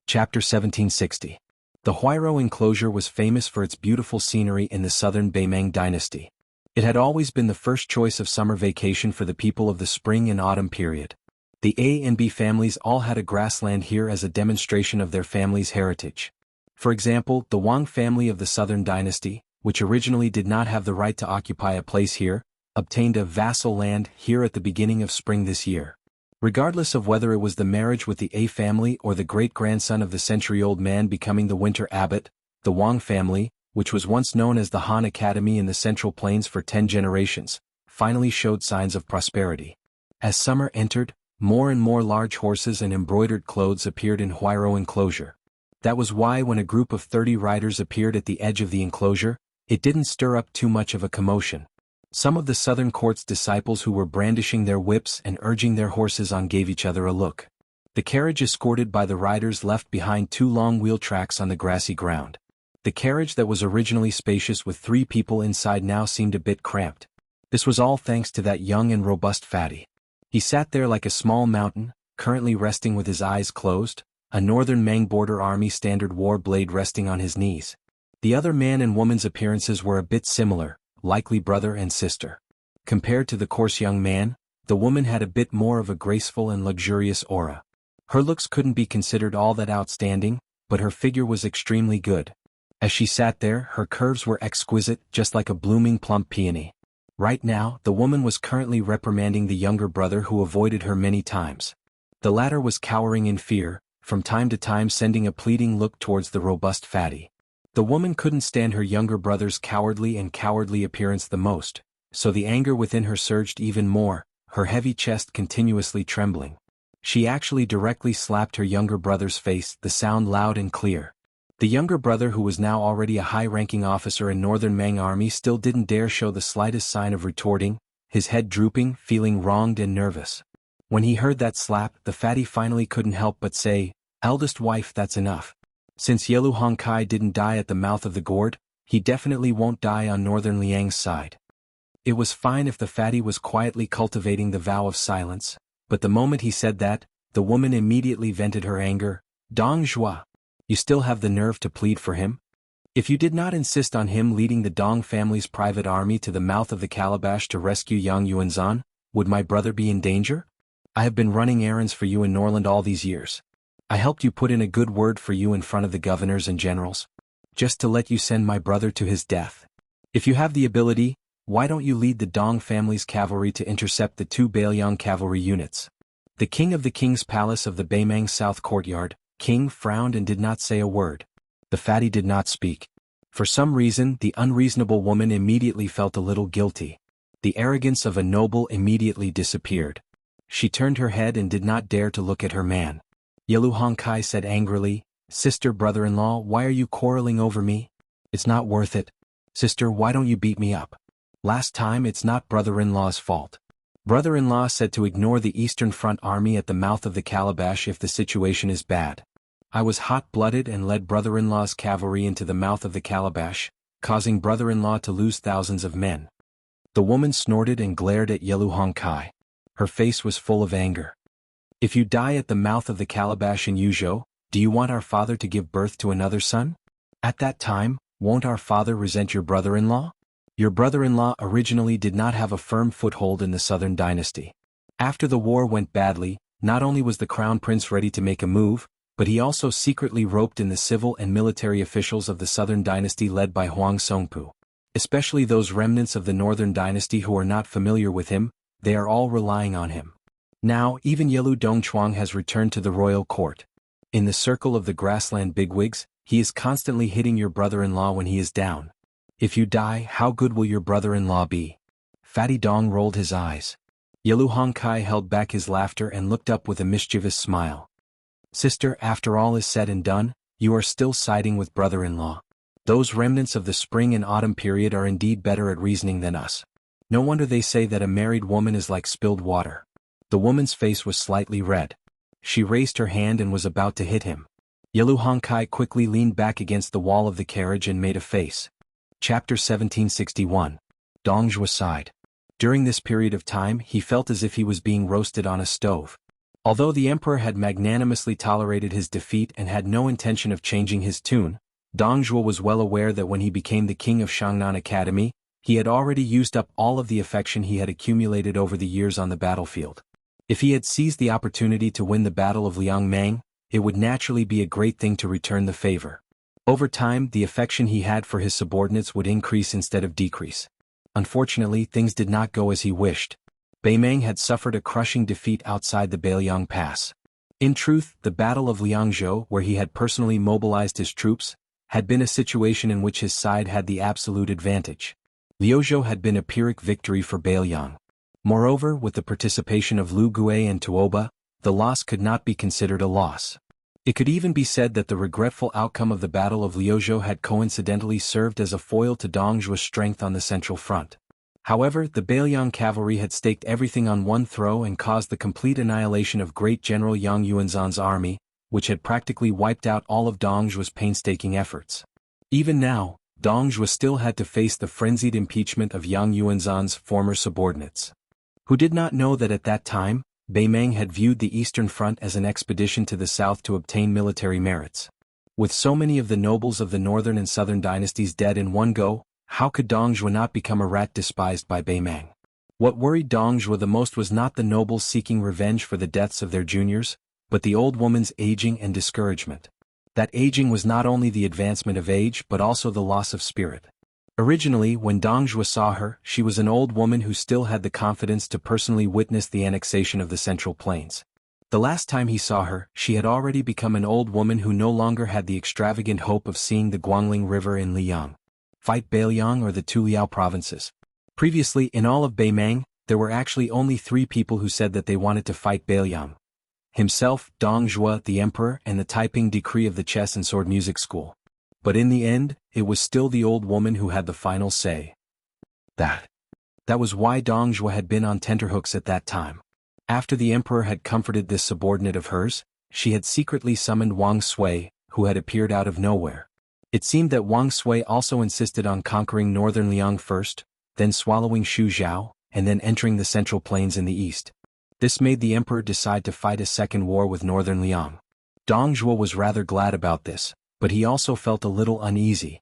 Chapter 1760. The Huairou enclosure was famous for its beautiful scenery in the southern Beimang dynasty. It had always been the first choice of summer vacation for the people of the spring and autumn period. The A and B families all had a grassland here as a demonstration of their family's heritage. For example, the Wang family of the southern dynasty, which originally did not have the right to occupy a place here, obtained a vassal land here at the beginning of spring this year. Regardless of whether it was the marriage with the A family or the great-grandson of the century-old man becoming the winter abbot, the Wang family, which was once known as the Han Academy in the Central Plains for 10 generations, finally showed signs of prosperity. As summer entered, more and more large horses and embroidered clothes appeared in Huairou enclosure. That was why when a group of 30 riders appeared at the edge of the enclosure, it didn't stir up too much of a commotion. Some of the southern court's disciples who were brandishing their whips and urging their horses on gave each other a look. The carriage escorted by the riders left behind 2 long wheel tracks on the grassy ground. The carriage that was originally spacious with 3 people inside now seemed a bit cramped. This was all thanks to that young and robust fatty. He sat there like a small mountain, currently resting with his eyes closed, a northern Mang border army standard war blade resting on his knees. The other man and woman's appearances were a bit similar, likely brother and sister. Compared to the coarse young man, the woman had a bit more of a graceful and luxurious aura. Her looks couldn't be considered all that outstanding, but her figure was extremely good. As she sat there, her curves were exquisite, just like a blooming plump peony. Right now, the woman was currently reprimanding the younger brother who avoided her many times. The latter was cowering in fear, from time to time sending a pleading look towards the robust fatty. The woman couldn't stand her younger brother's cowardly appearance the most, so the anger within her surged even more, her heavy chest continuously trembling. She actually directly slapped her younger brother's face, the sound loud and clear. The younger brother, who was now already a high-ranking officer in Northern Mang Army, still didn't dare show the slightest sign of retorting, his head drooping, feeling wronged and nervous. When he heard that slap, the fatty finally couldn't help but say, "Eldest wife, that's enough. Since Yelu Hongkai didn't die at the mouth of the gourd, he definitely won't die on Northern Liang's side." It was fine if the fatty was quietly cultivating the vow of silence, but the moment he said that, the woman immediately vented her anger. "Dong Zhua, you still have the nerve to plead for him? If you did not insist on him leading the Dong family's private army to the mouth of the calabash to rescue Yang Yuanzhan, would my brother be in danger? I have been running errands for you in Norland all these years. I helped you put in a good word for you in front of the governors and generals, just to let you send my brother to his death. If you have the ability, why don't you lead the Dong family's cavalry to intercept the 2 Bailiang cavalry units?" The king of the king's palace of the Beimang South Courtyard, King, frowned and did not say a word. The fatty did not speak. For some reason, the unreasonable woman immediately felt a little guilty. The arrogance of a noble immediately disappeared. She turned her head and did not dare to look at her man. Yelu Hongkai said angrily, "Sister, brother-in-law, why are you quarreling over me? It's not worth it. Sister, why don't you beat me up? Last time it's not brother-in-law's fault." Brother-in-law said to ignore the Eastern Front army at the mouth of the calabash if the situation is bad. I was hot-blooded and led brother-in-law's cavalry into the mouth of the calabash, causing brother-in-law to lose thousands of men. The woman snorted and glared at Yelu Hongkai. Her face was full of anger. "If you die at the mouth of the calabash in Yuzhou, do you want our father to give birth to another son? At that time, won't our father resent your brother-in-law? Your brother-in-law originally did not have a firm foothold in the southern dynasty. After the war went badly, not only was the crown prince ready to make a move, but he also secretly roped in the civil and military officials of the southern dynasty led by Huang Songpu. Especially those remnants of the northern dynasty who are not familiar with him, they are all relying on him. Now, even Yelu Dongchuang has returned to the royal court. In the circle of the grassland bigwigs, he is constantly hitting your brother-in-law when he is down. If you die, how good will your brother-in-law be?" Fatty Dong rolled his eyes. Yelu Hongkai held back his laughter and looked up with a mischievous smile. "Sister, after all is said and done, you are still siding with brother-in-law. Those remnants of the spring and autumn period are indeed better at reasoning than us. No wonder they say that a married woman is like spilled water." The woman's face was slightly red. She raised her hand and was about to hit him. Yelu Hongkai quickly leaned back against the wall of the carriage and made a face. Chapter 1761. Dong Zhua sighed. During this period of time he felt as if he was being roasted on a stove. Although the emperor had magnanimously tolerated his defeat and had no intention of changing his tune, Dong Zhuo was well aware that when he became the king of Shangnan Academy, he had already used up all of the affection he had accumulated over the years on the battlefield. If he had seized the opportunity to win the Battle of Liangmang, it would naturally be a great thing to return the favor. Over time, the affection he had for his subordinates would increase instead of decrease. Unfortunately, things did not go as he wished. Beimeng had suffered a crushing defeat outside the Beiliang Pass. In truth, the Battle of Liangzhou, where he had personally mobilized his troops, had been a situation in which his side had the absolute advantage. Liuzhou had been a Pyrrhic victory for Beiliang. Moreover, with the participation of Lu Gui and Tuoba, the loss could not be considered a loss. It could even be said that the regretful outcome of the Battle of Liuzhou had coincidentally served as a foil to Dong Zhuo's strength on the central front. However, the Beiliang cavalry had staked everything on one throw and caused the complete annihilation of great General Yang Yuanzhan's army, which had practically wiped out all of Dong Zhuo's painstaking efforts. Even now, Dong Zhuo still had to face the frenzied impeachment of Yang Yuanzhan's former subordinates. Who did not know that at that time, Beimeng had viewed the Eastern Front as an expedition to the south to obtain military merits. With so many of the nobles of the northern and southern dynasties dead in one go, how could Dong Zhuo not become a rat despised by Beimeng? What worried Dong Zhuo the most was not the nobles seeking revenge for the deaths of their juniors, but the old woman's aging and discouragement. That aging was not only the advancement of age but also the loss of spirit. Originally, when Dong Zhuo saw her, she was an old woman who still had the confidence to personally witness the annexation of the Central Plains. The last time he saw her, she had already become an old woman who no longer had the extravagant hope of seeing the Guangling River in Liang, fight Beiliang or the two Liao provinces. Previously, in all of Beimeng, there were actually only 3 people who said that they wanted to fight Beiliang: himself, Dong Zhuo, the emperor, and the Taiping decree of the chess and sword music school. But in the end, it was still the old woman who had the final say. That was why Dong Zhuo had been on tenterhooks at that time. After the emperor had comforted this subordinate of hers, she had secretly summoned Wang Sui, who had appeared out of nowhere. It seemed that Wang Sui also insisted on conquering northern Liang first, then swallowing Shuzhou, and then entering the Central Plains in the east. This made the emperor decide to fight a second war with northern Liang. Dong Zhuo was rather glad about this, but he also felt a little uneasy.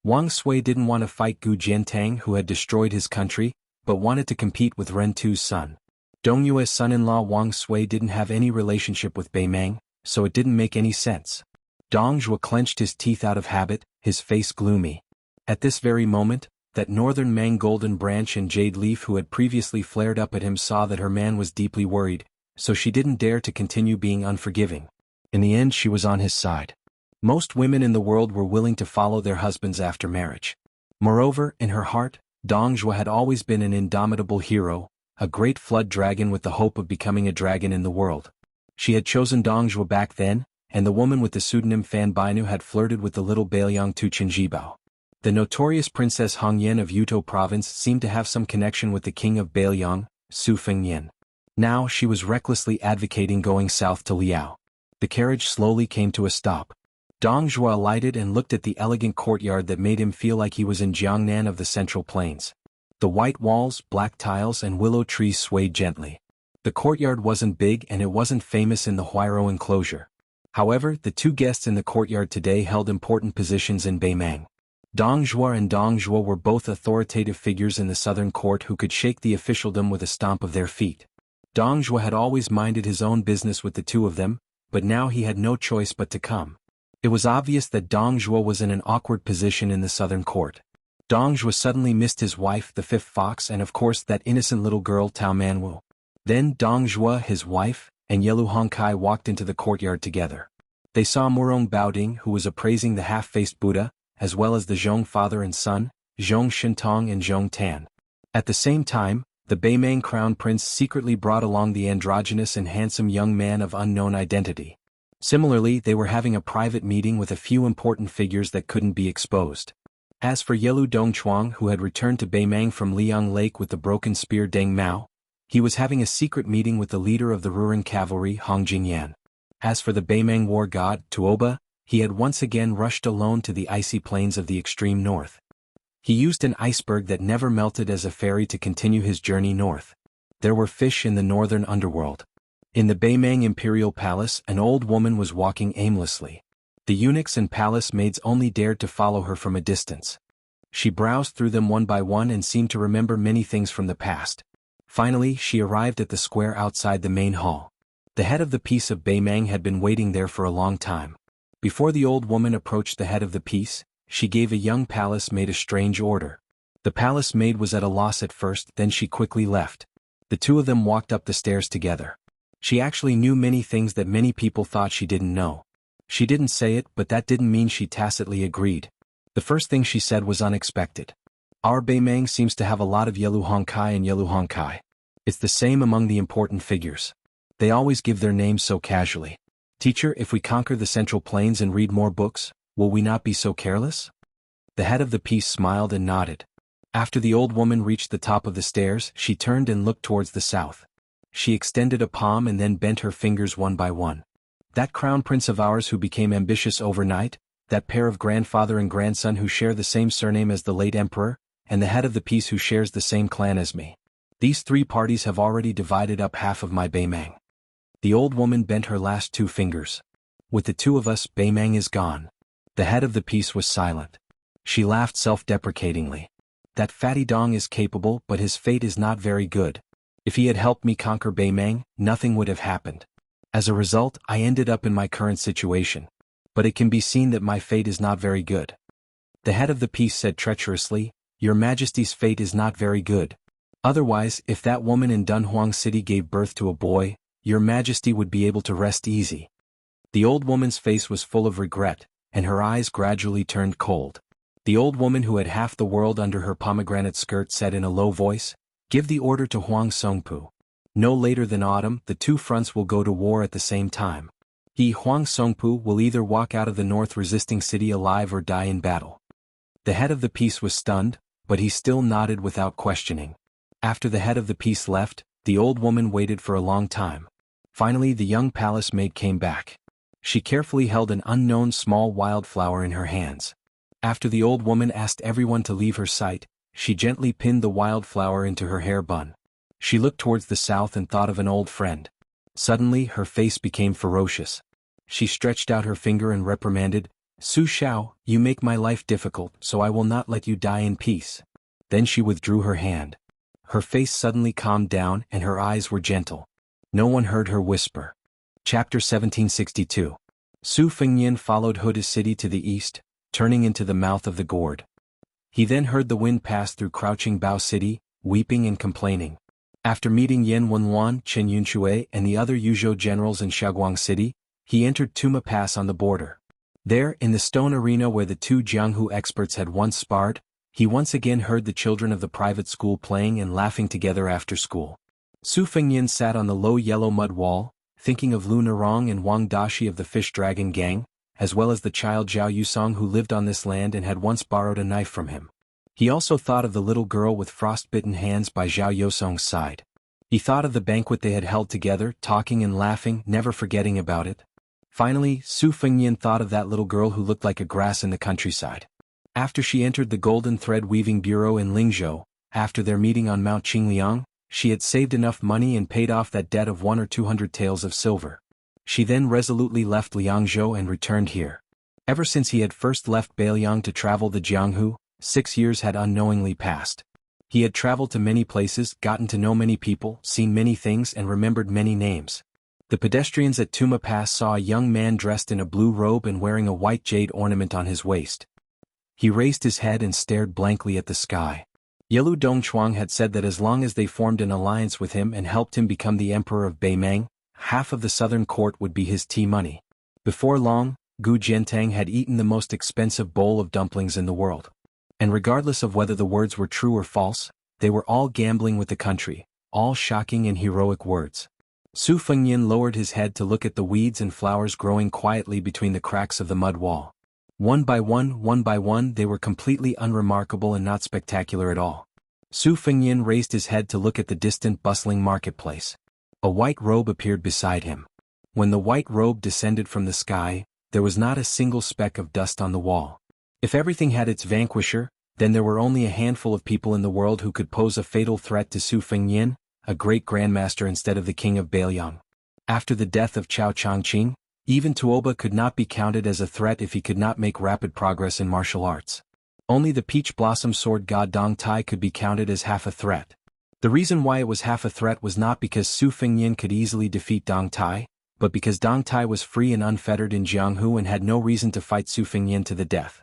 Wang Sui didn't want to fight Gu Jiantang, who had destroyed his country, but wanted to compete with Ren Tu's son. Dong Yue's son-in-law Wang Sui didn't have any relationship with Beimeng, so it didn't make any sense. Dong Zhuo clenched his teeth out of habit, his face gloomy. At this very moment, that northern Mang Golden Branch and Jade Leaf who had previously flared up at him saw that her man was deeply worried, so she didn't dare to continue being unforgiving. In the end, she was on his side. Most women in the world were willing to follow their husbands after marriage. Moreover, in her heart, Dong Zhuo had always been an indomitable hero, a great flood dragon with the hope of becoming a dragon in the world. She had chosen Dong Zhuo back then, and the woman with the pseudonym Fan Bainu had flirted with the little Beiliang Tu Qinjibao. The notorious Princess Hong Yan of Yutou Province seemed to have some connection with the king of Beiliang, Su Fengyan. Now she was recklessly advocating going south to Liao. The carriage slowly came to a stop. Dong Zhuo alighted and looked at the elegant courtyard that made him feel like he was in Jiangnan of the Central Plains. The white walls, black tiles and willow trees swayed gently. The courtyard wasn't big and it wasn't famous in the Huairou enclosure. However, the 2 guests in the courtyard today held important positions in Beimeng. Dong Zhuo and Dong Zhuo were both authoritative figures in the southern court who could shake the officialdom with a stomp of their feet. Dong Zhuo had always minded his own business with the 2 of them, but now he had no choice but to come. It was obvious that Dong Zhuo was in an awkward position in the southern court. Dong Zhuo suddenly missed his wife, the 5th fox, and of course that innocent little girl Tao Manwu. Then Dong Zhuo, his wife, and Yelu Hongkai walked into the courtyard together. They saw Murong Baoding, who was appraising the half-faced Buddha, as well as the Zhong father and son, Zhong Shintong and Zhong Tan. At the same time, the Beimeng crown prince secretly brought along the androgynous and handsome young man of unknown identity. Similarly, they were having a private meeting with a few important figures that couldn't be exposed. As for Yelu Dongchuang, who had returned to Beimeng from Liang Lake with the broken spear Deng Mao, he was having a secret meeting with the leader of the Ruren cavalry, Hong Jingyan. As for the Beimeng war god, Tuoba, he had once again rushed alone to the icy plains of the extreme north. He used an iceberg that never melted as a ferry to continue his journey north. There were fish in the northern underworld. In the Beimang imperial palace, an old woman was walking aimlessly. The eunuchs and palace maids only dared to follow her from a distance. She browsed through them one by one and seemed to remember many things from the past. Finally, she arrived at the square outside the main hall. The head of the piece of Beimang had been waiting there for a long time. Before the old woman approached the head of the piece, she gave a young palace maid a strange order. The palace maid was at a loss at first, then she quickly left. The two of them walked up the stairs together. She actually knew many things that many people thought she didn't know. She didn't say it, but that didn't mean she tacitly agreed. The first thing she said was unexpected. Our Beimang seems to have a lot of Yelu Honkai and Yelu Honkai. It's the same among the important figures. They always give their names so casually. Teacher, if we conquer the Central Plains and read more books, will we not be so careless? The head of the piece smiled and nodded. After the old woman reached the top of the stairs, she turned and looked towards the south. She extended a palm and then bent her fingers one by one. That crown prince of ours who became ambitious overnight, that pair of grandfather and grandson who share the same surname as the late emperor, and the head of the piece who shares the same clan as me. These three parties have already divided up half of my Beimang. The old woman bent her last two fingers. With the two of us, Beimang is gone. The head of the piece was silent. She laughed self-deprecatingly. That fatty dong is capable, but his fate is not very good. If he had helped me conquer Beimang, nothing would have happened. As a result, I ended up in my current situation. But it can be seen that my fate is not very good. The head of the piece said treacherously, Your Majesty's fate is not very good. Otherwise, if that woman in Dunhuang City gave birth to a boy, Your Majesty would be able to rest easy. The old woman's face was full of regret, and her eyes gradually turned cold. The old woman who had half the world under her pomegranate skirt said in a low voice, Give the order to Huang Songpu. No later than autumn, the two fronts will go to war at the same time. He, Huang Songpu, will either walk out of the north resisting city alive or die in battle. The head of the piece was stunned, but he still nodded without questioning. After the head of the piece left, the old woman waited for a long time. Finally, the young palace maid came back. She carefully held an unknown small wildflower in her hands. After the old woman asked everyone to leave her sight, she gently pinned the wildflower into her hair bun. She looked towards the south and thought of an old friend. Suddenly, her face became ferocious. She stretched out her finger and reprimanded, Su Xiao, you make my life difficult, so I will not let you die in peace. Then she withdrew her hand. Her face suddenly calmed down and her eyes were gentle. No one heard her whisper. Chapter 1762. Su Fengnian followed Huda's city to the east, turning into the mouth of the gourd. He then heard the wind pass through Crouching Bao City, weeping and complaining. After meeting Yan Wenluan, Chen Yunshui, and the other Yuzhou generals in Shaoguang City, he entered Tuma Pass on the border. There, in the stone arena where the two Jianghu experts had once sparred, he once again heard the children of the private school playing and laughing together after school. Su Fengnian sat on the low yellow mud wall, thinking of Lu Narong and Wang Dashi of the Fish Dragon Gang, as well as the child Zhao Yusong who lived on this land and had once borrowed a knife from him. He also thought of the little girl with frostbitten hands by Zhao Yusong's side. He thought of the banquet they had held together, talking and laughing, never forgetting about it. Finally, Su Fengnian thought of that little girl who looked like a grass in the countryside. After she entered the golden thread weaving bureau in Lingzhou, after their meeting on Mount Qingliang, she had saved enough money and paid off that debt of 100 or 200 taels of silver. She then resolutely left Liangzhou and returned here. Ever since he had first left Beiliang to travel the Jianghu, 6 years had unknowingly passed. He had traveled to many places, gotten to know many people, seen many things and remembered many names. The pedestrians at Tuma Pass saw a young man dressed in a blue robe and wearing a white jade ornament on his waist. He raised his head and stared blankly at the sky. Yelu Dongchuang had said that as long as they formed an alliance with him and helped him become the emperor of Beimang, half of the southern court would be his tea money. Before long, Gu Jiantang had eaten the most expensive bowl of dumplings in the world. And regardless of whether the words were true or false, they were all gambling with the country, all shocking and heroic words. Su Fengnian lowered his head to look at the weeds and flowers growing quietly between the cracks of the mud wall. One by one, they were completely unremarkable and not spectacular at all. Su Fengnian raised his head to look at the distant bustling marketplace. A white robe appeared beside him. When the white robe descended from the sky, there was not a single speck of dust on the wall. If everything had its vanquisher, then there were only a handful of people in the world who could pose a fatal threat to Su Fengnian, a great grandmaster instead of the king of Beiliang. After the death of Chao Changqing, even Tuoba could not be counted as a threat if he could not make rapid progress in martial arts. Only the peach blossom sword god Dong Tai could be counted as half a threat. The reason why it was half a threat was not because Su Fengnian could easily defeat Dong Tai, but because Dong Tai was free and unfettered in Jianghu and had no reason to fight Su Fengnian to the death.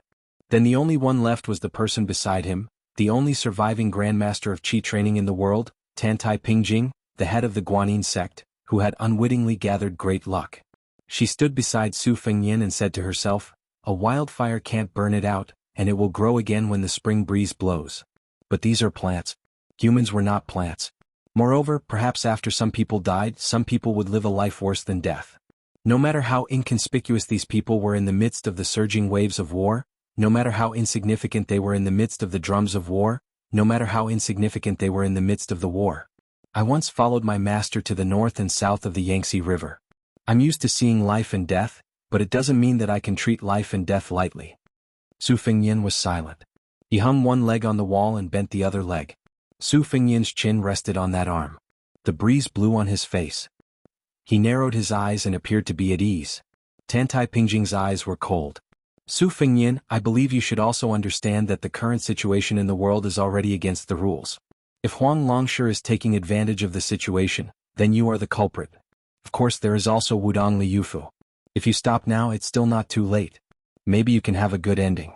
Then the only one left was the person beside him, the only surviving grandmaster of Qi training in the world, Tantai Pingjing, the head of the Guanyin sect, who had unwittingly gathered great luck. She stood beside Su Fengnian and said to herself, "A wildfire can't burn it out, and it will grow again when the spring breeze blows. But these are plants. Humans were not plants. Moreover, perhaps after some people died, some people would live a life worse than death. No matter how inconspicuous these people were in the midst of the surging waves of war, no matter how insignificant they were in the midst of the drums of war, no matter how insignificant they were in the midst of the war. I once followed my master to the north and south of the Yangtze River. I'm used to seeing life and death, but it doesn't mean that I can treat life and death lightly." Su Fengnian was silent. He hung one leg on the wall and bent the other leg. Su Fengnian's chin rested on that arm. The breeze blew on his face. He narrowed his eyes and appeared to be at ease. Tantai Pingjing's eyes were cold. "Su Fengnian, I believe you should also understand that the current situation in the world is already against the rules. If Huang Longshi is taking advantage of the situation, then you are the culprit. Of course there is also Wudong Liufu. If you stop now it's still not too late. Maybe you can have a good ending."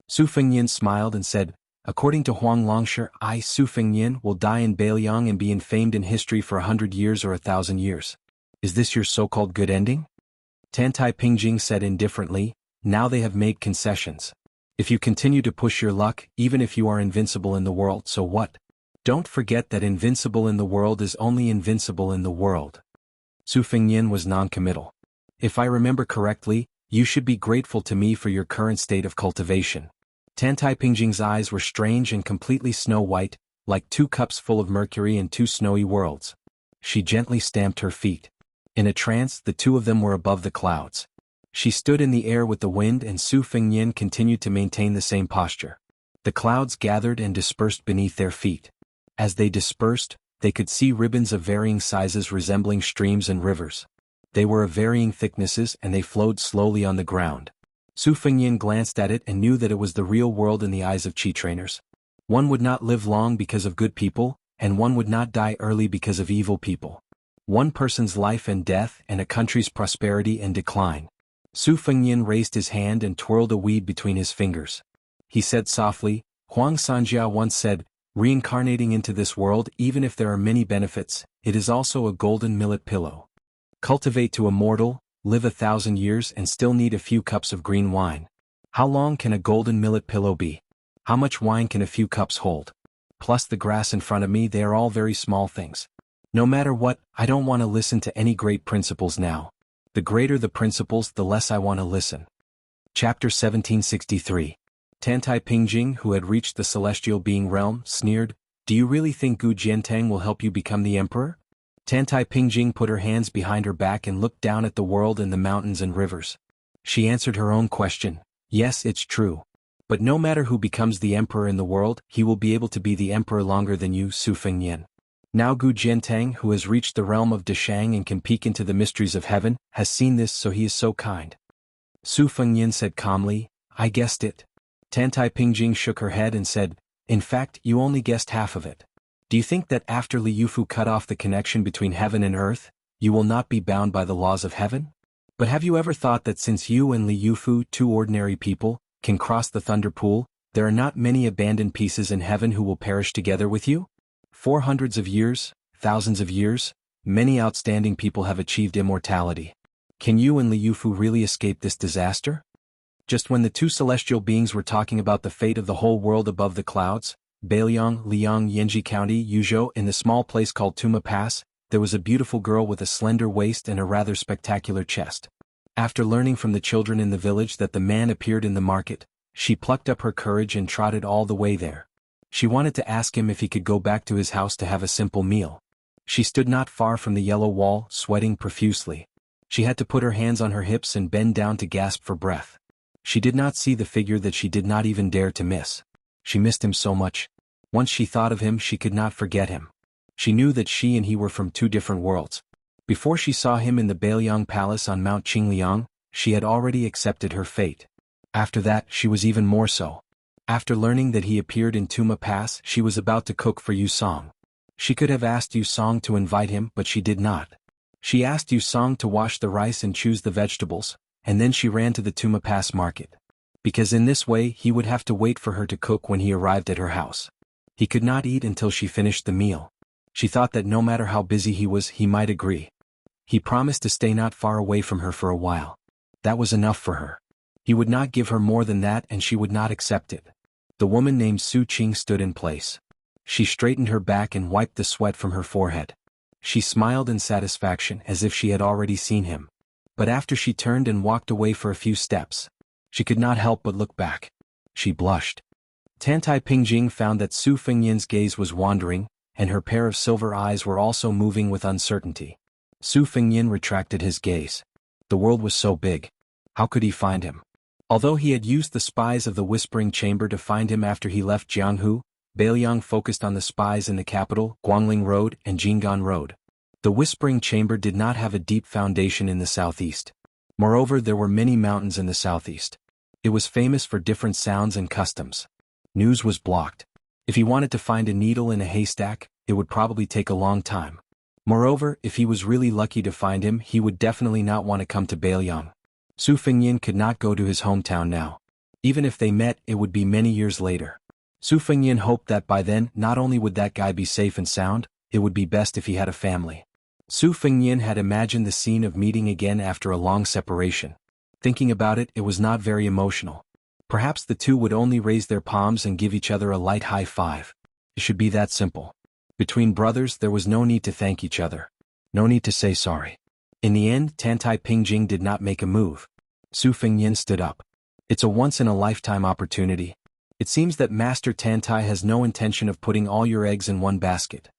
Su Fengnian smiled and said, "According to Huang Longshi, I, Su Fengnian, will die in Beiliang and be infamed in history for 100 years or 1,000 years. Is this your so-called good ending?" Tantai Pingjing said indifferently, "Now they have made concessions. If you continue to push your luck, even if you are invincible in the world, so what? Don't forget that invincible in the world is only invincible in the world." Su Fengnian was non-committal. "If I remember correctly, you should be grateful to me for your current state of cultivation." Tantai Pingjing's eyes were strange and completely snow-white, like 2 cups full of mercury and 2 snowy worlds. She gently stamped her feet. In a trance, the two of them were above the clouds. She stood in the air with the wind and Su Fengnian continued to maintain the same posture. The clouds gathered and dispersed beneath their feet. As they dispersed, they could see ribbons of varying sizes resembling streams and rivers. They were of varying thicknesses and they flowed slowly on the ground. Su Fengnian glanced at it and knew that it was the real world in the eyes of Qi trainers. One would not live long because of good people, and one would not die early because of evil people. One person's life and death and a country's prosperity and decline. Su Fengnian raised his hand and twirled a weed between his fingers. He said softly, "Huang Sanjia once said, reincarnating into this world, even if there are many benefits, it is also a golden millet pillow. Cultivate to immortal, live 1,000 years and still need a few cups of green wine. How long can a golden millet pillow be? How much wine can a few cups hold? Plus the grass in front of me, they are all very small things. No matter what, I don't want to listen to any great principles now. The greater the principles, the less I want to listen." Chapter 1763. Tantai Pingjing, who had reached the celestial being realm, sneered, "Do you really think Gu Jiantang will help you become the emperor?" Tantai Pingjing put her hands behind her back and looked down at the world and the mountains and rivers. She answered her own question, "Yes, it's true. But no matter who becomes the emperor in the world, he will be able to be the emperor longer than you, Su Fengnian. Now Gu Jiantang, who has reached the realm of Deshang and can peek into the mysteries of heaven, has seen this, so he is so kind." Su Fengnian said calmly, "I guessed it." Tantai Pingjing shook her head and said, "In fact, you only guessed half of it. Do you think that after Liufu cut off the connection between heaven and earth, you will not be bound by the laws of heaven? But have you ever thought that since you and Liufu, 2 ordinary people, can cross the thunder pool, there are not many abandoned pieces in heaven who will perish together with you? For hundreds of years, thousands of years, many outstanding people have achieved immortality. Can you and Liufu really escape this disaster?" Just when the 2 celestial beings were talking about the fate of the whole world above the clouds, Beiliang, Liang, Yanji County, Yuzhou, in the small place called Tuma Pass, there was a beautiful girl with a slender waist and a rather spectacular chest. After learning from the children in the village that the man appeared in the market, she plucked up her courage and trotted all the way there. She wanted to ask him if he could go back to his house to have a simple meal. She stood not far from the yellow wall, sweating profusely. She had to put her hands on her hips and bend down to gasp for breath. She did not see the figure that she did not even dare to miss. She missed him so much. Once she thought of him, she could not forget him. She knew that she and he were from 2 different worlds. Before she saw him in the Bailiang Palace on Mount Qingliang, she had already accepted her fate. After that, she was even more so. After learning that he appeared in Tuma Pass, she was about to cook for Yu Song. She could have asked Yu Song to invite him, but she did not. She asked Yu Song to wash the rice and choose the vegetables, and then she ran to the Tuma Pass market. Because in this way he would have to wait for her to cook when he arrived at her house. He could not eat until she finished the meal. She thought that no matter how busy he was, he might agree. He promised to stay not far away from her for a while. That was enough for her. He would not give her more than that, and she would not accept it. The woman named Su Qing stood in place. She straightened her back and wiped the sweat from her forehead. She smiled in satisfaction as if she had already seen him. But after she turned and walked away for a few steps, she could not help but look back. She blushed. Tantai Pingjing found that Su Fengyan's gaze was wandering, and her pair of silver eyes were also moving with uncertainty. Su Fengyan retracted his gaze. The world was so big. How could he find him? Although he had used the spies of the Whispering Chamber to find him after he left Jianghu, Bailiang focused on the spies in the capital, Guangling Road and Jinggan Road. The Whispering Chamber did not have a deep foundation in the southeast. Moreover, there were many mountains in the southeast. It was famous for different sounds and customs. News was blocked. If he wanted to find a needle in a haystack, it would probably take a long time. Moreover, if he was really lucky to find him, he would definitely not want to come to Bailiang. Su Fengyan could not go to his hometown now. Even if they met, it would be many years later. Su Fengyan hoped that by then, not only would that guy be safe and sound, it would be best if he had a family. Su Fengyan had imagined the scene of meeting again after a long separation. Thinking about it, it was not very emotional. Perhaps the two would only raise their palms and give each other a light high five. It should be that simple. Between brothers, there was no need to thank each other. No need to say sorry. In the end, Tantai Pingjing did not make a move. Su Fengyan stood up. It's a once-in-a-lifetime opportunity. It seems that Master Tantai has no intention of putting all your eggs in one basket.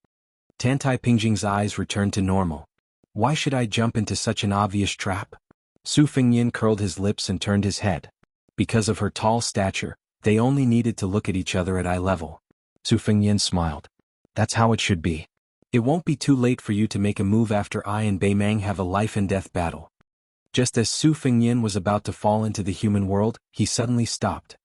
Tantai Pingjing's eyes returned to normal. Why should I jump into such an obvious trap? Su Fengyan curled his lips and turned his head. Because of her tall stature, they only needed to look at each other at eye level. Su Fengyan smiled. That's how it should be. It won't be too late for you to make a move after I and Beimang have a life-and-death battle. Just as Su Fengyan was about to fall into the human world, he suddenly stopped.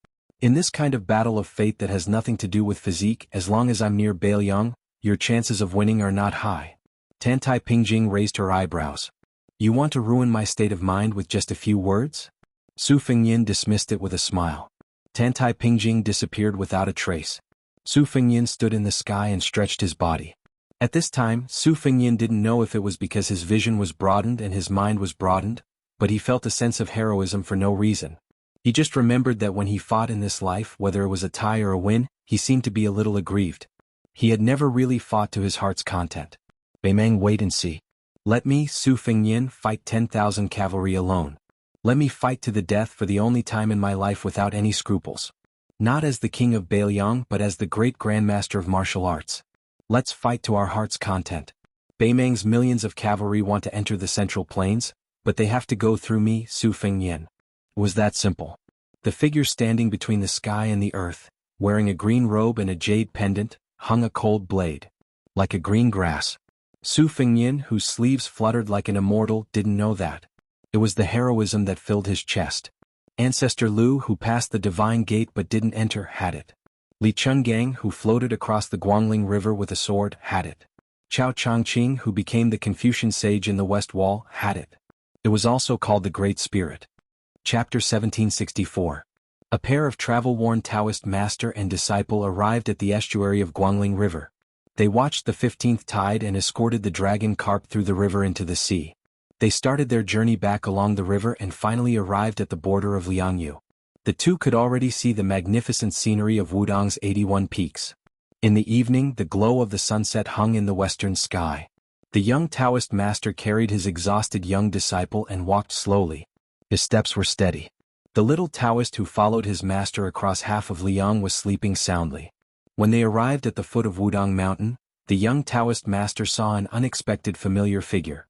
In this kind of battle of fate that has nothing to do with physique, as long as I'm near Bailiang, your chances of winning are not high. Tantai Pingjing raised her eyebrows. You want to ruin my state of mind with just a few words? Su Fengyan dismissed it with a smile. Tantai Pingjing disappeared without a trace. Su Fengyan stood in the sky and stretched his body. At this time, Su Fengyan didn't know if it was because his vision was broadened and his mind was broadened, but he felt a sense of heroism for no reason. He just remembered that when he fought in this life, whether it was a tie or a win, he seemed to be a little aggrieved. He had never really fought to his heart's content. Beimang, wait and see. Let me, Su Fengyan, fight 10,000 cavalry alone. Let me fight to the death for the only time in my life without any scruples. Not as the king of Bailiang, but as the great grandmaster of martial arts. Let's fight to our heart's content. Beimang's millions of cavalry want to enter the Central Plains, but they have to go through me, Su Fengyan. It was that simple. The figure standing between the sky and the earth, wearing a green robe and a jade pendant, hung a cold blade. Like a green grass. Su Fengyan, whose sleeves fluttered like an immortal, didn't know that. It was the heroism that filled his chest. Ancestor Lu, who passed the divine gate but didn't enter, had it. Li Chungang, who floated across the Guangling River with a sword, had it. Chao Changqing, who became the Confucian sage in the West Wall, had it. It was also called the Great Spirit. Chapter 1764. A pair of travel-worn Taoist master and disciple arrived at the estuary of Guangling River. They watched the 15th tide and escorted the dragon carp through the river into the sea. They started their journey back along the river and finally arrived at the border of Liangyu. The two could already see the magnificent scenery of Wudong's 81 peaks. In the evening, the glow of the sunset hung in the western sky. The young Taoist master carried his exhausted young disciple and walked slowly. His steps were steady. The little Taoist who followed his master across half of Liang was sleeping soundly. When they arrived at the foot of Wudong Mountain, the young Taoist master saw an unexpected familiar figure.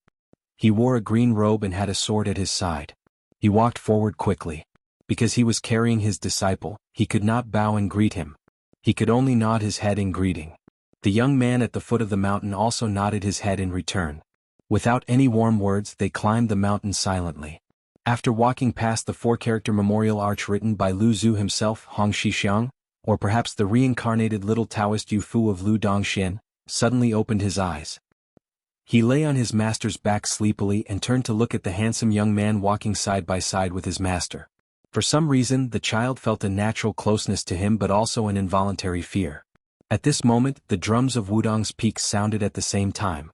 He wore a green robe and had a sword at his side. He walked forward quickly. Because he was carrying his disciple, he could not bow and greet him. He could only nod his head in greeting. The young man at the foot of the mountain also nodded his head in return. Without any warm words, they climbed the mountain silently. After walking past the four-character memorial arch written by Lu Zhu himself, Hong Shixiang, or perhaps the reincarnated little Taoist Yu Fu of Lu Dongxian, suddenly opened his eyes. He lay on his master's back sleepily and turned to look at the handsome young man walking side by side with his master. For some reason, the child felt a natural closeness to him but also an involuntary fear. At this moment, the drums of Wudong's peaks sounded at the same time.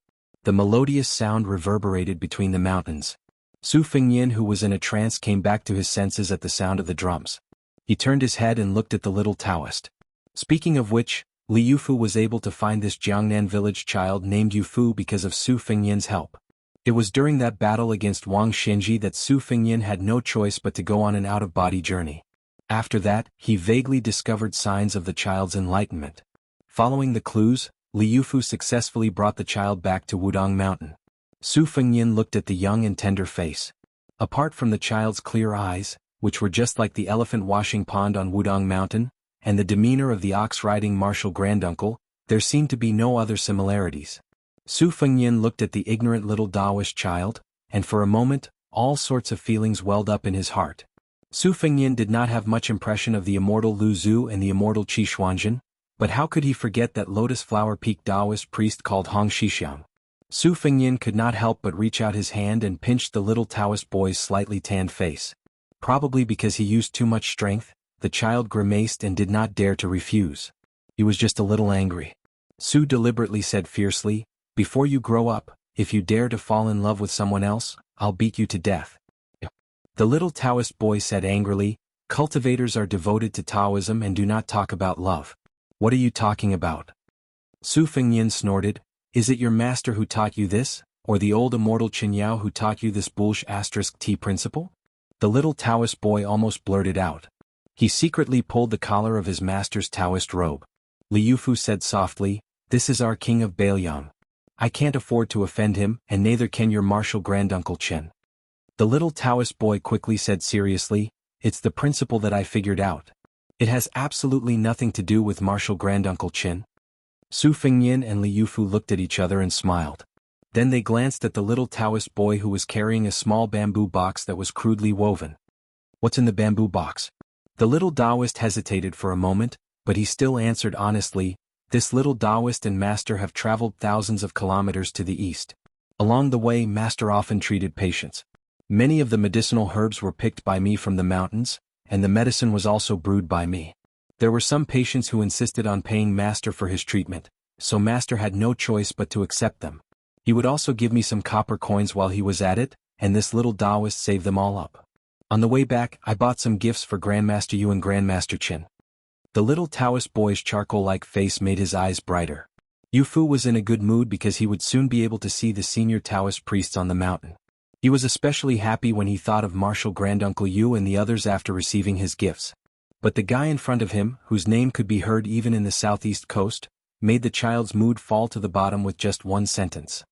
The melodious sound reverberated between the mountains. Su Fengyin, who was in a trance, came back to his senses at the sound of the drums. He turned his head and looked at the little Taoist. Speaking of which, Li Yufu was able to find this Jiangnan village child named Yufu because of Su Fengyin's help. It was during that battle against Wang Xinji that Su Fengyin had no choice but to go on an out-of-body journey. After that, he vaguely discovered signs of the child's enlightenment. Following the clues, Li Yufu successfully brought the child back to Wudong Mountain. Su Fengyin looked at the young and tender face. Apart from the child's clear eyes, which were just like the elephant washing pond on Wudong Mountain, and the demeanor of the ox-riding martial granduncle, there seemed to be no other similarities. Su Fengyin looked at the ignorant little Daoist child, and for a moment, all sorts of feelings welled up in his heart. Su Fengyin did not have much impression of the immortal Lu Zhu and the immortal Qi Xuanzhen, but how could he forget that Lotus Flower Peak Daoist priest called Hong Shixiang? Su Fengyin could not help but reach out his hand and pinched the little Taoist boy's slightly tanned face. Probably because he used too much strength, the child grimaced and did not dare to refuse. He was just a little angry. Su deliberately said fiercely, "Before you grow up, if you dare to fall in love with someone else, I'll beat you to death." The little Taoist boy said angrily, "Cultivators are devoted to Taoism and do not talk about love." "What are you talking about?" Su Fengyin snorted. "Is it your master who taught you this, or the old immortal Qinyao who taught you this *T principle?" The little Taoist boy almost blurted out. He secretly pulled the collar of his master's Taoist robe. Li Yufu said softly, "This is our king of Bailiang. I can't afford to offend him, and neither can your martial granduncle Chen." The little Taoist boy quickly said seriously, "It's the principle that I figured out. It has absolutely nothing to do with martial granduncle Chen." Su Fengyin and Li Yufu looked at each other and smiled. Then they glanced at the little Taoist boy who was carrying a small bamboo box that was crudely woven. "What's in the bamboo box?" The little Taoist hesitated for a moment, but he still answered honestly, "This little Taoist and master have traveled thousands of kilometers to the east. Along the way, master often treated patients. Many of the medicinal herbs were picked by me from the mountains, and the medicine was also brewed by me. There were some patients who insisted on paying master for his treatment, so master had no choice but to accept them. He would also give me some copper coins while he was at it, and this little Taoist saved them all up. On the way back, I bought some gifts for Grandmaster Yu and Grandmaster Qin." The little Taoist boy's charcoal-like face made his eyes brighter. Yu Fu was in a good mood because he would soon be able to see the senior Taoist priests on the mountain. He was especially happy when he thought of martial granduncle Yu and the others after receiving his gifts. But the guy in front of him, whose name could be heard even in the southeast coast, made the child's mood fall to the bottom with just one sentence.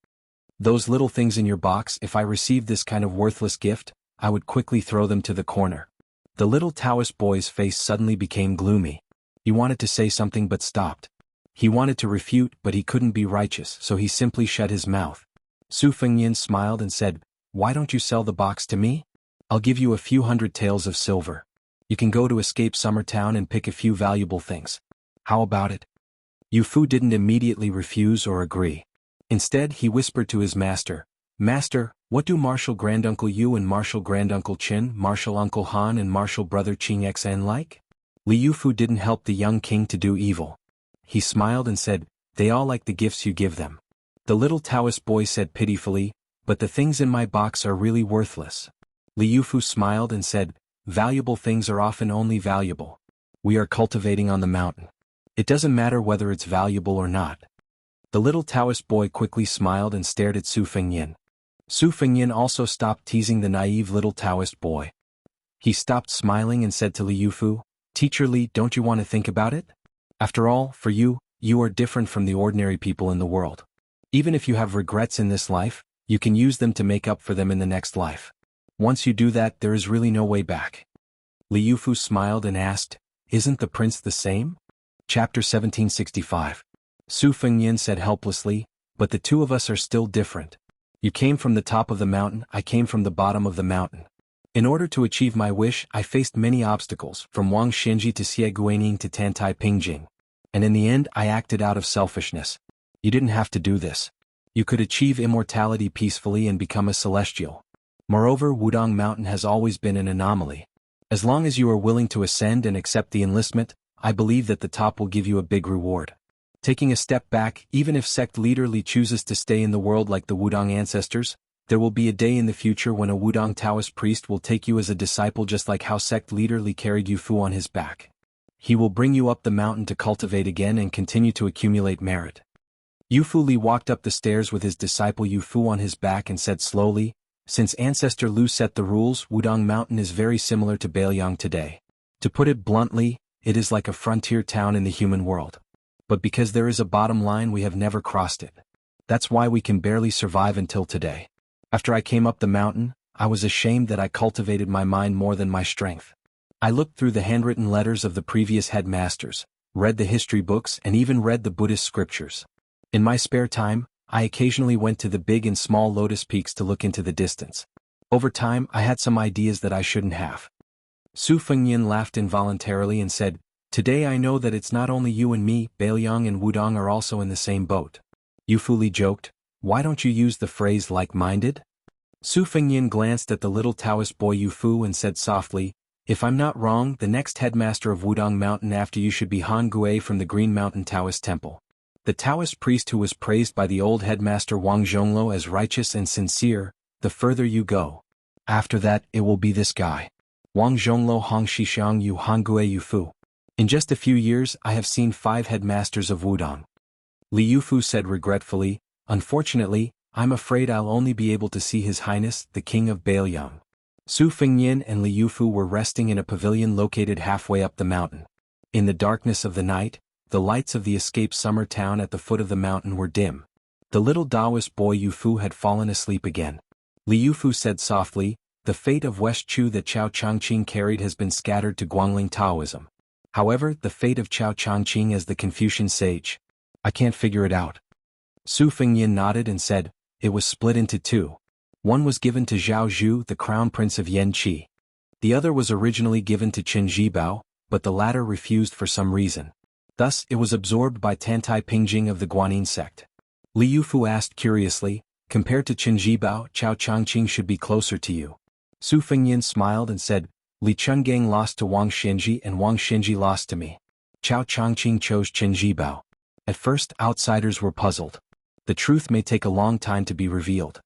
"Those little things in your box, if I received this kind of worthless gift, I would quickly throw them to the corner." The little Taoist boy's face suddenly became gloomy. He wanted to say something but stopped. He wanted to refute, but he couldn't be righteous, so he simply shut his mouth. Su Fengyin smiled and said, "Why don't you sell the box to me? I'll give you a few hundred taels of silver. You can go to Escape Summer Town and pick a few valuable things. How about it?" Yu Fu didn't immediately refuse or agree. Instead, he whispered to his master, "Master, what do martial granduncle Yu and martial granduncle Qin, martial uncle Han and martial brother Qing Xan like?" Li Yufu didn't help the young king to do evil. He smiled and said, "They all like the gifts you give them." The little Taoist boy said pitifully, "But the things in my box are really worthless." Li Yufu smiled and said, "Valuable things are often only valuable. We are cultivating on the mountain. It doesn't matter whether it's valuable or not." The little Taoist boy quickly smiled and stared at Su Fengyin. Su Fengyin also stopped teasing the naive little Taoist boy. He stopped smiling and said to Li Yufu, "Teacher Li, don't you want to think about it? After all, for you, you are different from the ordinary people in the world. Even if you have regrets in this life, you can use them to make up for them in the next life. Once you do that, there is really no way back." Li Yufu smiled and asked, "Isn't the prince the same?" Chapter 1765. Su Fengyin said helplessly, "But the two of us are still different. You came from the top of the mountain, I came from the bottom of the mountain. In order to achieve my wish, I faced many obstacles, from Wang Xinji to Xie Guining to Tantai Pingjing. And in the end, I acted out of selfishness. You didn't have to do this. You could achieve immortality peacefully and become a celestial. Moreover, Wudong Mountain has always been an anomaly. As long as you are willing to ascend and accept the enlistment, I believe that the top will give you a big reward. Taking a step back, even if sect leader Li chooses to stay in the world like the Wudong ancestors, there will be a day in the future when a Wudong Taoist priest will take you as a disciple just like how sect leader Li carried Yu Fu on his back. He will bring you up the mountain to cultivate again and continue to accumulate merit. Yu Fu Li walked up the stairs with his disciple Yu Fu on his back and said slowly, "Since Ancestor Lu set the rules, Wudong Mountain is very similar to Bailiang today. To put it bluntly, it is like a frontier town in the human world. But because there is a bottom line, we have never crossed it. That's why we can barely survive until today. After I came up the mountain, I was ashamed that I cultivated my mind more than my strength. I looked through the handwritten letters of the previous headmasters, read the history books and even read the Buddhist scriptures. In my spare time, I occasionally went to the big and small lotus peaks to look into the distance. Over time, I had some ideas that I shouldn't have." Su Fengyin laughed involuntarily and said, "Today I know that it's not only you and me, Bailiang and Wudong are also in the same boat." Yu Fu Li joked, "Why don't you use the phrase like-minded?" Su Fengyin glanced at the little Taoist boy Yu Fu and said softly, "If I'm not wrong, the next headmaster of Wudong Mountain after you should be Han Gui from the Green Mountain Taoist Temple. The Taoist priest who was praised by the old headmaster Wang Zhonglo as righteous and sincere, the further you go. After that, it will be this guy. Wang Zhonglo Hong Shixiang Yu Hangui Yu Fu. In just a few years, I have seen 5 headmasters of Wudong." Li Yufu said regretfully, "Unfortunately, I'm afraid I'll only be able to see His Highness, the King of Bailiang." Su Fengyin and Li Yufu were resting in a pavilion located halfway up the mountain. In the darkness of the night, the lights of the escaped summer town at the foot of the mountain were dim. The little Taoist boy Yu Fu had fallen asleep again. Li Yufu said softly, "The fate of West Chu that Chao Changqing carried has been scattered to Guangling Taoism. However, the fate of Chao Changqing as the Confucian sage, I can't figure it out." Su Fengyin nodded and said, "It was split into 2. One was given to Zhao Zhu, the crown prince of Yanqi. The other was originally given to Qin Zhibao, but the latter refused for some reason. Thus, it was absorbed by Tantai Pingjing of the Guanyin sect." Li Yufu asked curiously, "Compared to Qin Zhibao, Chao Changqing should be closer to you." Su Fengyin smiled and said, "Li Chungang lost to Wang Xinji and Wang Xinji lost to me. Chao Changqing chose Qin Zhibao." At first, outsiders were puzzled. The truth may take a long time to be revealed.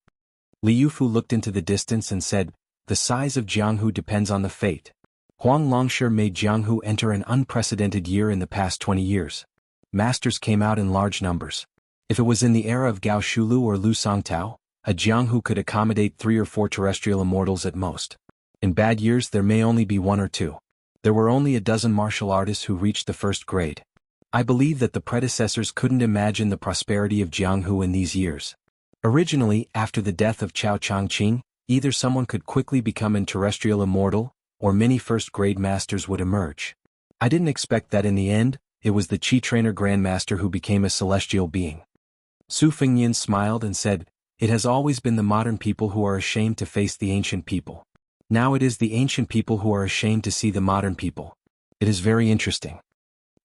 Li Yufu looked into the distance and said, "The size of Jianghu depends on the fate. Huang Longshi made Jianghu enter an unprecedented year in the past 20 years. Masters came out in large numbers. If it was in the era of Gao Shulu or Lu Songtao, a Jianghu could accommodate 3 or 4 terrestrial immortals at most. In bad years there may only be 1 or 2. There were only a dozen martial artists who reached the 1st grade. I believe that the predecessors couldn't imagine the prosperity of Jianghu in these years. Originally, after the death of Chao Changqing, either someone could quickly become an terrestrial immortal, or many 1st-grade masters would emerge. I didn't expect that in the end, it was the Qi Trainer Grandmaster who became a celestial being." Su Fengyin smiled and said, "It has always been the modern people who are ashamed to face the ancient people. Now it is the ancient people who are ashamed to see the modern people. It is very interesting."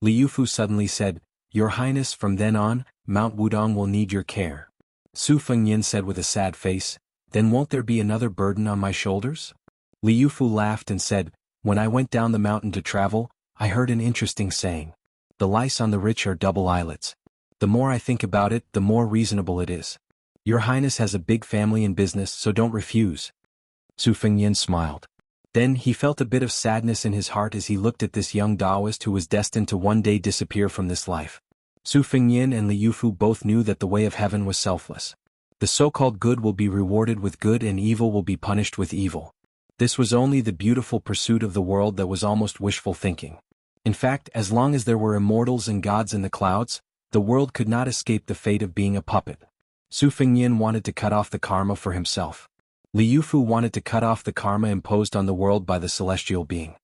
Li Yufu suddenly said, "Your Highness, from then on, Mount Wudong will need your care." Su Fengyin said with a sad face, "Then won't there be another burden on my shoulders?" Li Yufu laughed and said, "When I went down the mountain to travel, I heard an interesting saying. The lice on the rich are double eyelids. The more I think about it, the more reasonable it is. Your Highness has a big family and business, so don't refuse." Su Fengyin smiled. Then he felt a bit of sadness in his heart as he looked at this young Taoist who was destined to one day disappear from this life. Su Fengyin and Li Yufu both knew that the way of heaven was selfless. The so-called good will be rewarded with good and evil will be punished with evil. This was only the beautiful pursuit of the world that was almost wishful thinking. In fact, as long as there were immortals and gods in the clouds, the world could not escape the fate of being a puppet. Su Fengyin wanted to cut off the karma for himself. Li Yufu wanted to cut off the karma imposed on the world by the celestial being.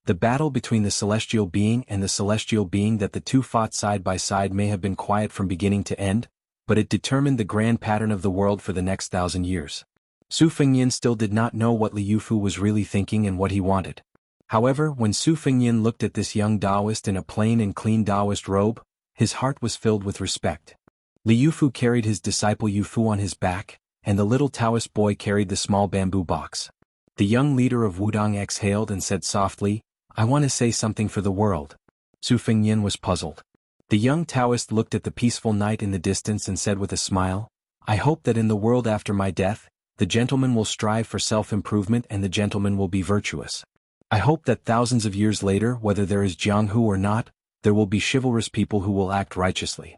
The battle between the celestial being and the celestial being that the two fought side by side may have been quiet from beginning to end, but it determined the grand pattern of the world for the next 1,000 years. Su Fengnian still did not know what Li Yufu was really thinking and what he wanted. However, when Su Fengnian looked at this young Taoist in a plain and clean Taoist robe, his heart was filled with respect. Li Yufu carried his disciple Yufu on his back, and the little Taoist boy carried the small bamboo box. The young leader of Wudong exhaled and said softly, "I want to say something for the world." Su Fengnian was puzzled. The young Taoist looked at the peaceful night in the distance and said with a smile, "I hope that in the world after my death, the gentleman will strive for self-improvement and the gentleman will be virtuous. I hope that thousands of years later, whether there is Jianghu or not, there will be chivalrous people who will act righteously."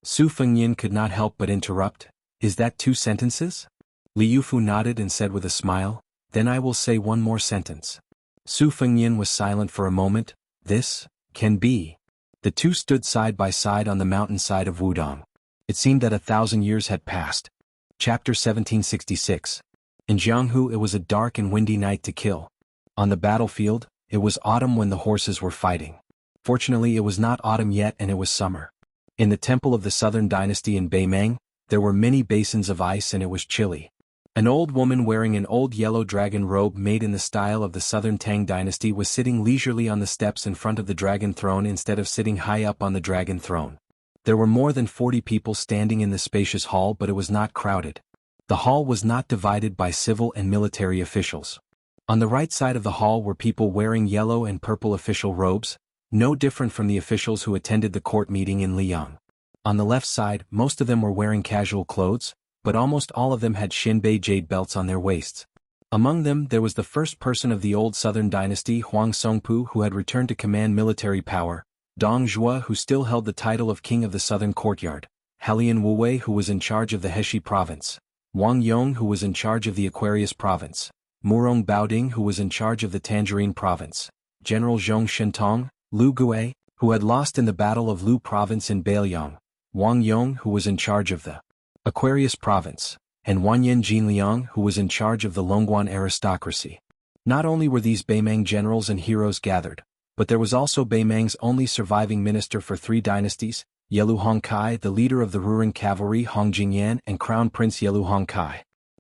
Su Fengnian could not help but interrupt, "Is that 2 sentences?" Li Yufu nodded and said with a smile, "Then I will say one more sentence." Su Fengnian was silent for a moment. "This can be." The two stood side by side on the mountainside of Wudong. It seemed that 1,000 years had passed. Chapter 1766. In Jianghu it was a dark and windy night to kill. On the battlefield, it was autumn when the horses were fighting. Fortunately it was not autumn yet and it was summer. In the temple of the Southern Dynasty in Beimang, there were many basins of ice and it was chilly. An old woman wearing an old yellow dragon robe made in the style of the Southern Tang Dynasty was sitting leisurely on the steps in front of the dragon throne instead of sitting high up on the dragon throne. There were more than 40 people standing in the spacious hall, but it was not crowded. The hall was not divided by civil and military officials. On the right side of the hall were people wearing yellow and purple official robes, no different from the officials who attended the court meeting in Liang. On the left side, most of them were wearing casual clothes, but almost all of them had Shinbei jade belts on their waists. Among them there was the first person of the old Southern Dynasty, Huang Songpu, who had returned to command military power, Dong Zhuo, who still held the title of King of the Southern Courtyard, Halian Wuwei, who was in charge of the Heshi province, Wang Yong, who was in charge of the Aquarius province, Murong Baoding, who was in charge of the Tangerine province, General Zhong Shentong, Lu Gui, who had lost in the Battle of Lu province in Bailiang, Wang Yong, who was in charge of the Aquarius province, and Wanyan Jinliang, who was in charge of the Longguan aristocracy. Not only were these Beimang generals and heroes gathered, but there was also Beimang's only surviving minister for 3 dynasties, Yelu Hongkai, the leader of the Ruran cavalry Hong Jingyan, and Crown Prince Yelu Hongkai.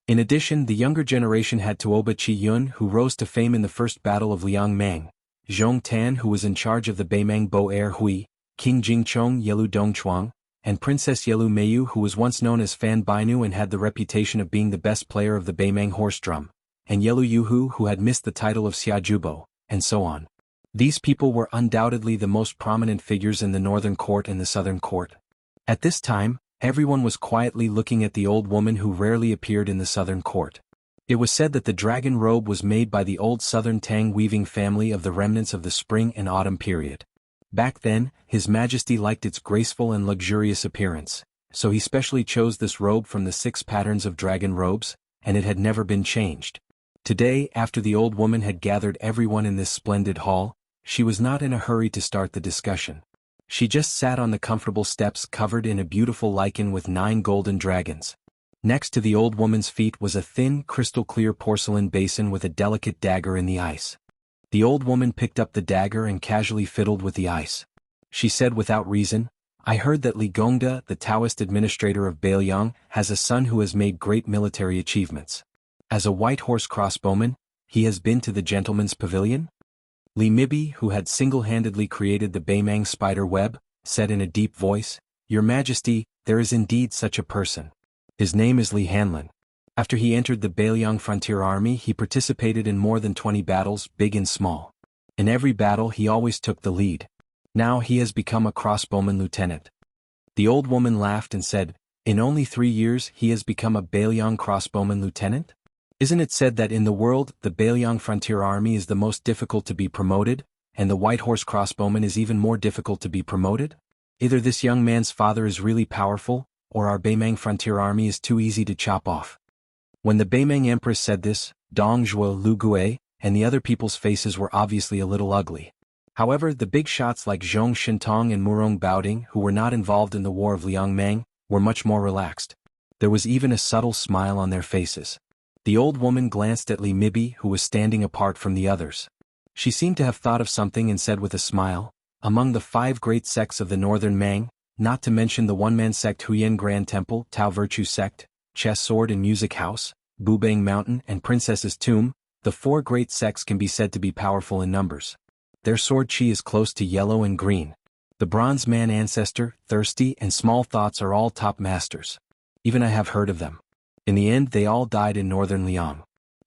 In addition, the younger generation had Tuoba Qi Yun, who rose to fame in the First Battle of Liangmang, Zhong Tan, who was in charge of the Beimang Bo Er Hui, King Jingchong Yelu Dongchuang, and Princess Yelu Meiyu, who was once known as Fan Bainu and had the reputation of being the best player of the Beimang horse drum, and Yelu Yuhu, who had missed the title of Xiajubo, and so on. These people were undoubtedly the most prominent figures in the northern court and the southern court. At this time, everyone was quietly looking at the old woman who rarely appeared in the southern court. It was said that the dragon robe was made by the old southern Tang weaving family of the remnants of the spring and autumn period. Back then, His Majesty liked its graceful and luxurious appearance, so he specially chose this robe from the 6 patterns of dragon robes, and it had never been changed. Today, after the old woman had gathered everyone in this splendid hall, she was not in a hurry to start the discussion. She just sat on the comfortable steps covered in a beautiful lichen with 9 golden dragons. Next to the old woman's feet was a thin, crystal-clear porcelain basin with a delicate dagger in the ice. The old woman picked up the dagger and casually fiddled with the ice. She said without reason, "I heard that Li Gongda, the Taoist administrator of Bailiang, has a son who has made great military achievements. As a white horse crossbowman, he has been to the gentleman's pavilion?" Li Mibi, who had single-handedly created the Beimang spider web, said in a deep voice, "Your Majesty, there is indeed such a person. His name is Li Hanlin. After he entered the Bailiang frontier army, he participated in more than 20 battles, big and small. In every battle he always took the lead. Now he has become a crossbowman lieutenant." The old woman laughed and said, "In only 3 years he has become a Bailiang crossbowman lieutenant? Isn't it said that in the world, the Bailiang frontier army is the most difficult to be promoted, and the white horse crossbowman is even more difficult to be promoted? Either this young man's father is really powerful, or our Beimang frontier army is too easy to chop off." When the Beimang Empress said this, Dong Zhuo, Lu Gui, and the other people's faces were obviously a little ugly. However, the big shots like Zhong Shintong and Murong Baoding, who were not involved in the War of Liangmang, were much more relaxed. There was even a subtle smile on their faces. The old woman glanced at Li Mibi, who was standing apart from the others. She seemed to have thought of something and said with a smile, "Among the 5 great sects of the northern Mang, not to mention the one-man sect Huyen Grand Temple, Tao Virtue Sect, Chess Sword and Music House, Bubang Mountain and Princess's Tomb, the four great sects can be said to be powerful in numbers. Their sword chi is close to yellow and green. The Bronze Man Ancestor, Thirsty and Small Thoughts are all top masters. Even I have heard of them. In the end they all died in northern Liang.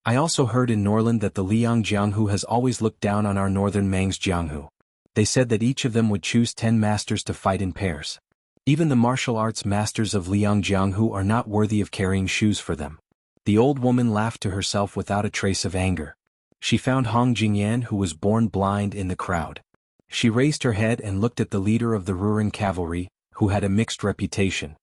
I also heard in Norland that the Liang Jianghu has always looked down on our northern Mang's Jianghu. They said that each of them would choose 10 masters to fight in pairs. Even the martial arts masters of Liang Jianghu are not worthy of carrying shoes for them. The old woman laughed to herself without a trace of anger. She found Hong Jingyan, who was born blind, in the crowd. She raised her head and looked at the leader of the Ruren cavalry, who had a mixed reputation.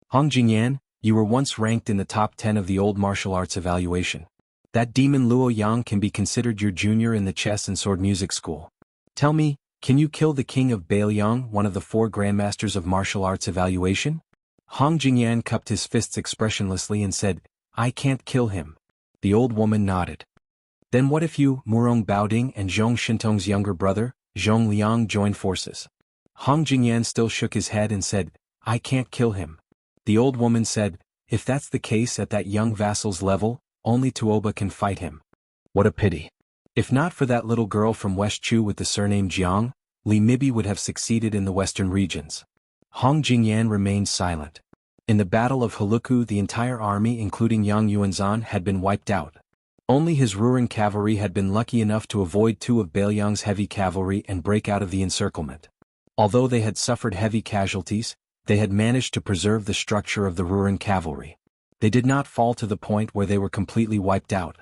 Hong Jingyan, you were once ranked in the top 10 of the old martial arts evaluation. That demon Luo Yang can be considered your junior in the chess and sword music school. Tell me, can you kill the king of Bailiang, one of the 4 grandmasters of martial arts evaluation? Hong Jingyan cupped his fists expressionlessly and said, I can't kill him. The old woman nodded. Then what if you, Murong Baoding and Zhong Shintong's younger brother, Zhong Liang, joined forces? Hong Jingyan still shook his head and said, I can't kill him. The old woman said, if that's the case at that young vassal's level, only Tuoba can fight him. What a pity. If not for that little girl from West Chu with the surname Jiang, Li Mibi would have succeeded in the western regions. Hong Jingyan remained silent. In the Battle of Heluku the entire army including Yang Yuanzhan had been wiped out. Only his Ruren cavalry had been lucky enough to avoid 2 of Bailiang's heavy cavalry and break out of the encirclement. Although they had suffered heavy casualties, they had managed to preserve the structure of the Ruren cavalry. They did not fall to the point where they were completely wiped out.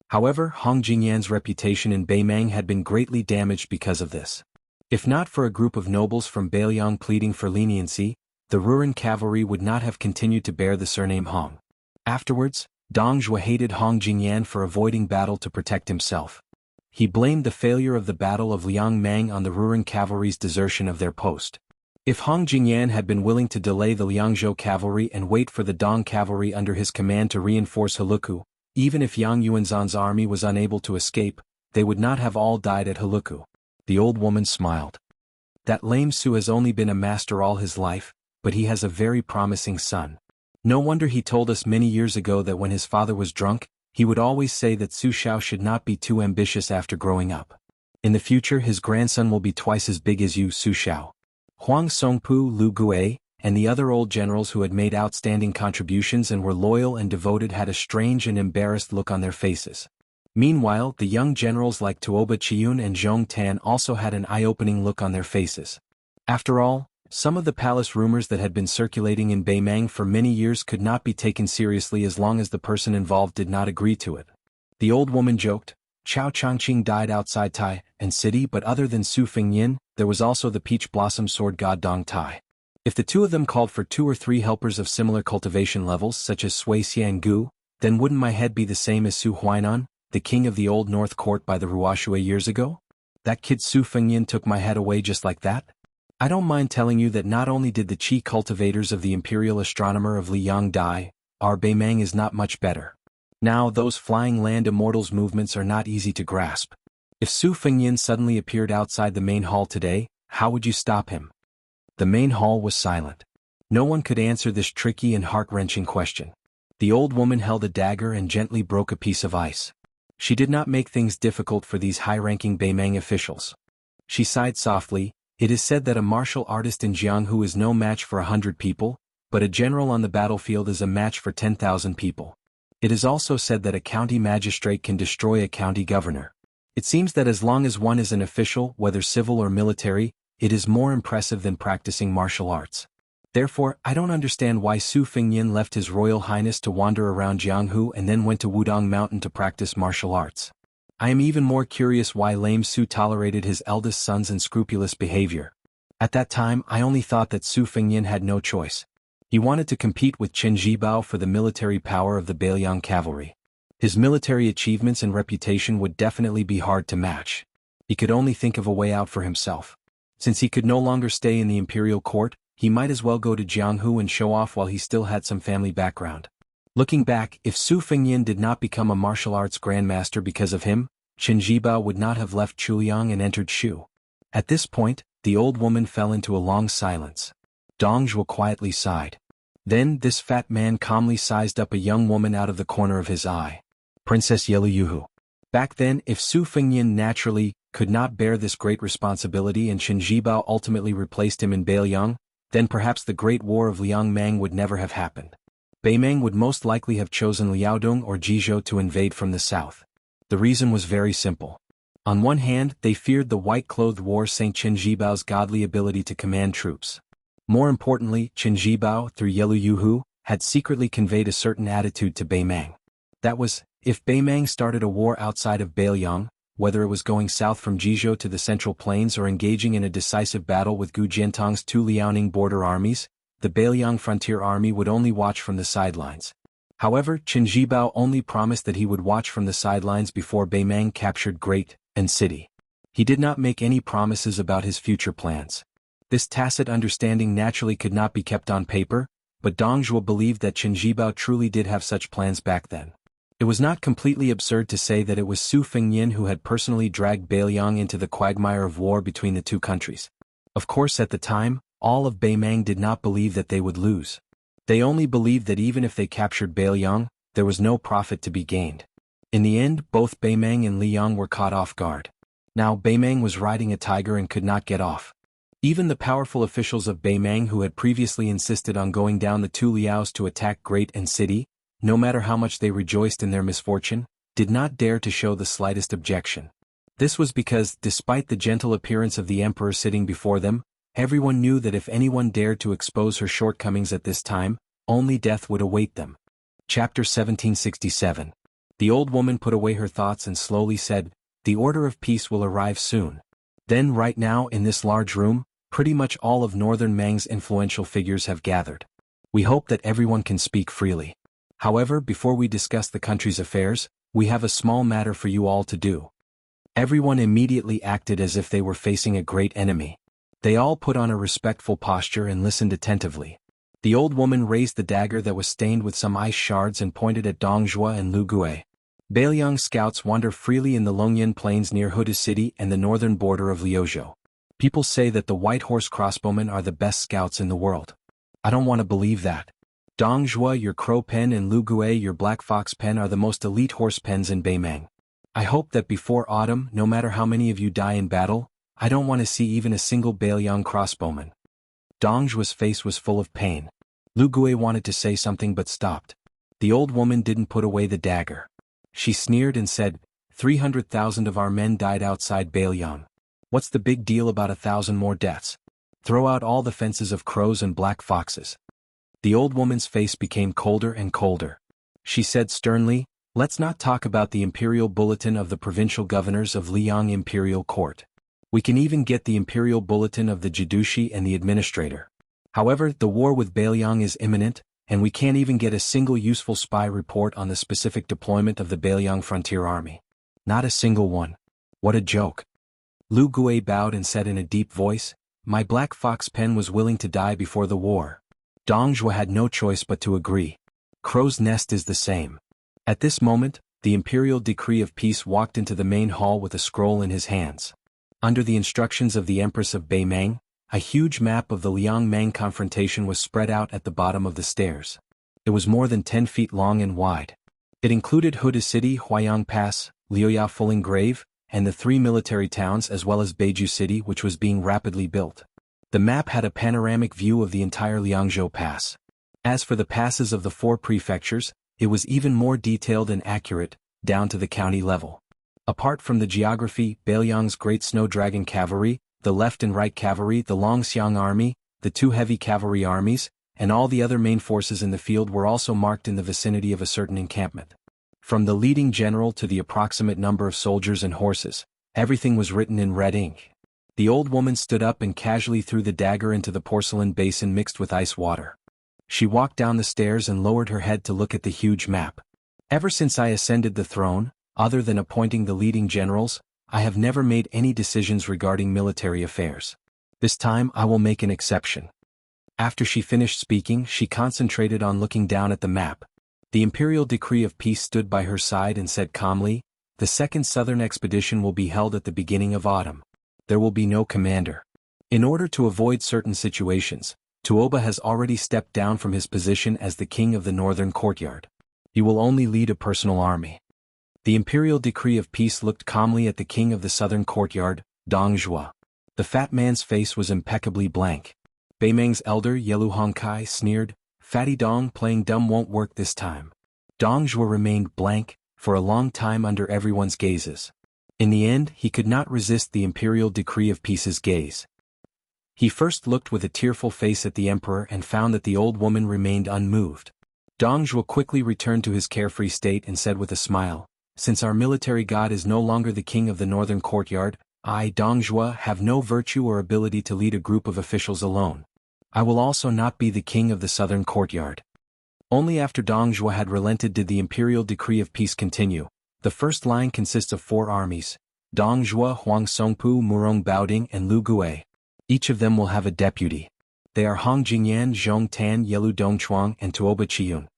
However, Hong Jingyan's reputation in Beimang had been greatly damaged because of this. If not for a group of nobles from Bailiang pleading for leniency, the Ruren cavalry would not have continued to bear the surname Hong. Afterwards, Dong Zhuo hated Hong Jingyan for avoiding battle to protect himself. He blamed the failure of the Battle of Liangmang on the Ruren cavalry's desertion of their post. If Hong Jingyan had been willing to delay the Liangzhou cavalry and wait for the Dong cavalry under his command to reinforce Heluku, even if Yang Yuanzhan's army was unable to escape, they would not have all died at Heluku. The old woman smiled. That lame Su has only been a master all his life, but he has a very promising son. No wonder he told us many years ago that when his father was drunk, he would always say that Su Xiao should not be too ambitious after growing up. In the future his grandson will be twice as big as you, Su Xiao. Huang Songpu, Lu Gui, and the other old generals who had made outstanding contributions and were loyal and devoted had a strange and embarrassed look on their faces. Meanwhile, the young generals like Tuoba Chiyun and Zhong Tan also had an eye-opening look on their faces. After all, some of the palace rumors that had been circulating in Beimang for many years could not be taken seriously as long as the person involved did not agree to it. The old woman joked, Chao Changqing died outside Tai and city, but other than Su Fengyin, there was also the peach blossom sword god Dong Tai. If the 2 of them called for 2 or 3 helpers of similar cultivation levels such as Sui Xiangu, then wouldn't my head be the same as Su Huainan, the king of the old North Court by the Ruoshui years ago? That kid Su Fengyin took my head away just like that? I don't mind telling you that not only did the Qi cultivators of the imperial astronomer of Liang die, our Beimang is not much better. Now those flying land immortals movements are not easy to grasp. If Su Fengyin suddenly appeared outside the main hall today, how would you stop him? The main hall was silent. No one could answer this tricky and heart-wrenching question. The old woman held a dagger and gently broke a piece of ice. She did not make things difficult for these high-ranking Beimang officials. She sighed softly. It is said that a martial artist in Jianghu is no match for 100 people, but a general on the battlefield is a match for 10,000 people. It is also said that a county magistrate can destroy a county governor. It seems that as long as one is an official, whether civil or military, it is more impressive than practicing martial arts. Therefore, I don't understand why Su Fengyin left His Royal Highness to wander around Jianghu and then went to Wudong Mountain to practice martial arts. I am even more curious why lame Su tolerated his eldest son's unscrupulous behavior. At that time I only thought that Su Fengyin had no choice. He wanted to compete with Chen Zhibao for the military power of the Bailiang cavalry. His military achievements and reputation would definitely be hard to match. He could only think of a way out for himself. Since he could no longer stay in the imperial court, he might as well go to Jianghu and show off while he still had some family background. Looking back, if Su Fengyin did not become a martial arts grandmaster because of him, Chen Zhibao would not have left Chuliang and entered Shu. At this point, the old woman fell into a long silence. Dong Zhuo quietly sighed. Then this fat man calmly sized up a young woman out of the corner of his eye. Princess Yeluyuhu. Back then, if Su Fengyan naturally could not bear this great responsibility and Qin Zhibao ultimately replaced him in Beiliang, then perhaps the Great War of Liang Mang would never have happened. Beimang would most likely have chosen Liaodong or Jizhou to invade from the south. The reason was very simple. On one hand, they feared the white-clothed war saint Qin Zhibao's godly ability to command troops. More importantly, Qin Zhibao, through Yeluyuhu, had secretly conveyed a certain attitude to Beimang. That was, if Beimang started a war outside of Beiliang, whether it was going south from Jizhou to the Central Plains or engaging in a decisive battle with Gu Jiantong's two Liaoning border armies, the Beiliang frontier army would only watch from the sidelines. However, Qin Zhibao only promised that he would watch from the sidelines before Beimang captured Great and City. He did not make any promises about his future plans. This tacit understanding naturally could not be kept on paper, but Dong Zhuo believed that Qin Zhibao truly did have such plans back then. It was not completely absurd to say that it was Su Fengyan who had personally dragged Beiliang into the quagmire of war between the two countries. Of course, at the time, all of Beimang did not believe that they would lose. They only believed that even if they captured Beiliang, there was no profit to be gained. In the end, both Beimang and Liang were caught off guard. Now Beimang was riding a tiger and could not get off. Even the powerful officials of Beimang who had previously insisted on going down the two Liaos to attack Great and City, no matter how much they rejoiced in their misfortune, did not dare to show the slightest objection. This was because, despite the gentle appearance of the emperor sitting before them, everyone knew that if anyone dared to expose her shortcomings at this time, only death would await them. Chapter 1767. The old woman put away her thoughts and slowly said, "The order of peace will arrive soon." Then right now in this large room, pretty much all of Northern Mang's influential figures have gathered. We hope that everyone can speak freely. However, before we discuss the country's affairs, we have a small matter for you all to do. Everyone immediately acted as if they were facing a great enemy. They all put on a respectful posture and listened attentively. The old woman raised the dagger that was stained with some ice shards and pointed at Dong Zhuo and Lu Gue. Beiliang scouts wander freely in the Longyan Plains near Huda City and the northern border of Liuzhou. People say that the White Horse crossbowmen are the best scouts in the world. I don't want to believe that. Dong Zhuo, your crow pen, and Lu Gue, your black fox pen, are the most elite horse pens in Beimang. I hope that before autumn, no matter how many of you die in battle, I don't want to see even a single Beiliang crossbowman. Dong Zhuo's face was full of pain. Lu Gue wanted to say something but stopped. The old woman didn't put away the dagger. She sneered and said, 300,000 of our men died outside Beiliang. What's the big deal about 1,000 more deaths? Throw out all the fences of crows and black foxes. The old woman's face became colder and colder. She said sternly, "Let's not talk about the imperial bulletin of the provincial governors of Liang Imperial Court. We can even get the imperial bulletin of the Jidushi and the administrator. However, the war with Beiliang is imminent, and we can't even get a single useful spy report on the specific deployment of the Beiliang frontier army. Not a single one. What a joke." Lu Gue bowed and said in a deep voice, "My black fox pen was willing to die before the war." Dong Zhuo had no choice but to agree. Crow's Nest is the same. At this moment, the imperial decree of peace walked into the main hall with a scroll in his hands. Under the instructions of the Empress of Beimang, a huge map of the Liang-Mang confrontation was spread out at the bottom of the stairs. It was more than 10 feet long and wide. It included Huda City, Huayang Pass, Liuya Fulling Grave, and the 3 military towns as well as Beiju City, which was being rapidly built. The map had a panoramic view of the entire Liangzhou Pass. As for the passes of the 4 prefectures, it was even more detailed and accurate, down to the county level. Apart from the geography, Beiliang's Great Snow Dragon Cavalry, the left and right cavalry, the Longxiang Army, the 2 heavy cavalry armies, and all the other main forces in the field were also marked in the vicinity of a certain encampment. From the leading general to the approximate number of soldiers and horses, everything was written in red ink. The old woman stood up and casually threw the dagger into the porcelain basin mixed with ice water. She walked down the stairs and lowered her head to look at the huge map. "Ever since I ascended the throne, other than appointing the leading generals, I have never made any decisions regarding military affairs. This time I will make an exception." After she finished speaking, she concentrated on looking down at the map. The imperial decree of peace stood by her side and said calmly, "The second southern expedition will be held at the beginning of autumn. There will be no commander. In order to avoid certain situations, Tuoba has already stepped down from his position as the king of the northern courtyard. He will only lead a personal army. The imperial decree of peace looked calmly at the king of the southern courtyard, Dong Zhuo. The fat man's face was impeccably blank. Beimeng's elder Yelu Hongkai sneered, "Fatty Dong, playing dumb won't work this time." Dong Zhuo remained blank, for a long time under everyone's gazes. In the end, he could not resist the imperial decree of peace's gaze. He first looked with a tearful face at the emperor and found that the old woman remained unmoved. Dong Zhuo quickly returned to his carefree state and said with a smile, "Since our military god is no longer the king of the northern courtyard, I, Dong Zhuo, have no virtue or ability to lead a group of officials alone. I will also not be the king of the southern courtyard." Only after Dong Zhuo had relented did the imperial decree of peace continue. The first line consists of 4 armies: Dong Zhuo, Huang Songpu, Murong Baoding, and Lu Gui. Each of them will have a deputy. They are Hong Jingyan, Zhong Tan, Yelu Dongchuang, and Tuoba Chiyun.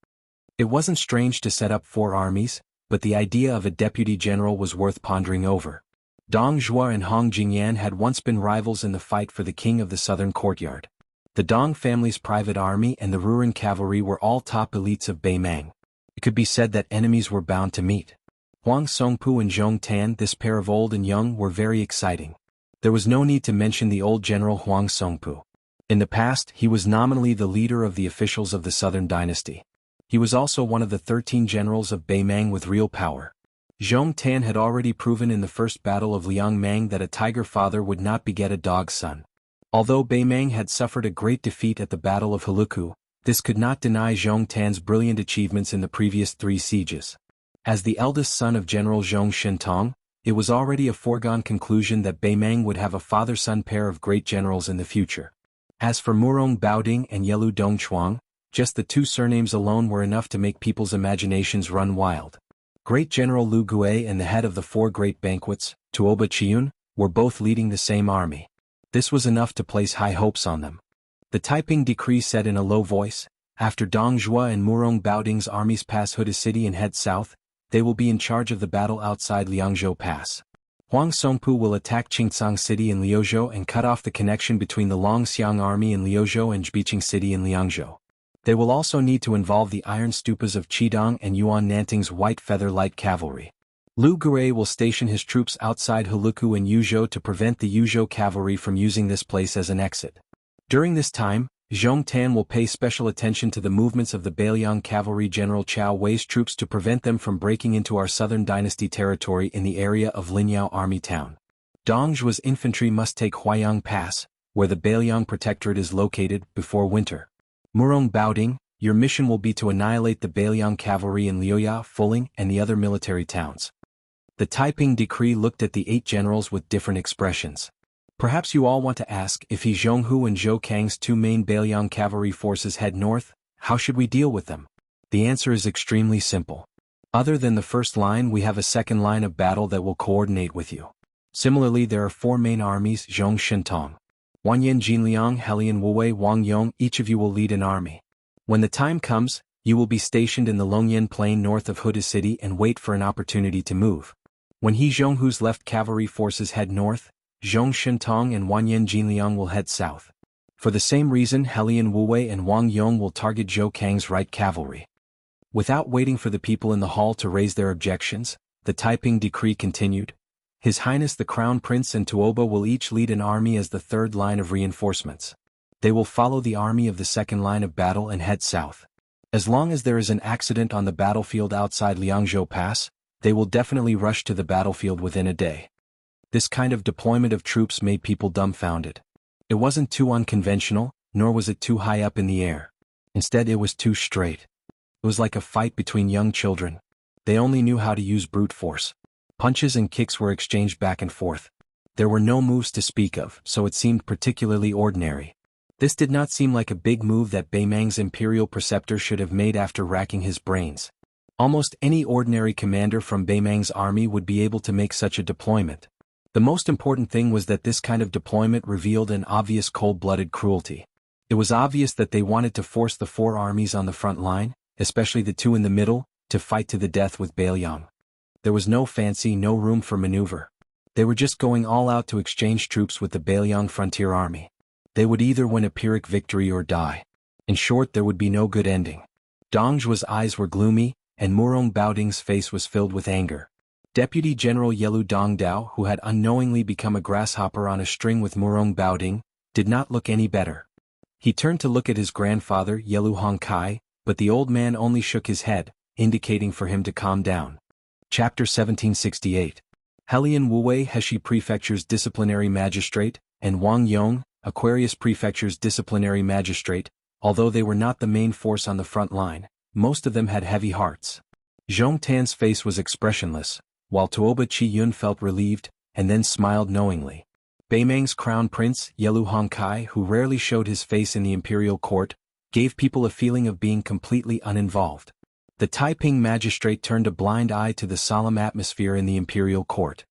It wasn't strange to set up 4 armies, but the idea of a deputy general was worth pondering over. Dong Zhuo and Hong Jingyan had once been rivals in the fight for the king of the southern courtyard. The Dong family's private army and the Ruren cavalry were all top elites of Beimeng. It could be said that enemies were bound to meet. Huang Songpu and Zhong Tan, this pair of old and young, were very exciting. There was no need to mention the old general Huang Songpu. In the past, he was nominally the leader of the officials of the southern dynasty. He was also one of the 13 generals of Beimeng with real power. Zhong Tan had already proven in the first battle of Liangmang that a tiger father would not beget a dog son. Although Beimeng had suffered a great defeat at the Battle of Heluku, this could not deny Zhong Tan's brilliant achievements in the previous 3 sieges. As the eldest son of General Zhong Shintong, it was already a foregone conclusion that Beimeng would have a father-son pair of great generals in the future. As for Murong Baoding and Yelu Dongchuang, just the 2 surnames alone were enough to make people's imaginations run wild. Great General Lu Gui and the head of the 4 great banquets, Tuoba Chiyun, were both leading the same army. This was enough to place high hopes on them. The Taiping decree said in a low voice, "After Dong Zhuo and Murong Baoding's armies pass Huda City and head south, they will be in charge of the battle outside Liangzhou Pass. Huang Songpu will attack Qingcang City in Liuzhou and cut off the connection between the Longxiang army in Liuzhou and Zbiqing City in Liangzhou. They will also need to involve the iron stupas of Qidong and Yuan Nanting's white feather light cavalry. Lu Gui will station his troops outside Heluku and Yuzhou to prevent the Yuzhou cavalry from using this place as an exit. During this time, Zhong Tan will pay special attention to the movements of the Beiliang cavalry General Chao Wei's troops to prevent them from breaking into our southern dynasty territory in the area of Linyao Army Town. Dong Zhuo's infantry must take Huayang Pass, where the Beiliang Protectorate is located, before winter. Murong Baoding, your mission will be to annihilate the Beiliang cavalry in Liuya, Fuling, and the other military towns." The Taiping decree looked at the 8 generals with different expressions. Perhaps you all want to ask, if he Zhonghu and Zhou Kang's 2 main Beiliang cavalry forces head north, how should we deal with them? The answer is extremely simple. Other than the first line, we have a second line of battle that will coordinate with you. Similarly, there are 4 main armies: Zhong Shintong, Wanyan Jinliang, Helian Wuwei, Wang Yong. Each of you will lead an army. When the time comes, you will be stationed in the Longyan Plain north of Huda City and wait for an opportunity to move. When he Zhonghu's left cavalry forces head north, Zhong Shintong and Wanyan Jinliang will head south. For the same reason, Helian Wuwei and Wang Yong will target Zhou Kang's right cavalry. Without waiting for the people in the hall to raise their objections, the Taiping decree continued. His Highness the Crown Prince and Tuoba will each lead an army as the 3rd line of reinforcements. They will follow the army of the 2nd line of battle and head south. As long as there is an accident on the battlefield outside Liangzhou Pass, they will definitely rush to the battlefield within a day. This kind of deployment of troops made people dumbfounded. It wasn't too unconventional, nor was it too high up in the air. Instead, it was too straight. It was like a fight between young children. They only knew how to use brute force. Punches and kicks were exchanged back and forth. There were no moves to speak of, so it seemed particularly ordinary. This did not seem like a big move that Beimeng's imperial preceptor should have made after racking his brains. Almost any ordinary commander from Beimeng's army would be able to make such a deployment. The most important thing was that this kind of deployment revealed an obvious cold-blooded cruelty. It was obvious that they wanted to force the 4 armies on the front line, especially the 2 in the middle, to fight to the death with Beiliang. There was no fancy, no room for maneuver. They were just going all out to exchange troops with the Beiliang frontier army. They would either win a Pyrrhic victory or die. In short, there would be no good ending. Dongzhuo's eyes were gloomy, and Murong Baoding's face was filled with anger. Deputy General Yelu Dongdao, who had unknowingly become a grasshopper on a string with Murong Baoding, did not look any better. He turned to look at his grandfather Yelu Hongkai, but the old man only shook his head, indicating for him to calm down. Chapter 1768. Helian Wuwei, Heshi Prefecture's disciplinary magistrate, and Wang Yong, Aquarius Prefecture's disciplinary magistrate, although they were not the main force on the front line, most of them had heavy hearts. Zhong Tan's face was expressionless, while Tuoba Chi Yun felt relieved, and then smiled knowingly. Beimang's crown prince, Yelu Hongkai, who rarely showed his face in the imperial court, gave people a feeling of being completely uninvolved. The Taiping magistrate turned a blind eye to the solemn atmosphere in the imperial court.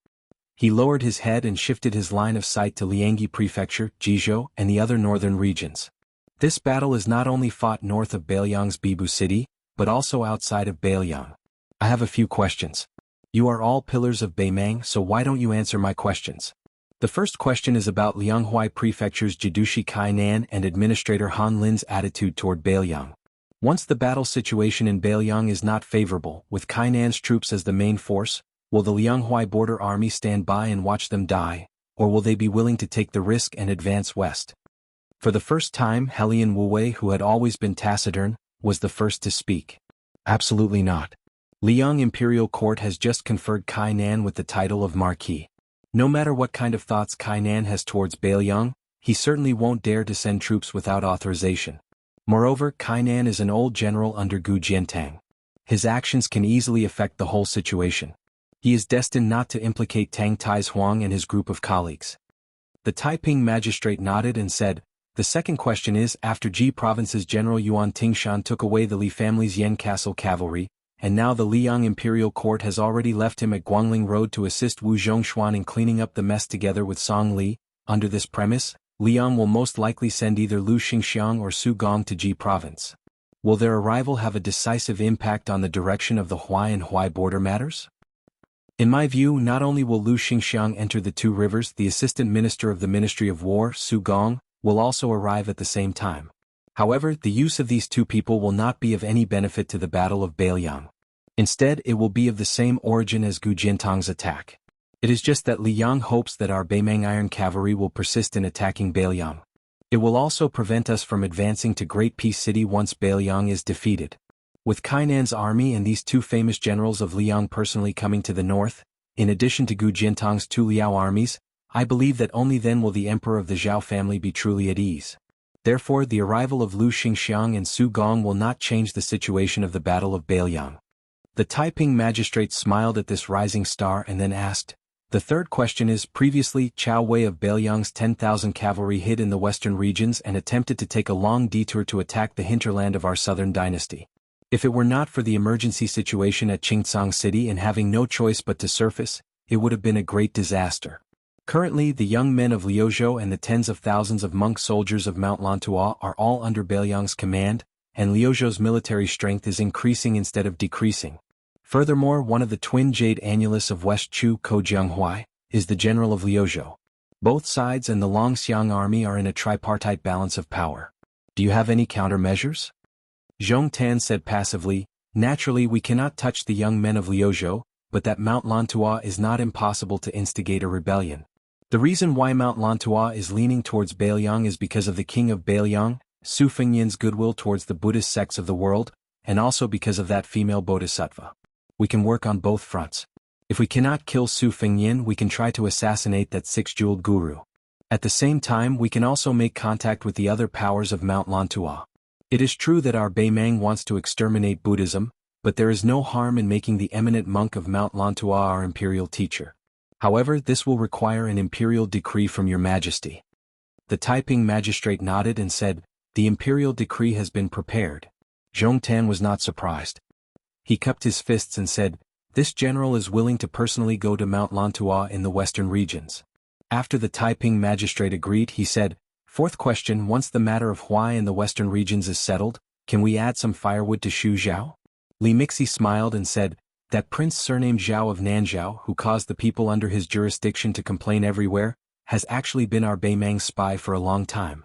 He lowered his head and shifted his line of sight to Liangyi Prefecture, Jizhou, and the other northern regions. This battle is not only fought north of Beiliang's Bibu city, but also outside of Beiliang. I have a few questions. You are all pillars of Beimang, so why don't you answer my questions? The first question is about Lianghuai Prefecture's Jidushi Kainan and Administrator Han Lin's attitude toward Beiliang. Once the battle situation in Beiliang is not favorable, with Kainan's troops as the main force, will the Lianghuai border army stand by and watch them die, or will they be willing to take the risk and advance west? For the first time, Helian Wuwei, who had always been taciturn, was the first to speak. Absolutely not. Liang Imperial Court has just conferred Kainan with the title of Marquis. No matter what kind of thoughts Kainan has towards Beiliang, he certainly won't dare to send troops without authorization. Moreover, Kainan is an old general under Gu Jiantang. His actions can easily affect the whole situation. He is destined not to implicate Tang Tai's Huang and his group of colleagues. The Taiping magistrate nodded and said, the second question is, after Ji Province's General Yuan Tingshan took away the Li family's Yen Castle cavalry, and now the Liang Imperial Court has already left him at Guangling Road to assist Wu Zhongshuan in cleaning up the mess together with Song Li. Under this premise, Liang will most likely send either Lu Xingxiang or Su Gong to Ji Province. Will their arrival have a decisive impact on the direction of the Huai and Huai border matters? In my view, not only will Lu Xingxiang enter the Two Rivers, the Assistant Minister of the Ministry of War, Su Gong, will also arrive at the same time. However, the use of these two people will not be of any benefit to the Battle of Beiliang. Instead, it will be of the same origin as Gu Jiantang's attack. It is just that Li Yang hopes that our Beimang Iron Cavalry will persist in attacking Beiliang. It will also prevent us from advancing to Great Peace City once Beiliang is defeated. With Kainan's army and these two famous generals of Liang personally coming to the north, in addition to Gu Jiantang's two Liao armies, I believe that only then will the emperor of the Zhao family be truly at ease. Therefore, the arrival of Lu Xingxiang and Su Gong will not change the situation of the Battle of Beiliang. The Taiping magistrate smiled at this rising star and then asked, the third question is, previously Chao Wei of Beiliang's 10,000 cavalry hid in the western regions and attempted to take a long detour to attack the hinterland of our southern dynasty. If it were not for the emergency situation at Qingcang City and having no choice but to surface, it would have been a great disaster. Currently, the young men of Liuzhou and the tens of thousands of monk soldiers of Mount Lantua are all under Beiliang's command, and Liuzhou's military strength is increasing instead of decreasing. Furthermore, one of the twin jade annulus of West Chu Ko Jianghuai is the general of Liuzhou. Both sides and the Longxiang army are in a tripartite balance of power. Do you have any countermeasures? Zhong Tan said passively, naturally we cannot touch the young men of Liuzhou, but that Mount Lantua is not impossible to instigate a rebellion. The reason why Mount Lantua is leaning towards Beiliang is because of the king of Beiliang, Su Fengyan's goodwill towards the Buddhist sects of the world, and also because of that female bodhisattva. We can work on both fronts. If we cannot kill Su Fengyan, we can try to assassinate that six-jeweled guru. At the same time, we can also make contact with the other powers of Mount Lantua. It is true that our Beimang wants to exterminate Buddhism, but there is no harm in making the eminent monk of Mount Lantua our imperial teacher. However, this will require an imperial decree from your majesty. The Taiping magistrate nodded and said, the imperial decree has been prepared. Zhong Tan was not surprised. He cupped his fists and said, this general is willing to personally go to Mount Lantua in the western regions. After the Taiping magistrate agreed, he said, fourth question, once the matter of Huai and the western regions is settled, can we add some firewood to Xu Zhao? Li Mixi smiled and said, that prince surnamed Zhao of Nanzhao, who caused the people under his jurisdiction to complain everywhere, has actually been our Beimang spy for a long time.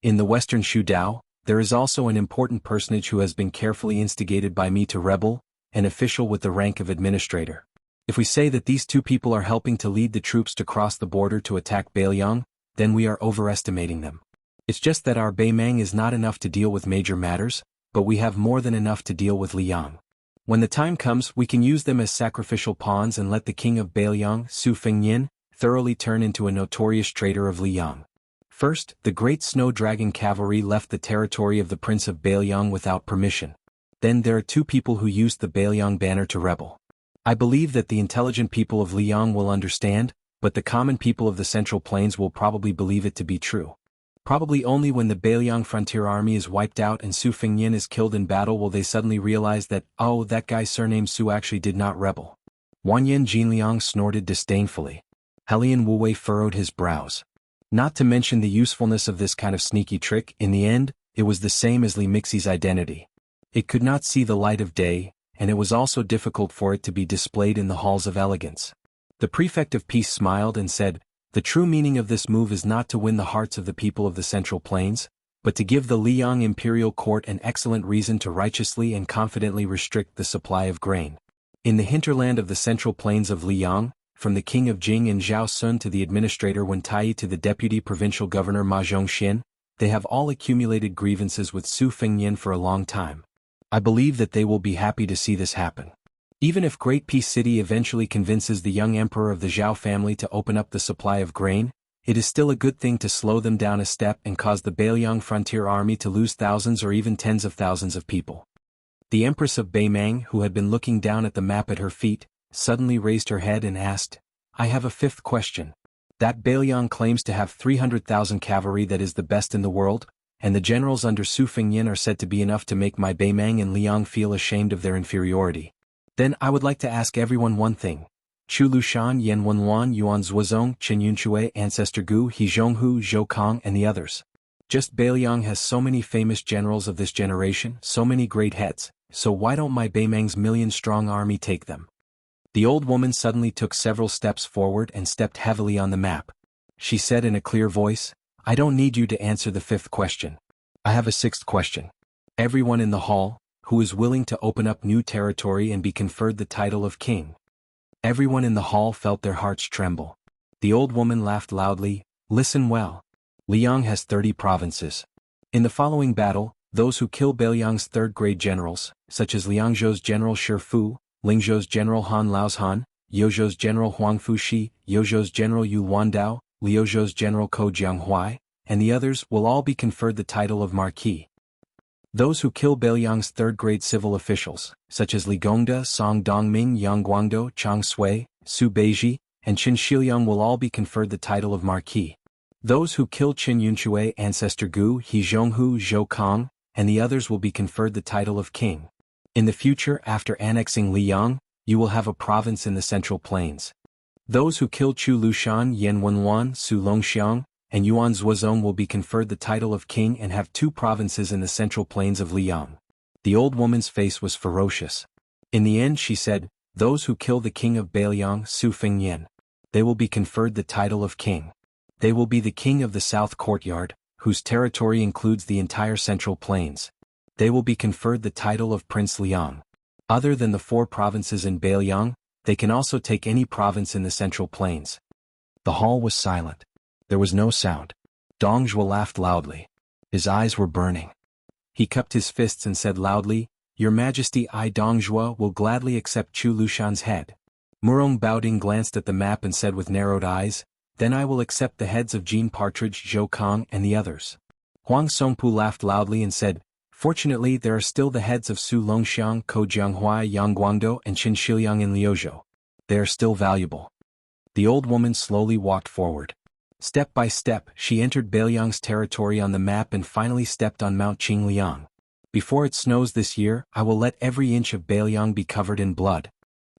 In the Western Shu Dao, there is also an important personage who has been carefully instigated by me to rebel, an official with the rank of administrator. If we say that these two people are helping to lead the troops to cross the border to attack Beiliang, then we are overestimating them. It's just that our Beimang is not enough to deal with major matters, but we have more than enough to deal with Liang. When the time comes, we can use them as sacrificial pawns and let the king of Beiliang, Su Fengnian, thoroughly turn into a notorious traitor of Liang. First, the great snow dragon cavalry left the territory of the prince of Beiliang without permission. Then there are two people who used the Beiliang banner to rebel. I believe that the intelligent people of Liang will understand, but the common people of the Central Plains will probably believe it to be true. Probably only when the Beiliang frontier army is wiped out and Su Fengnian is killed in battle will they suddenly realize that, oh, that guy surnamed Su actually did not rebel. Wanyan Jinliang snorted disdainfully. Helian Wuwei furrowed his brows. Not to mention the usefulness of this kind of sneaky trick, in the end, it was the same as Li Mixie's identity. It could not see the light of day, and it was also difficult for it to be displayed in the halls of elegance. The prefect of peace smiled and said, the true meaning of this move is not to win the hearts of the people of the Central Plains, but to give the Liang imperial court an excellent reason to righteously and confidently restrict the supply of grain. In the hinterland of the Central Plains of Liang, from the king of Jing and Zhao Sun to the administrator Wen Tai to the deputy provincial governor Ma Zhongxian, they have all accumulated grievances with Su Fengnian for a long time. I believe that they will be happy to see this happen. Even if Great Peace City eventually convinces the young emperor of the Zhao family to open up the supply of grain, it is still a good thing to slow them down a step and cause the Beiliang frontier army to lose thousands or even tens of thousands of people. The Empress of Beimang, who had been looking down at the map at her feet, suddenly raised her head and asked, I have a fifth question. That Beiliang claims to have 300,000 cavalry that is the best in the world, and the generals under Su Fengnian are said to be enough to make my Beimang and Liang feel ashamed of their inferiority. Then I would like to ask everyone one thing. Chu Lushan, Yan Wenwan, Yuan Zuozong, Chen Yunshui, Ancestor Gu, He Zhonghu, Zhou Kong, and the others. Just Beiliang has so many famous generals of this generation, so many great heads, so why don't my Beimang's million-strong army take them? The old woman suddenly took several steps forward and stepped heavily on the map. She said in a clear voice, I don't need you to answer the fifth question. I have a sixth question. Everyone in the hall, who is willing to open up new territory and be conferred the title of king. Everyone in the hall felt their hearts tremble. The old woman laughed loudly, listen well. Liang has 30 provinces. In the following battle, those who kill Beiliang's third-grade generals, such as Liangzhou's general Shi Fu, Lingzhou's general Han Laozhan, Yozhou's general Huang Fuxi, Yozhou's general Yu Wandao, Liuzhou's general Ko Jianghuai, and the others will all be conferred the title of marquis. Those who kill Beiliang's third-grade civil officials, such as Li Gongda, Song Dongming, Yang Guangdou, Chang Sui, Su Beiji, and Qin Shiliang will all be conferred the title of marquis. Those who kill Qin Yunshui, Ancestor Gu, He Zhonghu, Zhou Kong, and the others will be conferred the title of king. In the future, after annexing Liang, you will have a province in the Central Plains. Those who kill Chu Lushan, Yan Wenwan, Su Longxiang, and Yuan Zuozong will be conferred the title of king and have 2 provinces in the Central Plains of Liang. The old woman's face was ferocious. In the end she said, those who kill the king of Beiliang, Su Fengnian, they will be conferred the title of king. They will be the king of the South Courtyard, whose territory includes the entire Central Plains. They will be conferred the title of Prince Liang. Other than the 4 provinces in Beiliang, they can also take any province in the Central Plains. The hall was silent. There was no sound. Dong Zhuo laughed loudly. His eyes were burning. He cupped his fists and said loudly, Your Majesty, I Dong Zhuo will gladly accept Chu Lushan's head. Murong Baoding glanced at the map and said with narrowed eyes, Then I will accept the heads of Jean Partridge, Zhou Kong, and the others. Huang Songpu laughed loudly and said, Fortunately there are still the heads of Su Longxiang, Ko Jianghuai, Yang Guangdou, and Qin Shiliang in Liuzhou. They are still valuable. The old woman slowly walked forward. Step by step, she entered Beiliang's territory on the map and finally stepped on Mount Qingliang. Before it snows this year, I will let every inch of Beiliang be covered in blood.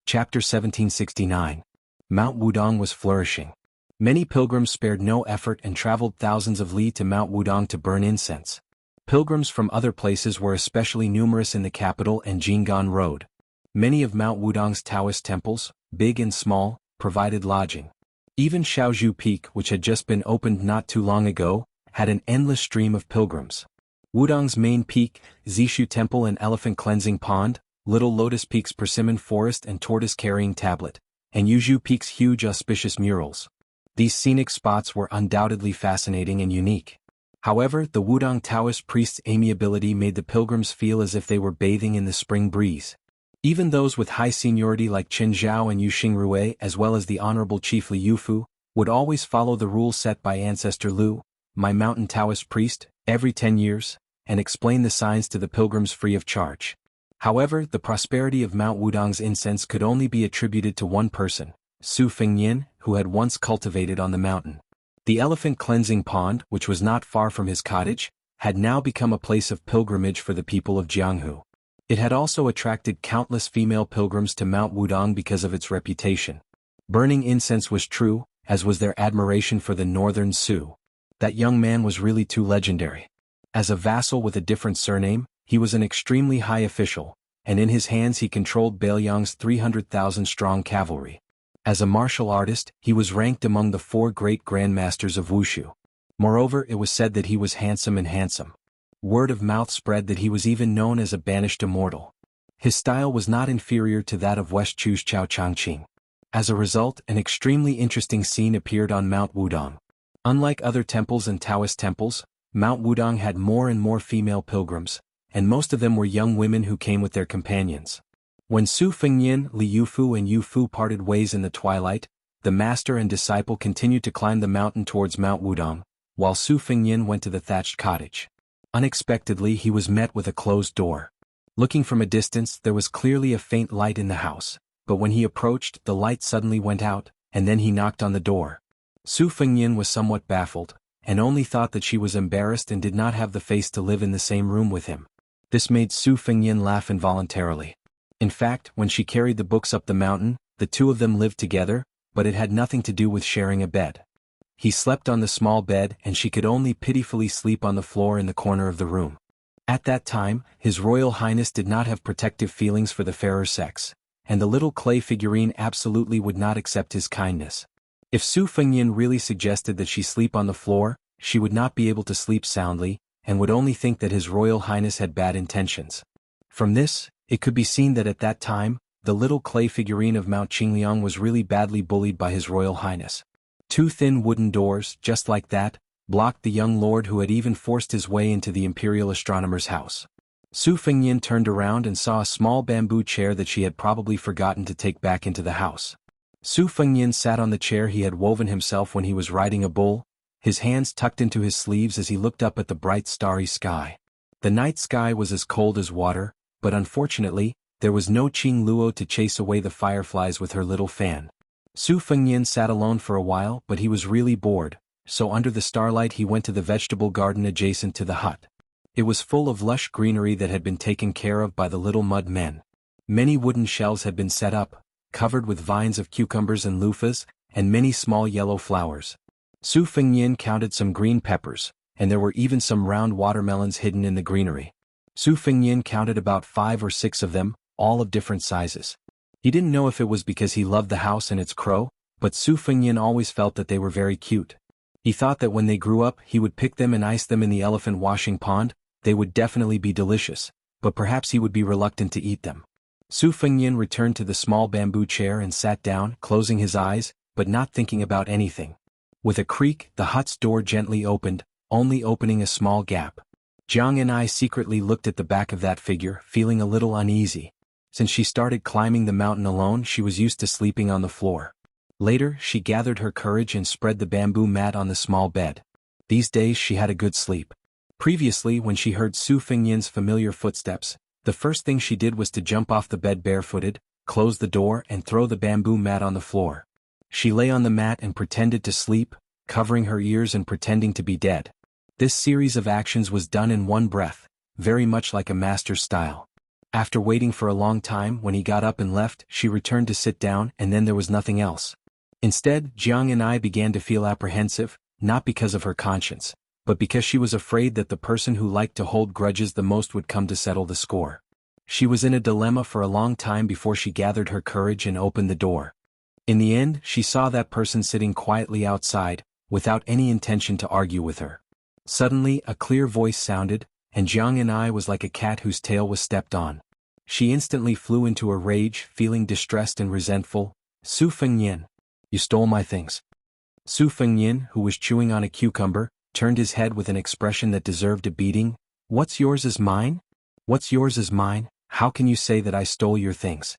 Chapter 1769. Mount Wudong was flourishing. Many pilgrims spared no effort and traveled thousands of li to Mount Wudong to burn incense. Pilgrims from other places were especially numerous in the capital and Jinggan Road. Many of Mount Wudong's Taoist temples, big and small, provided lodging. Even Shaozhou Peak, which had just been opened not too long ago, had an endless stream of pilgrims. Wudong's main peak, Zishu Temple and Elephant Cleansing Pond, Little Lotus Peak's Persimmon Forest and Tortoise Carrying Tablet, and Yuzhu Peak's huge auspicious murals. These scenic spots were undoubtedly fascinating and unique. However, the Wudong Taoist priest's amiability made the pilgrims feel as if they were bathing in the spring breeze. Even those with high seniority like Qin Zhao and Yu Xingrui, as well as the Honorable Chief Li Yufu, would always follow the rules set by Ancestor Lu, my mountain Taoist priest, every 10 years, and explain the signs to the pilgrims free of charge. However, the prosperity of Mount Wudong's incense could only be attributed to one person, Su Fengnian, who had once cultivated on the mountain. The Elephant Cleansing Pond, which was not far from his cottage, had now become a place of pilgrimage for the people of Jianghu. It had also attracted countless female pilgrims to Mount Wudong because of its reputation. Burning incense was true, as was their admiration for the northern Su. That young man was really too legendary. As a vassal with a different surname, he was an extremely high official, and in his hands he controlled Bailiang's 300,000-strong cavalry. As a martial artist, he was ranked among the 4 great grandmasters of Wushu. Moreover, it was said that he was handsome. Word of mouth spread that he was even known as a banished immortal. His style was not inferior to that of West Chu's Chao Changqing. As a result, an extremely interesting scene appeared on Mount Wudong. Unlike other temples and Taoist temples, Mount Wudong had more and more female pilgrims, and most of them were young women who came with their companions. When Su Fengnian, Li Yufu and Yu Fu parted ways in the twilight, the master and disciple continued to climb the mountain towards Mount Wudong, while Su Fengnian went to the thatched cottage. Unexpectedly, he was met with a closed door. Looking from a distance, there was clearly a faint light in the house, but when he approached, the light suddenly went out, and then he knocked on the door. Su Fengnian was somewhat baffled, and only thought that she was embarrassed and did not have the face to live in the same room with him. This made Su Fengnian laugh involuntarily. In fact, when she carried the books up the mountain, the two of them lived together, but it had nothing to do with sharing a bed. He slept on the small bed and she could only pitifully sleep on the floor in the corner of the room. At that time, His Royal Highness did not have protective feelings for the fairer sex, and the little clay figurine absolutely would not accept his kindness. If Su Fengnian really suggested that she sleep on the floor, she would not be able to sleep soundly, and would only think that His Royal Highness had bad intentions. From this, it could be seen that at that time, the little clay figurine of Mount Qingliang was really badly bullied by His Royal Highness. 2 thin wooden doors, just like that, blocked the young lord who had even forced his way into the imperial astronomer's house. Su Fengnian turned around and saw a small bamboo chair that she had probably forgotten to take back into the house. Su Fengnian sat on the chair he had woven himself when he was riding a bull, his hands tucked into his sleeves as he looked up at the bright starry sky. The night sky was as cold as water, but unfortunately, there was no Qing Luo to chase away the fireflies with her little fan. Su Fengnian sat alone for a while, but he was really bored, so under the starlight he went to the vegetable garden adjacent to the hut. It was full of lush greenery that had been taken care of by the little mud men. Many wooden shelves had been set up, covered with vines of cucumbers and loofahs, and many small yellow flowers. Su Fengnian counted some green peppers, and there were even some round watermelons hidden in the greenery. Su Fengnian counted about 5 or 6 of them, all of different sizes. He didn't know if it was because he loved the house and its crow, but Su Fengnian always felt that they were very cute. He thought that when they grew up he would pick them and ice them in the elephant washing pond. They would definitely be delicious, but perhaps he would be reluctant to eat them. Su Fengnian returned to the small bamboo chair and sat down, closing his eyes, but not thinking about anything. With a creak, the hut's door gently opened, only opening a small gap. Jiang and I secretly looked at the back of that figure, feeling a little uneasy. Since she started climbing the mountain alone, she was used to sleeping on the floor. Later, she gathered her courage and spread the bamboo mat on the small bed. These days she had a good sleep. Previously, when she heard Su Fengnian's familiar footsteps, the first thing she did was to jump off the bed barefooted, close the door and throw the bamboo mat on the floor. She lay on the mat and pretended to sleep, covering her ears and pretending to be dead. This series of actions was done in one breath, very much like a master's style. After waiting for a long time, when he got up and left, she returned to sit down, and then there was nothing else. Instead, Jiang and I began to feel apprehensive, not because of her conscience, but because she was afraid that the person who liked to hold grudges the most would come to settle the score. She was in a dilemma for a long time before she gathered her courage and opened the door. In the end, she saw that person sitting quietly outside, without any intention to argue with her. Suddenly, a clear voice sounded, and Jianghu was like a cat whose tail was stepped on. She instantly flew into a rage, feeling distressed and resentful. Su Fengnian, you stole my things. Su Fengnian, who was chewing on a cucumber, turned his head with an expression that deserved a beating. What's yours is mine? What's yours is mine? How can you say that I stole your things?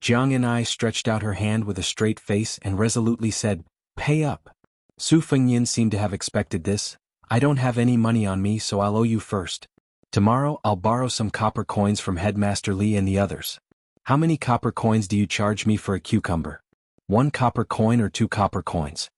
Jianghu stretched out her hand with a straight face and resolutely said, Pay up. Su Fengnian seemed to have expected this. I don't have any money on me, so I'll owe you first. Tomorrow I'll borrow some copper coins from Headmaster Li and the others. How many copper coins do you charge me for a cucumber? 1 copper coin or 2 copper coins?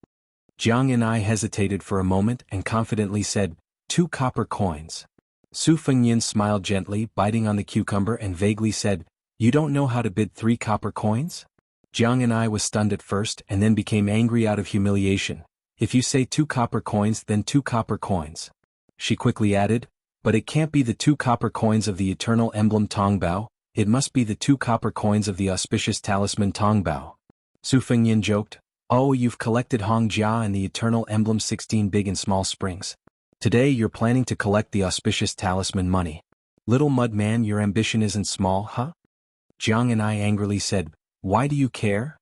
Jianghu hesitated for a moment and confidently said, 2 copper coins. Su Fengnian smiled gently, biting on the cucumber, and vaguely said, You don't know how to bid 3 copper coins? Jianghu was stunned at first and then became angry out of humiliation. If you say 2 copper coins, then 2 copper coins. She quickly added, But it can't be the 2 copper coins of the eternal emblem Tongbao, it must be the 2 copper coins of the auspicious talisman Tongbao. Su Fengnian joked, Oh, you've collected Hongjia and the eternal emblem 16 big and small springs. Today you're planning to collect the auspicious talisman money. Little mud man, your ambition isn't small, huh? Jianghu angrily said, Why do you care?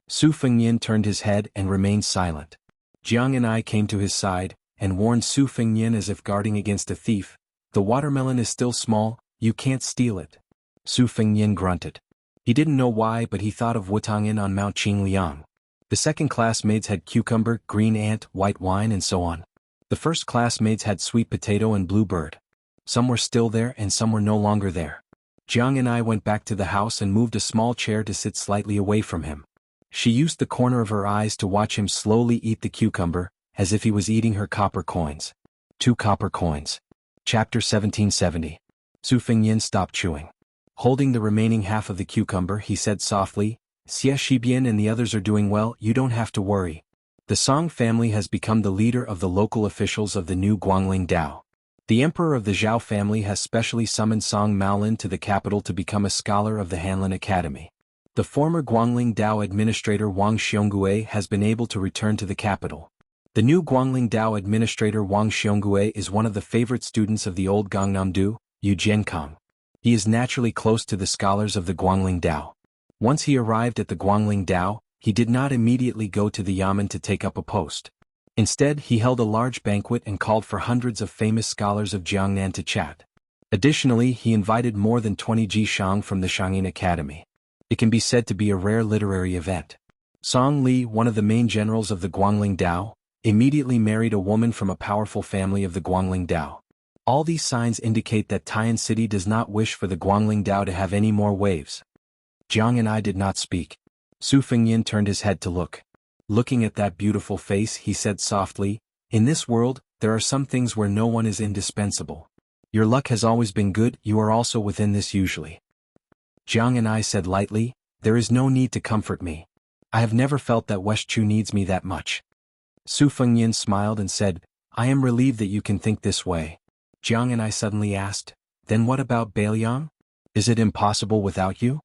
Su Fengnian turned his head and remained silent. Jianghu came to his side, and warned Su Fengnian as if guarding against a thief, The watermelon is still small, you can't steal it. Su Fengnian grunted. He didn't know why, but he thought of Wutangin on Mount Qingliang. The second-class maids had cucumber, green ant, white wine, and so on. The first-class maids had sweet potato and bluebird. Some were still there and some were no longer there. Jianghu went back to the house and moved a small chair to sit slightly away from him. She used the corner of her eyes to watch him slowly eat the cucumber, as if he was eating her copper coins. 2 copper coins. Chapter 1770. Su Fengnian stopped chewing. Holding the remaining half of the cucumber, he said softly, Xie Shibian and the others are doing well, you don't have to worry. The Song family has become the leader of the local officials of the new Guangling Dao. The emperor of the Zhao family has specially summoned Song Maolin to the capital to become a scholar of the Hanlin Academy. The former Guangling Dao administrator Wang Xiongui has been able to return to the capital. The new Guangling Dao administrator Wang Xiongui is one of the favorite students of the old Gangnam-do, Yu Jiankang. He is naturally close to the scholars of the Guangling Dao. Once he arrived at the Guangling Dao, he did not immediately go to the yamen to take up a post. Instead, he held a large banquet and called for hundreds of famous scholars of Jiangnan to chat. Additionally, he invited more than 20 Jishang from the Shangyin Academy. It can be said to be a rare literary event. Song Li, one of the main generals of the Guangling Dao, immediately married a woman from a powerful family of the Guangling Dao. All these signs indicate that Tian City does not wish for the Guangling Dao to have any more waves. Jianghu did not speak. Su Fengnian turned his head to look. Looking at that beautiful face, he said softly, In this world, there are some things where no one is indispensable. Your luck has always been good, you are also within this usually. Jianghu said lightly, There is no need to comfort me. I have never felt that Westchu needs me that much. Su Fengnian smiled and said, I am relieved that you can think this way. Jianghu suddenly asked, Then what about Bailiang? Is it impossible without you?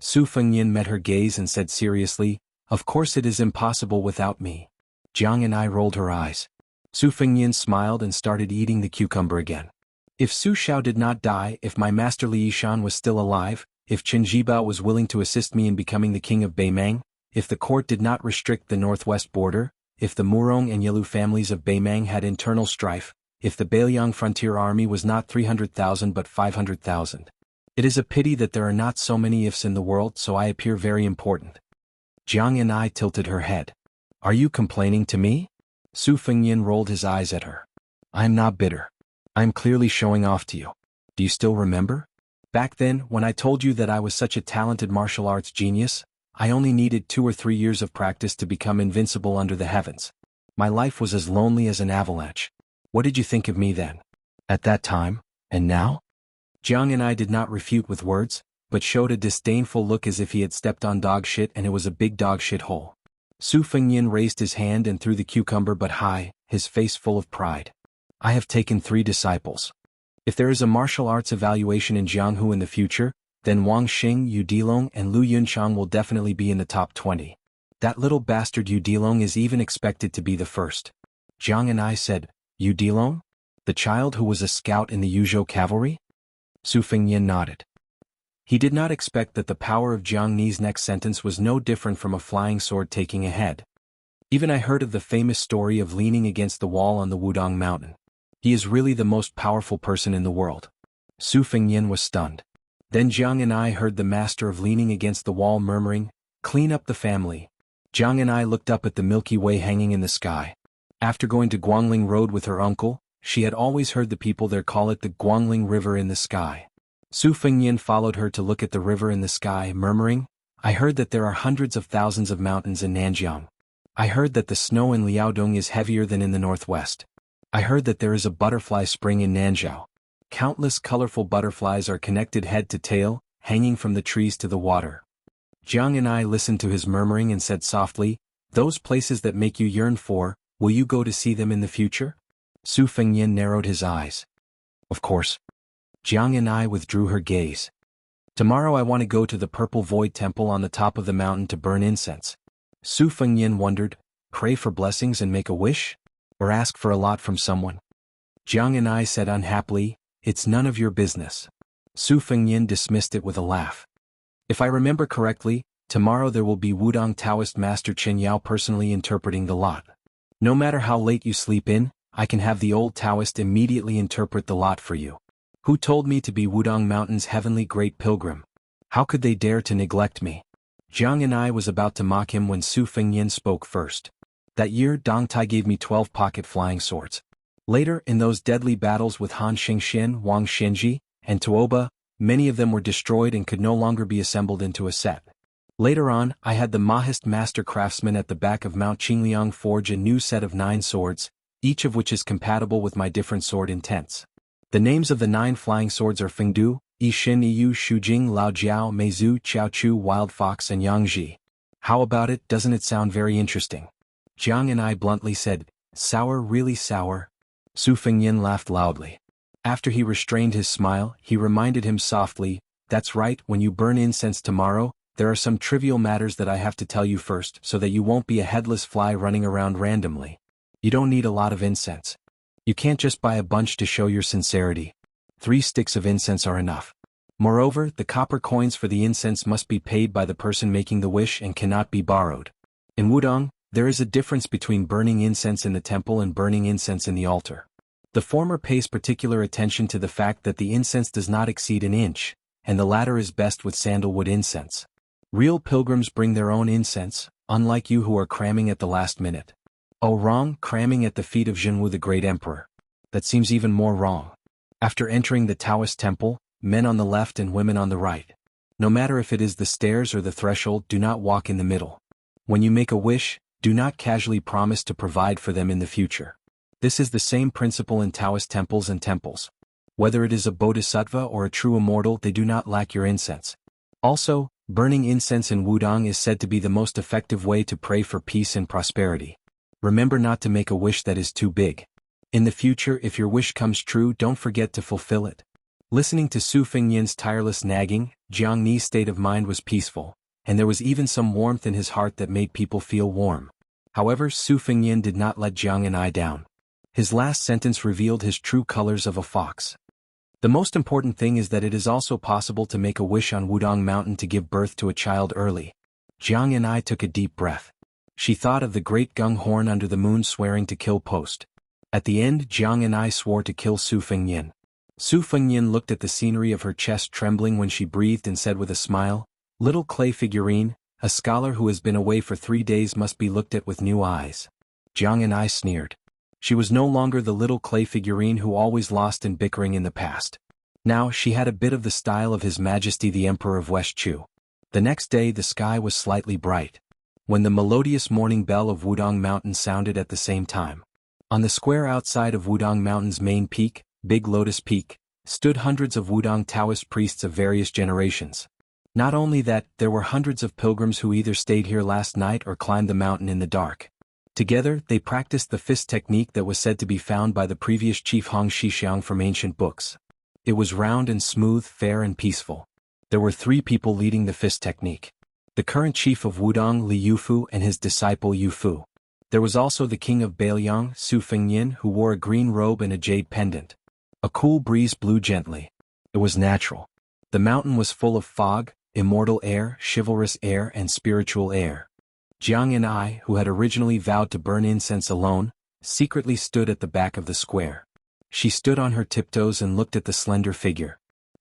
Su Fengnian met her gaze and said seriously, Of course it is impossible without me. Jianghu rolled her eyes. Su Fengnian smiled and started eating the cucumber again. If Su Xiao did not die, if my master Li Yishan was still alive, if Chen Zhibao was willing to assist me in becoming the king of Beimang, if the court did not restrict the northwest border, if the Murong and Yelu families of Beimang had internal strife, if the Bailiang frontier army was not 300,000 but 500,000. It is a pity that there are not so many ifs in the world, so I appear very important. Jianghu tilted her head. Are you complaining to me? Su Fengnian rolled his eyes at her. I am not bitter. I am clearly showing off to you. Do you still remember? Back then, when I told you that I was such a talented martial arts genius, I only needed 2 or 3 years of practice to become invincible under the heavens. My life was as lonely as an avalanche. What did you think of me then? At that time, and now? Jianghu did not refute with words, but showed a disdainful look as if he had stepped on dog shit and it was a big dog shit hole. Su Fengnian raised his hand and threw the cucumber but high, his face full of pride. I have taken 3 disciples. If there is a martial arts evaluation in Jianghu in the future, then Wang Xing, Yu Dilong and Lu Yunchang will definitely be in the top 20. That little bastard Yu Dilong is even expected to be the first. Jianghu said, You Dilong? The child who was a scout in the Yuzhou cavalry? Su Fengyan nodded. He did not expect that the power of Jiang Ni's next sentence was no different from a flying sword taking a head. Even I heard of the famous story of leaning against the wall on the Wudong mountain. He is really the most powerful person in the world. Su Fengyan was stunned. Then Jiang and I heard the master of leaning against the wall murmuring, "Clean up the family." Jiang and I looked up at the Milky Way hanging in the sky. After going to Guangling Road with her uncle, she had always heard the people there call it the Guangling River in the sky. Su Fengyan followed her to look at the river in the sky, murmuring, "I heard that there are hundreds of thousands of mountains in Nanjiang. I heard that the snow in Liaodong is heavier than in the northwest. I heard that there is a butterfly spring in Nanzhou. Countless colorful butterflies are connected head to tail, hanging from the trees to the water." Jiang and I listened to his murmuring and said softly, "Those places that make you yearn for, will you go to see them in the future?" Su Fengyan narrowed his eyes. "Of course." Jiang and I withdrew her gaze. "Tomorrow I want to go to the Purple Void Temple on the top of the mountain to burn incense." Su Fengyan wondered, pray for blessings and make a wish? Or ask for a lot from someone? Jiang and I said unhappily, "It's none of your business." Su Fengyan dismissed it with a laugh. "If I remember correctly, tomorrow there will be Wudong Taoist Master Chen Yao personally interpreting the lot. No matter how late you sleep in, I can have the old Taoist immediately interpret the lot for you. Who told me to be Wudong Mountain's heavenly great pilgrim? How could they dare to neglect me?" Jiang and I was about to mock him when Su Fengyan spoke first. "That year Dong Tai gave me 12 pocket flying swords. Later, in those deadly battles with Han Xingxian, Wang Xianji, and Tuoba, many of them were destroyed and could no longer be assembled into a set. Later on, I had the Mahist master craftsman at the back of Mount Qingliang forge a new set of 9 swords, each of which is compatible with my different sword intents. The names of the 9 flying swords are Fengdu, Yixin Yu Shujing Lao Jiao Meizu Chaochu Wild Fox and Yangji. How about it, doesn't it sound very interesting?" Jiang and I bluntly said, "Sour, really sour?" Su Fengyan laughed loudly. After he restrained his smile, he reminded him softly, "That's right, when you burn incense tomorrow, there are some trivial matters that I have to tell you first so that you won't be a headless fly running around randomly. You don't need a lot of incense. You can't just buy a bunch to show your sincerity. 3 sticks of incense are enough. Moreover, the copper coins for the incense must be paid by the person making the wish and cannot be borrowed. In Wudong, there is a difference between burning incense in the temple and burning incense in the altar. The former pays particular attention to the fact that the incense does not exceed an inch, and the latter is best with sandalwood incense. Real pilgrims bring their own incense, unlike you who are cramming at the last minute." "Oh, wrong, cramming at the feet of Jianghu the great emperor. That seems even more wrong. After entering the Taoist temple, men on the left and women on the right. No matter if it is the stairs or the threshold, do not walk in the middle. When you make a wish, do not casually promise to provide for them in the future. This is the same principle in Taoist temples and temples. Whether it is a bodhisattva or a true immortal, they do not lack your incense. Also, burning incense in Wudong is said to be the most effective way to pray for peace and prosperity. Remember not to make a wish that is too big. In the future, if your wish comes true, don't forget to fulfill it." Listening to Su Fengyan's tireless nagging, Jiang Ni's state of mind was peaceful, and there was even some warmth in his heart that made people feel warm. However, Su Fengyan did not let Jiang and I down. His last sentence revealed his true colors of a fox. "The most important thing is that it is also possible to make a wish on Wudong Mountain to give birth to a child early." Jiang and I took a deep breath. She thought of the great gung horn under the moon swearing to kill post. At the end, Jiang and I swore to kill Su Fengyan. Su Fengyan looked at the scenery of her chest trembling when she breathed and said with a smile, "Little clay figurine, a scholar who has been away for 3 days must be looked at with new eyes." Jiang and I sneered. She was no longer the little clay figurine who always lost in bickering in the past. Now she had a bit of the style of His Majesty the Emperor of West Chu. The next day the sky was slightly bright. When the melodious morning bell of Wudong Mountain sounded at the same time. On the square outside of Wudong Mountain's main peak, Big Lotus Peak, stood hundreds of Wudong Taoist priests of various generations. Not only that, there were hundreds of pilgrims who either stayed here last night or climbed the mountain in the dark. Together, they practiced the fist technique that was said to be found by the previous chief Hong Shixiang from ancient books. It was round and smooth, fair and peaceful. There were 3 people leading the fist technique. The current chief of Wudong, Li Yufu, and his disciple Yufu. There was also the king of Bailiang, Su Fengyin, who wore a green robe and a jade pendant. A cool breeze blew gently. It was natural. The mountain was full of fog, immortal air, chivalrous air, and spiritual air. Jiang and I, who had originally vowed to burn incense alone, secretly stood at the back of the square. She stood on her tiptoes and looked at the slender figure.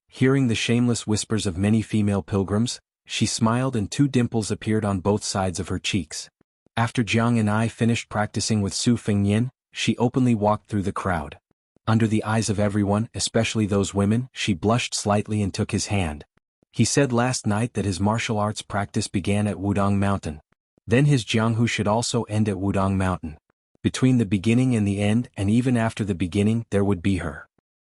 Hearing the shameless whispers of many female pilgrims, she smiled and two dimples appeared on both sides of her cheeks. After Jiang and I finished practicing with Su Fengyin, she openly walked through the crowd. Under the eyes of everyone, especially those women, she blushed slightly and took his hand. He said last night that his martial arts practice began at Wudong Mountain. Then his Jianghu should also end at Wudong Mountain. Between the beginning and the end, and even after the beginning, there would be her.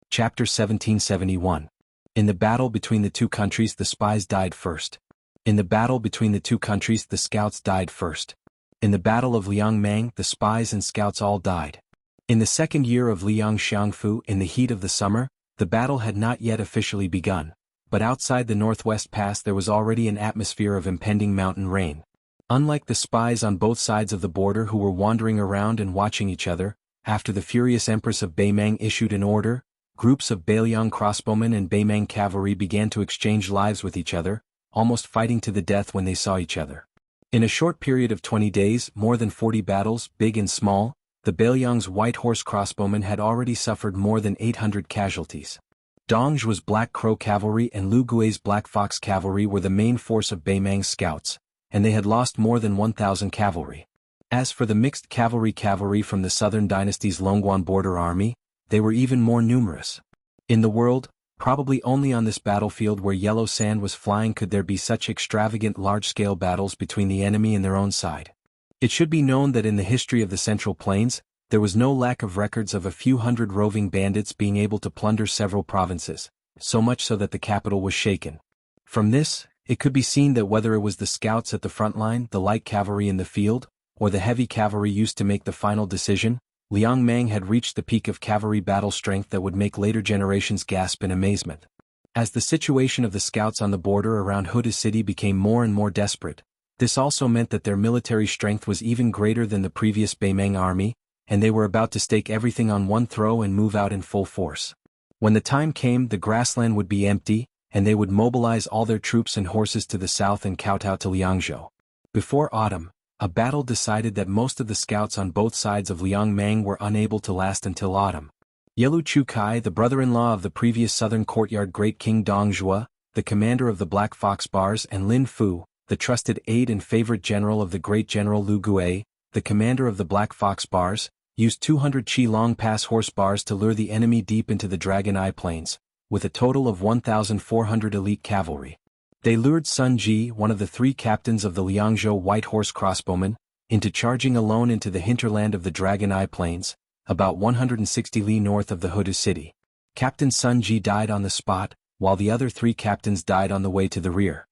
Chapter 1771. In the battle between the two countries, the spies died first. In the battle between the two countries, the scouts died first. In the battle of Liangmang, the spies and scouts all died. In the second year of Liang Xiangfu, in the heat of the summer, the battle had not yet officially begun, but outside the Northwest Pass there was already an atmosphere of impending mountain rain. Unlike the spies on both sides of the border who were wandering around and watching each other, after the furious Empress of Beimang issued an order, groups of Bailiang crossbowmen and Beimang cavalry began to exchange lives with each other, almost fighting to the death when they saw each other. In a short period of 20 days, more than 40 battles, big and small, the Bailiang's white horse crossbowmen had already suffered more than 800 casualties. Dong's Black Crow cavalry and Lu Gui's Black Fox cavalry were the main force of Beimang's scouts, and they had lost more than 1,000 cavalry. As for the mixed cavalry from the southern dynasty's Longguan border army, they were even more numerous. In the world, probably only on this battlefield where yellow sand was flying could there be such extravagant large-scale battles between the enemy and their own side. It should be known that in the history of the Central Plains, there was no lack of records of a few hundred roving bandits being able to plunder several provinces, so much so that the capital was shaken. From this, it could be seen that whether it was the scouts at the front line, the light cavalry in the field, or the heavy cavalry used to make the final decision, Liangmang had reached the peak of cavalry battle strength that would make later generations gasp in amazement. As the situation of the scouts on the border around Huda City became more and more desperate, this also meant that their military strength was even greater than the previous Beimang army, and they were about to stake everything on one throw and move out in full force. When the time came, the grassland would be empty, and they would mobilize all their troops and horses to the south and kowtow to Liangzhou. Before autumn, a battle decided that most of the scouts on both sides of Liangmang were unable to last until autumn. Yelu Chukai, the brother-in-law of the previous southern courtyard great king Dongzhua, the commander of the Black Fox Bars, and Lin Fu, the trusted aide and favorite general of the great general Lu Gui, the commander of the Black Fox Bars, used 200 Qilong Pass horse bars to lure the enemy deep into the Dragon Eye Plains, with a total of 1,400 elite cavalry. They lured Sun Ji, one of the three captains of the Liangzhou White Horse Crossbowmen, into charging alone into the hinterland of the Dragon Eye Plains, about 160 li north of the Huda city. Captain Sun Ji died on the spot, while the other three captains died on the way to the rear.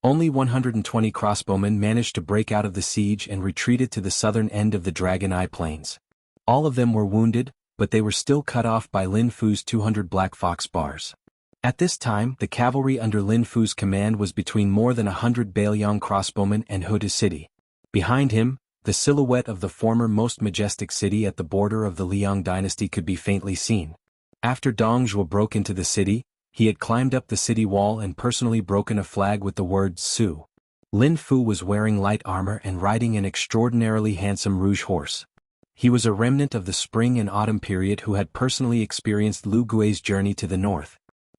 Only 120 crossbowmen managed to break out of the siege and retreated to the southern end of the Dragon Eye Plains. All of them were wounded, but they were still cut off by Lin Fu's 200 Black Fox Bars. At this time, the cavalry under Lin Fu's command was between more than 100 Bailiang crossbowmen and Huda city. Behind him, the silhouette of the former most majestic city at the border of the Liang dynasty could be faintly seen. After Dongzhou broke into the city, he had climbed up the city wall and personally broken a flag with the word Su. Lin Fu was wearing light armor and riding an extraordinarily handsome rouge horse. He was a remnant of the spring and autumn period who had personally experienced Lu Gui's journey to the north.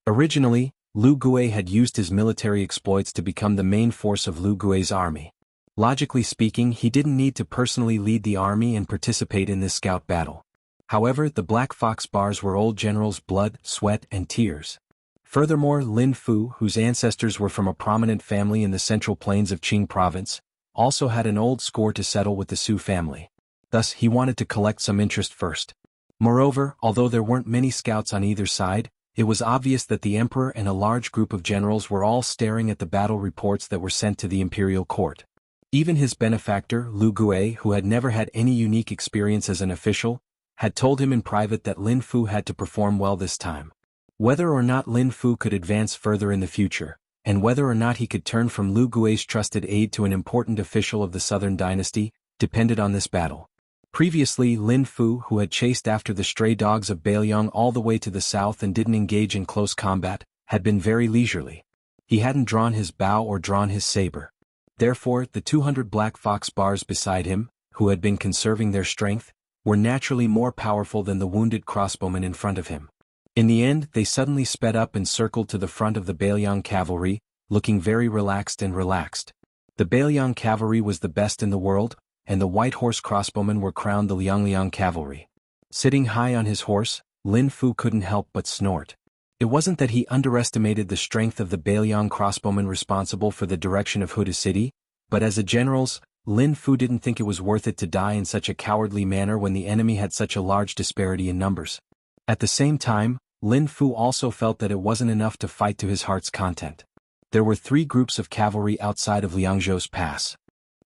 Originally, Lu Gui had used his military exploits to become the main force of Lu Gui's army. Logically speaking, he didn't need to personally lead the army and participate in this scout battle. However, the Black Fox Bars were old generals' blood, sweat, and tears. Furthermore, Lin Fu, whose ancestors were from a prominent family in the central plains of Qing province, also had an old score to settle with the Su family. Thus, he wanted to collect some interest first. Moreover, although there weren't many scouts on either side, it was obvious that the emperor and a large group of generals were all staring at the battle reports that were sent to the imperial court. Even his benefactor, Lu Gui, who had never had any unique experience as an official, had told him in private that Lin Fu had to perform well this time. Whether or not Lin Fu could advance further in the future, and whether or not he could turn from Lu Gui's trusted aide to an important official of the southern dynasty, depended on this battle. Previously, Lin Fu, who had chased after the stray dogs of Bailiang all the way to the south and didn't engage in close combat, had been very leisurely. He hadn't drawn his bow or drawn his saber. Therefore, the 200 black fox bars beside him, who had been conserving their strength, were naturally more powerful than the wounded crossbowmen in front of him. In the end, they suddenly sped up and circled to the front of the Bailiang cavalry, looking very relaxed and relaxed. The Bailiang cavalry was the best in the world, and the white horse crossbowmen were crowned the Liangliang cavalry. Sitting high on his horse, Lin Fu couldn't help but snort. It wasn't that he underestimated the strength of the Bailiang crossbowmen responsible for the direction of Huda City, but as a general's, Lin Fu didn't think it was worth it to die in such a cowardly manner when the enemy had such a large disparity in numbers. At the same time, Lin Fu also felt that it wasn't enough to fight to his heart's content. There were 3 groups of cavalry outside of Liangzhou's pass.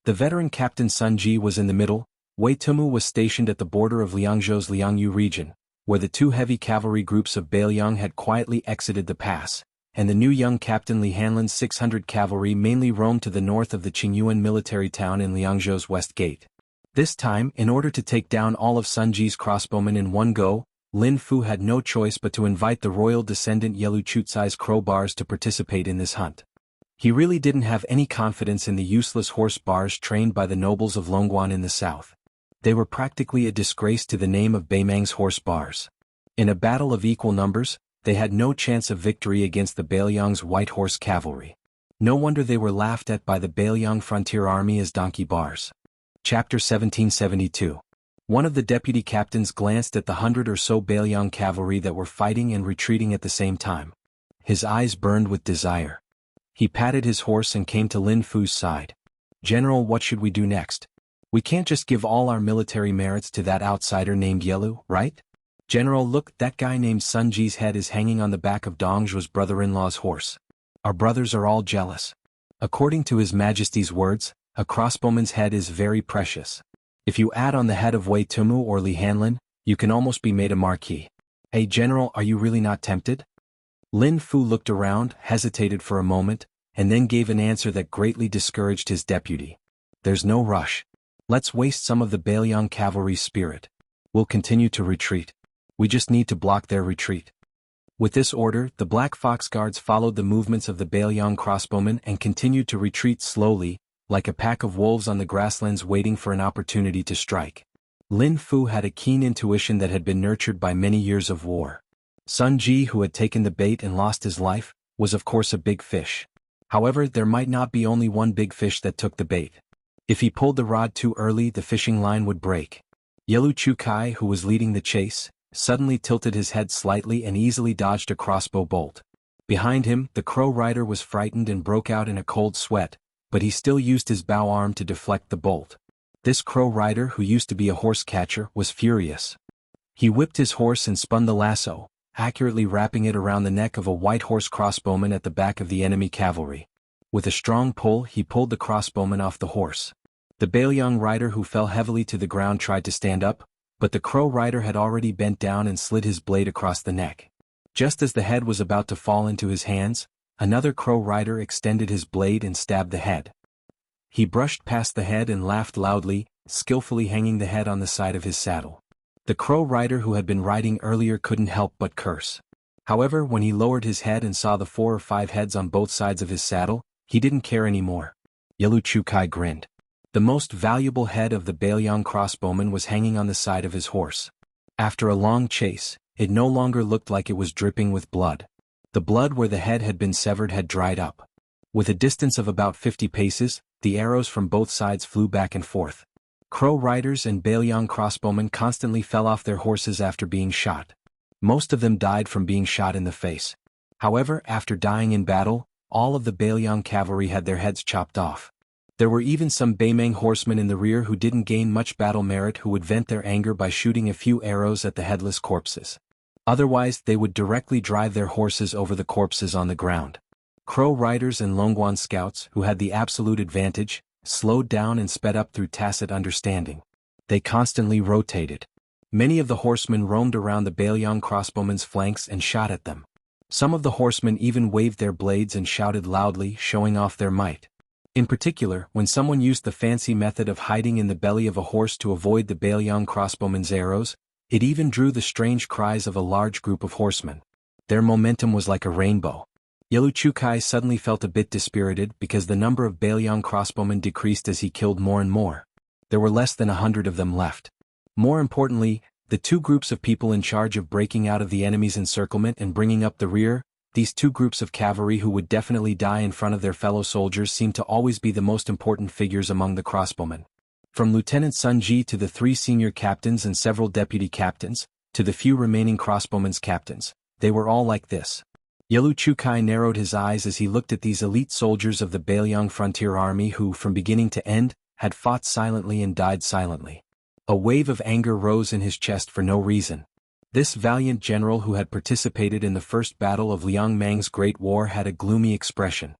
The veteran Captain Sun Ji was in the middle, Wei Tumu was stationed at the border of Liangzhou's Liangyu region, where the 2 heavy cavalry groups of Bailiang had quietly exited the pass, and the new young Captain Li Hanlin's 600 cavalry mainly roamed to the north of the Qingyuan military town in Liangzhou's west gate. This time, in order to take down all of Sun Ji's crossbowmen in one go, Lin Fu had no choice but to invite the royal descendant Yelu Chutsai's crowbars to participate in this hunt. He really didn't have any confidence in the useless horse bars trained by the nobles of Longguan in the south. They were practically a disgrace to the name of Beimang's horse bars. In a battle of equal numbers, they had no chance of victory against the Bailiang's white horse cavalry. No wonder they were laughed at by the Bailiang frontier army as donkey bars. Chapter 1772. One of the deputy captains glanced at the 100 or so Bailiang cavalry that were fighting and retreating at the same time. His eyes burned with desire. He patted his horse and came to Lin Fu's side. "General, what should we do next? We can't just give all our military merits to that outsider named Yelu, right? General, look, that guy named Sun Ji's head is hanging on the back of Dongzhuo's brother-in-law's horse. Our brothers are all jealous. According to His Majesty's words, a crossbowman's head is very precious. If you add on the head of Wei Tumu or Li Hanlin, you can almost be made a marquis. Hey General, are you really not tempted?" Lin Fu looked around, hesitated for a moment, and then gave an answer that greatly discouraged his deputy. "There's no rush. Let's waste some of the Bailiang cavalry's spirit. We'll continue to retreat. We just need to block their retreat." With this order, the Black Fox Guards followed the movements of the Bailiang crossbowmen and continued to retreat slowly, like a pack of wolves on the grasslands waiting for an opportunity to strike. Lin Fu had a keen intuition that had been nurtured by many years of war. Sun Ji, who had taken the bait and lost his life, was of course a big fish. However, there might not be only one big fish that took the bait. If he pulled the rod too early, the fishing line would break. Yelu Chukai, who was leading the chase, suddenly tilted his head slightly and easily dodged a crossbow bolt. Behind him, the crow rider was frightened and broke out in a cold sweat, but he still used his bow arm to deflect the bolt. This crow rider, who used to be a horse catcher, was furious. He whipped his horse and spun the lasso, accurately wrapping it around the neck of a white horse crossbowman at the back of the enemy cavalry. With a strong pull, he pulled the crossbowman off the horse. The Bailiang rider who fell heavily to the ground tried to stand up, but the crow rider had already bent down and slid his blade across the neck. Just as the head was about to fall into his hands, another crow rider extended his blade and stabbed the head. He brushed past the head and laughed loudly, skillfully hanging the head on the side of his saddle. The crow rider who had been riding earlier couldn't help but curse. However, when he lowered his head and saw the 4 or 5 heads on both sides of his saddle, he didn't care anymore. Yelu Chukai grinned. The most valuable head of the Bailiang crossbowman was hanging on the side of his horse. After a long chase, it no longer looked like it was dripping with blood. The blood where the head had been severed had dried up. With a distance of about 50 paces, the arrows from both sides flew back and forth. Crow riders and Bailiang crossbowmen constantly fell off their horses after being shot. Most of them died from being shot in the face. However, after dying in battle, all of the Bailiang cavalry had their heads chopped off. There were even some Beimang horsemen in the rear who didn't gain much battle merit who would vent their anger by shooting a few arrows at the headless corpses. Otherwise, they would directly drive their horses over the corpses on the ground. Crow riders and Longguan scouts, who had the absolute advantage, slowed down and sped up through tacit understanding. They constantly rotated. Many of the horsemen roamed around the Bailiang crossbowmen's flanks and shot at them. Some of the horsemen even waved their blades and shouted loudly, showing off their might. In particular, when someone used the fancy method of hiding in the belly of a horse to avoid the Bailiang crossbowman's arrows, it even drew the strange cries of a large group of horsemen. Their momentum was like a rainbow. Yelu Chukai suddenly felt a bit dispirited because the number of Bailiang crossbowmen decreased as he killed more and more. There were less than 100 of them left. More importantly, the two groups of people in charge of breaking out of the enemy's encirclement and bringing up the rear, these two groups of cavalry who would definitely die in front of their fellow soldiers seemed to always be the most important figures among the crossbowmen. From Lieutenant Sun Ji to the 3 senior captains and several deputy captains, to the few remaining crossbowmen's captains, they were all like this. Yelu Chukai narrowed his eyes as he looked at these elite soldiers of the Bailiang frontier army who, from beginning to end, had fought silently and died silently. A wave of anger rose in his chest for no reason. This valiant general who had participated in the first battle of Liang Mang's Great War had a gloomy expression.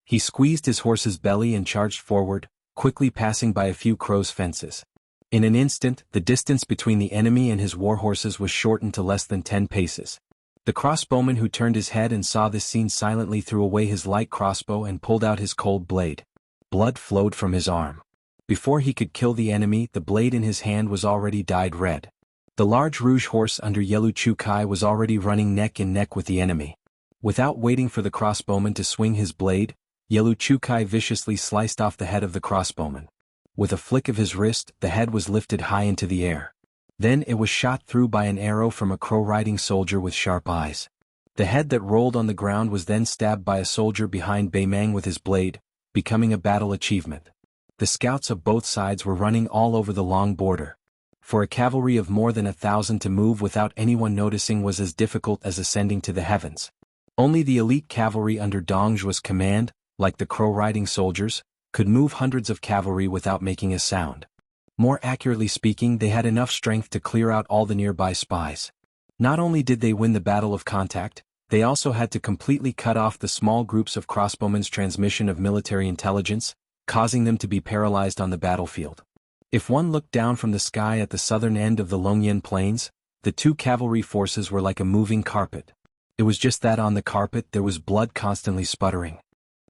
He squeezed his horse's belly and charged forward, quickly passing by a few crow's fences. In an instant, the distance between the enemy and his war horses was shortened to less than 10 paces. The crossbowman who turned his head and saw this scene silently threw away his light crossbow and pulled out his cold blade. Blood flowed from his arm. Before he could kill the enemy, the blade in his hand was already dyed red. The large rouge horse under Yelu Chukai was already running neck and neck with the enemy. Without waiting for the crossbowman to swing his blade, Yelu Chukai viciously sliced off the head of the crossbowman. With a flick of his wrist, the head was lifted high into the air. Then it was shot through by an arrow from a crow-riding soldier with sharp eyes. The head that rolled on the ground was then stabbed by a soldier behind Baimang with his blade, becoming a battle achievement. The scouts of both sides were running all over the long border. For a cavalry of more than 1,000 to move without anyone noticing was as difficult as ascending to the heavens. Only the elite cavalry under Dong Zhuo's command, like the crow-riding soldiers, could move hundreds of cavalry without making a sound. More accurately speaking, they had enough strength to clear out all the nearby spies. Not only did they win the battle of contact, they also had to completely cut off the small groups of crossbowmen's transmission of military intelligence, causing them to be paralyzed on the battlefield. If one looked down from the sky at the southern end of the Longyan Plains, the two cavalry forces were like a moving carpet. It was just that on the carpet there was blood constantly sputtering.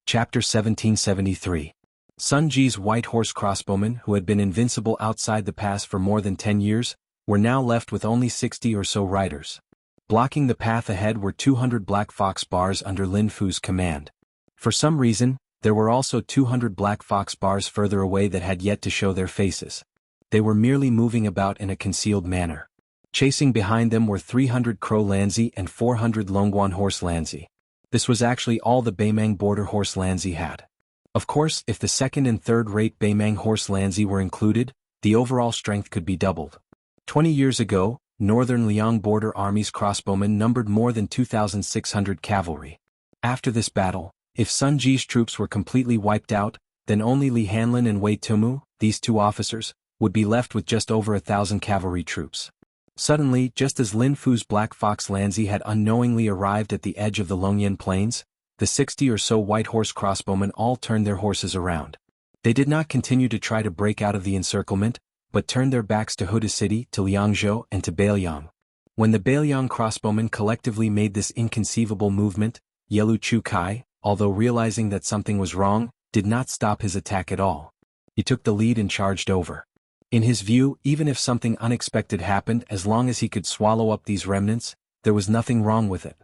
Chapter 1773. Sun Ji's white horse crossbowmen, who had been invincible outside the pass for more than 10 years, were now left with only 60 or so riders. Blocking the path ahead were 200 Black Fox bars under Lin Fu's command. For some reason, there were also 200 Black Fox bars further away that had yet to show their faces. They were merely moving about in a concealed manner. Chasing behind them were 300 Crow Lanzi and 400 Longguan Horse Lanzi. This was actually all the Baimang Border Horse Lanzi had. Of course, if the second and third-rate Baimang Horse Lanzi were included, the overall strength could be doubled. 20 years ago, Northern Liang Border Army's crossbowmen numbered more than 2,600 cavalry. After this battle, if Sun Ji's troops were completely wiped out, then only Li Hanlin and Wei Tumu, these two officers, would be left with just over 1,000 cavalry troops. Suddenly, just as Lin Fu's Black Fox Lanzi had unknowingly arrived at the edge of the Longyan Plains, the 60 or so white horse crossbowmen all turned their horses around. They did not continue to try to break out of the encirclement, but turned their backs to Huda City, to Liangzhou, and to Bailiang. When the Bailiang crossbowmen collectively made this inconceivable movement, Yelu Chukai, although realizing that something was wrong, did not stop his attack at all. He took the lead and charged over. In his view, even if something unexpected happened, as long as he could swallow up these remnants, there was nothing wrong with it.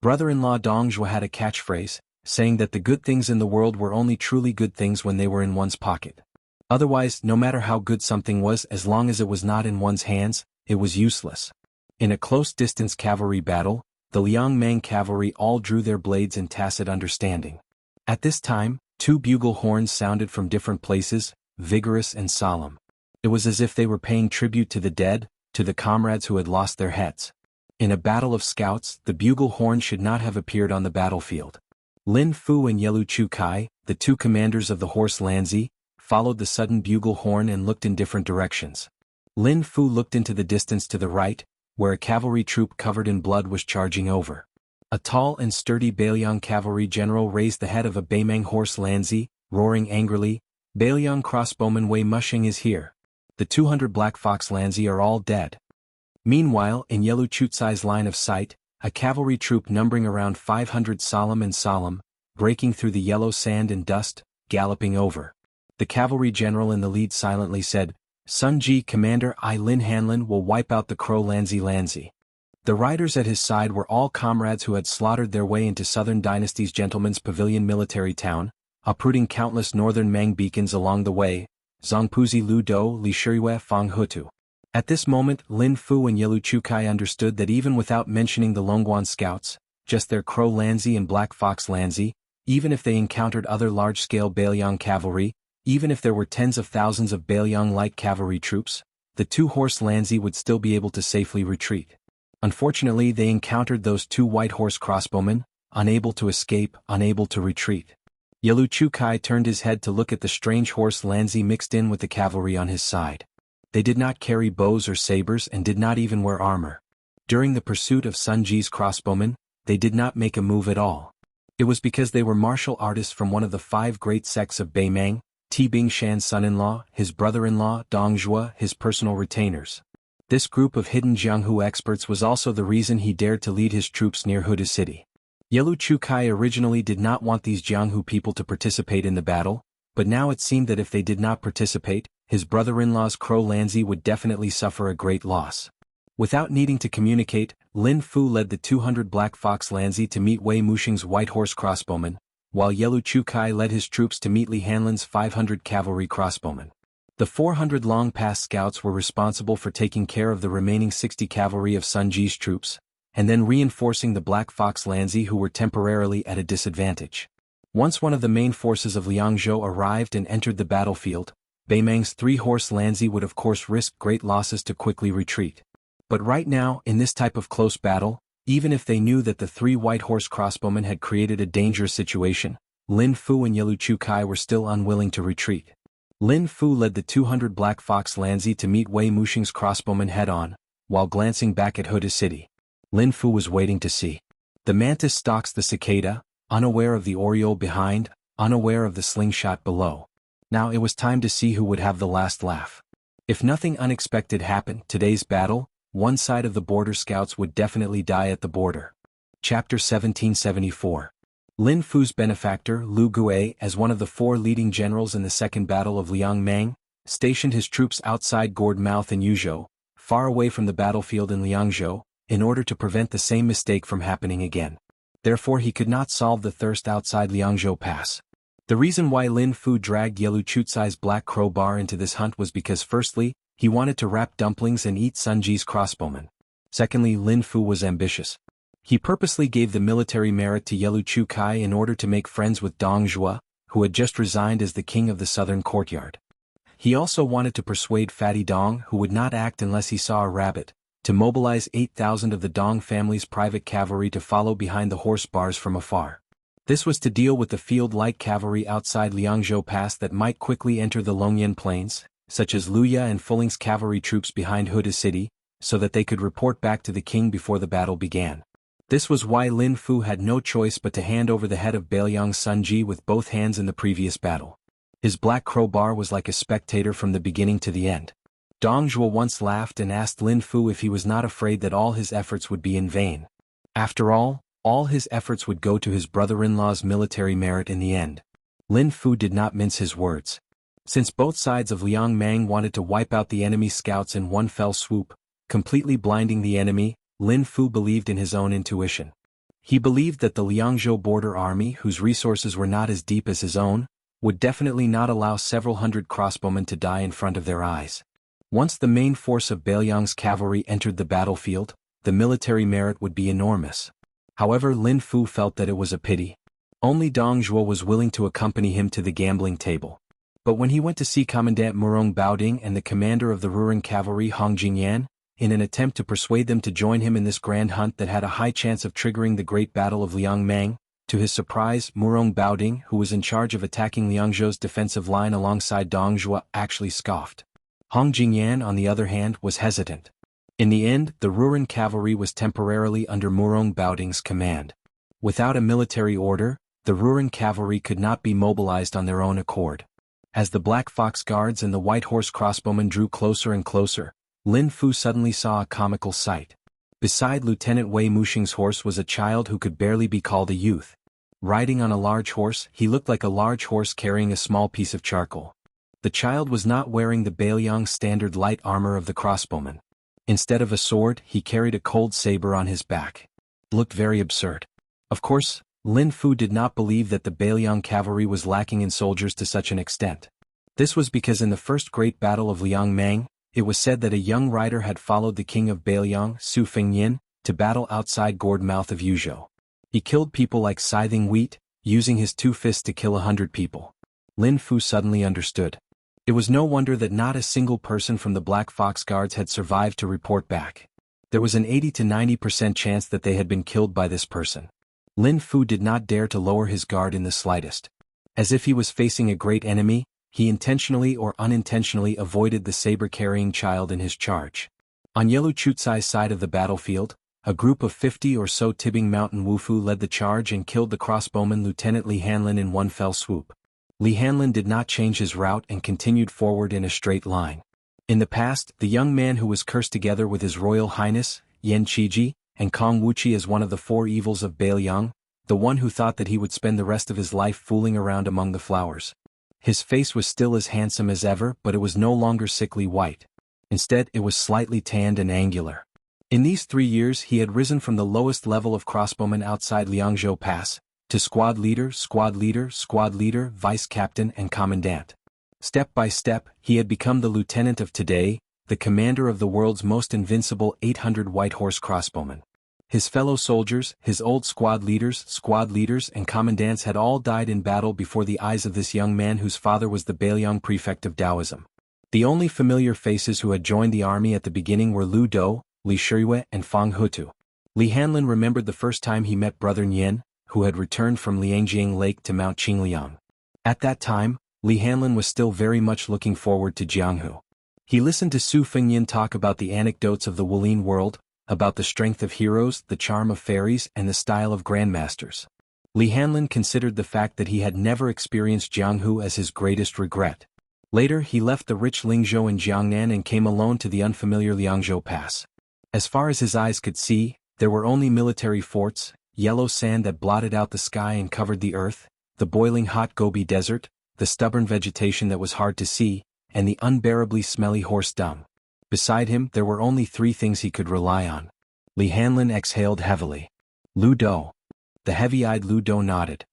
Brother-in-law Dong Zhuo had a catchphrase, saying that the good things in the world were only truly good things when they were in one's pocket. Otherwise, no matter how good something was, as long as it was not in one's hands, it was useless. In a close-distance cavalry battle, the Liang Mang cavalry all drew their blades in tacit understanding. At this time, two bugle horns sounded from different places, vigorous and solemn. It was as if they were paying tribute to the dead, to the comrades who had lost their heads. In a battle of scouts, the bugle horn should not have appeared on the battlefield. Lin Fu and Yelu Chukai, the two commanders of the Horse Lanzi, followed the sudden bugle horn and looked in different directions. Lin Fu looked into the distance to the right, where a cavalry troop covered in blood was charging over. A tall and sturdy Bailiang cavalry general raised the head of a Baimang Horse Lanzi, roaring angrily, "Bailiang crossbowman Wei Mushing is here. The 200 Black Fox Lanzi are all dead." Meanwhile, in Yelu Chutsai's line of sight, a cavalry troop numbering around 500 solemn, breaking through the yellow sand and dust, galloping over. The cavalry general in the lead silently said, "Sun Ji, Commander I Lin Hanlin will wipe out the Crow Lanzi." The riders at his side were all comrades who had slaughtered their way into Southern Dynasty's Gentleman's Pavilion military town, uprooting countless northern Mang beacons along the way, Zongpuzi Lu Do Li Shuriwe Fang Hutu. At this moment Lin Fu and Yelu Chukai understood that even without mentioning the Longguan scouts, just their Crow Lanzi and Black Fox Lanzi, even if they encountered other large-scale Bailiang cavalry, even if there were tens of thousands of Bailiang light cavalry troops, the two-horse Lanzi would still be able to safely retreat. Unfortunately they encountered those two white horse crossbowmen, unable to escape, unable to retreat. Yelu Chukai turned his head to look at the strange horse Lanzi mixed in with the cavalry on his side. They did not carry bows or sabers and did not even wear armor. During the pursuit of Sun Ji's crossbowmen, they did not make a move at all. It was because they were martial artists from one of the 5 great sects of Beimang, Ti Bingshan's son-in-law, his brother-in-law, Dong Zhuo, his personal retainers. This group of hidden Jianghu experts was also the reason he dared to lead his troops near Huda City. Yelu Chukai originally did not want these Jianghu people to participate in the battle, but now it seemed that if they did not participate, his brother-in-law's Crow Lanzi would definitely suffer a great loss. Without needing to communicate, Lin Fu led the 200 Black Fox Lanzi to meet Wei Muxing's White Horse crossbowmen, while Yelu Chukai led his troops to meet Li Hanlin's 500 cavalry crossbowmen. The 400 Long Pass scouts were responsible for taking care of the remaining 60 cavalry of Sun Ji's troops, and then reinforcing the Black Fox Lanzi who were temporarily at a disadvantage. Once one of the main forces of Liangzhou arrived and entered the battlefield, Beimang's 3-horse Lanzi would of course risk great losses to quickly retreat. But right now, in this type of close battle, even if they knew that the 3 white horse crossbowmen had created a dangerous situation, Lin Fu and Yelu Chukai were still unwilling to retreat. Lin Fu led the 200 Black Fox Lanzi to meet Wei Muxing's crossbowmen head-on, while glancing back at Huda City. Lin Fu was waiting to see. The mantis stalks the cicada, unaware of the oriole behind, unaware of the slingshot below. Now it was time to see who would have the last laugh. If nothing unexpected happened today's battle, one side of the border scouts would definitely die at the border. Chapter 1774. Lin Fu's benefactor Lu Gue, as one of the 4 leading generals in the Second Battle of Liangmang, stationed his troops outside Gourd Mouth in Yuzhou, far away from the battlefield in Liangzhou, in order to prevent the same mistake from happening again. Therefore he could not solve the thirst outside Liangzhou Pass. The reason why Lin Fu dragged Yelu Chutsai's black crowbar into this hunt was because firstly, he wanted to wrap dumplings and eat Sun Ji's crossbowmen. Secondly, Lin Fu was ambitious. He purposely gave the military merit to Yelu Chukai in order to make friends with Dong Zhuo, who had just resigned as the king of the southern courtyard. He also wanted to persuade Fatty Dong, who would not act unless he saw a rabbit, to mobilize 8,000 of the Dong family's private cavalry to follow behind the horse bars from afar. This was to deal with the field light cavalry outside Liangzhou Pass that might quickly enter the Longyan Plains, such as Luya and Fulling's cavalry troops behind Huda City, so that they could report back to the king before the battle began. This was why Lin Fu had no choice but to hand over the head of Bailiang Sun Ji with both hands in the previous battle. His black crowbar was like a spectator from the beginning to the end. Dong Zhuo once laughed and asked Lin Fu if he was not afraid that all his efforts would be in vain. After all his efforts would go to his brother-in-law's military merit in the end. Lin Fu did not mince his words. Since both sides of Liangmang wanted to wipe out the enemy scouts in one fell swoop, completely blinding the enemy, Lin Fu believed in his own intuition. He believed that the Liangzhou border army, whose resources were not as deep as his own, would definitely not allow several hundred crossbowmen to die in front of their eyes. Once the main force of Bailiang's cavalry entered the battlefield, the military merit would be enormous. However, Lin Fu felt that it was a pity. Only Dong Zhuo was willing to accompany him to the gambling table. But when he went to see Commandant Murong Baoding and the commander of the Ruran cavalry Hong Jingyan, in an attempt to persuade them to join him in this grand hunt that had a high chance of triggering the Great Battle of Liangmang, to his surprise, Murong Baoding, who was in charge of attacking Liangzhou's defensive line alongside Dong Zhuo, actually scoffed. Hong Jingyan, on the other hand, was hesitant. In the end, the Ruran cavalry was temporarily under Murong Baoding's command. Without a military order, the Ruran cavalry could not be mobilized on their own accord. As the Black Fox Guards and the White Horse crossbowmen drew closer and closer, Lin Fu suddenly saw a comical sight. Beside Lieutenant Wei Muxing's horse was a child who could barely be called a youth. Riding on a large horse, he looked like a large horse carrying a small piece of charcoal. The child was not wearing the Bailiang standard light armor of the crossbowman. Instead of a sword, he carried a cold saber on his back. Looked very absurd. Of course, Lin Fu did not believe that the Bailiang cavalry was lacking in soldiers to such an extent. This was because in the first great battle of Liang Mang, it was said that a young rider had followed the king of Bailiang, Su Fengyin, to battle outside gourd mouth of Yuzhou. He killed people like scything wheat, using his 2 fists to kill 100 people. Lin Fu suddenly understood. It was no wonder that not a single person from the Black Fox Guards had survived to report back. There was an 80 to 90% chance that they had been killed by this person. Lin Fu did not dare to lower his guard in the slightest. As if he was facing a great enemy, he intentionally or unintentionally avoided the saber-carrying child in his charge. On Yelu Chutsai's side of the battlefield, a group of 50 or so Tibing Mountain Wufu led the charge and killed the crossbowman Lieutenant Li Hanlin in one fell swoop. Li Hanlin did not change his route and continued forward in a straight line. In the past, the young man who was cursed together with His Royal Highness, Yan Qiji, and Kong Wuxia as one of the 4 evils of Bailiang, the one who thought that he would spend the rest of his life fooling around among the flowers. His face was still as handsome as ever, but it was no longer sickly white. Instead, it was slightly tanned and angular. In these 3 years he had risen from the lowest level of crossbowman outside Liangzhou Pass, to squad leader, vice captain and commandant. Step by step, he had become the lieutenant of today, the commander of the world's most invincible 800 white horse crossbowmen. His fellow soldiers, his old squad leaders and commandants had all died in battle before the eyes of this young man whose father was the Bailiang prefect of Taoism. The only familiar faces who had joined the army at the beginning were Lu Dou, Li Shiyue and Fang Hutu. Li Hanlin remembered the first time he met brother Nian, who had returned from Liangjiang Lake to Mount Qingliang. At that time, Li Hanlin was still very much looking forward to Jianghu. He listened to Su Fengyin talk about the anecdotes of the Wulin world, about the strength of heroes, the charm of fairies, and the style of grandmasters. Li Hanlin considered the fact that he had never experienced Jianghu as his greatest regret. Later he left the rich Lingzhou in Jiangnan and came alone to the unfamiliar Liangzhou Pass. As far as his eyes could see, there were only military forts, yellow sand that blotted out the sky and covered the earth, the boiling hot Gobi Desert, the stubborn vegetation that was hard to see, and the unbearably smelly horse dung. Beside him there were only 3 things he could rely on. Li Hanlin exhaled heavily. Lu Dou. The heavy-eyed Lu Dou nodded.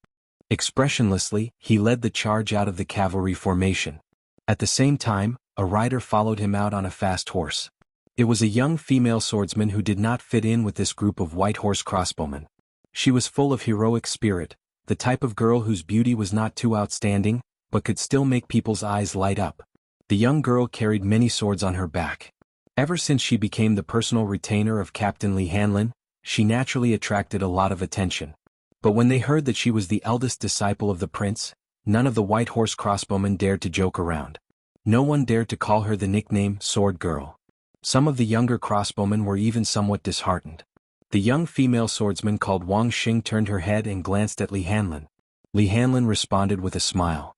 Expressionlessly, he led the charge out of the cavalry formation. At the same time, a rider followed him out on a fast horse. It was a young female swordsman who did not fit in with this group of white horse crossbowmen. She was full of heroic spirit, the type of girl whose beauty was not too outstanding, but could still make people's eyes light up. The young girl carried many swords on her back. Ever since she became the personal retainer of Captain Li Hanlin, she naturally attracted a lot of attention. But when they heard that she was the eldest disciple of the prince, none of the white horse crossbowmen dared to joke around. No one dared to call her the nickname Sword Girl. Some of the younger crossbowmen were even somewhat disheartened. The young female swordsman called Wang Xing turned her head and glanced at Li Hanlin. Li Hanlin responded with a smile.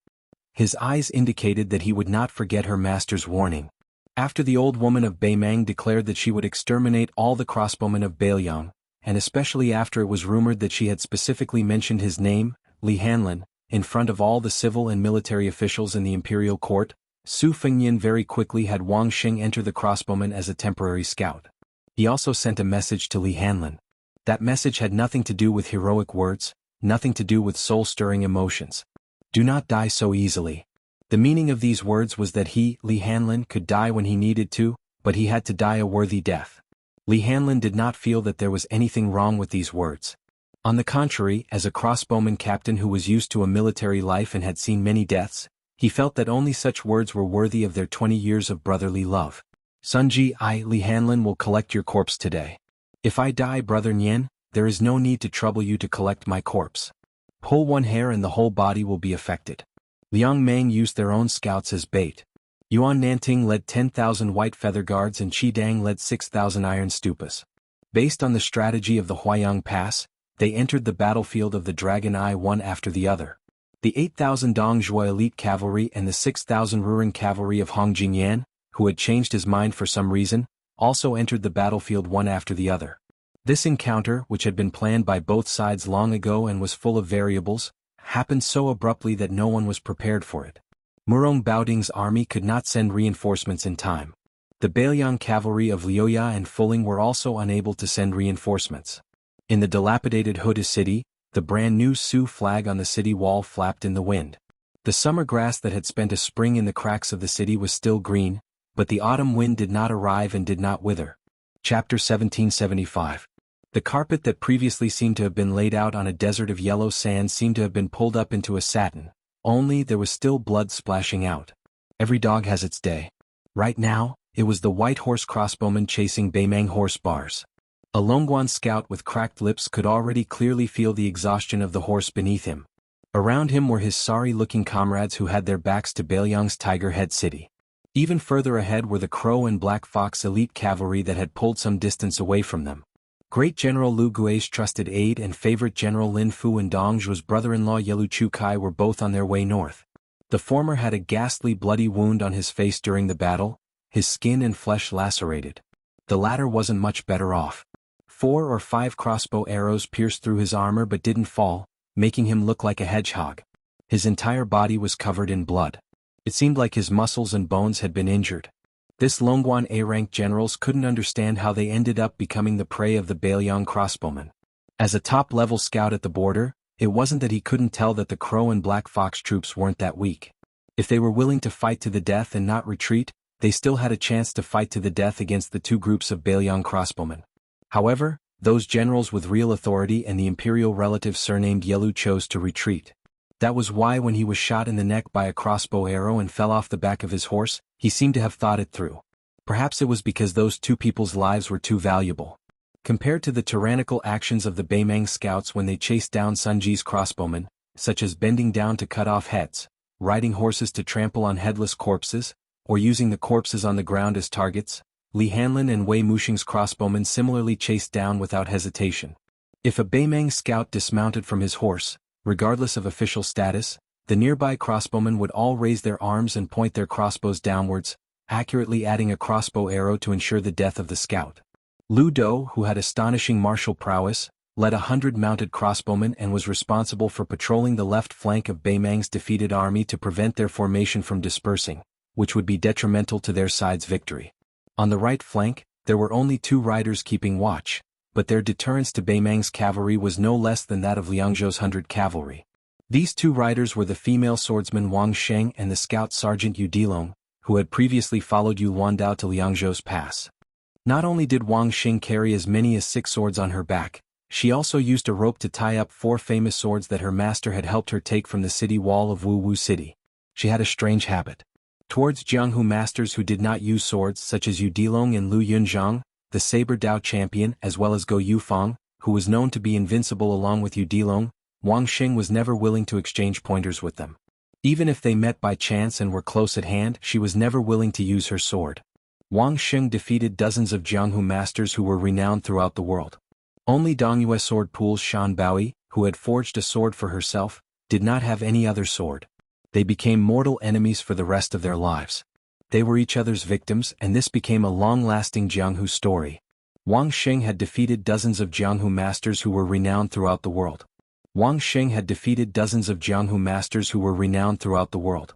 His eyes indicated that he would not forget her master's warning. After the old woman of Beimang declared that she would exterminate all the crossbowmen of Bailiang, and especially after it was rumored that she had specifically mentioned his name, Li Hanlin, in front of all the civil and military officials in the imperial court, Su Fengyin very quickly had Wang Xing enter the crossbowman as a temporary scout. He also sent a message to Li Hanlin. That message had nothing to do with heroic words, nothing to do with soul-stirring emotions. Do not die so easily. The meaning of these words was that he, Li Hanlin, could die when he needed to, but he had to die a worthy death. Li Hanlin did not feel that there was anything wrong with these words. On the contrary, as a crossbowman captain who was used to a military life and had seen many deaths, he felt that only such words were worthy of their 20 years of brotherly love. Sunji, I, Li Hanlin, will collect your corpse today. If I die, brother Nian, there is no need to trouble you to collect my corpse. Pull one hair and the whole body will be affected. Liang Mang used their own scouts as bait. Yuan Nanting led 10,000 white feather guards and Qidang led 6,000 iron stupas. Based on the strategy of the Huayang Pass, they entered the battlefield of the Dragon Eye one after the other. The 8,000 Dongzhuo elite cavalry and the 6,000 Ruran cavalry of Hong Jingyan, who had changed his mind for some reason, also entered the battlefield one after the other. This encounter, which had been planned by both sides long ago and was full of variables, happened so abruptly that no one was prepared for it. Murong Baoding's army could not send reinforcements in time. The Bailiang cavalry of Liuya and Fuling were also unable to send reinforcements. In the dilapidated Huda city, the brand-new Sioux flag on the city wall flapped in the wind. The summer grass that had spent a spring in the cracks of the city was still green, but the autumn wind did not arrive and did not wither. Chapter 1775. The carpet that previously seemed to have been laid out on a desert of yellow sand seemed to have been pulled up into a satin, only there was still blood splashing out. Every dog has its day. Right now, it was the white horse crossbowman chasing Baimang horse bars. A Longguan scout with cracked lips could already clearly feel the exhaustion of the horse beneath him. Around him were his sorry-looking comrades who had their backs to Bailiang's Tiger Head City. Even further ahead were the Crow and Black Fox elite cavalry that had pulled some distance away from them. Great General Lu Gui's trusted aide and favorite General Lin Fu and Dong Zhuo's brother-in-law Yelu Chu Kai were both on their way north. The former had a ghastly bloody wound on his face during the battle, his skin and flesh lacerated. The latter wasn't much better off. 4 or 5 crossbow arrows pierced through his armor but didn't fall, making him look like a hedgehog. His entire body was covered in blood. It seemed like his muscles and bones had been injured. This Longguan A-rank generals couldn't understand how they ended up becoming the prey of the Bailiang crossbowmen. As a top-level scout at the border, it wasn't that he couldn't tell that the Crow and Black Fox troops weren't that weak. If they were willing to fight to the death and not retreat, they still had a chance to fight to the death against the 2 groups of Bailiang crossbowmen. However, those generals with real authority and the imperial relative surnamed Yelu chose to retreat. That was why when he was shot in the neck by a crossbow arrow and fell off the back of his horse, he seemed to have thought it through. Perhaps it was because those 2 people's lives were too valuable. Compared to the tyrannical actions of the Baimang scouts when they chased down Sun Ji's crossbowmen, such as bending down to cut off heads, riding horses to trample on headless corpses, or using the corpses on the ground as targets, Li Hanlin and Wei Muxing's crossbowmen similarly chased down without hesitation. If a Baimang scout dismounted from his horse, regardless of official status, the nearby crossbowmen would all raise their arms and point their crossbows downwards, accurately adding a crossbow arrow to ensure the death of the scout. Lu Do, who had astonishing martial prowess, led 100 mounted crossbowmen and was responsible for patrolling the left flank of Baimang's defeated army to prevent their formation from dispersing, which would be detrimental to their side's victory. On the right flank, there were only 2 riders keeping watch, but their deterrence to Baimang's cavalry was no less than that of Liangzhou's 100 cavalry. These 2 riders were the female swordsman Wang Sheng and the scout sergeant Yu Dilong, who had previously followed Yu Luandao to Liangzhou's pass. Not only did Wang Sheng carry as many as 6 swords on her back, she also used a rope to tie up 4 famous swords that her master had helped her take from the city wall of Wu City. She had a strange habit. Towards Jianghu masters who did not use swords such as Yu Dilong and Lu Yunzhang, the Saber Dao champion, as well as Go Yufang, who was known to be invincible along with Yu Dilong, Wang Sheng was never willing to exchange pointers with them. Even if they met by chance and were close at hand, she was never willing to use her sword. Wang Sheng defeated dozens of Jianghu masters who were renowned throughout the world. Only Dongyue sword pool's Shan Baoi, who had forged a sword for herself, did not have any other sword. They became mortal enemies for the rest of their lives. They were each other's victims, and this became a long-lasting Jianghu story. Wang Sheng had defeated dozens of Jianghu masters who were renowned throughout the world. Wang Sheng had defeated dozens of Jianghu masters who were renowned throughout the world.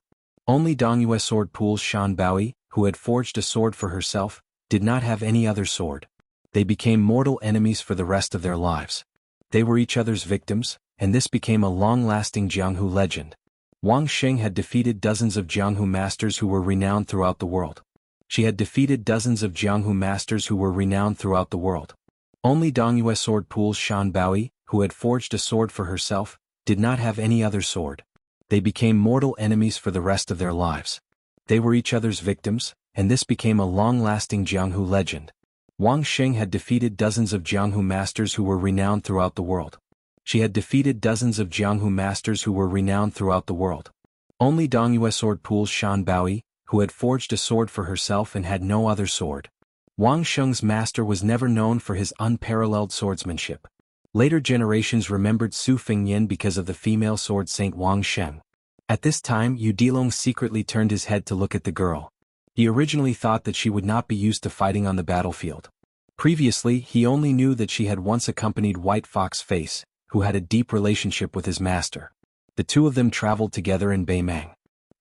Only Dongyue sword pool's Shan Baoi, who had forged a sword for herself, did not have any other sword. They became mortal enemies for the rest of their lives. They were each other's victims, and this became a long-lasting Jianghu legend. Wang Sheng had defeated dozens of Jianghu masters who were renowned throughout the world. She had defeated dozens of Jianghu masters who were renowned throughout the world. Only Dongyue sword pool's Shan Baoi, who had forged a sword for herself, did not have any other sword. They became mortal enemies for the rest of their lives. They were each other's victims, and this became a long-lasting Jianghu legend. Wang Sheng had defeated dozens of Jianghu masters who were renowned throughout the world. She had defeated dozens of Jianghu masters who were renowned throughout the world. Only Dongyue sword pool's Shan Baoi, who had forged a sword for herself and had no other sword. Wang Sheng's master was never known for his unparalleled swordsmanship. Later generations remembered Su Fengyan because of the female sword saint Wang Sheng. At this time Yu Dilong secretly turned his head to look at the girl. He originally thought that she would not be used to fighting on the battlefield. Previously, he only knew that she had once accompanied White Fox Face, who had a deep relationship with his master. The two of them traveled together in Beimang.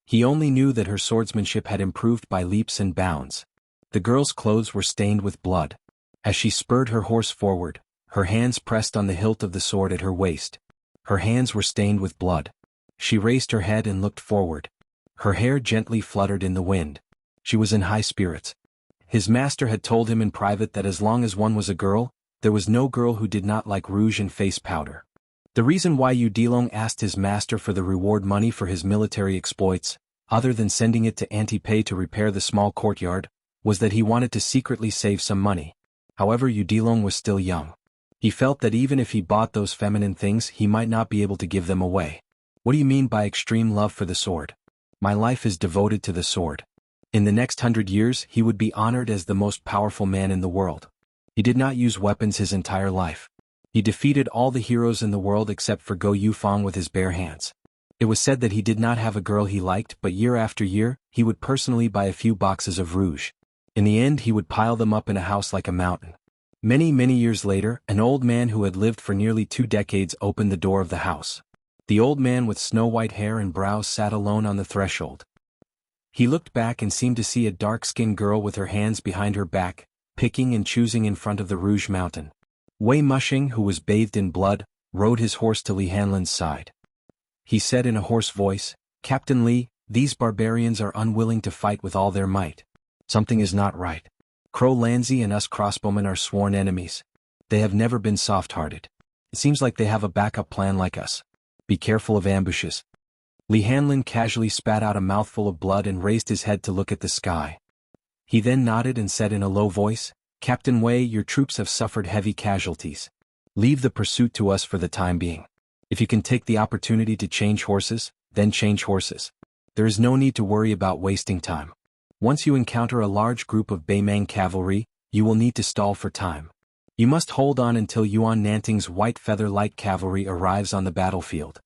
He only knew that her swordsmanship had improved by leaps and bounds. The girl's clothes were stained with blood. As she spurred her horse forward, her hands pressed on the hilt of the sword at her waist. Her hands were stained with blood. She raised her head and looked forward. Her hair gently fluttered in the wind. She was in high spirits. His master had told him in private that as long as one was a girl, there was no girl who did not like rouge and face powder. The reason why Yu Dilong asked his master for the reward money for his military exploits, other than sending it to Antipei to repair the small courtyard, was that he wanted to secretly save some money. However, Yu Dilong was still young. He felt that even if he bought those feminine things, he might not be able to give them away. What do you mean by extreme love for the sword? My life is devoted to the sword. In the next 100 years, he would be honored as the most powerful man in the world. He did not use weapons his entire life. He defeated all the heroes in the world except for Go Yufeng with his bare hands. It was said that he did not have a girl he liked, but year after year, he would personally buy a few boxes of rouge. In the end, he would pile them up in a house like a mountain. Many years later, an old man who had lived for nearly 2 decades opened the door of the house. The old man with snow-white hair and brows sat alone on the threshold. He looked back and seemed to see a dark-skinned girl with her hands behind her back, picking and choosing in front of the Rouge Mountain. Wei Mushing, who was bathed in blood, rode his horse to Li Hanlin's side. He said in a hoarse voice, "Captain Li, these barbarians are unwilling to fight with all their might. Something is not right. Crow Lanzi and us crossbowmen are sworn enemies. They have never been soft-hearted. It seems like they have a backup plan like us. Be careful of ambushes." Li Hanlin casually spat out a mouthful of blood and raised his head to look at the sky. He then nodded and said in a low voice, "Captain Wei, your troops have suffered heavy casualties. Leave the pursuit to us for the time being. If you can take the opportunity to change horses, then change horses. There is no need to worry about wasting time. Once you encounter a large group of Beimang cavalry, you will need to stall for time. You must hold on until Yuan Nanting's White Feather Light Cavalry arrives on the battlefield.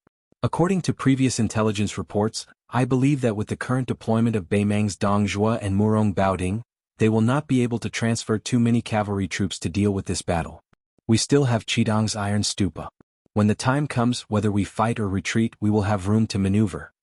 According to previous intelligence reports, I believe that with the current deployment of Beimang's Dongjua and Murong Baoding, they will not be able to transfer too many cavalry troops to deal with this battle. We still have Chidong's Iron Stupa. When the time comes, whether we fight or retreat, we will have room to maneuver."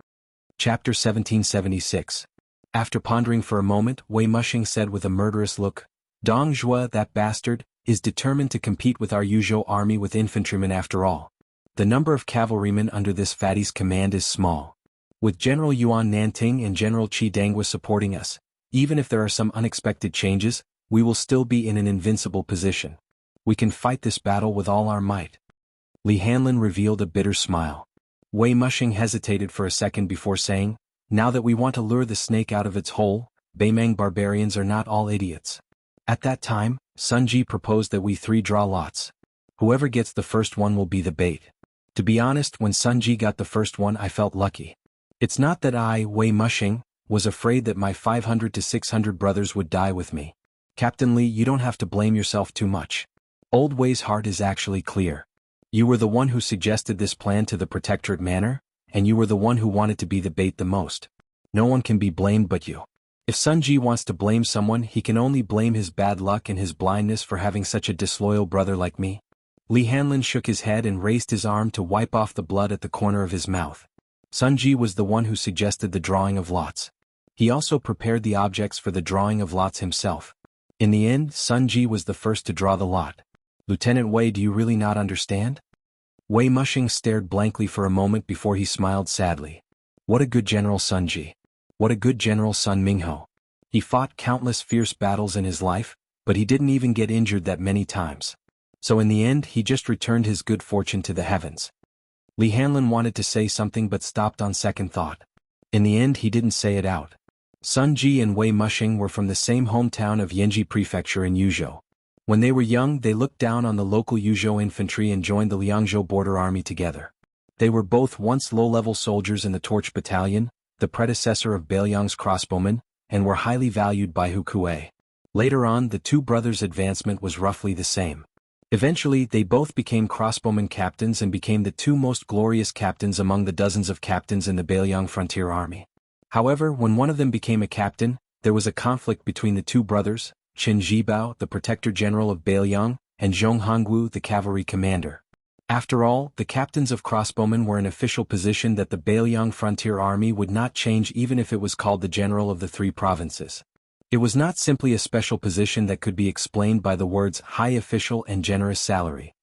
Chapter 1776. After pondering for a moment, Wei Mushing said with a murderous look, "Dong Zhuo, that bastard, is determined to compete with our Yuzhou army with infantrymen after all. The number of cavalrymen under this fatty's command is small. With General Yuan Nanting and General Qi Dangua supporting us, even if there are some unexpected changes, we will still be in an invincible position. We can fight this battle with all our might." Li Hanlin revealed a bitter smile. Wei Mushing hesitated for a second before saying, "Now that we want to lure the snake out of its hole, Beimang barbarians are not all idiots." At that time, Sun Ji proposed that we 3 draw lots. Whoever gets the first one will be the bait. To be honest, when Sun Ji got the first one, I felt lucky. It's not that I, Wei Mushing, was afraid that my 500 to 600 brothers would die with me. Captain Li, you don't have to blame yourself too much. Old Wei's heart is actually clear. You were the one who suggested this plan to the Protectorate Manor, and you were the one who wanted to be the bait the most. No one can be blamed but you. If Sun Ji wants to blame someone, he can only blame his bad luck and his blindness for having such a disloyal brother like me." Li Hanlin shook his head and raised his arm to wipe off the blood at the corner of his mouth. Sun Ji was the one who suggested the drawing of lots. He also prepared the objects for the drawing of lots himself. In the end, Sun Ji was the first to draw the lot. "Lieutenant Wei, do you really not understand?" Wei Mushing stared blankly for a moment before he smiled sadly. What a good general Sun Ji. What a good general Sun Mingho. He fought countless fierce battles in his life, but he didn't even get injured that many times. So in the end, he just returned his good fortune to the heavens. Li Hanlin wanted to say something but stopped on second thought. In the end, he didn't say it out. Sun Ji and Wei Mushing were from the same hometown of Yanji Prefecture in Yuzhou. When they were young, they looked down on the local Yuzhou infantry and joined the Liangzhou border army together. They were both once low-level soldiers in the Torch Battalion, the predecessor of Beiliang's crossbowmen, and were highly valued by Hu Kuei. Later on, the two brothers' advancement was roughly the same. Eventually, they both became crossbowmen captains and became the 2 most glorious captains among the dozens of captains in the Beiliang Frontier Army. However, when one of them became a captain, there was a conflict between the 2 brothers, Qin Zhibao, the protector general of Beiliang, and Zhong Hongwu, the cavalry commander. After all, the captains of crossbowmen were an official position that the Beiliang frontier army would not change even if it was called the general of the three provinces. It was not simply a special position that could be explained by the words high official and generous salary.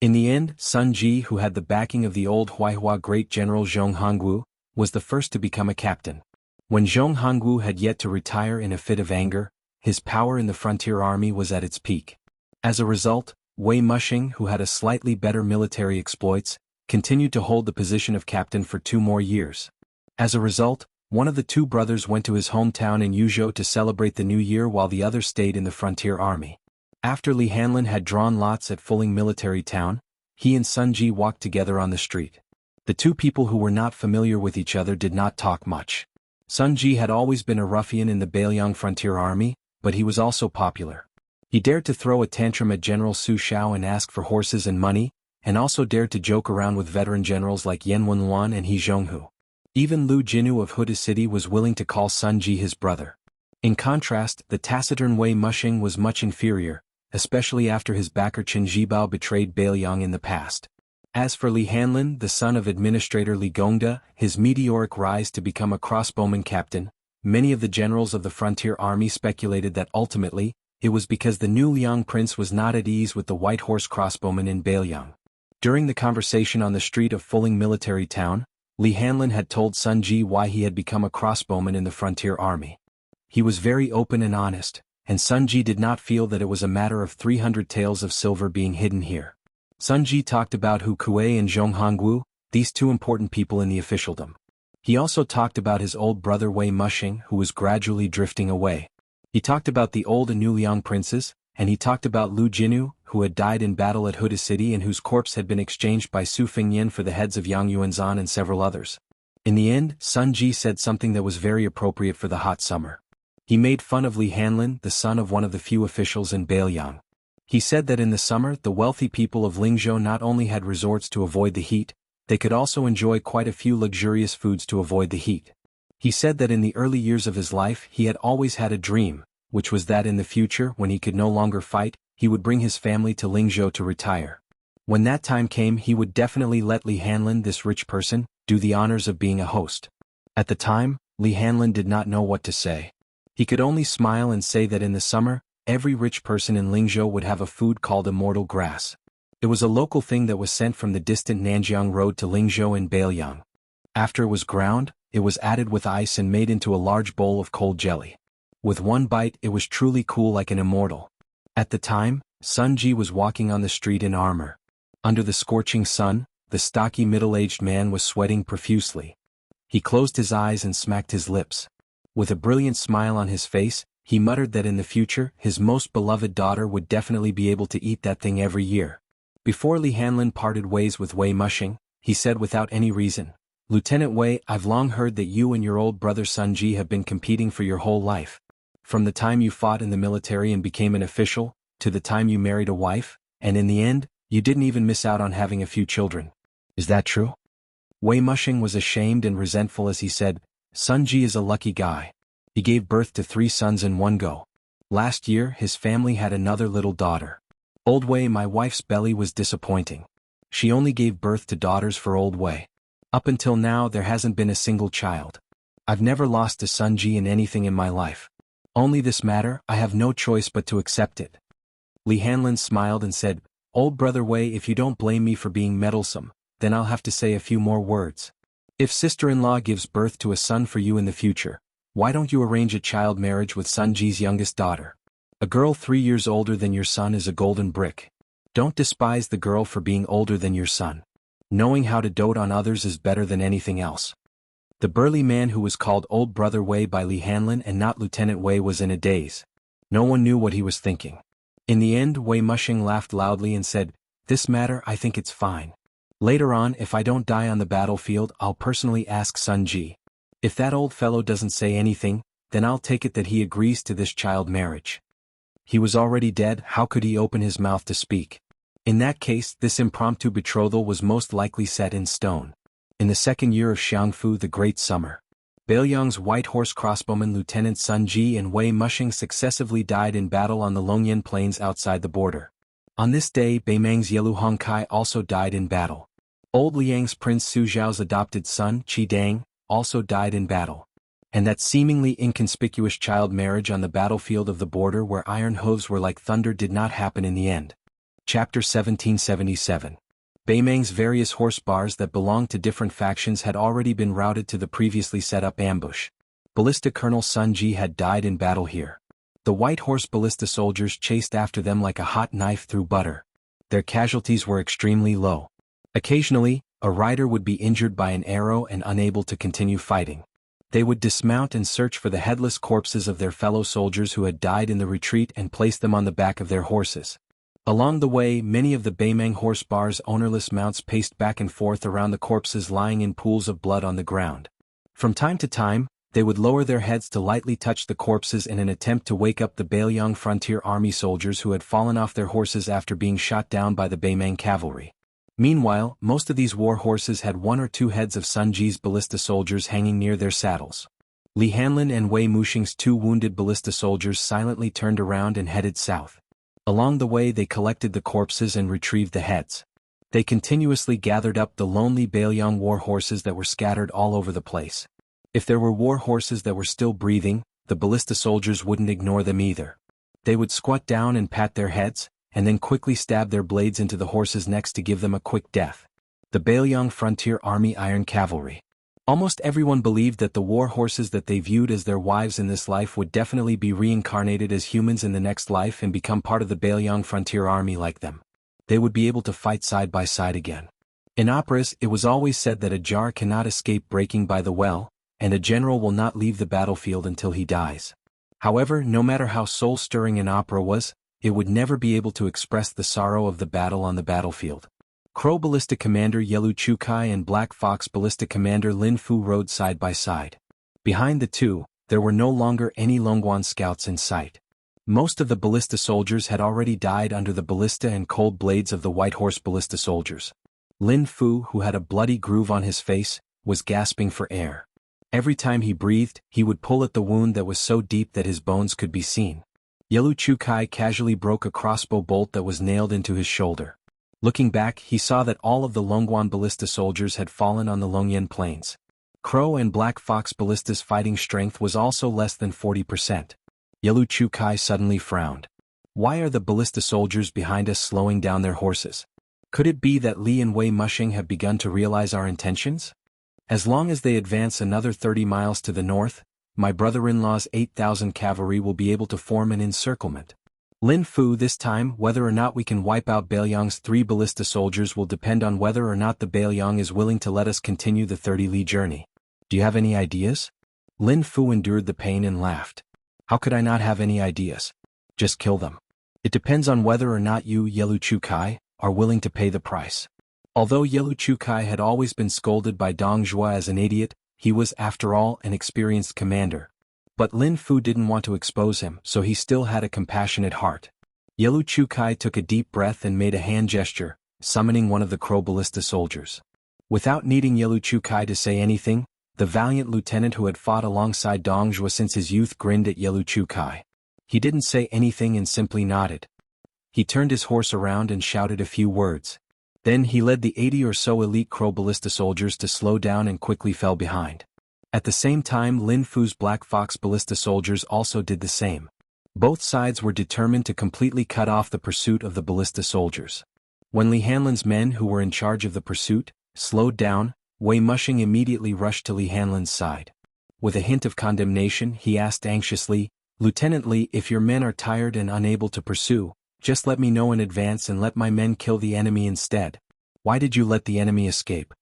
In the end, Sun Ji, who had the backing of the old Huaihua great general Zhong Hongwu, was the first to become a captain. When Zhong Hongwu had yet to retire in a fit of anger, his power in the frontier army was at its peak. As a result, Wei Mushing, who had a slightly better military exploits, continued to hold the position of captain for 2 more years. As a result, one of the two brothers went to his hometown in Yuzhou to celebrate the new year while the other stayed in the frontier army. After Li Hanlin had drawn lots at Fuling military town, he and Sun Ji walked together on the street. The two people who were not familiar with each other did not talk much. Sun Ji had always been a ruffian in the Beiliang frontier army, but he was also popular. He dared to throw a tantrum at General Su Xiao and ask for horses and money, and also dared to joke around with veteran generals like Yan Wenluan and He Zhonghu. Even Lu Jinu of Huda City was willing to call Sun Ji his brother. In contrast, the taciturn Wei Mushing was much inferior, especially after his backer Qin Zhibao betrayed Beiliang in the past. As for Li Hanlin, the son of administrator Li Gongda, his meteoric rise to become a crossbowman captain, many of the generals of the frontier army speculated that ultimately, it was because the new Liang prince was not at ease with the white horse crossbowmen in Beiliang. During the conversation on the street of Fuling military town, Li Hanlin had told Sun Ji why he had become a crossbowman in the frontier army. He was very open and honest, and Sun Ji did not feel that it was a matter of 300 taels of silver being hidden here. Sun Ji talked about Hu Kuei and Zhong Hongwu, these two important people in the officialdom. He also talked about his old brother Wei Mushing, who was gradually drifting away. He talked about the old and new Liang princes, and he talked about Lu Jinu, who had died in battle at Huda City and whose corpse had been exchanged by Su Fingyan for the heads of Yang Yuanzan and several others. In the end, Sun Ji said something that was very appropriate for the hot summer. He made fun of Li Hanlin, the son of one of the few officials in Beiliang. He said that in the summer the wealthy people of Lingzhou not only had resorts to avoid the heat, they could also enjoy quite a few luxurious foods to avoid the heat. He said that in the early years of his life he had always had a dream, which was that in the future when he could no longer fight, he would bring his family to Lingzhou to retire. When that time came he would definitely let Li Hanlin, this rich person, do the honors of being a host. At the time, Li Hanlin did not know what to say. He could only smile and say that in the summer, every rich person in Lingzhou would have a food called immortal grass. It was a local thing that was sent from the distant Nanjiang road to Lingzhou in Beiliang. After it was ground, it was added with ice and made into a large bowl of cold jelly. With one bite it was truly cool like an immortal. At the time, Sun Ji was walking on the street in armor. Under the scorching sun, the stocky middle-aged man was sweating profusely. He closed his eyes and smacked his lips. With a brilliant smile on his face, he muttered that in the future his most beloved daughter would definitely be able to eat that thing every year. Before Li Hanlin parted ways with Wei Mushing, he said without any reason, "Lieutenant Wei, I've long heard that you and your old brother Sun Ji have been competing for your whole life. From the time you fought in the military and became an official, to the time you married a wife, and in the end, you didn't even miss out on having a few children. Is that true?" Wei Mushing was ashamed and resentful as he said, "Sun Ji is a lucky guy. He gave birth to 3 sons in one go. Last year his family had another little daughter. Old Wei, my wife's belly was disappointing. She only gave birth to daughters for Old Wei. Up until now there hasn't been a single child. I've never lost to Sun Ji in anything in my life. Only this matter, I have no choice but to accept it." Li Hanlin smiled and said, "Old brother Wei, if you don't blame me for being meddlesome, then I'll have to say a few more words. If sister-in-law gives birth to a son for you in the future, why don't you arrange a child marriage with Sun Ji's youngest daughter? A girl 3 years older than your son is a golden brick. Don't despise the girl for being older than your son. Knowing how to dote on others is better than anything else." The burly man who was called Old Brother Wei by Li Hanlin and not Lieutenant Wei was in a daze. No one knew what he was thinking. In the end, Wei Mushing laughed loudly and said, "This matter, I think it's fine. Later on, if I don't die on the battlefield, I'll personally ask Sun Ji. If that old fellow doesn't say anything, then I'll take it that he agrees to this child marriage. He was already dead, how could he open his mouth to speak? In that case, this impromptu betrothal was most likely set in stone. In the second year of Jianghu, the Great Summer. Bailiang's white horse crossbowmen Lieutenant Sun Ji and Wei Mushing successively died in battle on the Longyan Plains outside the border. On this day Beimang's Yelu Hongkai also died in battle. Old Liang's Prince Su Zhao's adopted son, Qi Dang, also died in battle. And that seemingly inconspicuous child marriage on the battlefield of the border where iron hooves were like thunder did not happen in the end. Chapter 1777. Beimang's various horse bars that belonged to different factions had already been routed to the previously set up ambush. Ballista Colonel Sun Ji had died in battle here. The white horse ballista soldiers chased after them like a hot knife through butter. Their casualties were extremely low. Occasionally, a rider would be injured by an arrow and unable to continue fighting. They would dismount and search for the headless corpses of their fellow soldiers who had died in the retreat and place them on the back of their horses. Along the way, many of the Beimang horse bars' ownerless mounts paced back and forth around the corpses lying in pools of blood on the ground. From time to time, they would lower their heads to lightly touch the corpses in an attempt to wake up the Beiliang frontier army soldiers who had fallen off their horses after being shot down by the Beimang cavalry. Meanwhile, most of these war horses had one or two heads of Sun Ji's ballista soldiers hanging near their saddles. Li Hanlin and Wei Mushing's two wounded ballista soldiers silently turned around and headed south. Along the way they collected the corpses and retrieved the heads. They continuously gathered up the lonely Beiliang war horses that were scattered all over the place. If there were war horses that were still breathing, the ballista soldiers wouldn't ignore them either. They would squat down and pat their heads, and then quickly stab their blades into the horses' necks to give them a quick death. The Beiliang Frontier Army Iron Cavalry. Almost everyone believed that the war horses that they viewed as their wives in this life would definitely be reincarnated as humans in the next life and become part of the Beiliang Frontier Army like them. They would be able to fight side by side again. In operas, it was always said that a jar cannot escape breaking by the well, and a general will not leave the battlefield until he dies. However, no matter how soul-stirring an opera was, it would never be able to express the sorrow of the battle on the battlefield. Crow Ballista Commander Yelu Chukai and Black Fox Ballista Commander Lin Fu rode side by side. Behind the two, there were no longer any Longguan scouts in sight. Most of the ballista soldiers had already died under the ballista and cold blades of the white horse ballista soldiers. Lin Fu, who had a bloody groove on his face, was gasping for air. Every time he breathed, he would pull at the wound that was so deep that his bones could be seen. Yelu Chukai casually broke a crossbow bolt that was nailed into his shoulder. Looking back, he saw that all of the Longguan ballista soldiers had fallen on the Longyan Plains. Crow and Black Fox ballista's fighting strength was also less than 40%. Yelu Chukai suddenly frowned. Why are the ballista soldiers behind us slowing down their horses? Could it be that Li and Wei Mushing have begun to realize our intentions? As long as they advance another 30 miles to the north, my brother-in-law's 8,000 cavalry will be able to form an encirclement. Lin Fu, this time, whether or not we can wipe out Beiliang's 3 ballista soldiers will depend on whether or not the Beiliang is willing to let us continue the 30-li journey. Do you have any ideas? Lin Fu endured the pain and laughed. How could I not have any ideas? Just kill them. It depends on whether or not you, Yelu Chukai, are willing to pay the price. Although Yelu Chukai had always been scolded by Dong Zhuo as an idiot, he was, after all, an experienced commander. But Lin Fu didn't want to expose him, so he still had a compassionate heart. Yelu Chukai took a deep breath and made a hand gesture, summoning one of the Crow ballista soldiers. Without needing Yelu Chukai to say anything, the valiant lieutenant who had fought alongside Dong Zhuo since his youth grinned at Yelu Chukai. He didn't say anything and simply nodded. He turned his horse around and shouted a few words. Then he led the 80 or so elite Crow ballista soldiers to slow down and quickly fell behind. At the same time, Lin Fu's Black Fox ballista soldiers also did the same. Both sides were determined to completely cut off the pursuit of the ballista soldiers. When Li Hanlin's men who were in charge of the pursuit slowed down, Wei Mushing immediately rushed to Li Hanlin's side. With a hint of condemnation, he asked anxiously, "Lieutenant Li, if your men are tired and unable to pursue, just let me know in advance and let my men kill the enemy instead. Why did you let the enemy escape?"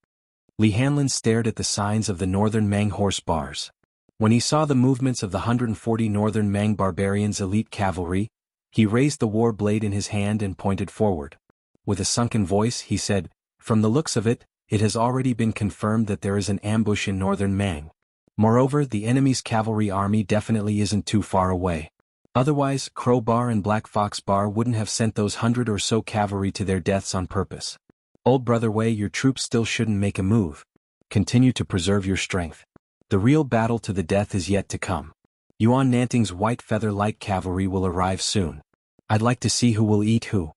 Li Hanlin stared at the signs of the northern Mang horse bars. When he saw the movements of the 140 northern Mang barbarians' elite cavalry, he raised the war blade in his hand and pointed forward. With a sunken voice, he said, "From the looks of it, it has already been confirmed that there is an ambush in northern Mang. Moreover, the enemy's cavalry army definitely isn't too far away. Otherwise, Crow Bar and Black Fox Bar wouldn't have sent those 100 or so cavalry to their deaths on purpose. Old brother Wei, your troops still shouldn't make a move. Continue to preserve your strength. The real battle to the death is yet to come. Yuan Nanting's white feather-light cavalry will arrive soon. I'd like to see who will eat who.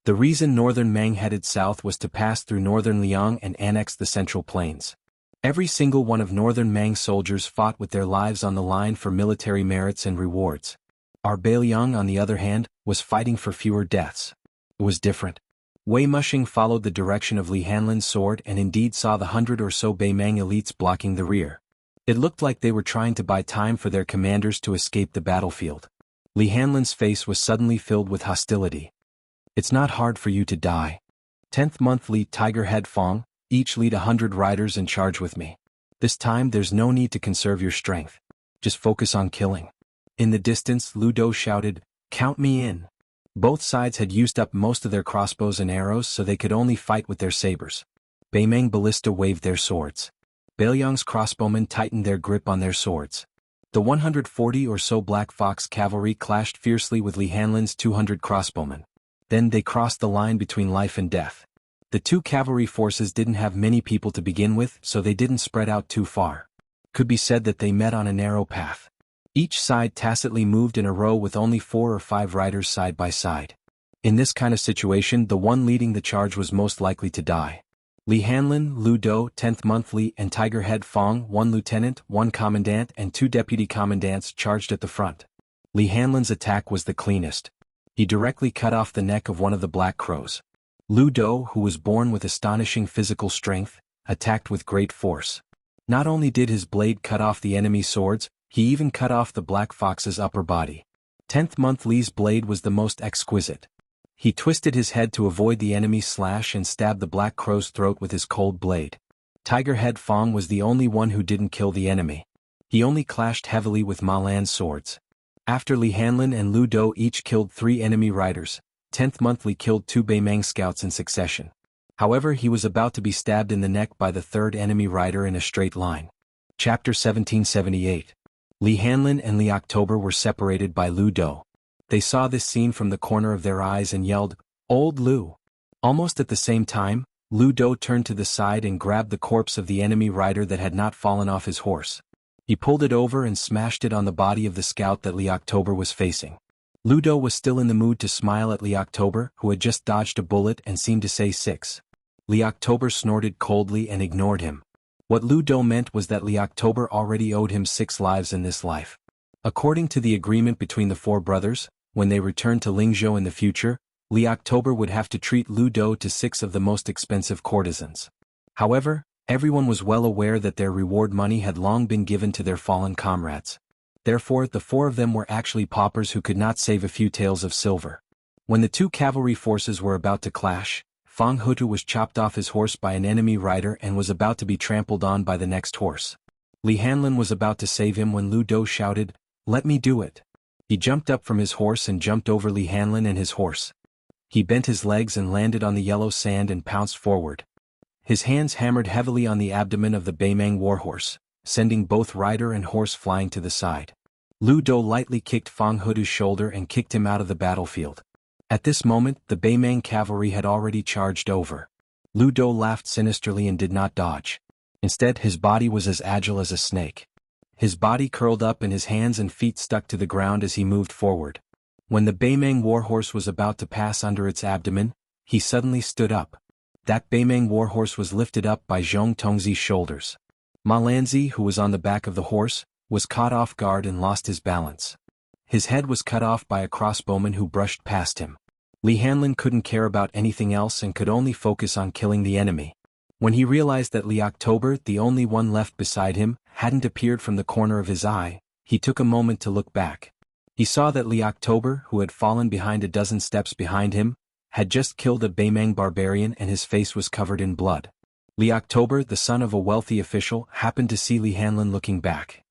The reason Northern Mang headed south was to pass through northern Liang and annex the Central Plains. Every single one of Northern Mang soldiers fought with their lives on the line for military merits and rewards. Our Beiliang, on the other hand, was fighting for fewer deaths. It was different. Wei Mushing followed the direction of Li Hanlin's sword and indeed saw the 100 or so Beimang elites blocking the rear. It looked like they were trying to buy time for their commanders to escape the battlefield. Li Hanlin's face was suddenly filled with hostility. It's not hard for you to die. 10th month lead Tiger Head Fong, each lead 100 riders and charge with me. This time there's no need to conserve your strength. Just focus on killing. In the distance, Lu Do shouted, "Count me in." Both sides had used up most of their crossbows and arrows, so they could only fight with their sabers. Beimang Ballista waved their swords. Beiliang's crossbowmen tightened their grip on their swords. The 140 or so Black Fox cavalry clashed fiercely with Li Hanlin's 200 crossbowmen. Then they crossed the line between life and death. The two cavalry forces didn't have many people to begin with, so they didn't spread out too far. Could be said that they met on a narrow path. Each side tacitly moved in a row with only 4 or 5 riders side by side. In this kind of situation, the one leading the charge was most likely to die. Li Hanlin, Lu Do, 10th month Li, and Tiger Head Fong, 1 lieutenant, 1 commandant, and 2 deputy commandants charged at the front. Li Hanlin's attack was the cleanest. He directly cut off the neck of one of the Black Crows. Lu Do, who was born with astonishing physical strength, attacked with great force. Not only did his blade cut off the enemy's swords, he even cut off the Black Fox's upper body. 10th month Li's blade was the most exquisite. He twisted his head to avoid the enemy's slash and stabbed the Black Crow's throat with his cold blade. Tiger Head Fong was the only one who didn't kill the enemy. He only clashed heavily with Ma Lan's swords. After Li Hanlin and Lu Do each killed 3 enemy riders, 10th month Li killed 2 Beimang scouts in succession. However, he was about to be stabbed in the neck by the 3rd enemy rider in a straight line. Chapter 1778. Li Hanlin and Li October were separated by Lu Do. They saw this scene from the corner of their eyes and yelled, "Old Lu!" Almost at the same time, Lu Do turned to the side and grabbed the corpse of the enemy rider that had not fallen off his horse. He pulled it over and smashed it on the body of the scout that Li October was facing. Lu Do was still in the mood to smile at Li October, who had just dodged a bullet and seemed to say 6. Li October snorted coldly and ignored him. What Lu Do meant was that Li October already owed him 6 lives in this life. According to the agreement between the 4 brothers, when they returned to Lingzhou in the future, Li October would have to treat Lu Do to 6 of the most expensive courtesans. However, everyone was well aware that their reward money had long been given to their fallen comrades. Therefore, the 4 of them were actually paupers who could not save a few taels of silver. When the 2 cavalry forces were about to clash, Fang Hutu was chopped off his horse by an enemy rider and was about to be trampled on by the next horse. Li Hanlin was about to save him when Lu Do shouted, "Let me do it." He jumped up from his horse and jumped over Li Hanlin and his horse. He bent his legs and landed on the yellow sand and pounced forward. His hands hammered heavily on the abdomen of the Beimang warhorse, sending both rider and horse flying to the side. Lu Do lightly kicked Fang Hutu's shoulder and kicked him out of the battlefield. At this moment, the Beimang cavalry had already charged over. Lu Do laughed sinisterly and did not dodge. Instead, his body was as agile as a snake. His body curled up and his hands and feet stuck to the ground as he moved forward. When the Beimang warhorse was about to pass under its abdomen, he suddenly stood up. That Beimang warhorse was lifted up by Zhong Tongzi's shoulders. Ma Lanzi, who was on the back of the horse, was caught off guard and lost his balance. His head was cut off by a crossbowman who brushed past him. Li Hanlin couldn't care about anything else and could only focus on killing the enemy. When he realized that Li October, the only one left beside him, hadn't appeared from the corner of his eye, he took a moment to look back. He saw that Li October, who had fallen behind a dozen steps behind him, had just killed a Beimang barbarian and his face was covered in blood. Li October, the son of a wealthy official, happened to see Li Hanlin looking back.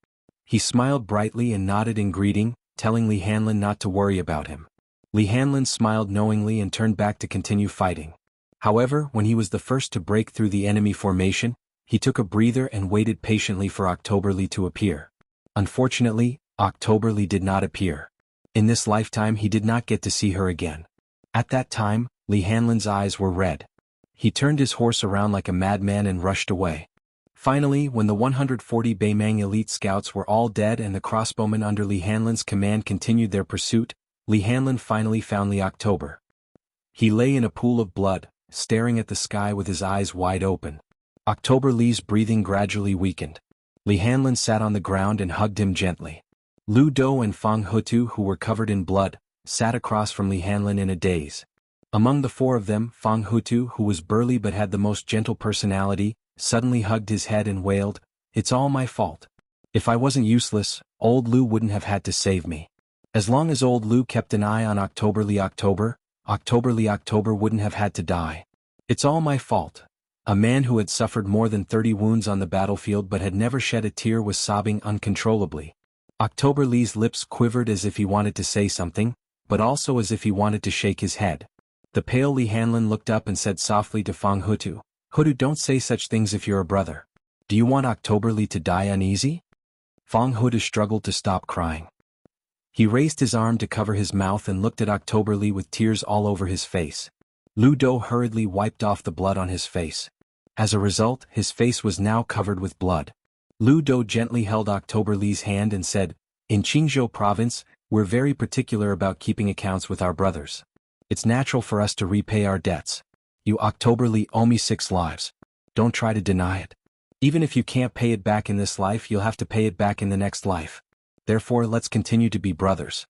He smiled brightly and nodded in greeting, telling Li Hanlin not to worry about him. Li Hanlin smiled knowingly and turned back to continue fighting. However, when he was the first to break through the enemy formation, he took a breather and waited patiently for October Li to appear. Unfortunately, October Li did not appear. In this lifetime he did not get to see her again. At that time, Li Hanlin's eyes were red. He turned his horse around like a madman and rushed away. Finally, when the 140 Beimang elite scouts were all dead and the crossbowmen under Li Hanlin's command continued their pursuit, Li Hanlin finally found Li October. He lay in a pool of blood, staring at the sky with his eyes wide open. October Li's breathing gradually weakened. Li Hanlin sat on the ground and hugged him gently. Lu Dou and Fang Hutu, who were covered in blood, sat across from Li Hanlin in a daze. Among the four of them, Fang Hutu, who was burly but had the most gentle personality, suddenly hugged his head and wailed, "It's all my fault. If I wasn't useless, old Lu wouldn't have had to save me. As long as old Lu kept an eye on October Li October wouldn't have had to die. It's all my fault." A man who had suffered more than 30 wounds on the battlefield but had never shed a tear was sobbing uncontrollably. October Li's lips quivered as if he wanted to say something, but also as if he wanted to shake his head. The pale Li Hanlin looked up and said softly to Fang Hutu, "Hutu, don't say such things if you're a brother. Do you want October Li to die uneasy?" Fang Hutu struggled to stop crying. He raised his arm to cover his mouth and looked at October Li with tears all over his face. Lu Dou hurriedly wiped off the blood on his face. As a result, his face was now covered with blood. Lu Dou gently held October Li's hand and said, "In Qingzhou province, we're very particular about keeping accounts with our brothers. It's natural for us to repay our debts. You October Li owe me 6 lives. Don't try to deny it. Even if you can't pay it back in this life, you'll have to pay it back in the next life. Therefore, let's continue to be brothers."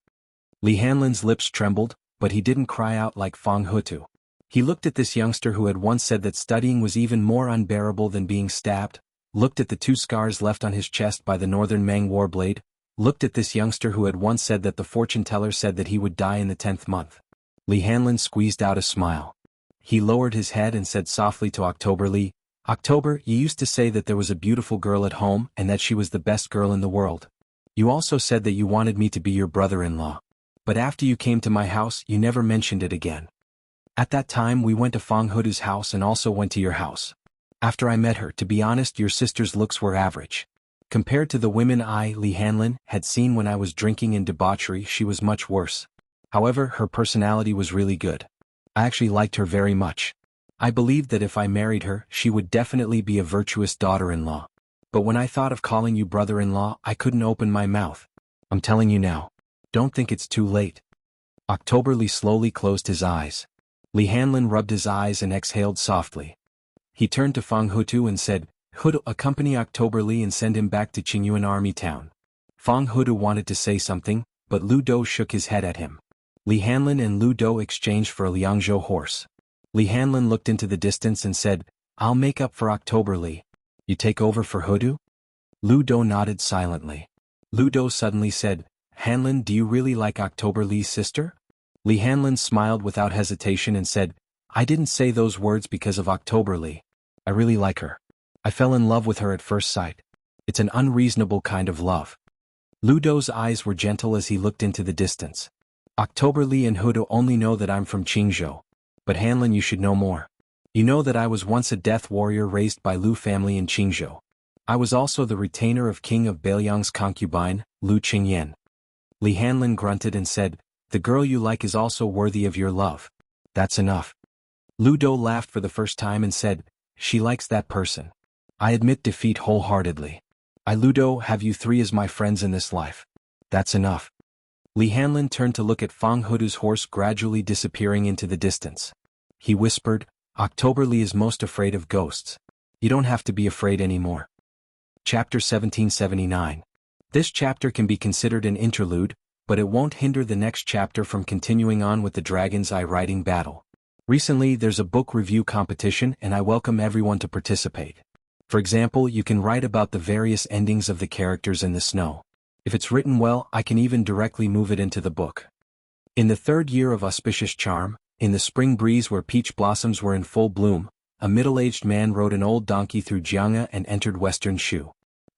Li Hanlin's lips trembled, but he didn't cry out like Fang Hutu. He looked at this youngster who had once said that studying was even more unbearable than being stabbed, looked at the 2 scars left on his chest by the Northern Mang warblade, looked at this youngster who had once said that the fortune teller said that he would die in the 10th month. Li Hanlin squeezed out a smile. He lowered his head and said softly to October Li, "October, you used to say that there was a beautiful girl at home and that she was the best girl in the world. You also said that you wanted me to be your brother-in-law. But after you came to my house, you never mentioned it again. At that time we went to Fang Hutu's house and also went to your house. After I met her, to be honest, your sister's looks were average. Compared to the women I, Li Hanlin, had seen when I was drinking in debauchery, she was much worse. However, her personality was really good. I actually liked her very much. I believed that if I married her, she would definitely be a virtuous daughter-in-law. But when I thought of calling you brother-in-law, I couldn't open my mouth. I'm telling you now. Don't think it's too late." October Li slowly closed his eyes. Li Hanlin rubbed his eyes and exhaled softly. He turned to Fang Hutu and said, "Hutu, accompany October Li and send him back to Qingyuan Army Town." Fang Hutu wanted to say something, but Lu Dou shook his head at him. Li Hanlin and Lu Dou exchanged for a Liangzhou horse. Li Hanlin looked into the distance and said, "I'll make up for October Li. You take over for Hutu?" Lu Dou nodded silently. Lu Dou suddenly said, "Hanlin, do you really like October Li's sister?" Li Hanlin smiled without hesitation and said, "I didn't say those words because of October Li. I really like her. I fell in love with her at first sight. It's an unreasonable kind of love." Lu Dou's eyes were gentle as he looked into the distance. "October Li and Hutu only know that I'm from Qingzhou. But Hanlin, you should know more. You know that I was once a death warrior raised by Lu family in Qingzhou. I was also the retainer of King of Beiliang's concubine, Lu Qingyan." Li Hanlin grunted and said, "The girl you like is also worthy of your love. That's enough." Lu Dou laughed for the first time and said, "She likes that person. I admit defeat wholeheartedly. I, Lu Dou, have you 3 as my friends in this life. That's enough." Li Hanlin turned to look at Fang Hutu's horse gradually disappearing into the distance. He whispered, "October Li is most afraid of ghosts. You don't have to be afraid anymore." Chapter 1779. This chapter can be considered an interlude, but it won't hinder the next chapter from continuing on with the Dragon's Eye writing battle. Recently, there's a book review competition and I welcome everyone to participate. For example, you can write about the various endings of the characters in the snow. If it's written well, I can even directly move it into the book. In the 3rd year of auspicious charm, in the spring breeze where peach blossoms were in full bloom, a middle-aged man rode an old donkey through Jianghu and entered Western Shu.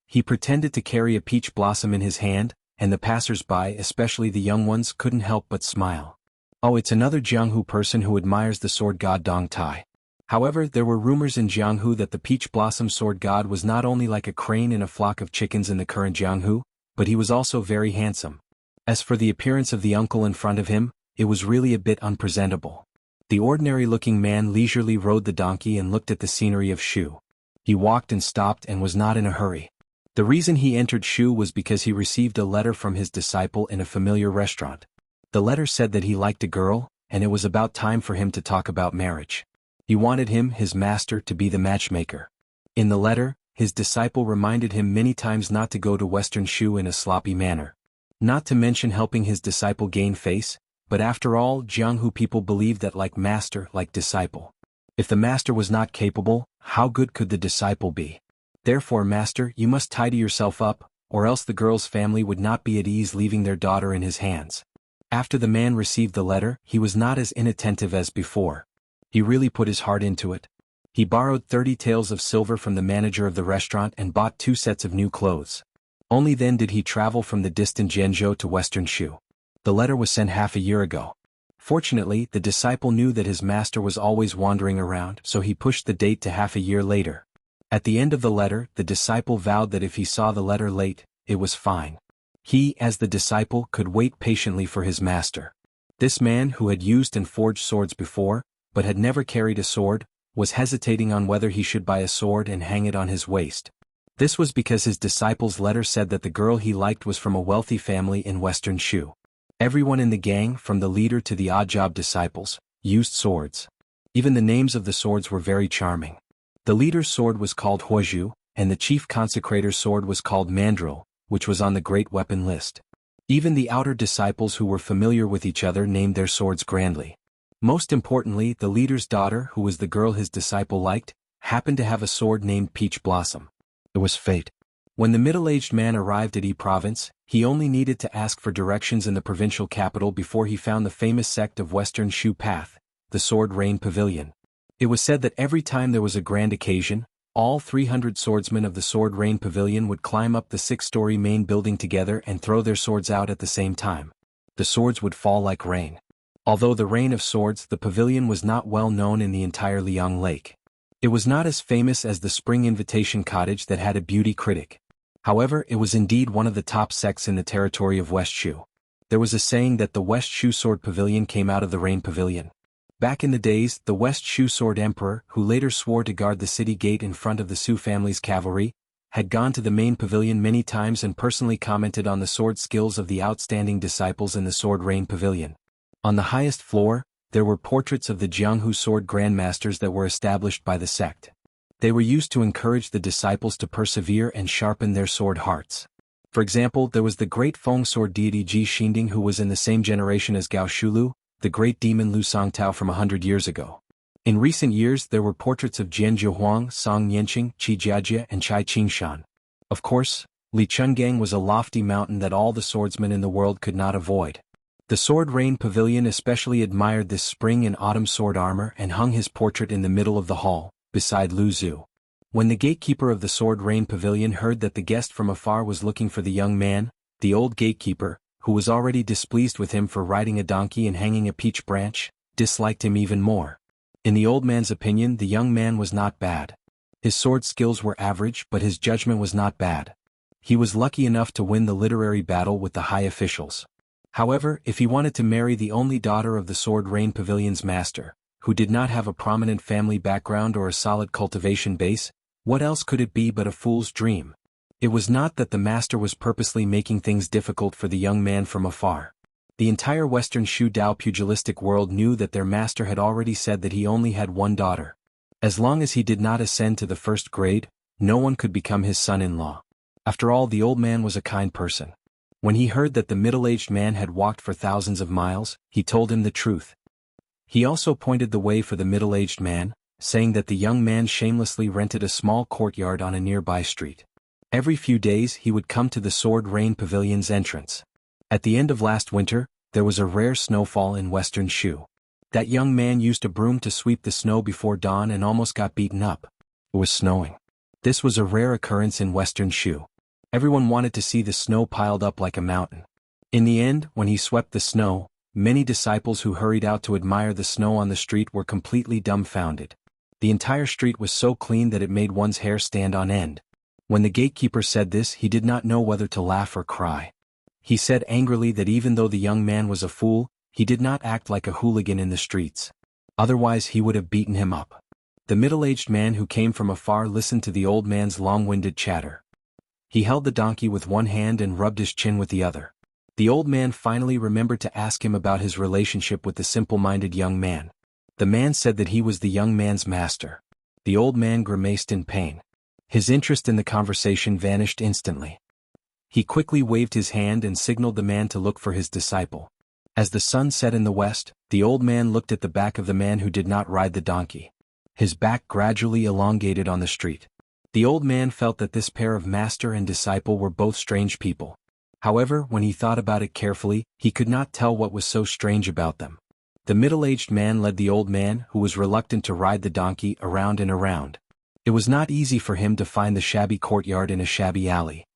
He pretended to carry a peach blossom in his hand, and the passers-by, especially the young ones, couldn't help but smile. Oh, it's another Jianghu person who admires the sword god Dong Tai. However, there were rumors in Jianghu that the peach blossom sword god was not only like a crane in a flock of chickens in the current Jianghu, but he was also very handsome. As for the appearance of the uncle in front of him, it was really a bit unpresentable. The ordinary-looking man leisurely rode the donkey and looked at the scenery of Shu. He walked and stopped and was not in a hurry. The reason he entered Shu was because he received a letter from his disciple in a familiar restaurant. The letter said that he liked a girl, and it was about time for him to talk about marriage. He wanted him, his master, to be the matchmaker. In the letter, his disciple reminded him many times not to go to Western Shu in a sloppy manner. Not to mention helping his disciple gain face, but after all, Jianghu people believed that like master, like disciple. If the master was not capable, how good could the disciple be? Therefore, master, you must tidy yourself up, or else the girl's family would not be at ease leaving their daughter in his hands. After the man received the letter, he was not as inattentive as before. He really put his heart into it. He borrowed 30 taels of silver from the manager of the restaurant and bought 2 sets of new clothes. Only then did he travel from the distant Jianghu to Western Shu. The letter was sent half a year ago. Fortunately, the disciple knew that his master was always wandering around, so he pushed the date to half a year later. At the end of the letter, the disciple vowed that if he saw the letter late, it was fine. He, as the disciple, could wait patiently for his master. This man, who had used and forged swords before, but had never carried a sword, was hesitating on whether he should buy a sword and hang it on his waist. This was because his disciple's letter said that the girl he liked was from a wealthy family in Western Shu. Everyone in the gang, from the leader to the odd-job disciples, used swords. Even the names of the swords were very charming. The leader's sword was called Huozhu, and the chief consecrator's sword was called Mandril, which was on the great weapon list. Even the outer disciples who were familiar with each other named their swords grandly. Most importantly, the leader's daughter, who was the girl his disciple liked, happened to have a sword named Peach Blossom. It was fate. When the middle-aged man arrived at Yi province, he only needed to ask for directions in the provincial capital before he found the famous sect of Western Shu Path, the Sword Rain Pavilion. It was said that every time there was a grand occasion, all 300 swordsmen of the Sword Rain Pavilion would climb up the 6-story main building together and throw their swords out at the same time. The swords would fall like rain. Although the rain of swords, the pavilion was not well known in the entire Liang Lake. It was not as famous as the Spring Invitation Cottage that had a beauty critic. However, it was indeed one of the top sects in the territory of West Shu. There was a saying that the West Shu Sword Pavilion came out of the Rain Pavilion. Back in the days, the West Shu Sword Emperor, who later swore to guard the city gate in front of the Su family's cavalry, had gone to the main pavilion many times and personally commented on the sword skills of the outstanding disciples in the Sword Rain Pavilion. On the highest floor, there were portraits of the Jianghu sword grandmasters that were established by the sect. They were used to encourage the disciples to persevere and sharpen their sword hearts. For example, there was the great Feng sword deity Ji Xinding, who was in the same generation as Gao Shulu, the great demon Lu Songtao from 100 years ago. In recent years, there were portraits of Jian Zhihuang, Song Yanqing, Qi Jiajie, and Chai Qingshan. Of course, Li Chungang was a lofty mountain that all the swordsmen in the world could not avoid. The Sword Rain Pavilion especially admired this spring and autumn sword armor and hung his portrait in the middle of the hall, beside Lu Zhu. When the gatekeeper of the Sword Rain Pavilion heard that the guest from afar was looking for the young man, the old gatekeeper, who was already displeased with him for riding a donkey and hanging a peach branch, disliked him even more. In the old man's opinion, the young man was not bad. His sword skills were average, but his judgment was not bad. He was lucky enough to win the literary battle with the high officials. However, if he wanted to marry the only daughter of the Sword Rain Pavilion's master, who did not have a prominent family background or a solid cultivation base, what else could it be but a fool's dream? It was not that the master was purposely making things difficult for the young man from afar. The entire Western Shu Dao pugilistic world knew that their master had already said that he only had one daughter. As long as he did not ascend to the first grade, no one could become his son-in-law. After all, the old man was a kind person. When he heard that the middle-aged man had walked for thousands of miles, he told him the truth. He also pointed the way for the middle-aged man, saying that the young man shamelessly rented a small courtyard on a nearby street. Every few days he would come to the Sword Rain Pavilion's entrance. At the end of last winter, there was a rare snowfall in Western Shu. That young man used a broom to sweep the snow before dawn and almost got beaten up. It was snowing. This was a rare occurrence in Western Shu. Everyone wanted to see the snow piled up like a mountain. In the end, when he swept the snow, many disciples who hurried out to admire the snow on the street were completely dumbfounded. The entire street was so clean that it made one's hair stand on end. When the gatekeeper said this, he did not know whether to laugh or cry. He said angrily that even though the young man was a fool, he did not act like a hooligan in the streets. Otherwise he would have beaten him up. The middle-aged man who came from afar listened to the old man's long-winded chatter. He held the donkey with one hand and rubbed his chin with the other. The old man finally remembered to ask him about his relationship with the simple-minded young man. The man said that he was the young man's master. The old man grimaced in pain. His interest in the conversation vanished instantly. He quickly waved his hand and signaled the man to look for his disciple. As the sun set in the west, the old man looked at the back of the man who did not ride the donkey. His back gradually elongated on the street. The old man felt that this pair of master and disciple were both strange people. However, when he thought about it carefully, he could not tell what was so strange about them. The middle-aged man led the old man, who was reluctant to ride the donkey, around and around. It was not easy for him to find the shabby courtyard in a shabby alley.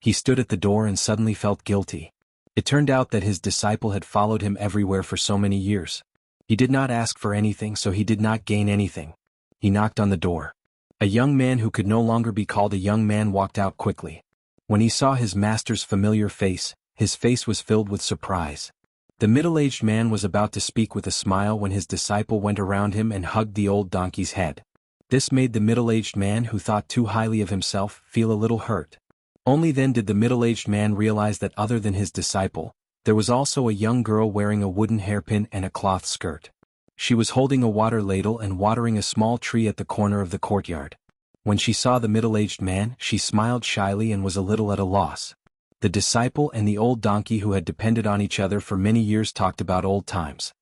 He stood at the door and suddenly felt guilty. It turned out that his disciple had followed him everywhere for so many years. He did not ask for anything, so he did not gain anything. He knocked on the door. A young man who could no longer be called a young man walked out quickly. When he saw his master's familiar face, his face was filled with surprise. The middle-aged man was about to speak with a smile when his disciple went around him and hugged the old donkey's head. This made the middle-aged man, who thought too highly of himself, feel a little hurt. Only then did the middle-aged man realize that other than his disciple, there was also a young girl wearing a wooden hairpin and a cloth skirt. She was holding a water ladle and watering a small tree at the corner of the courtyard. When she saw the middle-aged man, she smiled shyly and was a little at a loss. The disciple and the old donkey who had depended on each other for many years talked about old times.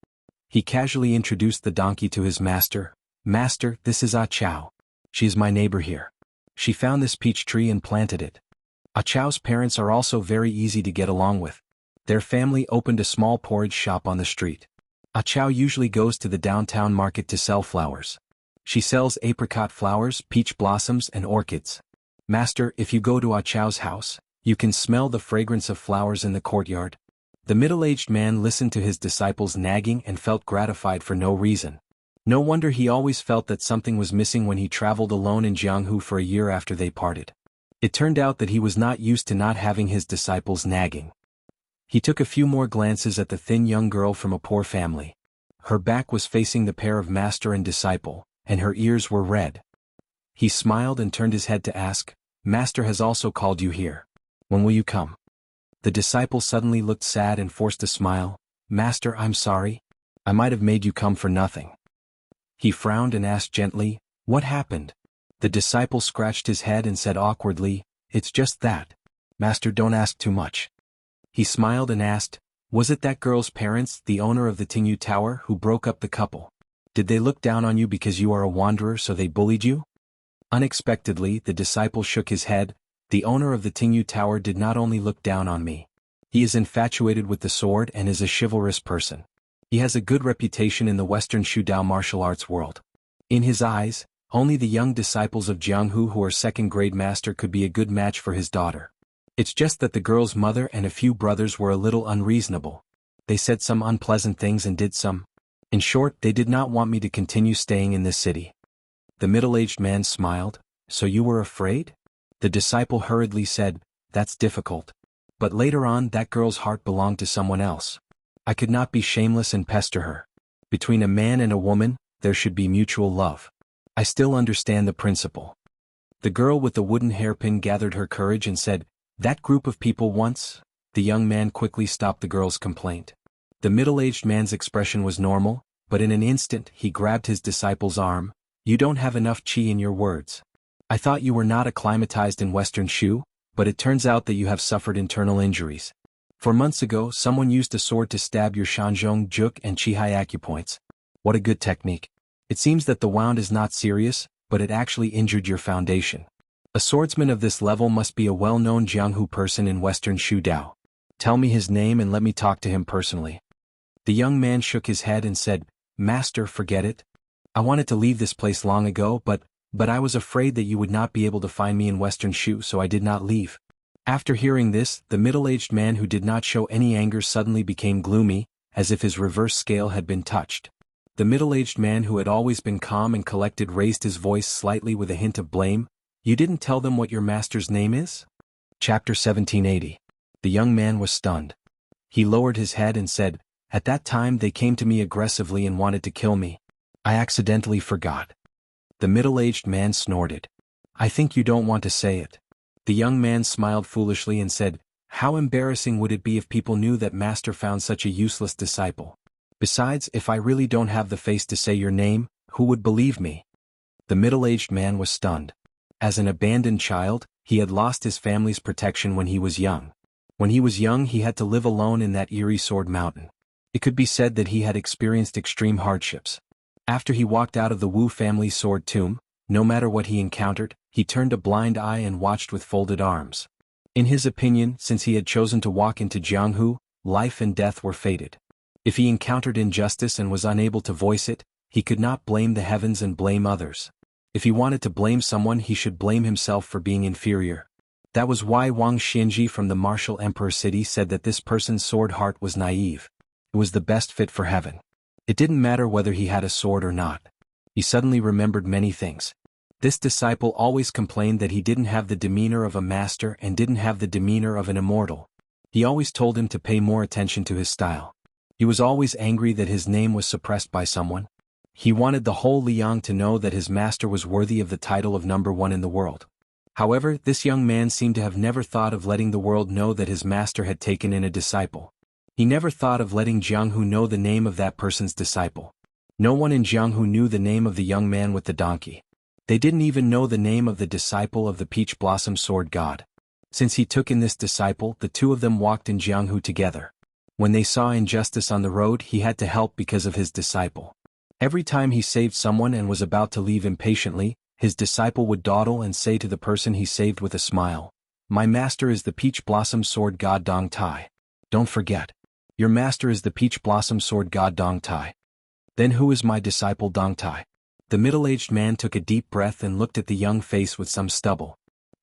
He casually introduced the donkey to his master. "Master, this is Ah Chow. She is my neighbor here. She found this peach tree and planted it. Ah Chow's parents are also very easy to get along with. Their family opened a small porridge shop on the street. Ah Chow usually goes to the downtown market to sell flowers. She sells apricot flowers, peach blossoms, and orchids. Master, if you go to Ah Chow's house, you can smell the fragrance of flowers in the courtyard." The middle-aged man listened to his disciple's nagging and felt gratified for no reason. No wonder he always felt that something was missing when he traveled alone in Jianghu for a year after they parted. It turned out that he was not used to not having his disciples nagging. He took a few more glances at the thin young girl from a poor family. Her back was facing the pair of master and disciple, and her ears were red. He smiled and turned his head to ask, "Master has also called you here. When will you come?" The disciple suddenly looked sad and forced a smile. "Master, I'm sorry. I might have made you come for nothing." He frowned and asked gently, "What happened?" The disciple scratched his head and said awkwardly, "It's just that. Master, don't ask too much." He smiled and asked, "Was it that girl's parents, the owner of the Tingyu Tower, who broke up the couple? Did they look down on you because you are a wanderer, so they bullied you?" Unexpectedly, the disciple shook his head. "The owner of the Tingyu Tower did not only look down on me. He is infatuated with the sword and is a chivalrous person. He has a good reputation in the Western Shudao martial arts world. In his eyes, only the young disciples of Jianghu who are second-grade master could be a good match for his daughter. It's just that the girl's mother and a few brothers were a little unreasonable. They said some unpleasant things and did some. In short, they did not want me to continue staying in this city." The middle-aged man smiled. "So you were afraid?" The disciple hurriedly said, "That's difficult. But later on, that girl's heart belonged to someone else. I could not be shameless and pester her. Between a man and a woman, there should be mutual love. I still understand the principle." The girl with the wooden hairpin gathered her courage and said, "That group of people once—" The young man quickly stopped the girl's complaint. The middle-aged man's expression was normal, but in an instant he grabbed his disciple's arm. "You don't have enough qi in your words. I thought you were not acclimatized in Western Shu, but it turns out that you have suffered internal injuries. For months ago, someone used a sword to stab your Shanzhong Juk and Qihai acupoints. What a good technique. It seems that the wound is not serious, but it actually injured your foundation. A swordsman of this level must be a well-known Jianghu person in Western Shudao. Tell me his name and let me talk to him personally." The young man shook his head and said, "Master, forget it. I wanted to leave this place long ago, but I was afraid that you would not be able to find me in Western Shu, so I did not leave." After hearing this, the middle-aged man who did not show any anger suddenly became gloomy, as if his reverse scale had been touched. The middle-aged man who had always been calm and collected raised his voice slightly with a hint of blame. "You didn't tell them what your master's name is?" Chapter 1780. The young man was stunned. He lowered his head and said, "At that time they came to me aggressively and wanted to kill me. I accidentally forgot." The middle-aged man snorted. I think you don't want to say it. The young man smiled foolishly and said, how embarrassing would it be if people knew that master found such a useless disciple? Besides, if I really don't have the face to say your name, who would believe me? The middle-aged man was stunned. As an abandoned child, he had lost his family's protection when he was young. When he was young, he had to live alone in that eerie sword mountain. It could be said that he had experienced extreme hardships. After he walked out of the Wu family sword tomb, no matter what he encountered, he turned a blind eye and watched with folded arms. In his opinion, since he had chosen to walk into Jianghu, life and death were fated. If he encountered injustice and was unable to voice it, he could not blame the heavens and blame others. If he wanted to blame someone, he should blame himself for being inferior. That was why Wang Xianji from the martial emperor city said that this person's sword heart was naive. It was the best fit for heaven. It didn't matter whether he had a sword or not. He suddenly remembered many things. This disciple always complained that he didn't have the demeanor of a master and didn't have the demeanor of an immortal. He always told him to pay more attention to his style. He was always angry that his name was suppressed by someone. He wanted the whole Liang to know that his master was worthy of the title of #1 in the world. However, this young man seemed to have never thought of letting the world know that his master had taken in a disciple. He never thought of letting Jianghu know the name of that person's disciple. No one in Jianghu knew the name of the young man with the donkey. They didn't even know the name of the disciple of the peach blossom sword god. Since he took in this disciple, the two of them walked in Jianghu together. When they saw injustice on the road, he had to help because of his disciple. Every time he saved someone and was about to leave impatiently, his disciple would dawdle and say to the person he saved with a smile, "My master is the peach blossom sword god Dong Tai. Don't forget. Your master is the peach blossom sword god Dong Tai." Then who is my disciple Dong Tai? The middle-aged man took a deep breath and looked at the young face with some stubble.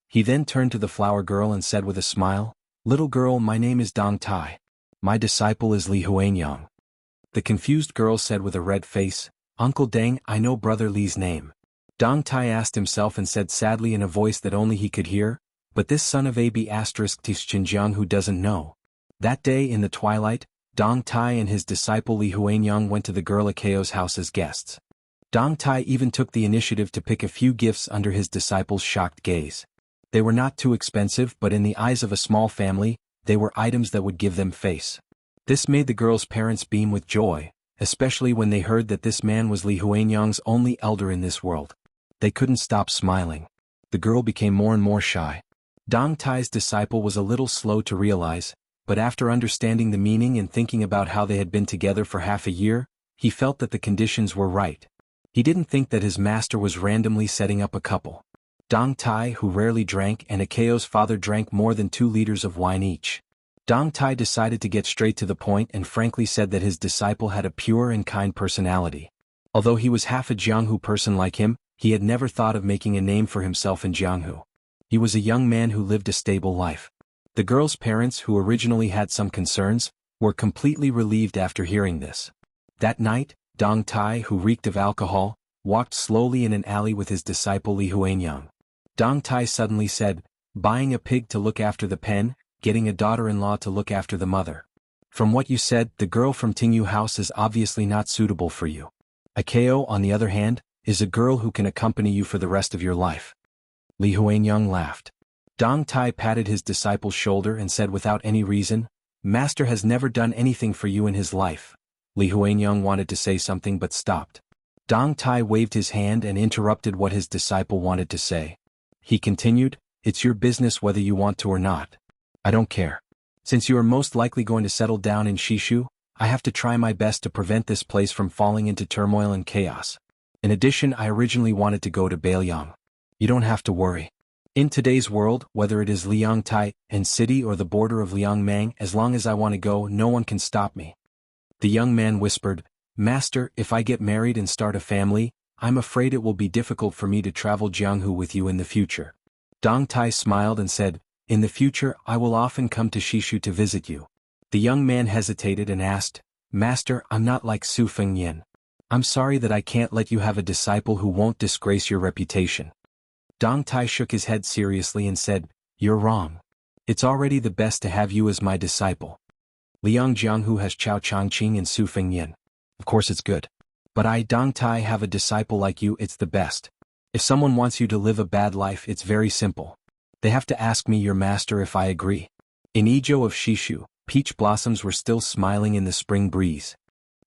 He then turned to the flower girl and said with a smile, "Little girl, my name is Dong Tai. My disciple is Li Huanyang." The confused girl said with a red face, "Uncle Deng, I know brother Li's name." Dong Tai asked himself and said sadly in a voice that only he could hear, "But this son of AB** Xinjiang who doesn't know." That day in the twilight, Dong Tai and his disciple Li Huanyang went to the girl Akao's house as guests. Dong Tai even took the initiative to pick a few gifts under his disciple's shocked gaze. They were not too expensive, but in the eyes of a small family, they were items that would give them face. This made the girl's parents beam with joy, especially when they heard that this man was Li Huanyang's only elder in this world. They couldn't stop smiling. The girl became more and more shy. Dong Tai's disciple was a little slow to realize, but after understanding the meaning and thinking about how they had been together for half a year, he felt that the conditions were right. He didn't think that his master was randomly setting up a couple. Dong Tai, who rarely drank, and Akao's father drank more than 2 liters of wine each. Dong Tai decided to get straight to the point and frankly said that his disciple had a pure and kind personality. Although he was half a Jianghu person like him, he had never thought of making a name for himself in Jianghu. He was a young man who lived a stable life. The girl's parents, who originally had some concerns, were completely relieved after hearing this. That night, Dong Tai, who reeked of alcohol, walked slowly in an alley with his disciple Li Huanyang. Dong Tai suddenly said, "Buying a pig to look after the pen, getting a daughter-in-law to look after the mother. From what you said, the girl from Tingyu House is obviously not suitable for you. Akao, on the other hand, is a girl who can accompany you for the rest of your life." Li Huanyang laughed. Dong Tai patted his disciple's shoulder and said without any reason, "Master has never done anything for you in his life." Li Huanyang wanted to say something but stopped. Dong Tai waved his hand and interrupted what his disciple wanted to say. He continued, "It's your business whether you want to or not. I don't care. Since you are most likely going to settle down in Shishu, I have to try my best to prevent this place from falling into turmoil and chaos. In addition, I originally wanted to go to Bailiang. You don't have to worry. In today's world, whether it is Liangtai and city or the border of Liangmang, as long as I want to go, no one can stop me." The young man whispered, "Master, if I get married and start a family, I'm afraid it will be difficult for me to travel Jianghu with you in the future." Dong Tai smiled and said, "In the future, I will often come to Shishu to visit you." The young man hesitated and asked, "Master, I'm not like Su Fengyan. I'm sorry that I can't let you have a disciple who won't disgrace your reputation." Dong Tai shook his head seriously and said, "You're wrong. It's already the best to have you as my disciple. Liang Jianghu has Chao Changqing and Su Fengyan. Of course it's good. But I, Dong Tai, have a disciple like you, it's the best. If someone wants you to live a bad life, it's very simple. They have to ask me, your master, if I agree. In Izhou of Shishu, peach blossoms were still smiling in the spring breeze.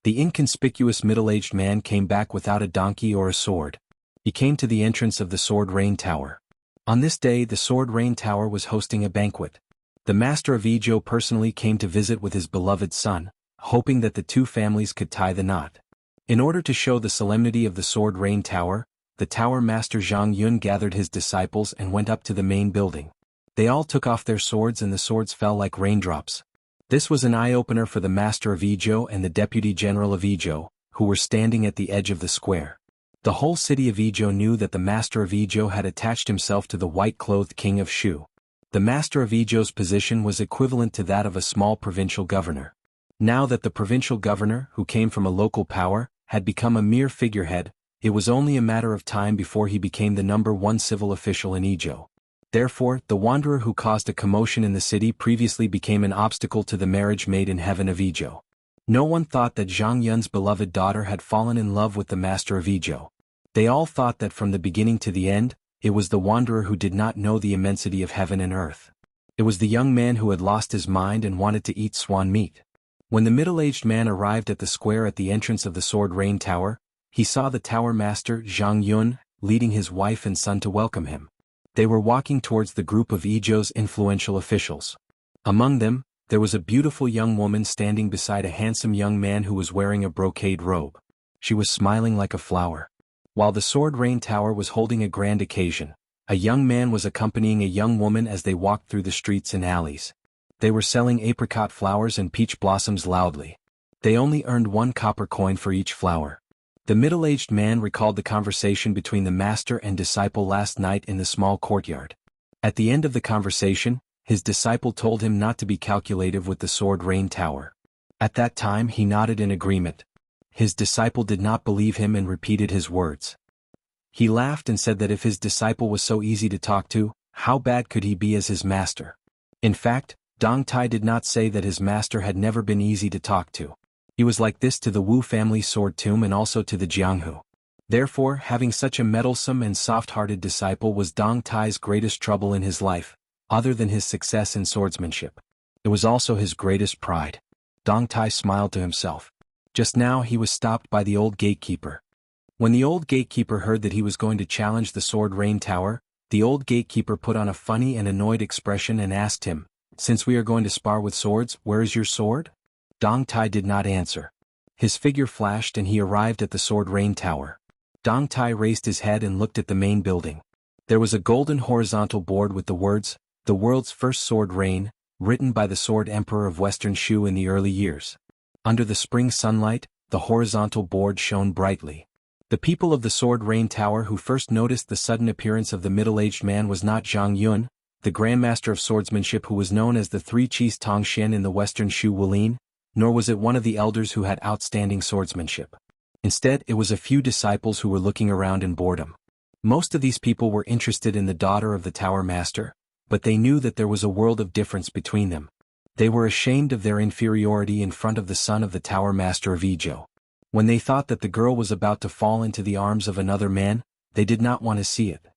The inconspicuous middle-aged man came back without a donkey or a sword. He came to the entrance of the Sword Rain Tower. On this day, the Sword Rain Tower was hosting a banquet. The master of Izhou personally came to visit with his beloved son, hoping that the two families could tie the knot. In order to show the solemnity of the Sword Rain Tower, the tower master Zhang Yun gathered his disciples and went up to the main building. They all took off their swords and the swords fell like raindrops. This was an eye-opener for the master of Izhou and the deputy general of Izhou, who were standing at the edge of the square. The whole city of Izhou knew that the master of Izhou had attached himself to the white-clothed king of Shu. The master of Izhou's position was equivalent to that of a small provincial governor. Now that the provincial governor, who came from a local power, had become a mere figurehead, it was only a matter of time before he became the #1 civil official in Izhou. Therefore, the wanderer who caused a commotion in the city previously became an obstacle to the marriage made in heaven of Izhou. No one thought that Zhang Yun's beloved daughter had fallen in love with the master of Izhou. They all thought that from the beginning to the end, it was the wanderer who did not know the immensity of heaven and earth. It was the young man who had lost his mind and wanted to eat swan meat. When the middle-aged man arrived at the square at the entrance of the Sword Rain Tower, he saw the tower master, Zhang Yun, leading his wife and son to welcome him. They were walking towards the group of Izhou's influential officials. Among them, there was a beautiful young woman standing beside a handsome young man who was wearing a brocade robe. She was smiling like a flower. While the Sword Rain Tower was holding a grand occasion, a young man was accompanying a young woman as they walked through the streets and alleys. They were selling apricot flowers and peach blossoms loudly. They only earned 1 copper coin for each flower. The middle-aged man recalled the conversation between the master and disciple last night in the small courtyard. At the end of the conversation, his disciple told him not to be calculative with the Sword Rain Tower. At that time he nodded in agreement. His disciple did not believe him and repeated his words. He laughed and said that if his disciple was so easy to talk to, how bad could he be as his master? In fact, Dong Tai did not say that his master had never been easy to talk to. He was like this to the Wu family sword tomb and also to the Jianghu. Therefore, having such a meddlesome and soft-hearted disciple was Dong Tai's greatest trouble in his life, other than his success in swordsmanship. It was also his greatest pride. Dong Tai smiled to himself. Just now he was stopped by the old gatekeeper. When the old gatekeeper heard that he was going to challenge the Sword Rain Tower, the old gatekeeper put on a funny and annoyed expression and asked him, "Since we are going to spar with swords, where is your sword?" Dong Tai did not answer. His figure flashed and he arrived at the Sword Rain Tower. Dong Tai raised his head and looked at the main building. There was a golden horizontal board with the words, "The world's first sword rain," written by the Sword Emperor of Western Shu in the early years. Under the spring sunlight, the horizontal board shone brightly. The people of the Sword Rain Tower who first noticed the sudden appearance of the middle-aged man was not Zhang Yun, the Grandmaster of Swordsmanship who was known as the Three Cheese Tong Xian in the Western Shu Wulin, nor was it one of the elders who had outstanding swordsmanship. Instead, it was a few disciples who were looking around in boredom. Most of these people were interested in the daughter of the Tower Master, but they knew that there was a world of difference between them. They were ashamed of their inferiority in front of the son of the Tower Master of Izhou. When they thought that the girl was about to fall into the arms of another man, they did not want to see it.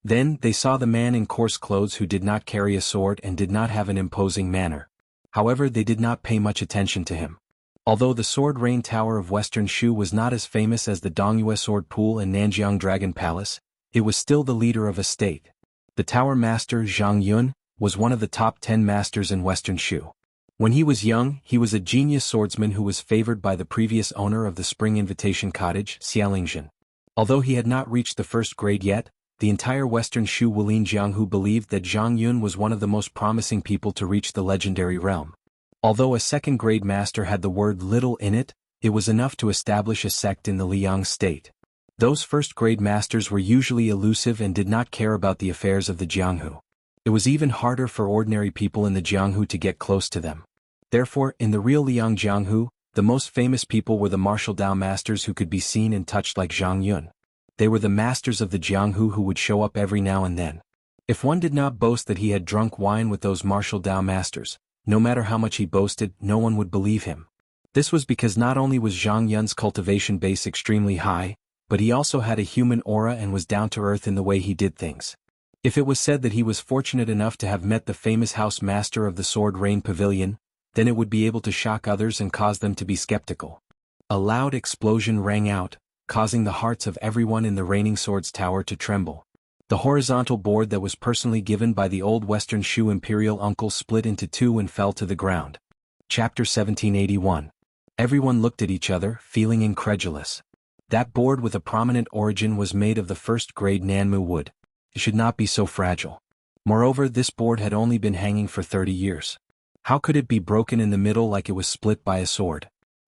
Then, they saw the man in coarse clothes who did not carry a sword and did not have an imposing manner. However, they did not pay much attention to him. Although the Sword Rain Tower of Western Shu was not as famous as the Dongyue Sword Pool and Nanjiang Dragon Palace, it was still the leader of a state. The Tower Master Zhang Yun was one of the top 10 masters in Western Shu. When he was young, he was a genius swordsman who was favored by the previous owner of the Spring Invitation Cottage, Xiaolingzhen. Although he had not reached the first grade yet, the entire Western Shu Wulin Jianghu believed that Zhang Yun was one of the most promising people to reach the legendary realm. Although a second-grade master had the word little in it, it was enough to establish a sect in the Liang state. Those first-grade masters were usually elusive and did not care about the affairs of the Jianghu. It was even harder for ordinary people in the Jianghu to get close to them. Therefore, in the real Liang Jianghu, the most famous people were the martial Dao masters who could be seen and touched like Zhang Yun. They were the masters of the Jianghu who would show up every now and then. If one did not boast that he had drunk wine with those martial Dao masters, no matter how much he boasted, no one would believe him. This was because not only was Zhang Yun's cultivation base extremely high, but he also had a human aura and was down to earth in the way he did things. If it was said that he was fortunate enough to have met the famous house master of the Sword Rain Pavilion, then it would be able to shock others and cause them to be skeptical. A loud explosion rang out, causing the hearts of everyone in the Reigning Swords Tower to tremble. The horizontal board that was personally given by the old Western Shu imperial uncle split into two and fell to the ground. Chapter 1781. Everyone looked at each other, feeling incredulous. That board with a prominent origin was made of the first-grade Nanmu wood. It should not be so fragile. Moreover, this board had only been hanging for 30 years. How could it be broken in the middle like it was split by a sword?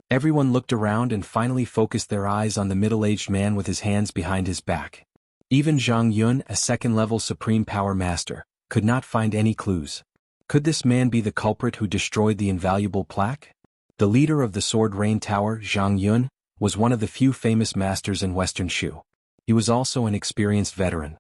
Everyone looked around and finally focused their eyes on the middle-aged man with his hands behind his back. Even Zhang Yun, a second-level Supreme Power Master, could not find any clues. Could this man be the culprit who destroyed the invaluable plaque? The leader of the Sword Rain Tower, Zhang Yun, was one of the few famous masters in Western Shu. He was also an experienced veteran.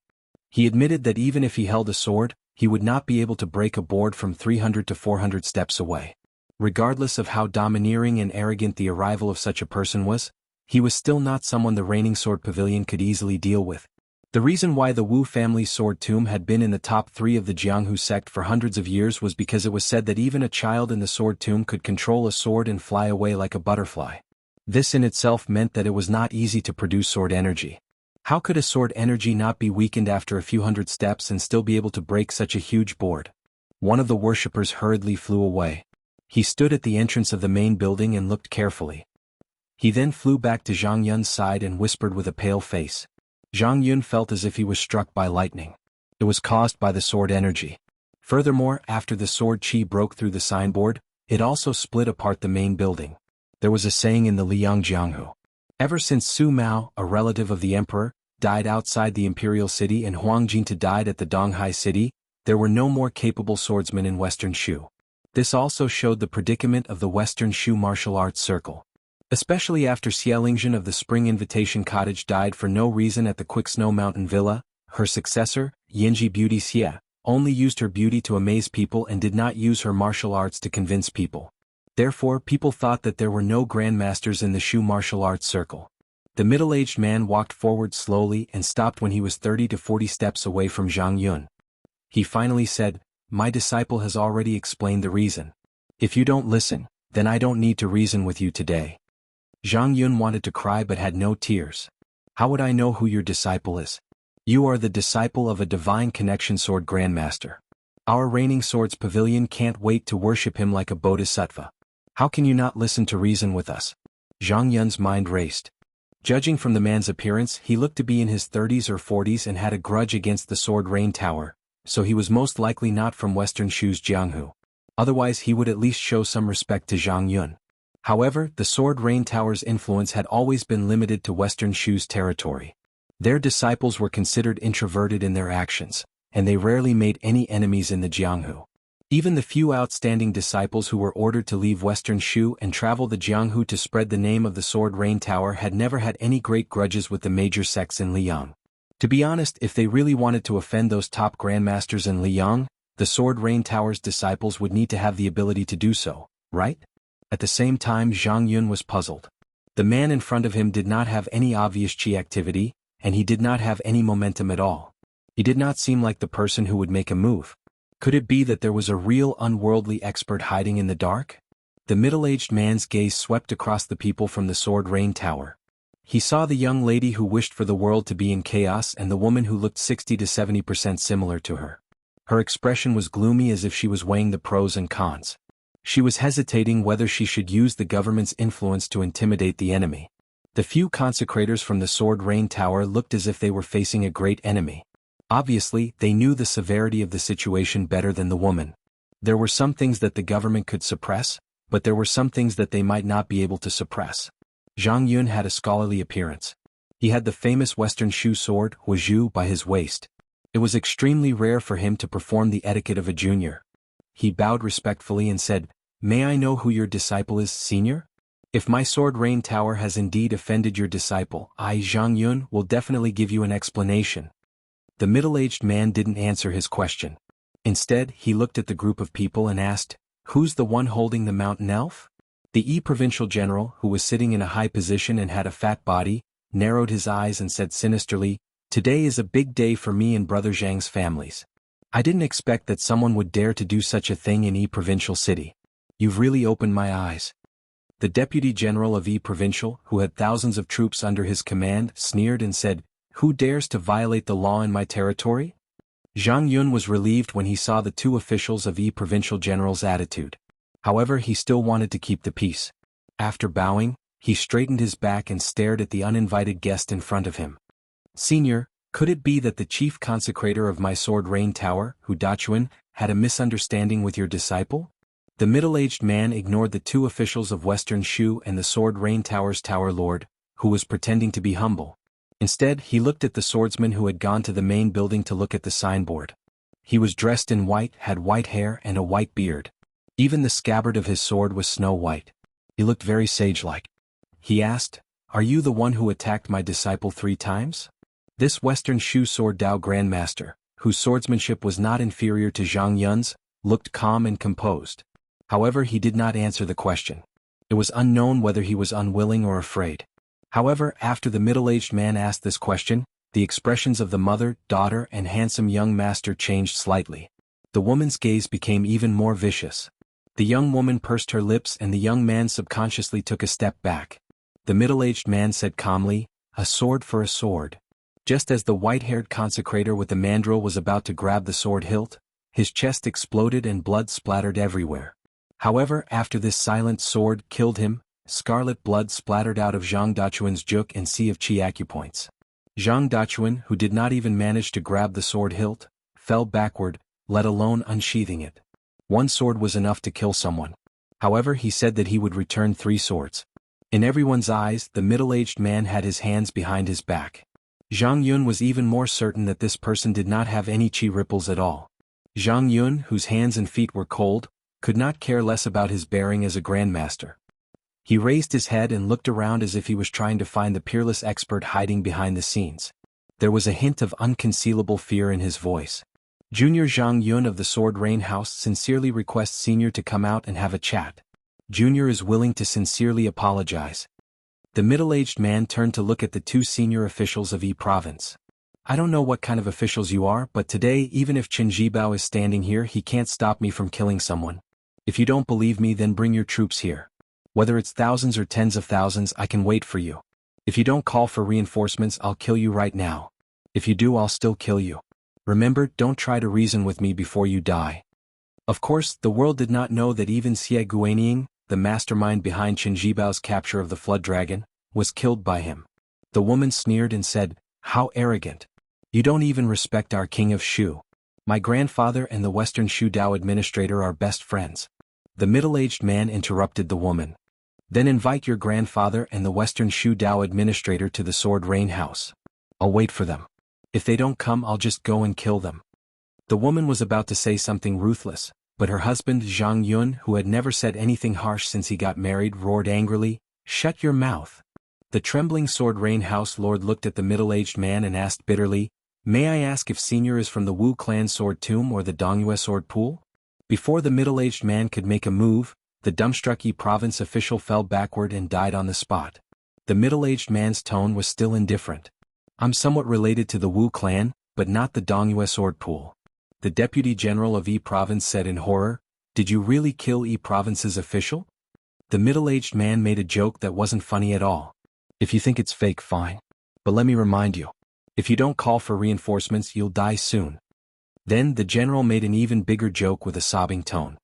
He admitted that even if he held a sword, he would not be able to break a board from 300 to 400 steps away. Regardless of how domineering and arrogant the arrival of such a person was, he was still not someone the Reigning Sword Pavilion could easily deal with. The reason why the Wu family's sword tomb had been in the top 3 of the Jianghu sect for hundreds of years was because it was said that even a child in the sword tomb could control a sword and fly away like a butterfly. This in itself meant that it was not easy to produce sword energy. How could a sword energy not be weakened after a few hundred steps and still be able to break such a huge board? One of the worshippers hurriedly flew away. He stood at the entrance of the main building and looked carefully. He then flew back to Zhang Yun's side and whispered with a pale face. Zhang Yun felt as if he was struck by lightning. It was caused by the sword energy. Furthermore, after the sword chi broke through the signboard, it also split apart the main building. There was a saying in the Liang Jianghu. Ever since Su Mao, a relative of the emperor, died outside the imperial city and Huang Jinta died at the Donghai city, there were no more capable swordsmen in Western Shu. This also showed the predicament of the Western Shu martial arts circle. Especially after Xie Lingzhen of the Spring Invitation Cottage died for no reason at the Quick Snow Mountain Villa, her successor, Yinji Beauty Xie, only used her beauty to amaze people and did not use her martial arts to convince people. Therefore, people thought that there were no grandmasters in the Shu martial arts circle. The middle-aged man walked forward slowly and stopped when he was 30 to 40 steps away from Zhang Yun. He finally said, "My disciple has already explained the reason. If you don't listen, then I don't need to reason with you today." Zhang Yun wanted to cry but had no tears. "How would I know who your disciple is? You are the disciple of a divine connection sword grandmaster. Our Reigning Swords Pavilion can't wait to worship him like a bodhisattva. How can you not listen to reason with us?" Zhang Yun's mind raced. Judging from the man's appearance, he looked to be in his 30s or 40s and had a grudge against the Sword Rain Tower, so he was most likely not from Western Shu's Jianghu. Otherwise he would at least show some respect to Zhang Yun. However, the Sword Rain Tower's influence had always been limited to Western Shu's territory. Their disciples were considered introverted in their actions, and they rarely made any enemies in the Jianghu. Even the few outstanding disciples who were ordered to leave Western Shu and travel the Jianghu to spread the name of the Sword Rain Tower had never had any great grudges with the major sects in Liang. To be honest, if they really wanted to offend those top grandmasters in Liang, the Sword Rain Tower's disciples would need to have the ability to do so, right? At the same time, Zhang Yun was puzzled. The man in front of him did not have any obvious chi activity, and he did not have any momentum at all. He did not seem like the person who would make a move. Could it be that there was a real unworldly expert hiding in the dark? The middle-aged man's gaze swept across the people from the Sword Rain Tower. He saw the young lady who wished for the world to be in chaos and the woman who looked 60 to 70% similar to her. Her expression was gloomy as if she was weighing the pros and cons. She was hesitating whether she should use the government's influence to intimidate the enemy. The few consecrators from the Sword Rain Tower looked as if they were facing a great enemy. Obviously, they knew the severity of the situation better than the woman. There were some things that the government could suppress, but there were some things that they might not be able to suppress. Zhang Yun had a scholarly appearance. He had the famous Western Shu sword, Huizhu, by his waist. It was extremely rare for him to perform the etiquette of a junior. He bowed respectfully and said, "May I know who your disciple is, senior? If my Sword Rain Tower has indeed offended your disciple, I, Zhang Yun, will definitely give you an explanation." The middle-aged man didn't answer his question. Instead, he looked at the group of people and asked, "Who's the one holding the mountain elf?" The provincial general, who was sitting in a high position and had a fat body, narrowed his eyes and said sinisterly, "Today is a big day for me and Brother Zhang's families. I didn't expect that someone would dare to do such a thing in Provincial City. You've really opened my eyes." The Deputy General of Provincial, who had thousands of troops under his command, sneered and said, "Who dares to violate the law in my territory?" Zhang Yun was relieved when he saw the two officials of Provincial General's attitude. However, he still wanted to keep the peace. After bowing, he straightened his back and stared at the uninvited guest in front of him. "Senior, could it be that the chief consecrator of my Sword Rain Tower, Hu Dachuan, had a misunderstanding with your disciple?" The middle-aged man ignored the two officials of Western Shu and the Sword Rain Tower's Tower Lord, who was pretending to be humble. Instead, he looked at the swordsman who had gone to the main building to look at the signboard. He was dressed in white, had white hair and a white beard. Even the scabbard of his sword was snow white. He looked very sage-like. He asked, "Are you the one who attacked my disciple 3 times?" This Western Shu Sword Dao Grandmaster, whose swordsmanship was not inferior to Zhang Yun's, looked calm and composed. However, he did not answer the question. It was unknown whether he was unwilling or afraid. However, after the middle-aged man asked this question, the expressions of the mother, daughter, and handsome young master changed slightly. The woman's gaze became even more vicious. The young woman pursed her lips and the young man subconsciously took a step back. The middle-aged man said calmly, "A sword for a sword." Just as the white-haired consecrator with the mandrel was about to grab the sword hilt, his chest exploded and blood splattered everywhere. However, after this silent sword killed him, scarlet blood splattered out of Zhang Dachuan's juk and sea of chi acupoints. Zhang Dachuan, who did not even manage to grab the sword hilt, fell backward, let alone unsheathing it. One sword was enough to kill someone. However, he said that he would return 3 swords. In everyone's eyes, the middle-aged man had his hands behind his back. Zhang Yun was even more certain that this person did not have any chi ripples at all. Zhang Yun, whose hands and feet were cold, could not care less about his bearing as a grandmaster. He raised his head and looked around as if he was trying to find the peerless expert hiding behind the scenes. There was a hint of unconcealable fear in his voice. Junior Zhang Yun of the Sword Rain House sincerely requests Senior to come out and have a chat. Junior is willing to sincerely apologize. The middle-aged man turned to look at the 2 senior officials of Province. "I don't know what kind of officials you are, but today even if Chen Jibao is standing here he can't stop me from killing someone. If you don't believe me then bring your troops here. Whether it's thousands or tens of thousands I can wait for you. If you don't call for reinforcements I'll kill you right now. If you do I'll still kill you. Remember, don't try to reason with me before you die." Of course, the world did not know that even Xie Guanying, the mastermind behind Chen Jibao's capture of the Flood Dragon, was killed by him. The woman sneered and said, "How arrogant. You don't even respect our king of Shu. My grandfather and the Western Shu Dao administrator are best friends." The middle-aged man interrupted the woman. "Then invite your grandfather and the Western Shu Dao administrator to the Sword Rain House. I'll wait for them. If they don't come I'll just go and kill them." The woman was about to say something ruthless, but her husband Zhang Yun, who had never said anything harsh since he got married, roared angrily, "Shut your mouth." The trembling Sword Rain House Lord looked at the middle-aged man and asked bitterly, "May I ask if Senior is from the Wu Clan Sword Tomb or the Dongyue Sword Pool?" Before the middle-aged man could make a move, the dumbstruck province official fell backward and died on the spot. The middle-aged man's tone was still indifferent. "I'm somewhat related to the Wu Clan, but not the Dongyue Sword Pool." The Deputy General of Province said in horror, "Did you really kill Province's official?" The middle-aged man made a joke that wasn't funny at all. "If you think it's fake, fine. But let me remind you. If you don't call for reinforcements you'll die soon." Then the general made an even bigger joke with a sobbing tone.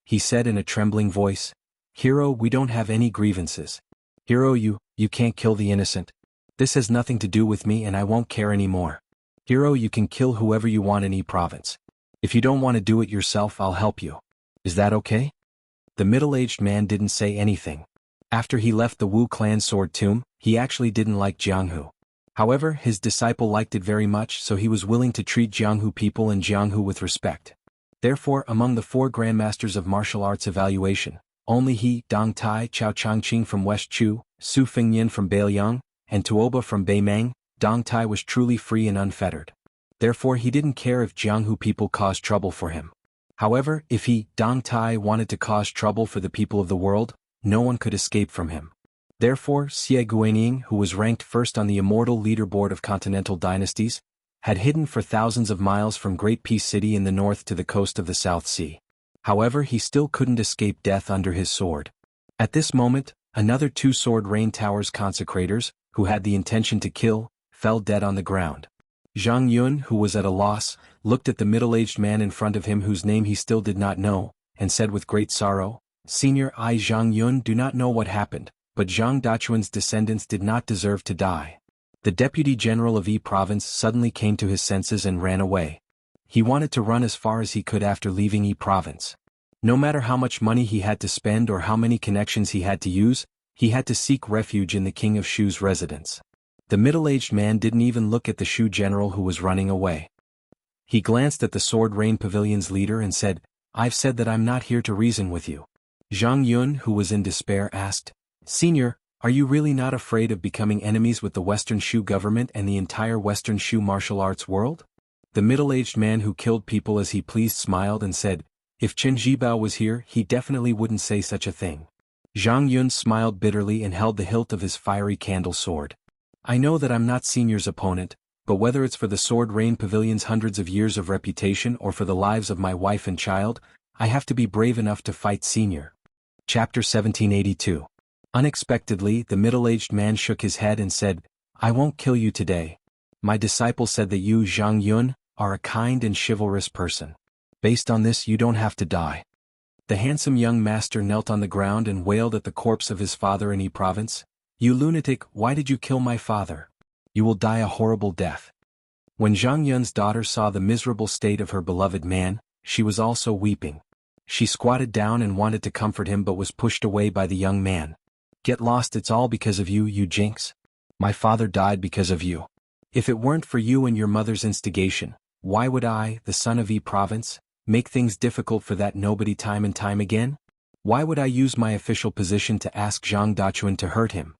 He said in a trembling voice, "Hero, we don't have any grievances. Hero, you can't kill the innocent. This has nothing to do with me and I won't care anymore. Hero, you can kill whoever you want in Province. If you don't want to do it yourself I'll help you. Is that okay?" The middle-aged man didn't say anything. After he left the Wu Clan Sword Tomb, he actually didn't like Jianghu. However, his disciple liked it very much, so he was willing to treat Jianghu people and Jianghu with respect. Therefore, among the 4 grandmasters of martial arts evaluation, only he, Dong Tai, Chao Changqing from West Chu, Su Fengyan from Beiliang, and Tuoba from Beimang, Dong Tai was truly free and unfettered. Therefore he didn't care if Jianghu people caused trouble for him. However, if he, Dong Tai, wanted to cause trouble for the people of the world, no one could escape from him. Therefore, Xie Guanyin, who was ranked first on the immortal leaderboard of continental dynasties, had hidden for thousands of miles from Great Peace City in the north to the coast of the South Sea. However, he still couldn't escape death under his sword. At this moment, another 2 Sword Rain Tower's consecrators, who had the intention to kill, fell dead on the ground. Zhang Yun, who was at a loss, looked at the middle-aged man in front of him whose name he still did not know, and said with great sorrow, "Senior, I Zhang Yun do not know what happened, but Zhang Dachuan's descendants did not deserve to die." The deputy general of Yi province suddenly came to his senses and ran away. He wanted to run as far as he could after leaving Yi province. No matter how much money he had to spend or how many connections he had to use, he had to seek refuge in the King of Shu's residence. The middle-aged man didn't even look at the Shu general who was running away. He glanced at the Sword Rain Pavilion's leader and said, "I've said that I'm not here to reason with you." Zhang Yun, who was in despair, asked, "Senior, are you really not afraid of becoming enemies with the Western Shu government and the entire Western Shu martial arts world?" The middle-aged man who killed people as he pleased smiled and said, "If Chen Zhibao was here, he definitely wouldn't say such a thing." Zhang Yun smiled bitterly and held the hilt of his fiery candle sword. "I know that I'm not Senior's opponent, but whether it's for the Sword Rain Pavilion's hundreds of years of reputation or for the lives of my wife and child, I have to be brave enough to fight Senior." Chapter 1782. Unexpectedly, the middle-aged man shook his head and said, "I won't kill you today. My disciple said that you, Zhang Yun, are a kind and chivalrous person. Based on this, you don't have to die." The handsome young master knelt on the ground and wailed at the corpse of his father in Yi province. "You lunatic, why did you kill my father? You will die a horrible death." When Zhang Yun's daughter saw the miserable state of her beloved man, she was also weeping. She squatted down and wanted to comfort him but was pushed away by the young man. "Get lost, it's all because of you, you jinx. My father died because of you. If it weren't for you and your mother's instigation, why would I, the son of Yi province, make things difficult for that nobody time and time again? Why would I use my official position to ask Zhang Dachuan to hurt him?"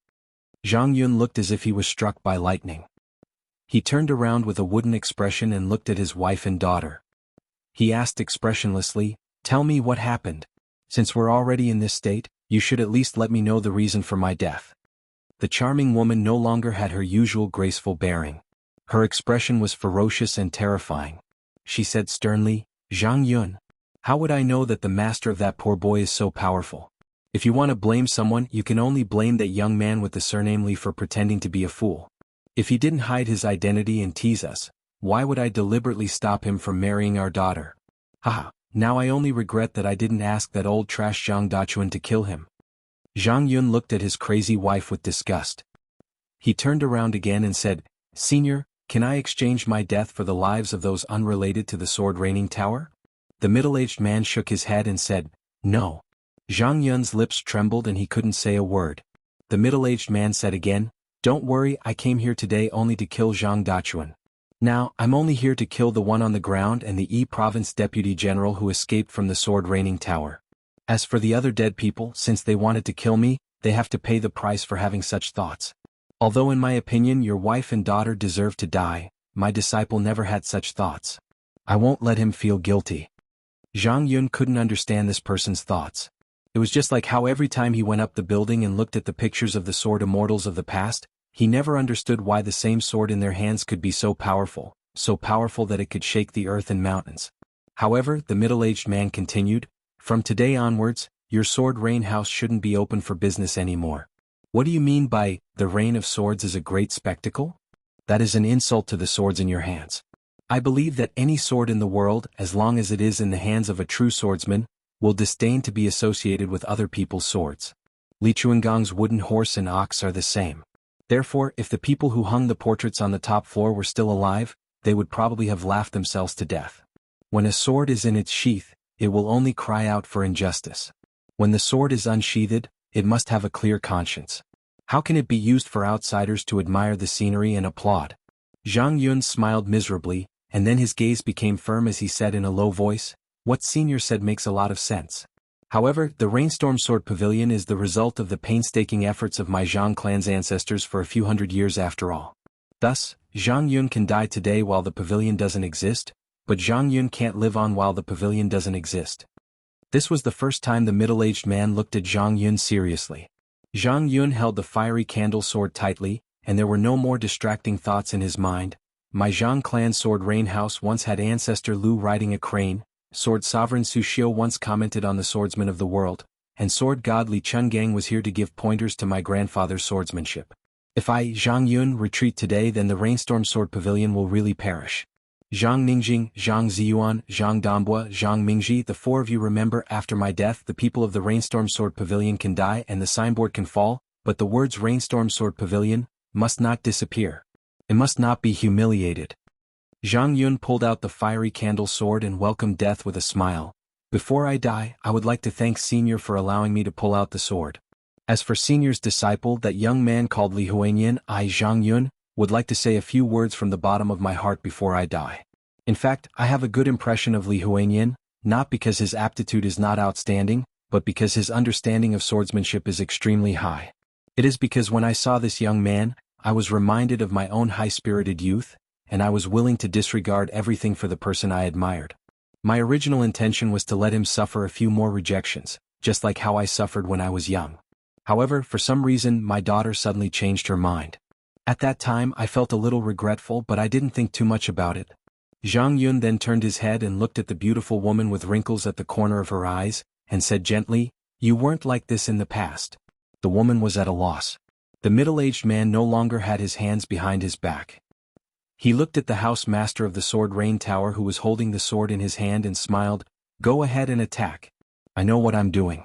Zhang Yun looked as if he was struck by lightning. He turned around with a wooden expression and looked at his wife and daughter. He asked expressionlessly, "Tell me what happened. Since we're already in this state, you should at least let me know the reason for my death." The charming woman no longer had her usual graceful bearing. Her expression was ferocious and terrifying. She said sternly, "Zhang Yun, how would I know that the master of that poor boy is so powerful? If you want to blame someone, you can only blame that young man with the surname Li for pretending to be a fool. If he didn't hide his identity and tease us, why would I deliberately stop him from marrying our daughter? Haha, now I only regret that I didn't ask that old trash Zhang Dachuan to kill him." Zhang Yun looked at his crazy wife with disgust. He turned around again and said, "Senior, can I exchange my death for the lives of those unrelated to the Sword Raining Tower?" The middle-aged man shook his head and said, "No." Zhang Yun's lips trembled and he couldn't say a word. The middle-aged man said again, "Don't worry, I came here today only to kill Zhang Dachuan. Now, I'm only here to kill the one on the ground and the Yi province deputy general who escaped from the Sword Raining Tower. As for the other dead people, since they wanted to kill me, they have to pay the price for having such thoughts. Although in my opinion your wife and daughter deserve to die, my disciple never had such thoughts. I won't let him feel guilty." Zhang Yun couldn't understand this person's thoughts. It was just like how every time he went up the building and looked at the pictures of the sword immortals of the past, he never understood why the same sword in their hands could be so powerful that it could shake the earth and mountains. However, the middle-aged man continued, "From today onwards, your Sword Rain house shouldn't be open for business anymore." "What do you mean by, the rain of swords is a great spectacle? That is an insult to the swords in your hands. I believe that any sword in the world, as long as it is in the hands of a true swordsman, will disdain to be associated with other people's swords. Li Chuangong's wooden horse and ox are the same. Therefore, if the people who hung the portraits on the top floor were still alive, they would probably have laughed themselves to death. When a sword is in its sheath, it will only cry out for injustice. When the sword is unsheathed, it must have a clear conscience. How can it be used for outsiders to admire the scenery and applaud?" Zhang Yun smiled miserably, and then his gaze became firm as he said in a low voice, "What Senior said makes a lot of sense. However, the Rainstorm Sword Pavilion is the result of the painstaking efforts of my Zhang clan's ancestors for a few hundred years after all. Thus, Zhang Yun can die today while the pavilion doesn't exist, but Zhang Yun can't live on while the pavilion doesn't exist." This was the first time the middle-aged man looked at Zhang Yun seriously. Zhang Yun held the fiery candle sword tightly, and there were no more distracting thoughts in his mind. My Zhang clan sword rain house once had ancestor Lu riding a crane, sword sovereign Su Xiu once commented on the swordsman of the world, and sword god Li Chungang was here to give pointers to my grandfather's swordsmanship. If I, Zhang Yun, retreat today, then the Rainstorm Sword Pavilion will really perish. Zhang Ningjing, Zhang Ziyuan, Zhang Dambua, Zhang Mingji, the four of you remember, after my death the people of the Rainstorm Sword Pavilion can die and the signboard can fall, but the words Rainstorm Sword Pavilion must not disappear. It must not be humiliated. Zhang Yun pulled out the fiery candle sword and welcomed death with a smile. Before I die, I would like to thank Senior for allowing me to pull out the sword. As for Senior's disciple, that young man called Li Huanyan, I, Zhang Yun, would like to say a few words from the bottom of my heart before I die. In fact, I have a good impression of Li Huanyan, not because his aptitude is not outstanding, but because his understanding of swordsmanship is extremely high. It is because when I saw this young man, I was reminded of my own high-spirited youth, and I was willing to disregard everything for the person I admired. My original intention was to let him suffer a few more rejections, just like how I suffered when I was young. However, for some reason my daughter suddenly changed her mind. At that time I felt a little regretful, but I didn't think too much about it. Zhang Yun then turned his head and looked at the beautiful woman with wrinkles at the corner of her eyes, and said gently, "You weren't like this in the past." The woman was at a loss. The middle-aged man no longer had his hands behind his back. He looked at the house master of the Sword Rain Tower who was holding the sword in his hand and smiled, "Go ahead and attack. I know what I'm doing.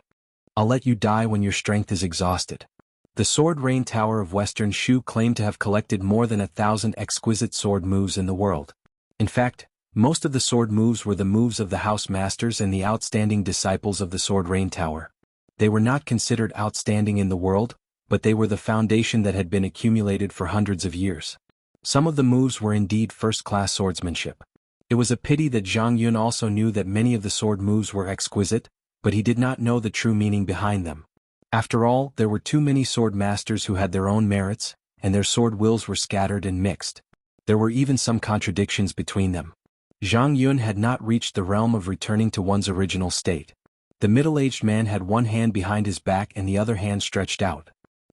I'll let you die when your strength is exhausted." The Sword Rain Tower of Western Shu claimed to have collected more than 1,000 exquisite sword moves in the world. In fact, most of the sword moves were the moves of the house masters and the outstanding disciples of the Sword Rain Tower. They were not considered outstanding in the world, but they were the foundation that had been accumulated for hundreds of years. Some of the moves were indeed first-class swordsmanship. It was a pity that Zhang Yun also knew that many of the sword moves were exquisite, but he did not know the true meaning behind them. After all, there were too many sword masters who had their own merits, and their sword wills were scattered and mixed. There were even some contradictions between them. Zhang Yun had not reached the realm of returning to one's original state. The middle-aged man had one hand behind his back and the other hand stretched out.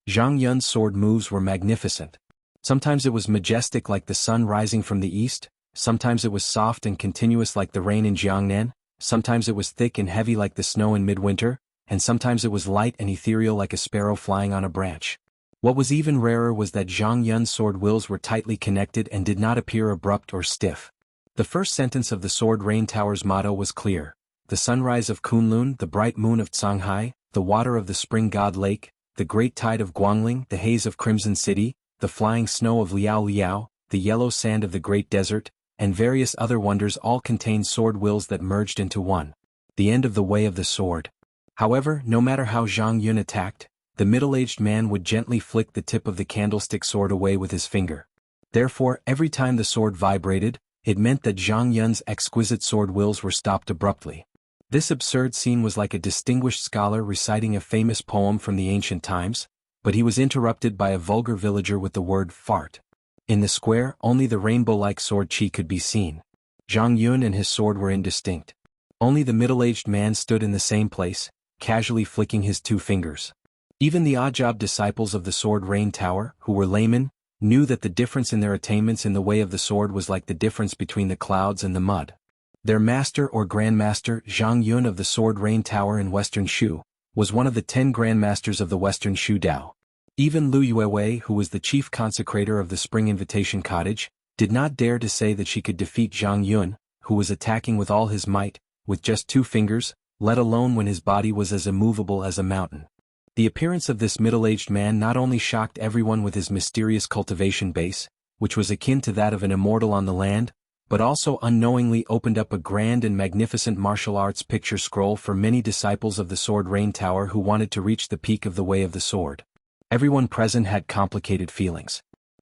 Zhang Yun's sword moves were magnificent. Sometimes it was majestic like the sun rising from the east, sometimes it was soft and continuous like the rain in Jiangnan, sometimes it was thick and heavy like the snow in midwinter, and sometimes it was light and ethereal like a sparrow flying on a branch. What was even rarer was that Zhang Yun's sword wills were tightly connected and did not appear abrupt or stiff. The first sentence of the Sword Rain Tower's motto was clear: "The sunrise of Kunlun, the bright moon of Canghai, the water of the spring god lake, the great tide of Guangling, the haze of Crimson City, the flying snow of Liao Liao, the yellow sand of the Great Desert, and various other wonders all contained sword wills that merged into one. The end of the way of the sword." However, no matter how Zhang Yun attacked, the middle-aged man would gently flick the tip of the candlestick sword away with his finger. Therefore, every time the sword vibrated, it meant that Zhang Yun's exquisite sword wills were stopped abruptly. This absurd scene was like a distinguished scholar reciting a famous poem from the ancient times, but he was interrupted by a vulgar villager with the word "fart." In the square, only the rainbow-like sword chi could be seen. Zhang Yun and his sword were indistinct. Only the middle-aged man stood in the same place, casually flicking his two fingers. Even the odd-job disciples of the Sword Rain Tower, who were laymen, knew that the difference in their attainments in the way of the sword was like the difference between the clouds and the mud. Their master or grandmaster, Zhang Yun of the Sword Rain Tower in Western Shu, was one of the 10 grandmasters of the Western Shu Dao. Even Lu Yuewei, who was the chief consecrator of the Spring Invitation Cottage, did not dare to say that she could defeat Zhang Yun, who was attacking with all his might, with just 2 fingers, let alone when his body was as immovable as a mountain. The appearance of this middle-aged man not only shocked everyone with his mysterious cultivation base, which was akin to that of an immortal on the land, but also unknowingly opened up a grand and magnificent martial arts picture scroll for many disciples of the Sword Rain Tower who wanted to reach the peak of the way of the sword. Everyone present had complicated feelings.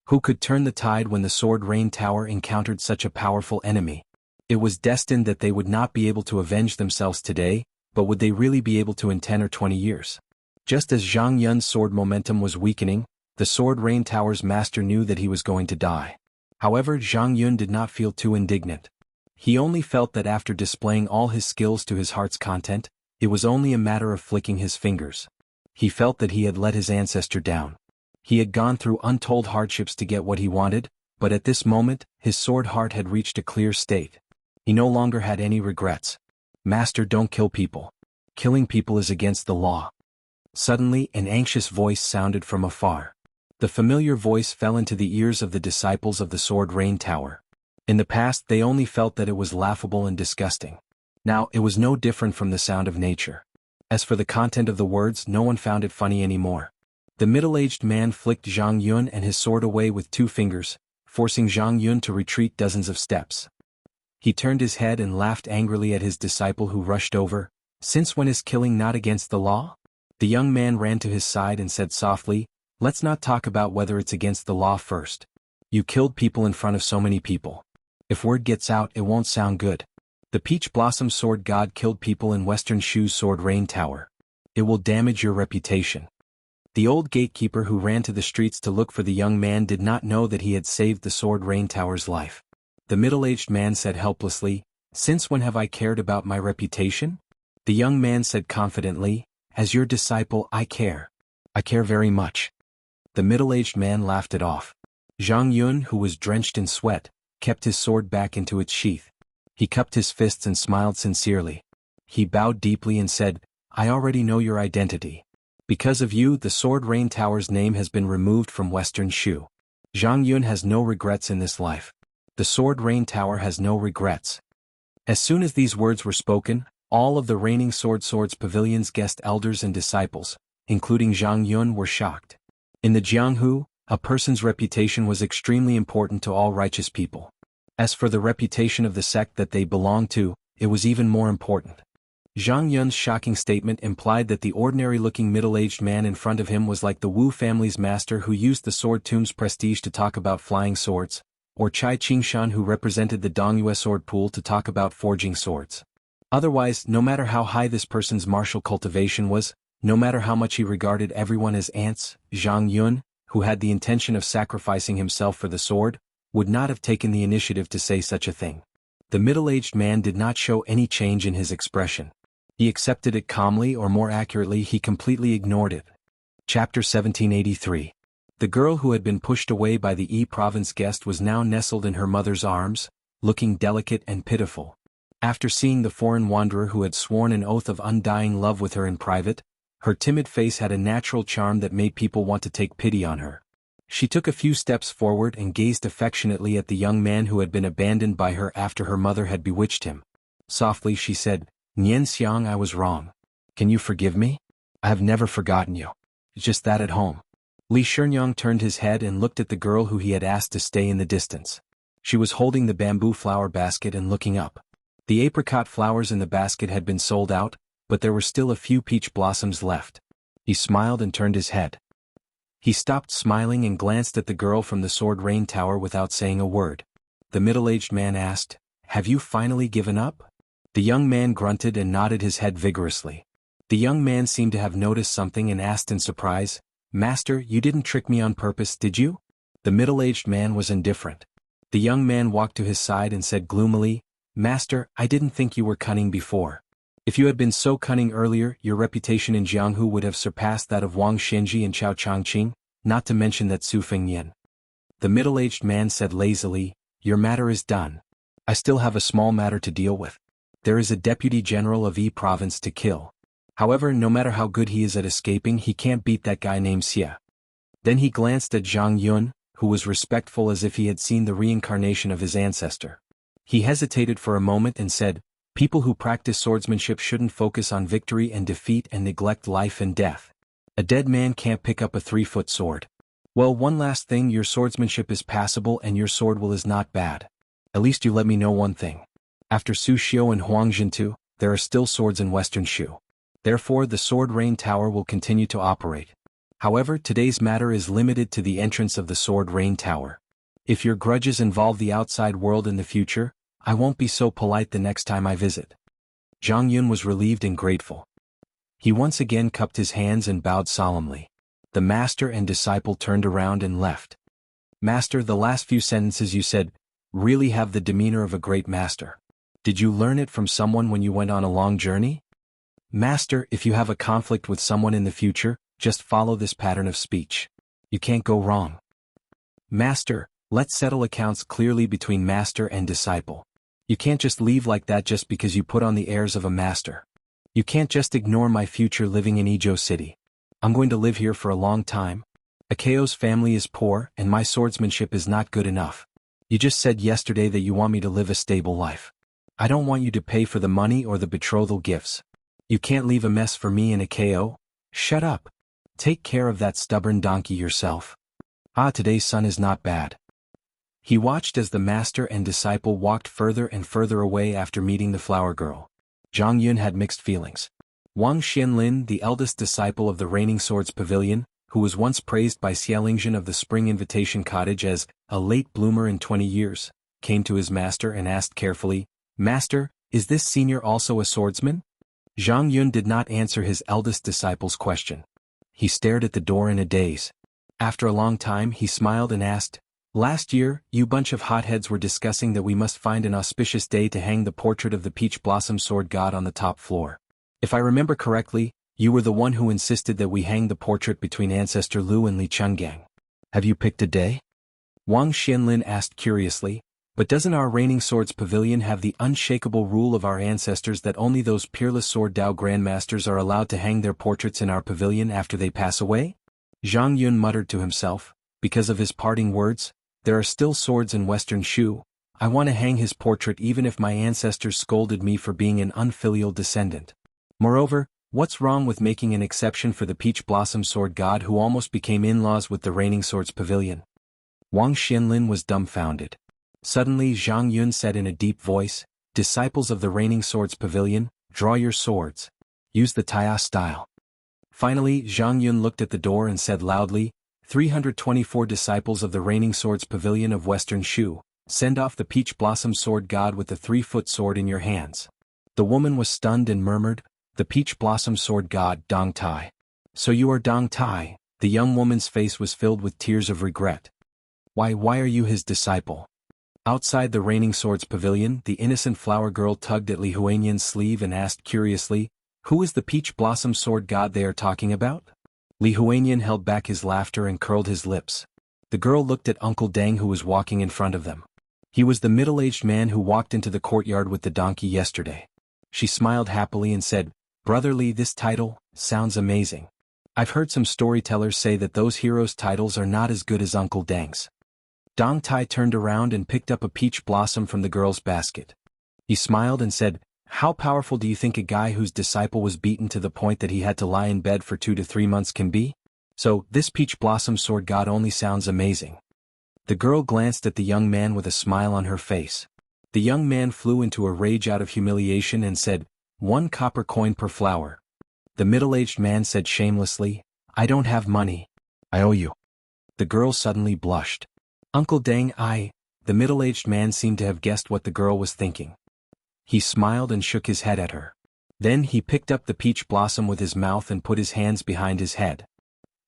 Who could turn the tide when the Sword Rain Tower encountered such a powerful enemy? It was destined that they would not be able to avenge themselves today, but would they really be able to in 10 or 20 years? Just as Zhang Yun's sword momentum was weakening, the Sword Rain Tower's master knew that he was going to die. However, Zhang Yun did not feel too indignant. He only felt that after displaying all his skills to his heart's content, it was only a matter of flicking his fingers. He felt that he had let his ancestor down. He had gone through untold hardships to get what he wanted, but at this moment, his sword heart had reached a clear state. He no longer had any regrets. Master, don't kill people. Killing people is against the law. Suddenly, an anxious voice sounded from afar. The familiar voice fell into the ears of the disciples of the Sword Rain Tower. In the past, they only felt that it was laughable and disgusting. Now, it was no different from the sound of nature. As for the content of the words, no one found it funny anymore. The middle-aged man flicked Zhang Yun and his sword away with 2 fingers, forcing Zhang Yun to retreat dozens of steps. He turned his head and laughed angrily at his disciple who rushed over. Since when is killing not against the law? The young man ran to his side and said softly, let's not talk about whether it's against the law first. You killed people in front of so many people. If word gets out, it won't sound good. The Peach Blossom Sword God killed people in Western Shu's Sword Rain Tower. It will damage your reputation. The old gatekeeper who ran to the streets to look for the young man did not know that he had saved the Sword Rain Tower's life. The middle-aged man said helplessly, since when have I cared about my reputation? The young man said confidently, as your disciple, I care. I care very much. The middle-aged man laughed it off. Zhang Yun, who was drenched in sweat, kept his sword back into its sheath. He cupped his fists and smiled sincerely. He bowed deeply and said, I already know your identity. Because of you, the Sword Rain Tower's name has been removed from Western Shu. Zhang Yun has no regrets in this life. The Sword Rain Tower has no regrets. As soon as these words were spoken, all of the reigning Swords Pavilion's guest elders and disciples, including Zhang Yun, were shocked. In the Jianghu, a person's reputation was extremely important to all righteous people. As for the reputation of the sect that they belonged to, it was even more important. Zhang Yun's shocking statement implied that the ordinary-looking middle-aged man in front of him was like the Wu family's master who used the Sword Tomb's prestige to talk about flying swords, or Chai Qingshan who represented the Dongyue sword pool to talk about forging swords. Otherwise, no matter how high this person's martial cultivation was, no matter how much he regarded everyone as ants, Zhang Yun, who had the intention of sacrificing himself for the sword, would not have taken the initiative to say such a thing. The middle-aged man did not show any change in his expression. He accepted it calmly, or more accurately, he completely ignored it. Chapter 1783. The girl who had been pushed away by the E province guest was now nestled in her mother's arms, looking delicate and pitiful. After seeing the foreign wanderer who had sworn an oath of undying love with her in private, her timid face had a natural charm that made people want to take pity on her. She took a few steps forward and gazed affectionately at the young man who had been abandoned by her after her mother had bewitched him. Softly she said, Nian Xiang, I was wrong. Can you forgive me? I have never forgotten you. It's just that at home. Li Sherngyang turned his head and looked at the girl who he had asked to stay in the distance. She was holding the bamboo flower basket and looking up. The apricot flowers in the basket had been sold out, but there were still a few peach blossoms left. He smiled and turned his head. He stopped smiling and glanced at the girl from the Sword Rain Tower without saying a word. The middle-aged man asked, Have you finally given up? The young man grunted and nodded his head vigorously. The young man seemed to have noticed something and asked in surprise, Master, you didn't trick me on purpose, did you? The middle-aged man was indifferent. The young man walked to his side and said gloomily, Master, I didn't think you were cunning before. If you had been so cunning earlier, your reputation in Jianghu would have surpassed that of Wang Xinji and Chao Changqing, not to mention that Su Fengyan. The middle-aged man said lazily, Your matter is done. I still have a small matter to deal with. There is a deputy general of E province to kill. However, no matter how good he is at escaping, he can't beat that guy named Xie. Then he glanced at Zhang Yun, who was respectful as if he had seen the reincarnation of his ancestor. He hesitated for a moment and said, People who practice swordsmanship shouldn't focus on victory and defeat and neglect life and death. A dead man can't pick up a 3-foot sword. Well, one last thing, your swordsmanship is passable and your sword will is not bad. At least you let me know one thing. After Su Xiu and Huang Jintu, there are still swords in Western Shu. Therefore, the Sword Rain Tower will continue to operate. However, today's matter is limited to the entrance of the Sword Rain Tower. If your grudges involve the outside world in the future, I won't be so polite the next time I visit. Zhang Yun was relieved and grateful. He once again cupped his hands and bowed solemnly. The master and disciple turned around and left. Master, the last few sentences you said really have the demeanor of a great master. Did you learn it from someone when you went on a long journey? Master, if you have a conflict with someone in the future, just follow this pattern of speech. You can't go wrong. Master, let's settle accounts clearly between master and disciple. You can't just leave like that just because you put on the airs of a master. You can't just ignore my future living in Ijo City. I'm going to live here for a long time. Akao's family is poor and my swordsmanship is not good enough. You just said yesterday that you want me to live a stable life. I don't want you to pay for the money or the betrothal gifts. You can't leave a mess for me and Akao. Shut up. Take care of that stubborn donkey yourself. Today's sun is not bad. He watched as the master and disciple walked further and further away after meeting the flower girl. Zhang Yun had mixed feelings. Wang Xianlin, the eldest disciple of the Reigning Swords Pavilion, who was once praised by Xiaolingzhen of the Spring Invitation Cottage as a late bloomer in 20 years, came to his master and asked carefully, "Master, is this senior also a swordsman?" Zhang Yun did not answer his eldest disciple's question. He stared at the door in a daze. After a long time he smiled and asked, "Last year, you bunch of hotheads were discussing that we must find an auspicious day to hang the portrait of the peach blossom sword god on the top floor. If I remember correctly, you were the one who insisted that we hang the portrait between Ancestor Lu and Li Chenggang. Have you picked a day?" Wang Xianlin asked curiously, "But doesn't our Reigning Swords Pavilion have the unshakable rule of our ancestors that only those peerless sword Dao grandmasters are allowed to hang their portraits in our pavilion after they pass away?" Zhang Yun muttered to himself, because of his parting words, "There are still swords in Western Shu. I want to hang his portrait even if my ancestors scolded me for being an unfilial descendant. Moreover, what's wrong with making an exception for the peach blossom sword god who almost became in-laws with the Reigning Swords Pavilion?" Wang Xianlin was dumbfounded. Suddenly Zhang Yun said in a deep voice, "Disciples of the Reigning Swords Pavilion, draw your swords. Use the Taya style." Finally Zhang Yun looked at the door and said loudly, 324 disciples of the Reigning Swords Pavilion of Western Shu, send off the peach blossom sword god with the 3-foot sword in your hands." The woman was stunned and murmured, "The peach blossom sword god, Dong Tai. So you are Dong Tai." The young woman's face was filled with tears of regret. Why are you his disciple?" Outside the Reigning Swords Pavilion, the innocent flower girl tugged at Li Huanian's sleeve and asked curiously, "Who is the peach blossom sword god they are talking about?" Li Huanian held back his laughter and curled his lips. The girl looked at Uncle Deng who was walking in front of them. He was the middle-aged man who walked into the courtyard with the donkey yesterday. She smiled happily and said, "Brother Li, this title sounds amazing. I've heard some storytellers say that those heroes' titles are not as good as Uncle Deng's." Dong Tai turned around and picked up a peach blossom from the girl's basket. He smiled and said, "How powerful do you think a guy whose disciple was beaten to the point that he had to lie in bed for 2 to 3 months can be? So, this peach blossom sword god only sounds amazing." The girl glanced at the young man with a smile on her face. The young man flew into a rage out of humiliation and said, 1 copper coin per flower." The middle-aged man said shamelessly, "I don't have money. I owe you." The girl suddenly blushed. "Uncle Deng, The middle-aged man seemed to have guessed what the girl was thinking. He smiled and shook his head at her. Then he picked up the peach blossom with his mouth and put his hands behind his head.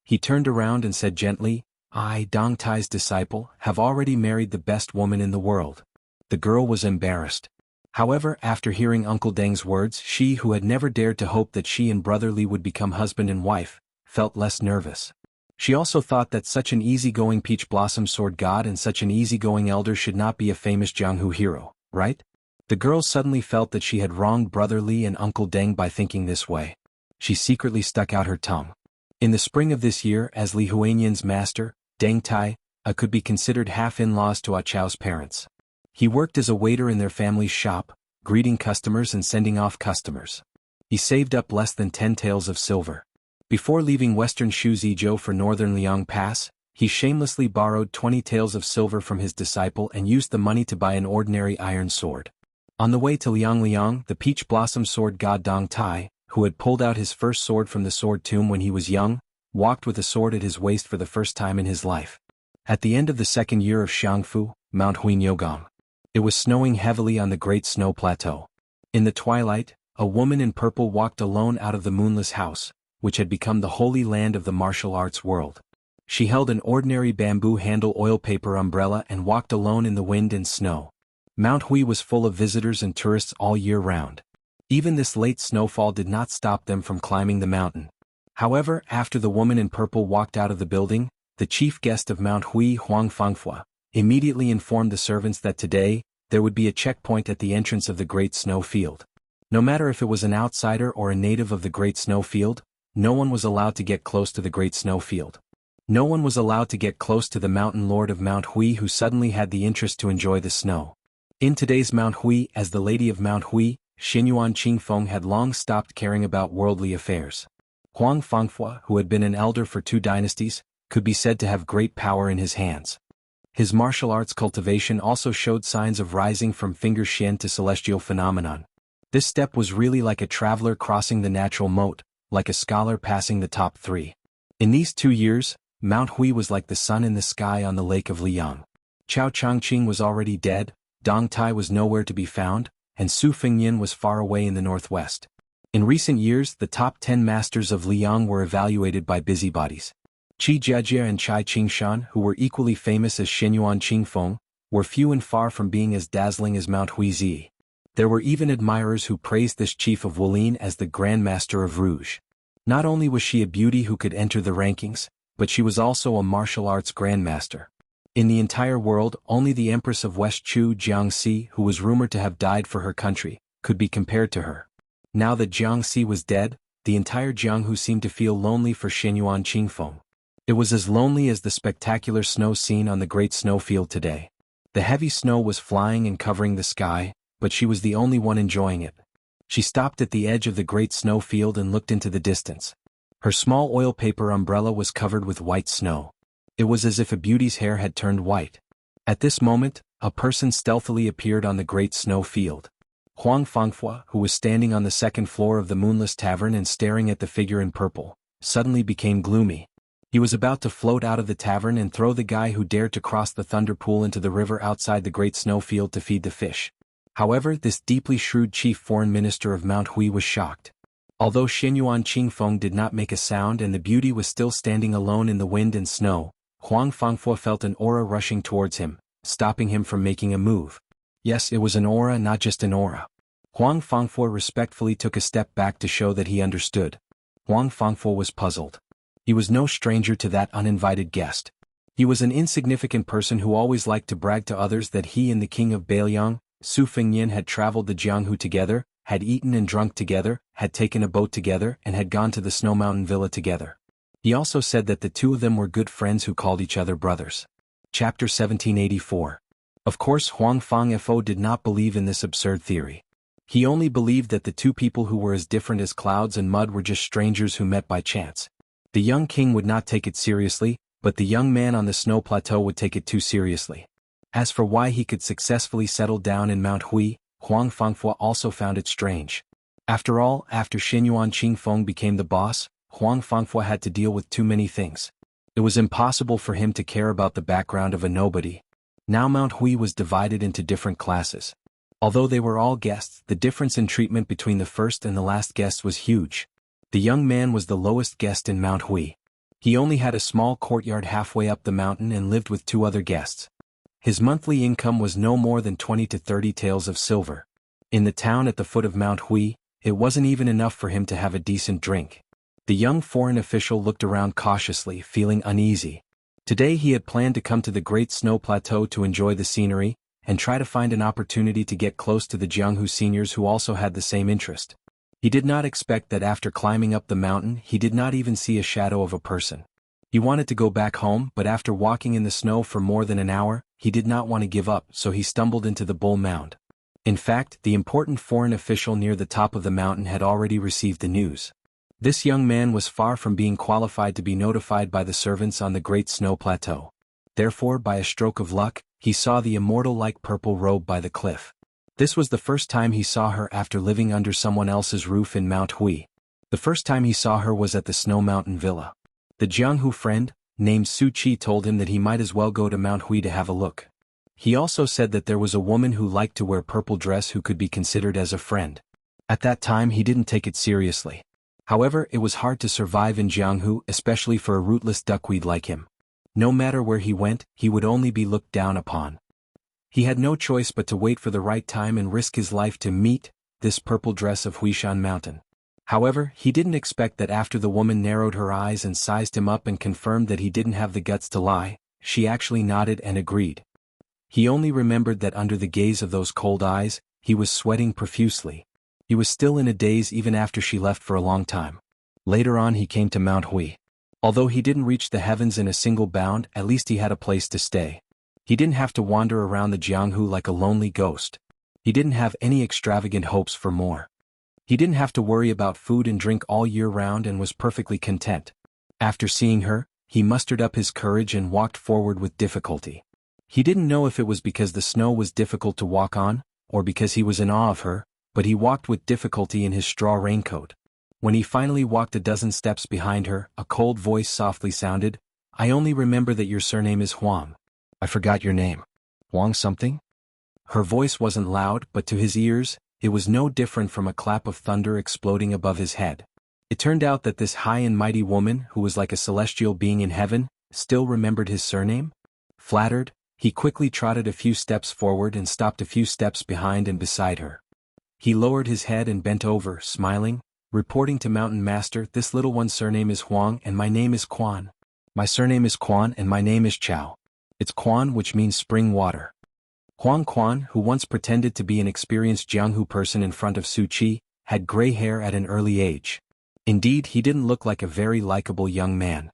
He turned around and said gently, "I, Dong Tai's disciple, have already married the best woman in the world." The girl was embarrassed. However, after hearing Uncle Deng's words, she who had never dared to hope that she and Brother Li would become husband and wife, felt less nervous. She also thought that such an easygoing peach blossom sword god and such an easygoing elder should not be a famous Jianghu hero, right? The girl suddenly felt that she had wronged Brother Li and Uncle Deng by thinking this way. She secretly stuck out her tongue. In the spring of this year, as Li Huanian's master, Deng Tai, could be considered half-in-laws to Ah Chao's parents. He worked as a waiter in their family's shop, greeting customers and sending off customers. He saved up less than 10 taels of silver. Before leaving Western Shu Zizhou for northern Liang Pass, he shamelessly borrowed 20 taels of silver from his disciple and used the money to buy an ordinary iron sword. On the way to Liang, the peach blossom sword god Dong Tai, who had pulled out his first sword from the sword tomb when he was young, walked with a sword at his waist for the first time in his life. At the end of the second year of Xiangfu, Mount Huinyogong. It was snowing heavily on the Great Snow Plateau. In the twilight, a woman in purple walked alone out of the moonless house, which had become the holy land of the martial arts world. She held an ordinary bamboo handle oil paper umbrella and walked alone in the wind and snow. Mount Hui was full of visitors and tourists all year round. Even this late snowfall did not stop them from climbing the mountain. However, after the woman in purple walked out of the building, the chief guest of Mount Hui, Huang Fangfua, immediately informed the servants that today, there would be a checkpoint at the entrance of the Great Snow Field. No matter if it was an outsider or a native of the Great Snow Field, no one was allowed to get close to the Great Snow Field. No one was allowed to get close to the mountain lord of Mount Hui who suddenly had the interest to enjoy the snow. In today's Mount Hui, as the lady of Mount Hui, Xinyuan Qingfeng had long stopped caring about worldly affairs. Huang Fangfua, who had been an elder for 2 dynasties, could be said to have great power in his hands. His martial arts cultivation also showed signs of rising from finger shin to celestial phenomenon. This step was really like a traveler crossing the natural moat, like a scholar passing the top 3. In these 2 years, Mount Hui was like the sun in the sky on the lake of Liang. Chao Changqing was already dead, Dong Tai was nowhere to be found, and Su Fengyin was far away in the northwest. In recent years, the top 10 masters of Liang were evaluated by busybodies. Qi Jiajie and Chai Qingshan, who were equally famous as Xinyuan Qingfeng, were few and far from being as dazzling as Mount Hui Zi. There were even admirers who praised this chief of Wulin as the Grand Master of Rouge. Not only was she a beauty who could enter the rankings, but she was also a martial arts grandmaster. In the entire world, only the Empress of West Chu Jiangxi, who was rumored to have died for her country, could be compared to her. Now that Jiangxi was dead, the entire Jianghu seemed to feel lonely for Xinyuan Qingfeng. It was as lonely as the spectacular snow seen on the Great Snow Field today. The heavy snow was flying and covering the sky, but she was the only one enjoying it. She stopped at the edge of the Great Snow Field and looked into the distance. Her small oil paper umbrella was covered with white snow. It was as if a beauty's hair had turned white. At this moment, a person stealthily appeared on the Great Snow Field. Huang Fangfua, who was standing on the 2nd floor of the Moonless Tavern and staring at the figure in purple, suddenly became gloomy. He was about to float out of the tavern and throw the guy who dared to cross the thunder pool into the river outside the Great Snow Field to feed the fish. However, this deeply shrewd chief foreign minister of Mount Hui was shocked. Although Xinyuan Qingfeng did not make a sound and the beauty was still standing alone in the wind and snow, Huang Fangfua felt an aura rushing towards him, stopping him from making a move. Yes, it was an aura, not just an aura. Huang Fangfua respectfully took a step back to show that he understood. Huang Fangfua was puzzled. He was no stranger to that uninvited guest. He was an insignificant person who always liked to brag to others that he and the king of Beiliang, Su Fengyin, had traveled the Jianghu together, had eaten and drunk together, had taken a boat together, and had gone to the Snow Mountain Villa together. He also said that the 2 of them were good friends who called each other brothers. Chapter 1784. Of course, Huang Fangfo did not believe in this absurd theory. He only believed that the 2 people who were as different as clouds and mud were just strangers who met by chance. The young king would not take it seriously, but the young man on the snow plateau would take it too seriously. As for why he could successfully settle down in Mount Hui, Huang Fangfua also found it strange. After all, after Xinyuan Qingfeng became the boss, Huang Fangfua had to deal with too many things. It was impossible for him to care about the background of a nobody. Now Mount Hui was divided into different classes. Although they were all guests, the difference in treatment between the first and the last guest was huge. The young man was the lowest guest in Mount Hui. He only had a small courtyard halfway up the mountain and lived with 2 other guests. His monthly income was no more than 20 to 30 taels of silver. In the town at the foot of Mount Hui, it wasn't even enough for him to have a decent drink. The young foreign official looked around cautiously, feeling uneasy. Today he had planned to come to the Great Snow Plateau to enjoy the scenery, and try to find an opportunity to get close to the Jianghu seniors who also had the same interest. He did not expect that after climbing up the mountain he did not even see a shadow of a person. He wanted to go back home, but after walking in the snow for more than an hour, he did not want to give up, so he stumbled into the Bull Mound. In fact, the important foreign official near the top of the mountain had already received the news. This young man was far from being qualified to be notified by the servants on the Great Snow Plateau. Therefore, by a stroke of luck, he saw the immortal-like purple robe by the cliff. This was the first time he saw her after living under someone else's roof in Mount Hui. The first time he saw her was at the Snow Mountain Villa. The Jianghu friend, named Su Qi, told him that he might as well go to Mount Hui to have a look. He also said that there was a woman who liked to wear purple dress who could be considered as a friend. At that time he didn't take it seriously. However, it was hard to survive in Jianghu, especially for a rootless duckweed like him. No matter where he went, he would only be looked down upon. He had no choice but to wait for the right time and risk his life to meet this purple dress of Huishan Mountain. However, he didn't expect that after the woman narrowed her eyes and sized him up and confirmed that he didn't have the guts to lie, she actually nodded and agreed. He only remembered that under the gaze of those cold eyes, he was sweating profusely. He was still in a daze even after she left for a long time. Later on he came to Mount Hui. Although he didn't reach the heavens in a single bound, at least he had a place to stay. He didn't have to wander around the Jianghu like a lonely ghost. He didn't have any extravagant hopes for more. He didn't have to worry about food and drink all year round and was perfectly content. After seeing her, he mustered up his courage and walked forward with difficulty. He didn't know if it was because the snow was difficult to walk on, or because he was in awe of her, but he walked with difficulty in his straw raincoat. When he finally walked a dozen steps behind her, a cold voice softly sounded, "I only remember that your surname is Huang. I forgot your name. Huang something?" Her voice wasn't loud, but to his ears, it was no different from a clap of thunder exploding above his head. It turned out that this high and mighty woman, who was like a celestial being in heaven, still remembered his surname? Flattered, he quickly trotted a few steps forward and stopped a few steps behind and beside her. He lowered his head and bent over, smiling, reporting to Mountain Master, "This little one's surname is Huang and my name is Quan. My surname is Quan and my name is Chao. It's Quan, which means spring water." Huang Quan, who once pretended to be an experienced Jianghu person in front of Su Qi, had gray hair at an early age. Indeed, he didn't look like a very likable young man.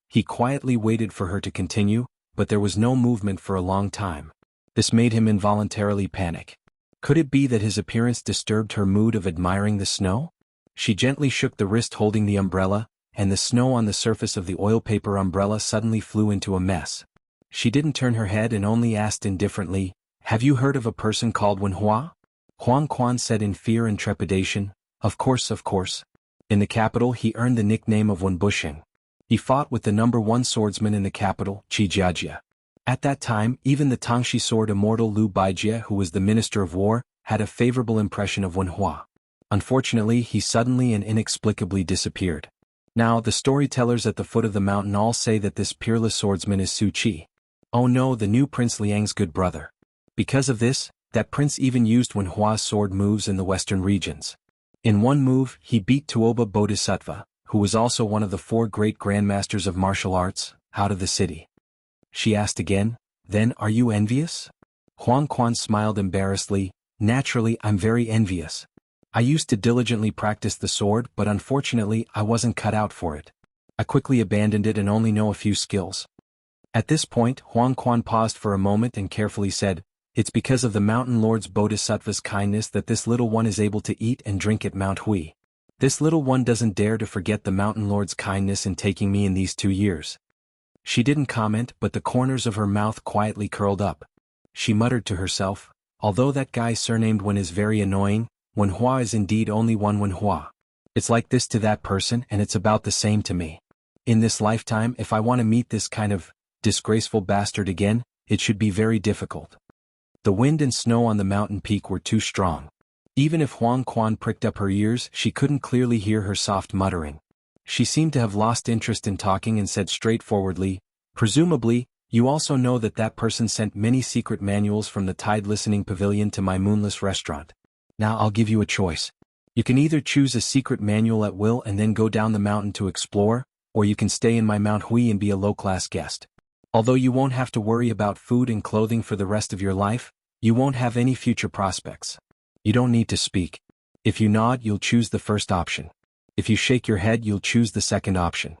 He quietly waited for her to continue, but there was no movement for a long time. This made him involuntarily panic. Could it be that his appearance disturbed her mood of admiring the snow? She gently shook the wrist holding the umbrella, and the snow on the surface of the oil paper umbrella suddenly flew into a mess. She didn't turn her head and only asked indifferently, "Have you heard of a person called Wenhua?" Huang Quan said in fear and trepidation, Of course. In the capital he earned the nickname of Wenbushing. He fought with the #1 swordsman in the capital, Qi Jiajia. At that time, even the Tangxi sword immortal Liu Baijie, who was the Minister of War, had a favorable impression of Wenhua. Unfortunately, he suddenly and inexplicably disappeared. Now, the storytellers at the foot of the mountain all say that this peerless swordsman is Su Qi. Oh no, the new Prince Liang's good brother. Because of this, that prince even used Wenhua's sword moves in the western regions. In one move, he beat Tuoba Bodhisattva, who was also one of the 4 great grandmasters of martial arts, out of the city. She asked again, "Then are you envious?" Huang Quan smiled embarrassedly, "Naturally, I'm very envious. I used to diligently practice the sword, but unfortunately I wasn't cut out for it. I quickly abandoned it and only know a few skills." At this point, Huang Quan paused for a moment and carefully said, "It's because of the Mountain Lord's Bodhisattva's kindness that this little one is able to eat and drink at Mount Hui. This little one doesn't dare to forget the Mountain Lord's kindness in taking me in these 2 years." She didn't comment, but the corners of her mouth quietly curled up. She muttered to herself, "Although that guy surnamed Wen is very annoying, Wenhua is indeed only one Wenhua. It's like this to that person and it's about the same to me. In this lifetime, if I want to meet this kind of disgraceful bastard again, it should be very difficult." The wind and snow on the mountain peak were too strong. Even if Huang Quan pricked up her ears, she couldn't clearly hear her soft muttering. She seemed to have lost interest in talking and said straightforwardly, "Presumably, you also know that that person sent many secret manuals from the Tide Listening Pavilion to my moonless restaurant. Now I'll give you a choice. You can either choose a secret manual at will and then go down the mountain to explore, or you can stay in my Mount Hui and be a low-class guest. Although you won't have to worry about food and clothing for the rest of your life, you won't have any future prospects. You don't need to speak. If you nod, you'll choose the first option. If you shake your head, you'll choose the second option."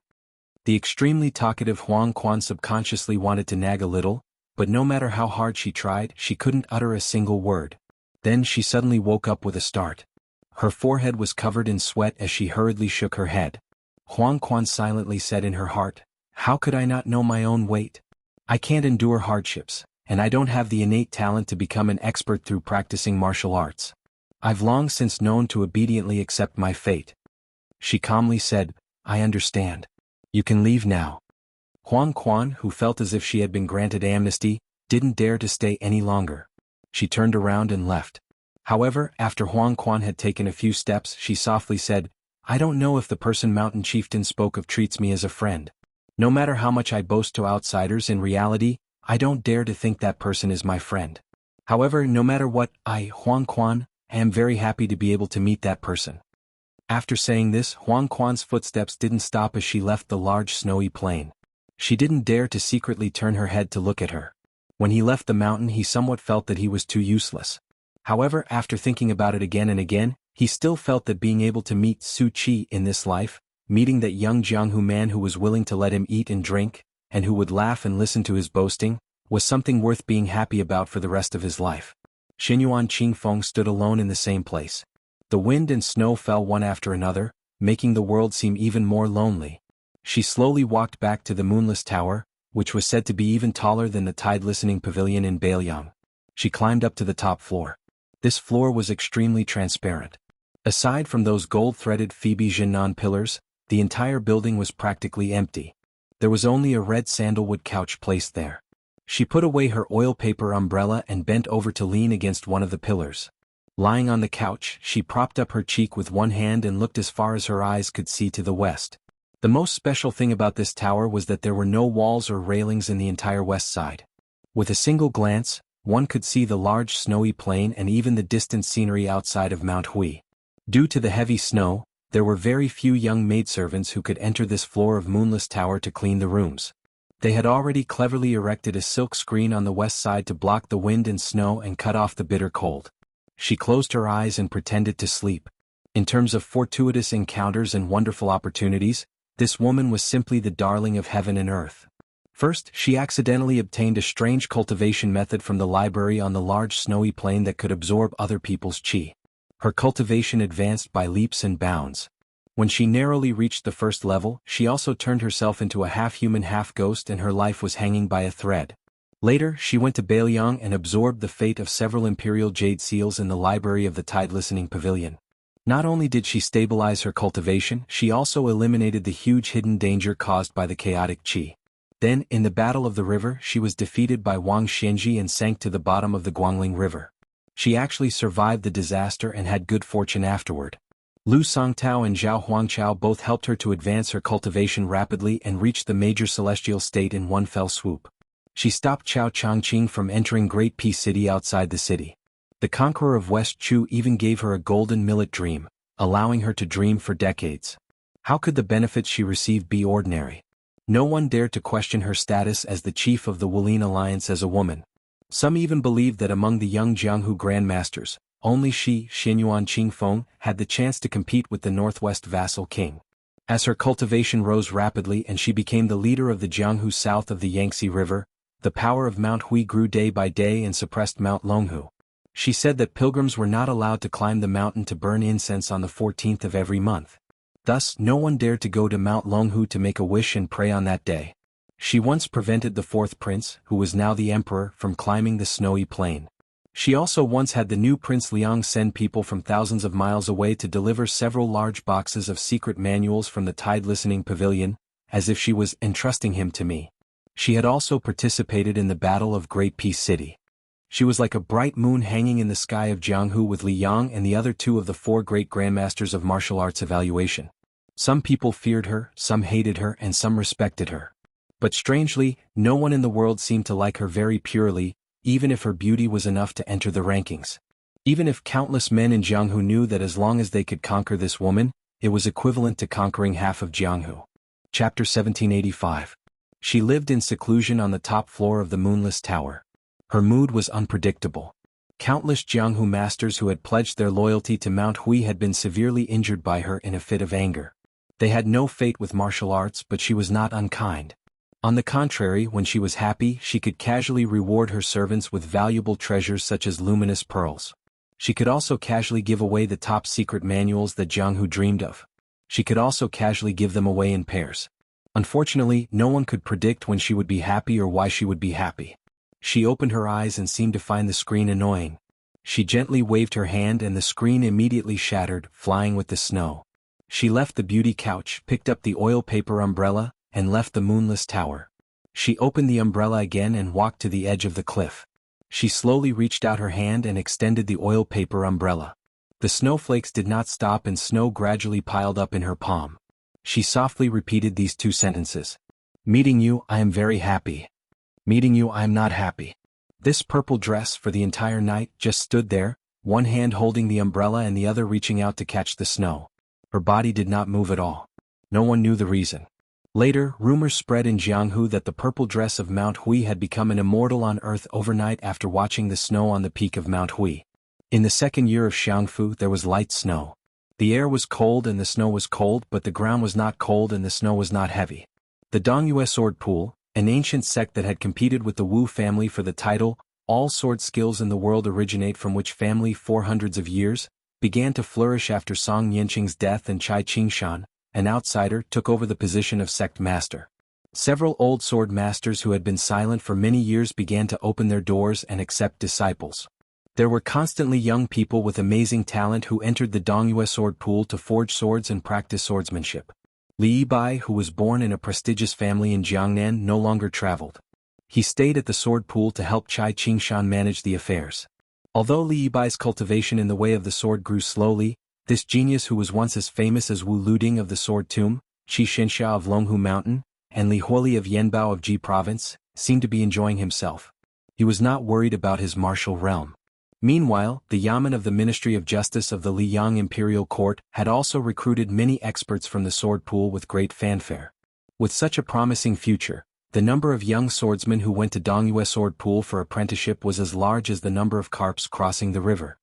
The extremely talkative Huang Quan subconsciously wanted to nag a little, but no matter how hard she tried, she couldn't utter a single word. Then she suddenly woke up with a start. Her forehead was covered in sweat as she hurriedly shook her head. Huang Quan silently said in her heart, "How could I not know my own weight? I can't endure hardships, and I don't have the innate talent to become an expert through practicing martial arts. I've long since known to obediently accept my fate." She calmly said, "I understand. You can leave now." Huang Quan, who felt as if she had been granted amnesty, didn't dare to stay any longer. She turned around and left. However, after Huang Quan had taken a few steps, she softly said, "I don't know if the person Mountain Chieftain spoke of treats me as a friend. No matter how much I boast to outsiders, in reality, I don't dare to think that person is my friend. However, no matter what, Huang Quan, am very happy to be able to meet that person." After saying this, Huang Quan's footsteps didn't stop as she left the large snowy plain. She didn't dare to secretly turn her head to look at her. When he left the mountain, he somewhat felt that he was too useless. However, after thinking about it again and again, he still felt that being able to meet Su Qi in this life, meeting that young Jianghu man who was willing to let him eat and drink, and who would laugh and listen to his boasting, was something worth being happy about for the rest of his life. Xinyuan Qingfeng stood alone in the same place. The wind and snow fell one after another, making the world seem even more lonely. She slowly walked back to the moonless tower, which was said to be even taller than the tide-listening pavilion in Beiliang. She climbed up to the top floor. This floor was extremely transparent. Aside from those gold-threaded Phoebe Jinnan pillars, the entire building was practically empty. There was only a red sandalwood couch placed there. She put away her oil paper umbrella and bent over to lean against one of the pillars. Lying on the couch, she propped up her cheek with one hand and looked as far as her eyes could see to the west. The most special thing about this tower was that there were no walls or railings in the entire west side. With a single glance, one could see the large snowy plain and even the distant scenery outside of Mount Hui. Due to the heavy snow, there were very few young maidservants who could enter this floor of moonless tower to clean the rooms. They had already cleverly erected a silk screen on the west side to block the wind and snow and cut off the bitter cold. She closed her eyes and pretended to sleep. In terms of fortuitous encounters and wonderful opportunities, this woman was simply the darling of heaven and earth. First, she accidentally obtained a strange cultivation method from the library on the large snowy plain that could absorb other people's qi. Her cultivation advanced by leaps and bounds. When she narrowly reached the first level, she also turned herself into a half-human half-ghost and her life was hanging by a thread. Later, she went to Beiliang and absorbed the fate of several imperial jade seals in the library of the tide-listening pavilion. Not only did she stabilize her cultivation, she also eliminated the huge hidden danger caused by the chaotic qi. Then, in the Battle of the River, she was defeated by Wang Xianji and sank to the bottom of the Guangling River. She actually survived the disaster and had good fortune afterward. Lu Songtao and Zhao Huangqiao both helped her to advance her cultivation rapidly and reach the major celestial state in one fell swoop. She stopped Chao Changqing from entering Great Peace City outside the city. The conqueror of West Chu even gave her a golden millet dream, allowing her to dream for decades. How could the benefits she received be ordinary? No one dared to question her status as the chief of the Wulin Alliance as a woman. Some even believed that among the young Jianghu grandmasters, only she, Xinyuan Qingfeng, had the chance to compete with the northwest vassal king. As her cultivation rose rapidly and she became the leader of the Jianghu south of the Yangtze River, the power of Mount Hui grew day by day and suppressed Mount Longhu. She said that pilgrims were not allowed to climb the mountain to burn incense on the 14th of every month. Thus, no one dared to go to Mount Longhu to make a wish and pray on that day. She once prevented the fourth prince, who was now the emperor, from climbing the snowy plain. She also once had the new Prince Liang send people from thousands of miles away to deliver several large boxes of secret manuals from the tide-listening pavilion, as if she was entrusting him to me. She had also participated in the Battle of Great Peace City. She was like a bright moon hanging in the sky of Jianghu with Li Yang and the other two of the four great grandmasters of martial arts evaluation. Some people feared her, some hated her, and some respected her. But strangely, no one in the world seemed to like her very purely, even if her beauty was enough to enter the rankings. Even if countless men in Jianghu knew that as long as they could conquer this woman, it was equivalent to conquering half of Jianghu. Chapter 1785. She lived in seclusion on the top floor of the moonless tower. Her mood was unpredictable. Countless Jianghu masters who had pledged their loyalty to Mount Hui had been severely injured by her in a fit of anger. They had no fate with martial arts, but she was not unkind. On the contrary, when she was happy, she could casually reward her servants with valuable treasures such as luminous pearls. She could also casually give away the top secret manuals that Jianghu dreamed of. She could also casually give them away in pairs. Unfortunately, no one could predict when she would be happy or why she would be happy. She opened her eyes and seemed to find the screen annoying. She gently waved her hand and the screen immediately shattered, flying with the snow. She left the beauty couch, picked up the oil paper umbrella, and left the moonless tower. She opened the umbrella again and walked to the edge of the cliff. She slowly reached out her hand and extended the oil paper umbrella. The snowflakes did not stop and snow gradually piled up in her palm. She softly repeated these two sentences. Meeting you, I am very happy. Meeting you, I am not happy. This purple dress for the entire night just stood there, one hand holding the umbrella and the other reaching out to catch the snow. Her body did not move at all. No one knew the reason. Later, rumors spread in Jianghu that the purple dress of Mount Hui had become an immortal on Earth overnight after watching the snow on the peak of Mount Hui. In the second year of Xiangfu there was light snow. The air was cold and the snow was cold, but the ground was not cold and the snow was not heavy. The Dongyue Sword Pool, an ancient sect that had competed with the Wu family for the title, "All sword skills in the world originate from which family for hundreds of years," began to flourish after Song Yanqing's death, and Chai Qingshan, an outsider, took over the position of sect master. Several old sword masters who had been silent for many years began to open their doors and accept disciples. There were constantly young people with amazing talent who entered the Dongyue Sword Pool to forge swords and practice swordsmanship. Li Yibai, who was born in a prestigious family in Jiangnan, no longer traveled. He stayed at the sword pool to help Chai Qingshan manage the affairs. Although Li Yibai's cultivation in the way of the sword grew slowly, this genius, who was once as famous as Wu Luding of the Sword Tomb, Qi Xianxia of Longhu Mountain, and Li Huoli of Yanbao of Ji Province, seemed to be enjoying himself. He was not worried about his martial realm. Meanwhile, the Yamen of the Ministry of Justice of the Liyang Imperial Court had also recruited many experts from the sword pool with great fanfare. With such a promising future, the number of young swordsmen who went to Dongyue Sword Pool for apprenticeship was as large as the number of carps crossing the river.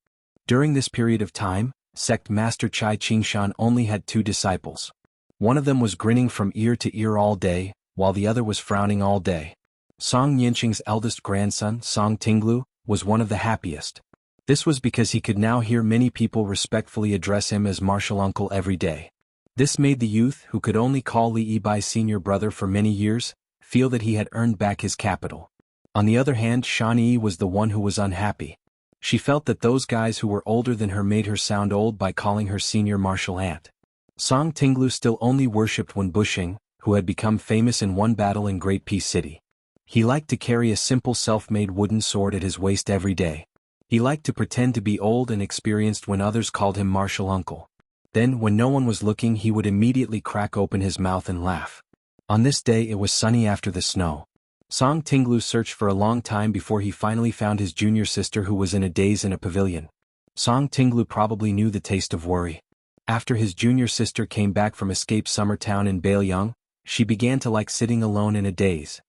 During this period of time, sect master Chai Qingshan only had 2 disciples. One of them was grinning from ear to ear all day, while the other was frowning all day. Song Yanqing's eldest grandson, Song Tinglu, was one of the happiest. This was because he could now hear many people respectfully address him as martial uncle every day. This made the youth, who could only call Li Yibai's senior brother for many years, feel that he had earned back his capital. On the other hand, Shan Yi was the one who was unhappy. She felt that those guys who were older than her made her sound old by calling her senior martial aunt. Song Tinglu still only worshipped Wen Bushing, who had become famous in one battle in Great Peace City. He liked to carry a simple self-made wooden sword at his waist every day. He liked to pretend to be old and experienced when others called him martial uncle. Then, when no one was looking, he would immediately crack open his mouth and laugh. On this day it was sunny after the snow. Song Tinglu searched for a long time before he finally found his junior sister, who was in a daze in a pavilion. Song Tinglu probably knew the taste of worry. After his junior sister came back from escape summer town in Bailiang, she began to like sitting alone in a daze.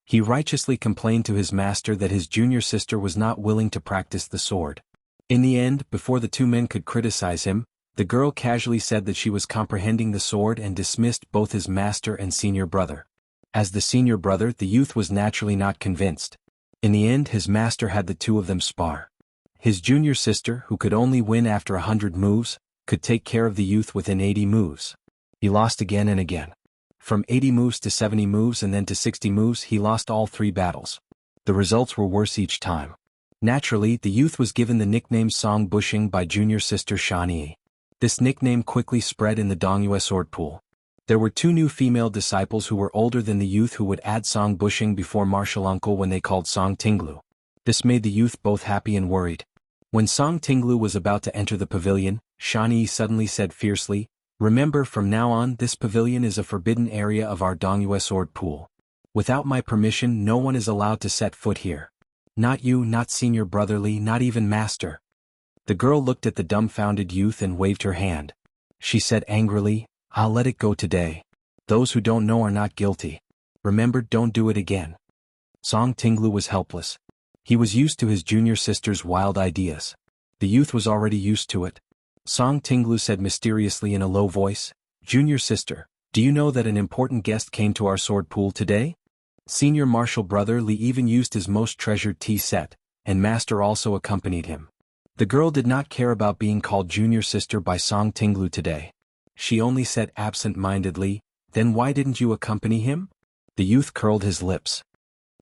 He righteously complained to his master that his junior sister was not willing to practice the sword. In the end, before the 2 men could criticize him, the girl casually said that she was comprehending the sword and dismissed both his master and senior brother. As the senior brother, the youth was naturally not convinced. In the end, his master had the 2 of them spar. His junior sister, who could only win after 100 moves, could take care of the youth within 80 moves. He lost again and again. From 80 moves to 70 moves and then to 60 moves, he lost all 3 battles. The results were worse each time. Naturally, the youth was given the nickname Song Bushing by junior sister Shan Yi. This nickname quickly spread in the Dongyue Sword Pool. There were 2 new female disciples who were older than the youth who would add Song Bushing before martial uncle when they called Song Tinglu. This made the youth both happy and worried. When Song Tinglu was about to enter the pavilion, Shan Yi suddenly said fiercely, "Remember, from now on, this pavilion is a forbidden area of our Dongyue Sword Pool. Without my permission, no one is allowed to set foot here. Not you, not senior brotherly, not even master." The girl looked at the dumbfounded youth and waved her hand. She said angrily, "I'll let it go today. Those who don't know are not guilty. Remember, don't do it again." Song Tinglu was helpless. He was used to his junior sister's wild ideas. The youth was already used to it. Song Tinglu said mysteriously in a low voice, "Junior sister, do you know that an important guest came to our sword pool today? Senior martial brother Li even used his most treasured tea set, and master also accompanied him." The girl did not care about being called junior sister by Song Tinglu today. She only said absent-mindedly, "Then why didn't you accompany him?" The youth curled his lips.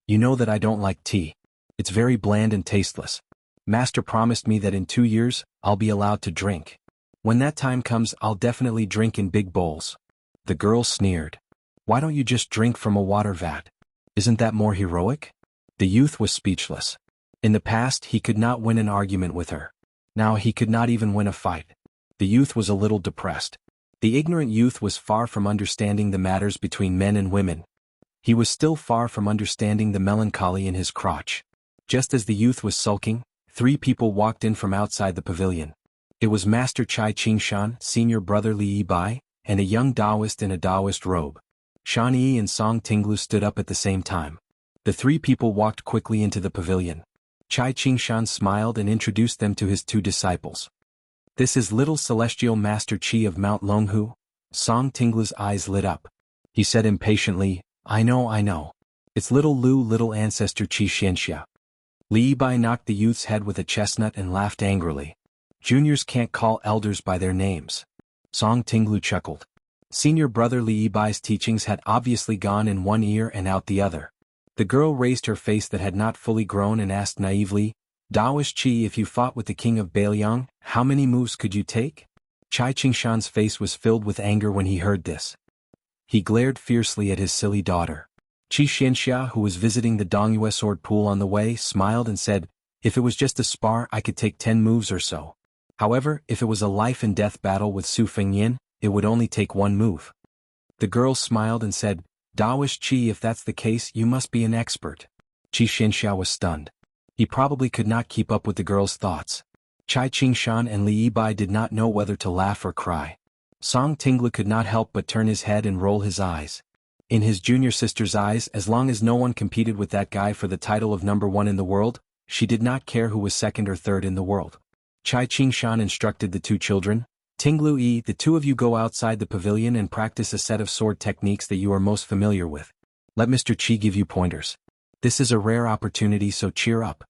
"You know that I don't like tea. It's very bland and tasteless. Master promised me that in 2 years, I'll be allowed to drink. When that time comes, I'll definitely drink in big bowls." The girl sneered. "Why don't you just drink from a water vat? Isn't that more heroic?" The youth was speechless. In the past, he could not win an argument with her. Now he could not even win a fight. The youth was a little depressed. The ignorant youth was far from understanding the matters between men and women. He was still far from understanding the melancholy in his crotch. Just as the youth was sulking, 3 people walked in from outside the pavilion. It was Master Chai Qingshan, senior brother Li Yibai, and a young Taoist in a Taoist robe. Shan Yi and Song Tinglu stood up at the same time. The three people walked quickly into the pavilion. Chai Qingshan smiled and introduced them to his two disciples. "This is little celestial Master Qi of Mount Longhu." Song Tinglu's eyes lit up. He said impatiently, I know. It's little Lu, little ancestor Qi Xianxia." Li Yibai knocked the youth's head with a chestnut and laughed angrily. "Juniors can't call elders by their names." Song Tinglu chuckled. Senior brother Li Yibai's teachings had obviously gone in one ear and out the other. The girl raised her face that had not fully grown and asked naively, "Daoist Qi, if you fought with the king of Bailiang, how many moves could you take?" Chai Qingshan's face was filled with anger when he heard this. He glared fiercely at his silly daughter. Qi Xianxia, who was visiting the Dongyue sword pool on the way, smiled and said, "If it was just a spar, I could take 10 moves or so. However, if it was a life-and-death battle with Su Fengyin, it would only take 1 move." The girl smiled and said, "Daoist Qi, if that's the case, you must be an expert." Qi Xianxia was stunned. He probably could not keep up with the girl's thoughts. Chai Qingshan and Li Yibai did not know whether to laugh or cry. Song Tinglu could not help but turn his head and roll his eyes. In his junior sister's eyes, as long as no one competed with that guy for the title of number 1 in the world, she did not care who was second or third in the world. Chai Qingshan instructed the two children, "Tinglu Yi, the two of you go outside the pavilion and practice a set of sword techniques that you are most familiar with. Let Mr. Qi give you pointers. This is a rare opportunity, so cheer up."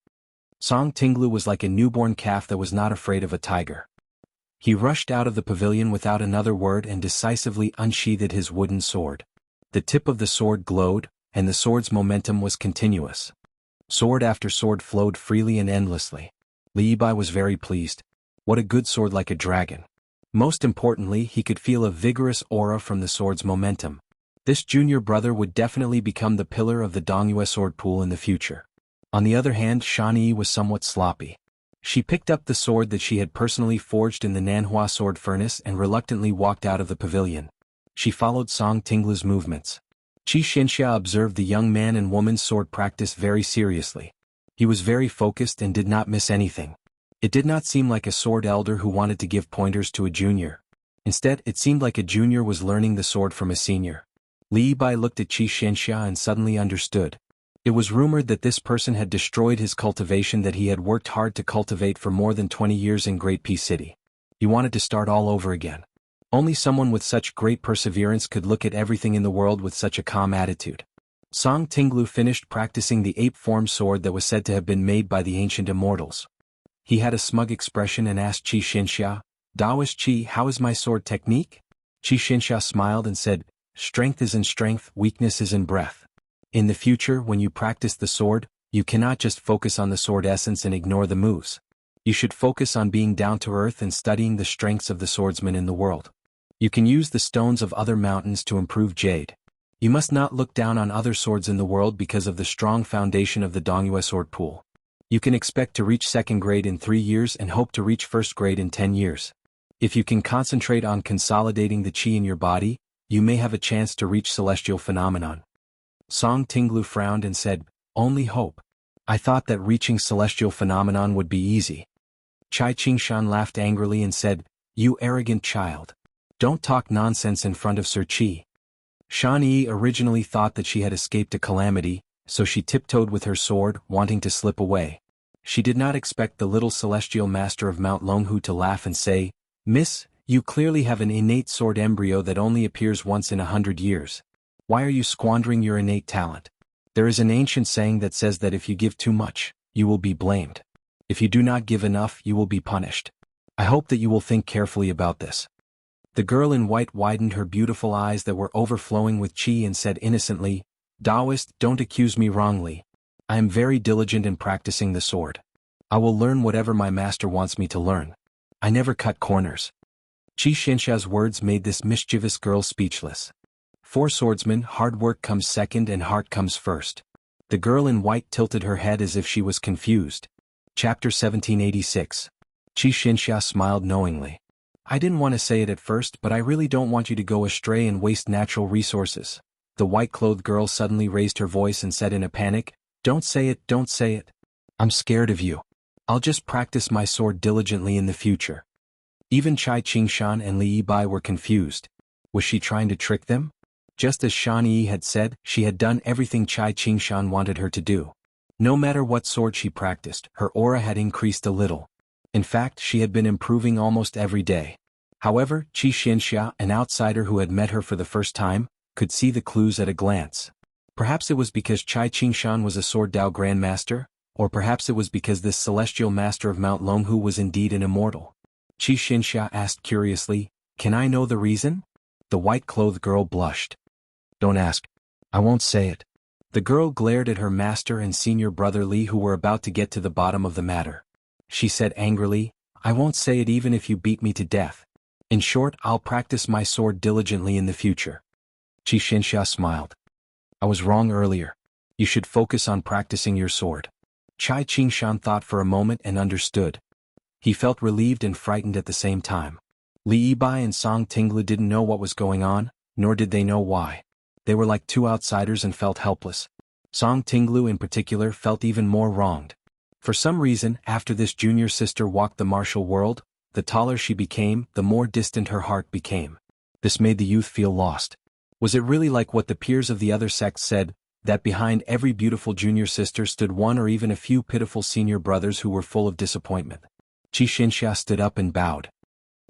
Song Tinglu was like a newborn calf that was not afraid of a tiger. He rushed out of the pavilion without another word and decisively unsheathed his wooden sword. The tip of the sword glowed, and the sword's momentum was continuous. Sword after sword flowed freely and endlessly. Li Yibai was very pleased. What a good sword, like a dragon. Most importantly, he could feel a vigorous aura from the sword's momentum. This junior brother would definitely become the pillar of the Dongyue sword pool in the future. On the other hand, Shan Yi was somewhat sloppy. She picked up the sword that she had personally forged in the Nanhua sword furnace and reluctantly walked out of the pavilion. She followed Song Tinglu's movements. Qi Xianxia observed the young man and woman's sword practice very seriously. He was very focused and did not miss anything. It did not seem like a sword elder who wanted to give pointers to a junior. Instead, it seemed like a junior was learning the sword from a senior. Li Yibai looked at Qi Xianxia and suddenly understood. It was rumored that this person had destroyed his cultivation that he had worked hard to cultivate for more than 20 years in Great Peace City. He wanted to start all over again. Only someone with such great perseverance could look at everything in the world with such a calm attitude. Song Tinglu finished practicing the ape-form sword that was said to have been made by the ancient immortals. He had a smug expression and asked Qi Xianxia, "Daoist Qi, how is my sword technique?" Qi Xianxia smiled and said, "Strength is in strength, weakness is in breath. In the future, when you practice the sword, you cannot just focus on the sword essence and ignore the moves. You should focus on being down to earth and studying the strengths of the swordsmen in the world. You can use the stones of other mountains to improve jade. You must not look down on other swords in the world because of the strong foundation of the Dongyue sword pool. You can expect to reach 2nd grade in 3 years and hope to reach 1st grade in 10 years. If you can concentrate on consolidating the qi in your body, you may have a chance to reach celestial phenomenon." Song Tinglu frowned and said, "Only hope. I thought that reaching celestial phenomenon would be easy." Chai Qingshan laughed angrily and said, "You arrogant child. Don't talk nonsense in front of Sir Qi." Shan Yi originally thought that she had escaped a calamity, so she tiptoed with her sword, wanting to slip away. She did not expect the little celestial master of Mount Longhu to laugh and say, "Miss, you clearly have an innate sword embryo that only appears once in 100 years. Why are you squandering your innate talent? There is an ancient saying that says that if you give too much, you will be blamed. If you do not give enough, you will be punished. I hope that you will think carefully about this." The girl in white widened her beautiful eyes that were overflowing with qi and said innocently, "Taoist, don't accuse me wrongly. I am very diligent in practicing the sword. I will learn whatever my master wants me to learn. I never cut corners." Qi Xianxia's words made this mischievous girl speechless. For swordsmen, hard work comes second and heart comes first. The girl in white tilted her head as if she was confused. Chapter 1786. Qi Xianxia smiled knowingly. "I didn't want to say it at first, but I really don't want you to go astray and waste natural resources." The white-clothed girl suddenly raised her voice and said in a panic, "Don't say it, don't say it. I'm scared of you. I'll just practice my sword diligently in the future." Even Chai Qingshan and Li Yibai were confused. Was she trying to trick them? Just as Shan Yi had said, she had done everything Chai Qingshan wanted her to do. No matter what sword she practiced, her aura had increased a little. In fact, she had been improving almost every day. However, Qi Xianxia, an outsider who had met her for the first time, could see the clues at a glance. Perhaps it was because Chai Qingshan was a Sword Dao Grandmaster, or perhaps it was because this celestial master of Mount Longhu was indeed an immortal. Qi Xianxia asked curiously, "Can I know the reason?" The white-clothed girl blushed. "Don't ask. I won't say it." The girl glared at her master and senior brother Li, who were about to get to the bottom of the matter. She said angrily, "I won't say it even if you beat me to death. In short, I'll practice my sword diligently in the future." Qi Xianxia smiled. "I was wrong earlier. You should focus on practicing your sword." Chai Qingshan thought for a moment and understood. He felt relieved and frightened at the same time. Li Yibai and Song Tinglu didn't know what was going on, nor did they know why. They were like two outsiders and felt helpless. Song Tinglu in particular felt even more wronged. For some reason, after this junior sister walked the martial world, the taller she became, the more distant her heart became. This made the youth feel lost. Was it really like what the peers of the other sects said, that behind every beautiful junior sister stood one or even a few pitiful senior brothers who were full of disappointment? Qi Xianxia stood up and bowed.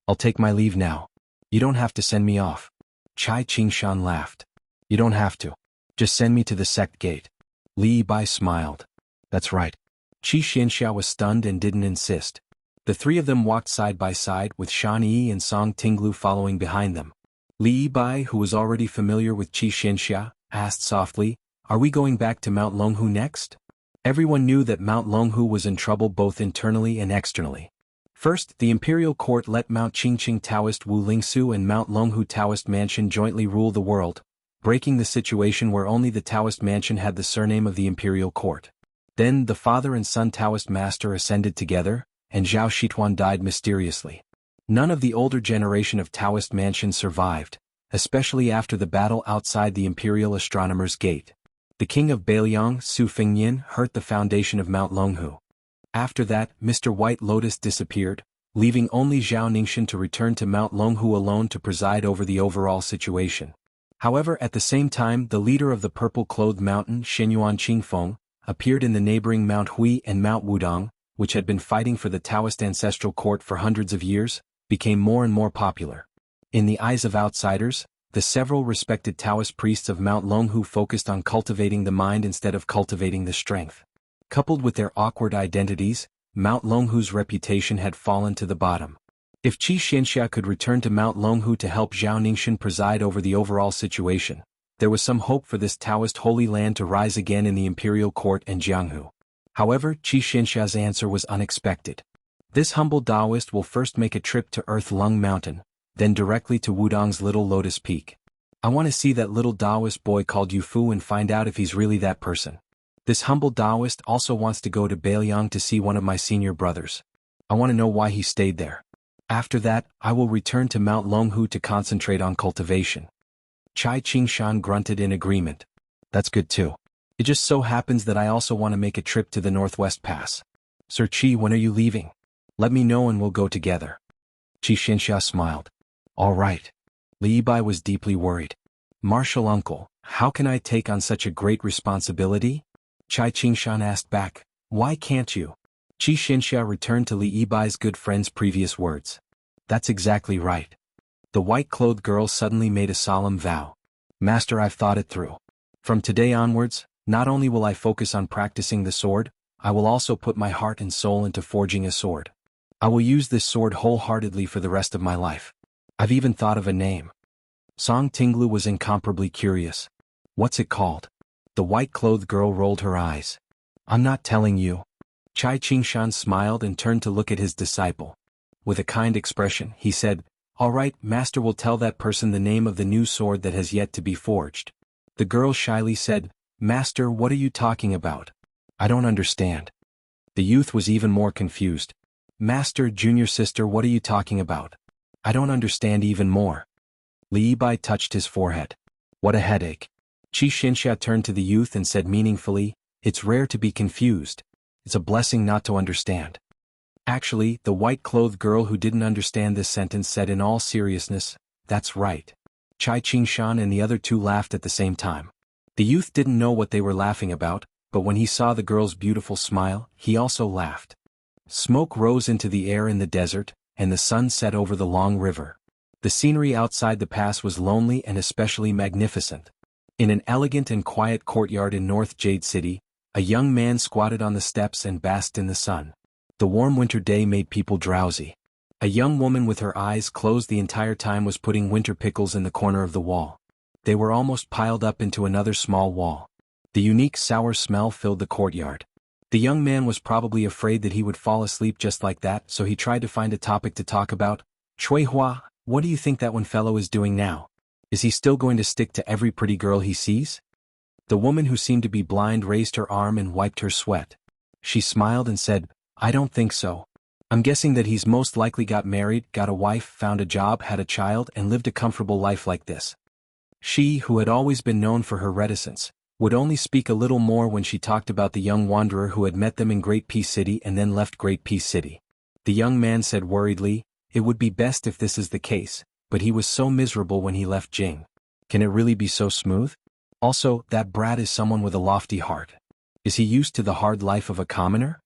"I'll take my leave now. You don't have to send me off." Chai Qingshan laughed. "You don't have to. Just send me to the sect gate." Li Yibai smiled. "That's right." Qi Xianxia was stunned and didn't insist. The three of them walked side by side with Shan Yi and Song Tinglu following behind them. Li Yibai, who was already familiar with Qi Xianxia, asked softly, "Are we going back to Mount Longhu next?" Everyone knew that Mount Longhu was in trouble both internally and externally. First, the imperial court let Mount Qingqing Taoist Wu Lingsu and Mount Longhu Taoist Mansion jointly rule the world, breaking the situation where only the Taoist Mansion had the surname of the imperial court. Then the father and son Taoist master ascended together, and Zhao Shituan died mysteriously. None of the older generation of Taoist Mansion survived, especially after the battle outside the imperial astronomer's gate. The king of Beiliang, Su Fengyin, hurt the foundation of Mount Longhu. After that, Mr. White Lotus disappeared, leaving only Zhao Ningxin to return to Mount Longhu alone to preside over the overall situation. However, at the same time, the leader of the purple-clothed mountain, Xinyuan Qingfeng, appeared in the neighboring Mount Hui, and Mount Wudong, which had been fighting for the Taoist ancestral court for hundreds of years, became more and more popular. In the eyes of outsiders, the several respected Taoist priests of Mount Longhu focused on cultivating the mind instead of cultivating the strength. Coupled with their awkward identities, Mount Longhu's reputation had fallen to the bottom. If Qi Xianxia could return to Mount Longhu to help Zhao Ningxin preside over the overall situation, there was some hope for this Taoist holy land to rise again in the imperial court and Jianghu. However, Qi Xianxia's answer was unexpected. "This humble Taoist will first make a trip to Earth Lung Mountain, then directly to Wudong's Little Lotus Peak. I want to see that little Taoist boy called Yufu and find out if he's really that person. This humble Taoist also wants to go to Beiliang to see one of my senior brothers. I want to know why he stayed there. After that, I will return to Mount Longhu to concentrate on cultivation." Chai Qingshan grunted in agreement. "That's good too. It just so happens that I also want to make a trip to the Northwest Pass. Sir Qi, when are you leaving? Let me know and we'll go together." Qi Xianxia smiled. "All right." Li Yibai was deeply worried. "Martial uncle, how can I take on such a great responsibility?" Chai Qingshan asked back, "Why can't you?" Qi Xianxia returned to Li Yibai's good friend's previous words. "That's exactly right." The white-clothed girl suddenly made a solemn vow. "Master, I've thought it through. From today onwards, not only will I focus on practicing the sword, I will also put my heart and soul into forging a sword. I will use this sword wholeheartedly for the rest of my life. I've even thought of a name." Song Tinglu was incomparably curious. "What's it called?" The white-clothed girl rolled her eyes. "I'm not telling you." Chai Qingshan smiled and turned to look at his disciple. With a kind expression, he said, "All right, master will tell that person the name of the new sword that has yet to be forged." The girl shyly said, "Master, what are you talking about? I don't understand." The youth was even more confused. "Master, junior sister, what are you talking about? I don't understand even more." Li Yibai touched his forehead. "What a headache." Qi Xianxia turned to the youth and said meaningfully, "It's rare to be confused. It's a blessing not to understand." Actually, the white-clothed girl who didn't understand this sentence said in all seriousness, "That's right." Chai Qingshan and the other two laughed at the same time. The youth didn't know what they were laughing about, but when he saw the girl's beautiful smile, he also laughed. Smoke rose into the air in the desert, and the sun set over the long river. The scenery outside the pass was lonely and especially magnificent. In an elegant and quiet courtyard in North Jade City, a young man squatted on the steps and basked in the sun. The warm winter day made people drowsy. A young woman with her eyes closed the entire time was putting winter pickles in the corner of the wall. They were almost piled up into another small wall. The unique sour smell filled the courtyard. The young man was probably afraid that he would fall asleep just like that, so he tried to find a topic to talk about. "Chui Hua, what do you think that one fellow is doing now? Is he still going to stick to every pretty girl he sees?" The woman who seemed to be blind raised her arm and wiped her sweat. She smiled and said, "I don't think so. I'm guessing that he's most likely got married, got a wife, found a job, had a child, and lived a comfortable life like this." She, who had always been known for her reticence, would only speak a little more when she talked about the young wanderer who had met them in Great Peace City and then left Great Peace City. The young man said worriedly, "It would be best if this is the case, but he was so miserable when he left Jing. Can it really be so smooth? Also, that brat is someone with a lofty heart. Is he used to the hard life of a commoner?"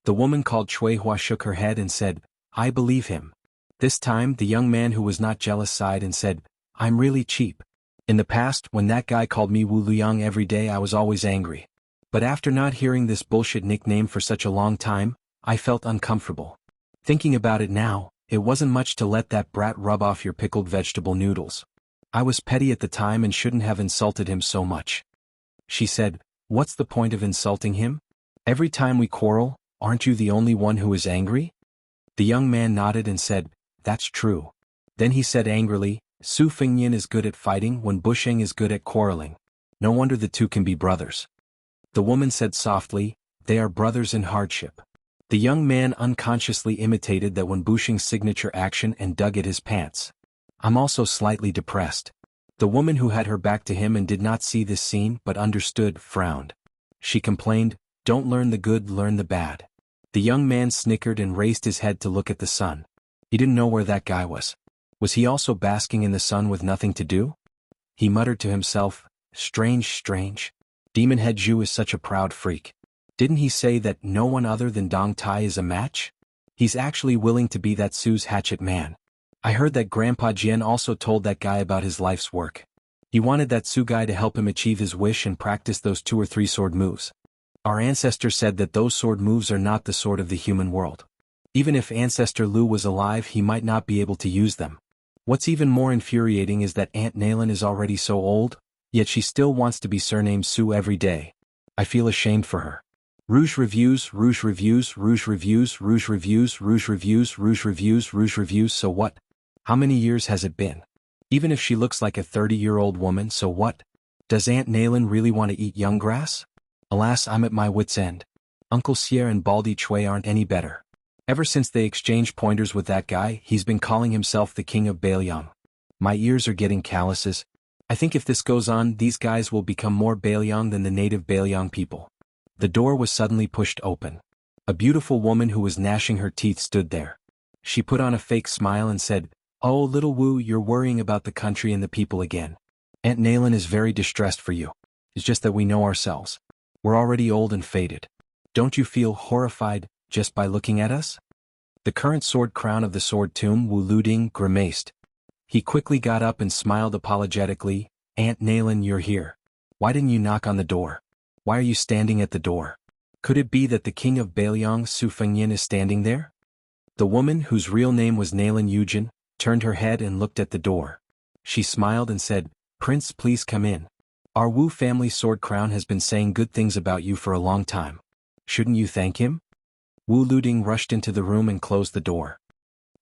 The woman called Chui Hua shook her head and said, "I believe him." This time the young man who was not jealous sighed and said, "I'm really cheap. In the past, when that guy called me Wu Luyang every day, I was always angry. But after not hearing this bullshit nickname for such a long time, I felt uncomfortable. Thinking about it now, it wasn't much to let that brat rub off your pickled vegetable noodles. I was petty at the time and shouldn't have insulted him so much." She said, "What's the point of insulting him? Every time we quarrel, aren't you the only one who is angry?" The young man nodded and said, "That's true." Then he said angrily, "Su Fengyan is good at fighting when Busheng is good at quarreling. No wonder the two can be brothers." The woman said softly, "They are brothers in hardship." The young man unconsciously imitated that when Busheng's signature action and dug at his pants. "I'm also slightly depressed." The woman who had her back to him and did not see this scene but understood frowned. She complained, "Don't learn the good, learn the bad." The young man snickered and raised his head to look at the sun. He didn't know where that guy was. Was he also basking in the sun with nothing to do? He muttered to himself, "Strange, strange. Demon Head Zhu is such a proud freak. Didn't he say that no one other than Dong Tai is a match? He's actually willing to be that Su's hatchet man. I heard that Grandpa Jian also told that guy about his life's work. He wanted that Su guy to help him achieve his wish and practice those 2 or 3 sword moves. Our ancestor said that those sword moves are not the sword of the human world. Even if Ancestor Lu was alive, he might not be able to use them. What's even more infuriating is that Aunt Nalan is already so old, yet she still wants to be surnamed Su every day. I feel ashamed for her." Rouge reviews, Rouge reviews, Rouge reviews, Rouge reviews, Rouge reviews, Rouge reviews, Rouge reviews. So what? How many years has it been? Even if she looks like a 30-year-old woman, so what? Does Aunt Nalan really want to eat young grass? Alas, I'm at my wit's end. Uncle Xie and Baldy Chui aren't any better. Ever since they exchanged pointers with that guy, he's been calling himself the king of Bailiang. My ears are getting calluses. I think if this goes on, these guys will become more Bailiang than the native Bailiang people. The door was suddenly pushed open. A beautiful woman who was gnashing her teeth stood there. She put on a fake smile and said, "Oh, little Wu, you're worrying about the country and the people again. Aunt Nalan is very distressed for you. It's just that we know ourselves. We're already old and faded. Don't you feel horrified just by looking at us?" The current sword crown of the sword tomb, Wu Luding, grimaced. He quickly got up and smiled apologetically. "Aunt Nalan, you're here. Why didn't you knock on the door? Why are you standing at the door? Could it be that the king of Bailiang, Su Fengyan, is standing there?" The woman, whose real name was Nalan Yujin, turned her head and looked at the door. She smiled and said, "Prince, please come in. Our Wu family sword crown has been saying good things about you for a long time. Shouldn't you thank him?" Wu Luding rushed into the room and closed the door.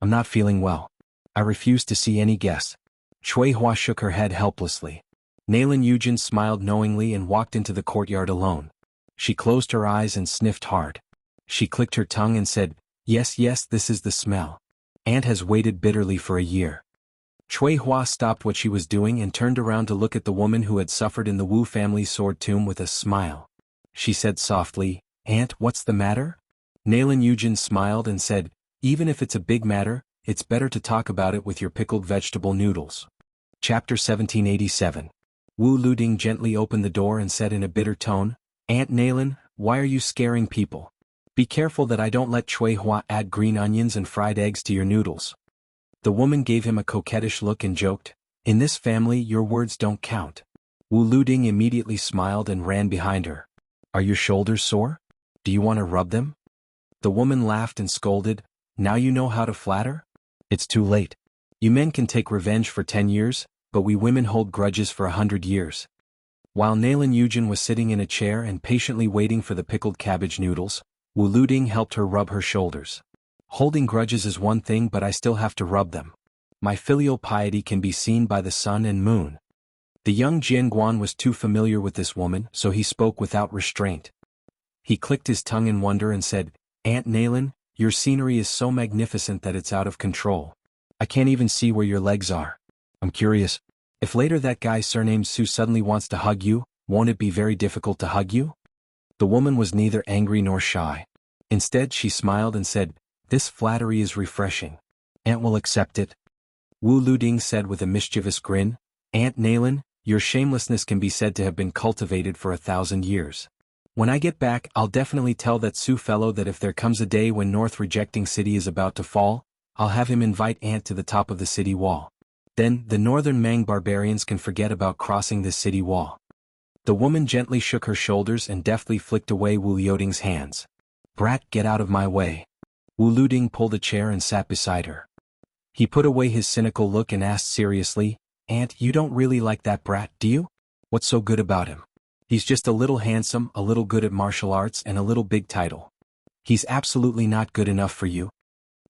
"I'm not feeling well. I refuse to see any guests." Chui Hua shook her head helplessly. Nalan Yujin smiled knowingly and walked into the courtyard alone. She closed her eyes and sniffed hard. She clicked her tongue and said, Yes, this is the smell. Aunt has waited bitterly for a year." Chui Hua stopped what she was doing and turned around to look at the woman who had suffered in the Wu family sword tomb with a smile. She said softly, "Aunt, what's the matter?" Nalan Yujin smiled and said, even if it's a big matter, it's better to talk about it with your pickled vegetable noodles. Chapter 1787. Wu Luding gently opened the door and said in a bitter tone, Aunt Nalan, why are you scaring people? Be careful that I don't let Cui Hua add green onions and fried eggs to your noodles. The woman gave him a coquettish look and joked, in this family your words don't count. Wu Luding immediately smiled and ran behind her. Are your shoulders sore? Do you want to rub them? The woman laughed and scolded, now you know how to flatter? It's too late. You men can take revenge for 10 years, but we women hold grudges for 100 years. While Nalan Yujin was sitting in a chair and patiently waiting for the pickled cabbage noodles, Wu Luding helped her rub her shoulders. Holding grudges is one thing, but I still have to rub them. My filial piety can be seen by the sun and moon. The young Jianghu was too familiar with this woman, so he spoke without restraint. He clicked his tongue in wonder and said, Aunt Nalan, your scenery is so magnificent that it's out of control. I can't even see where your legs are. I'm curious, if later that guy surnamed Su suddenly wants to hug you, won't it be very difficult to hug you? The woman was neither angry nor shy. Instead she smiled and said, this flattery is refreshing. Aunt will accept it. Wu Luding said with a mischievous grin, Aunt Nalan, your shamelessness can be said to have been cultivated for 1,000 years. When I get back, I'll definitely tell that Su fellow that if there comes a day when North Rejecting City is about to fall, I'll have him invite Aunt to the top of the city wall. Then, the northern Mang barbarians can forget about crossing this city wall. The woman gently shook her shoulders and deftly flicked away Wu Luding's hands. Brat, get out of my way. Wu Luding pulled a chair and sat beside her. He put away his cynical look and asked seriously, Aunt, you don't really like that brat, do you? What's so good about him? He's just a little handsome, a little good at martial arts, and a little big title. He's absolutely not good enough for you.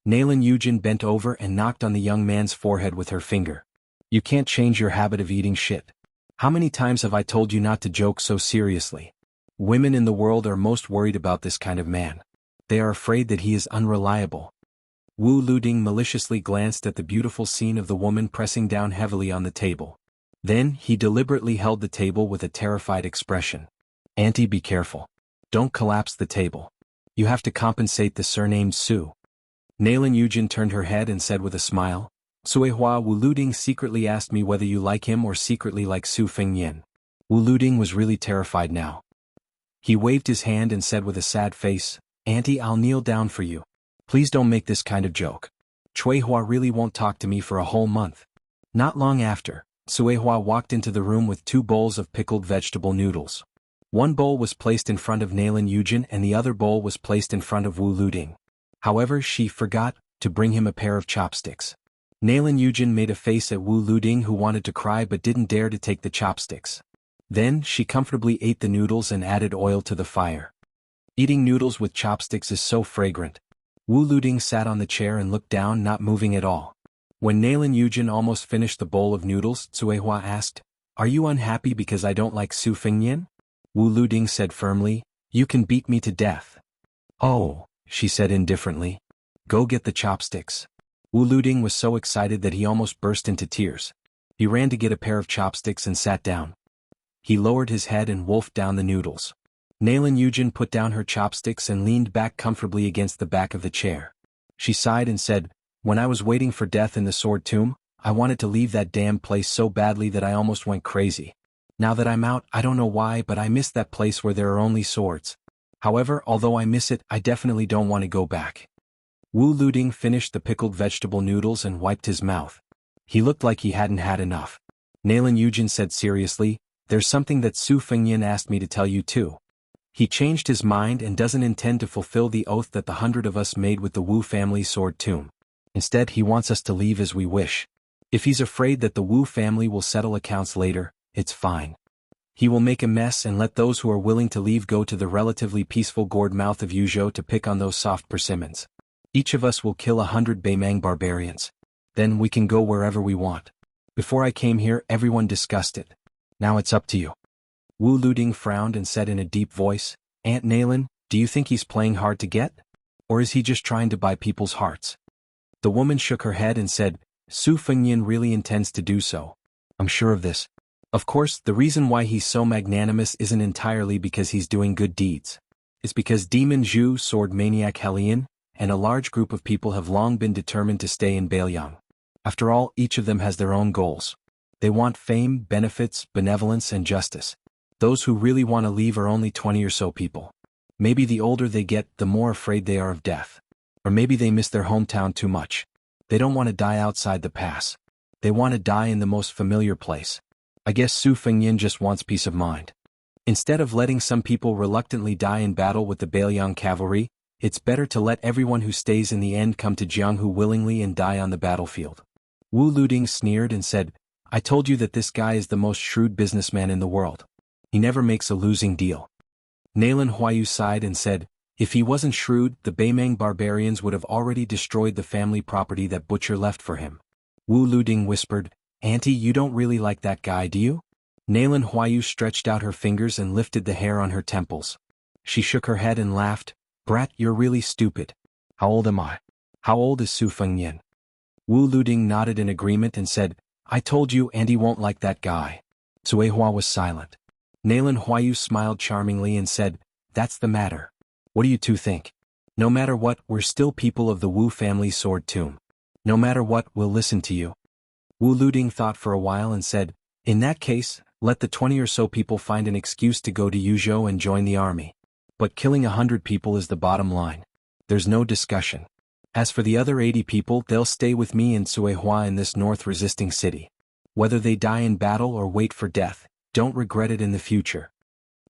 Nalan Yujin bent over and knocked on the young man's forehead with her finger. You can't change your habit of eating shit. How many times have I told you not to joke so seriously? Women in the world are most worried about this kind of man. They are afraid that he is unreliable. Wu Luding maliciously glanced at the beautiful scene of the woman pressing down heavily on the table. Then, he deliberately held the table with a terrified expression. Auntie, be careful. Don't collapse the table. You have to compensate the surnamed Su. Nalan Yujin turned her head and said with a smile, Suehua, Wu Luding secretly asked me whether you like him or secretly like Su Fengyan. Wu Luding was really terrified now. He waved his hand and said with a sad face, Auntie, I'll kneel down for you. Please don't make this kind of joke. Chuehua really won't talk to me for a whole month. Not long after, Suehua walked into the room with 2 bowls of pickled vegetable noodles. One bowl was placed in front of Nalan Yujin and the other bowl was placed in front of Wu Luding. However, she forgot to bring him a pair of chopsticks. Nalan Yujin made a face at Wu Luding, who wanted to cry but didn't dare to take the chopsticks. Then, she comfortably ate the noodles and added oil to the fire. Eating noodles with chopsticks is so fragrant. Wu Luding sat on the chair and looked down, not moving at all. When Nalan Yujin almost finished the bowl of noodles, Tsuehua asked, Are you unhappy because I don't like Su Fengyan? Wu Luding said firmly, You can beat me to death. Oh, she said indifferently. Go get the chopsticks. Wu Luding was so excited that he almost burst into tears. He ran to get a pair of chopsticks and sat down. He lowered his head and wolfed down the noodles. Nalan Yujin put down her chopsticks and leaned back comfortably against the back of the chair. She sighed and said, When I was waiting for death in the sword tomb, I wanted to leave that damn place so badly that I almost went crazy. Now that I'm out, I don't know why, but I miss that place where there are only swords. However, although I miss it, I definitely don't want to go back. Wu Luding finished the pickled vegetable noodles and wiped his mouth. He looked like he hadn't had enough. Nalan Yujin said seriously, There's something that Su Fengyan asked me to tell you too. He changed his mind and doesn't intend to fulfill the oath that the 100 of us made with the Wu family sword tomb. Instead, he wants us to leave as we wish. If he's afraid that the Wu family will settle accounts later, it's fine. He will make a mess and let those who are willing to leave go to the relatively peaceful gourd mouth of Yuzhou to pick on those soft persimmons. Each of us will kill 100 Beimang barbarians. Then we can go wherever we want. Before I came here, everyone discussed it. Now it's up to you. Wu Luding frowned and said in a deep voice, Aunt Nalan, do you think he's playing hard to get? Or is he just trying to buy people's hearts? The woman shook her head and said, Su Fengyan really intends to do so. I'm sure of this. Of course, the reason why he's so magnanimous isn't entirely because he's doing good deeds. is because Demon Zhu, sword maniac Helion, and a large group of people have long been determined to stay in Beiliang. After all, each of them has their own goals. They want fame, benefits, benevolence, and justice. Those who really want to leave are only 20 or so people. Maybe the older they get, the more afraid they are of death. Or maybe they miss their hometown too much. They don't want to die outside the pass. They want to die in the most familiar place. I guess Su Fengyin just wants peace of mind. Instead of letting some people reluctantly die in battle with the Beiliang cavalry, it's better to let everyone who stays in the end come to Jianghu willingly and die on the battlefield. Wu Luding sneered and said, I told you that this guy is the most shrewd businessman in the world. He never makes a losing deal. Nailan Huayu sighed and said, if he wasn't shrewd, the Beimang barbarians would have already destroyed the family property that Butcher left for him. Wu Luding whispered, Auntie, you don't really like that guy, do you? Nailan Huayu stretched out her fingers and lifted the hair on her temples. She shook her head and laughed, Brat, you're really stupid. How old am I? How old is Su Fengyin? Wu Luding nodded in agreement and said, I told you Auntie won't like that guy. Suehua was silent. Nailan Huayu smiled charmingly and said, that's the matter. What do you two think? No matter what, we're still people of the Wu family sword tomb. No matter what, we'll listen to you. Wu Luding thought for a while and said, in that case, let the 20 or so people find an excuse to go to Yuzhou and join the army. But killing 100 people is the bottom line. There's no discussion. As for the other 80 people, they'll stay with me in Suehua in this north-resisting city. Whether they die in battle or wait for death, don't regret it in the future.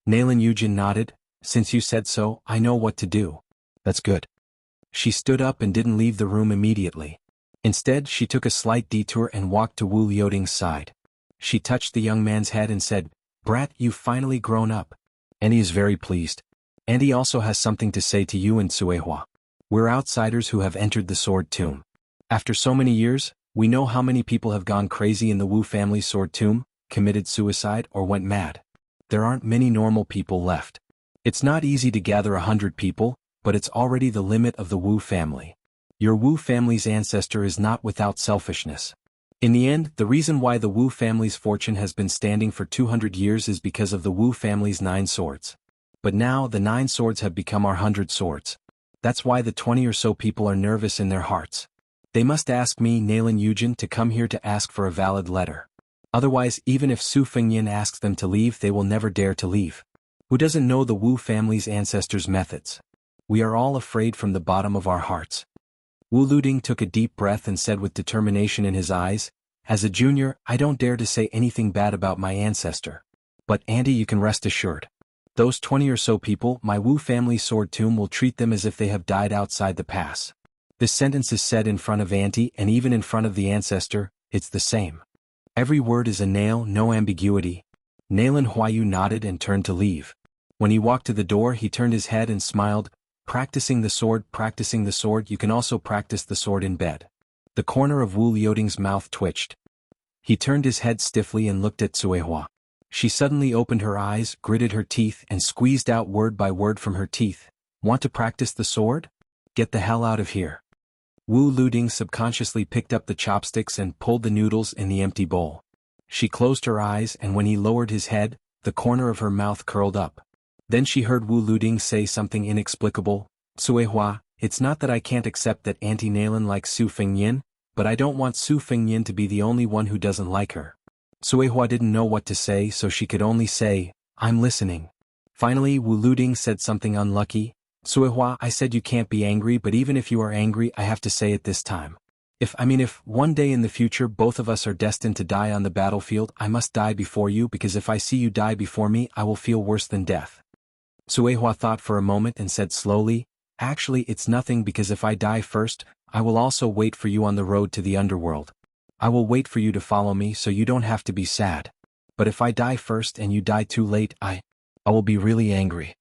Nailan Yujin nodded, since you said so, I know what to do. That's good. She stood up and didn't leave the room immediately. Instead, she took a slight detour and walked to Wu Liuding's side. She touched the young man's head and said, Brat, you've finally grown up. And he is very pleased. And he also has something to say to you in Suehua. We're outsiders who have entered the sword tomb. After so many years, we know how many people have gone crazy in the Wu family sword tomb, committed suicide, or went mad. There aren't many normal people left. It's not easy to gather 100 people, but it's already the limit of the Wu family. Your Wu family's ancestor is not without selfishness. In the end, the reason why the Wu family's fortune has been standing for 200 years is because of the Wu family's 9 swords. But now the 9 swords have become our 100 swords. That's why the 20 or so people are nervous in their hearts. They must ask me, Nailan Yujin, to come here to ask for a valid letter. Otherwise, even if Su Fengyin asks them to leave, they will never dare to leave. Who doesn't know the Wu family's ancestors' methods? We are all afraid from the bottom of our hearts. Wu Luding took a deep breath and said with determination in his eyes, as a junior, I don't dare to say anything bad about my ancestor. But Auntie, you can rest assured. Those 20 or so people, my Wu family sword tomb will treat them as if they have died outside the pass. This sentence is said in front of Auntie and even in front of the ancestor, it's the same. Every word is a nail, no ambiguity. Nailan Huayu nodded and turned to leave. When he walked to the door, he turned his head and smiled, practicing the sword, you can also practice the sword in bed. The corner of Wu Liuding's mouth twitched. He turned his head stiffly and looked at Suehua. She suddenly opened her eyes, gritted her teeth, and squeezed out word by word from her teeth. Want to practice the sword? Get the hell out of here. Wu Liuding subconsciously picked up the chopsticks and pulled the noodles in the empty bowl. She closed her eyes, and when he lowered his head, the corner of her mouth curled up. Then she heard Wu Liuding say something inexplicable. Suehua, it's not that I can't accept that Auntie Nailan likes Su Fengyin, but I don't want Su Fengyin to be the only one who doesn't like her. Suehua didn't know what to say, so she could only say, I'm listening. Finally, Wu Liuding said something unlucky. Suehua, I said you can't be angry, but even if you are angry, I have to say it this time. If one day in the future both of us are destined to die on the battlefield, I must die before you, because if I see you die before me, I will feel worse than death. Suehua thought for a moment and said slowly, actually it's nothing, because if I die first, I will also wait for you on the road to the underworld. I will wait for you to follow me so you don't have to be sad. But if I die first and you die too late, I will be really angry.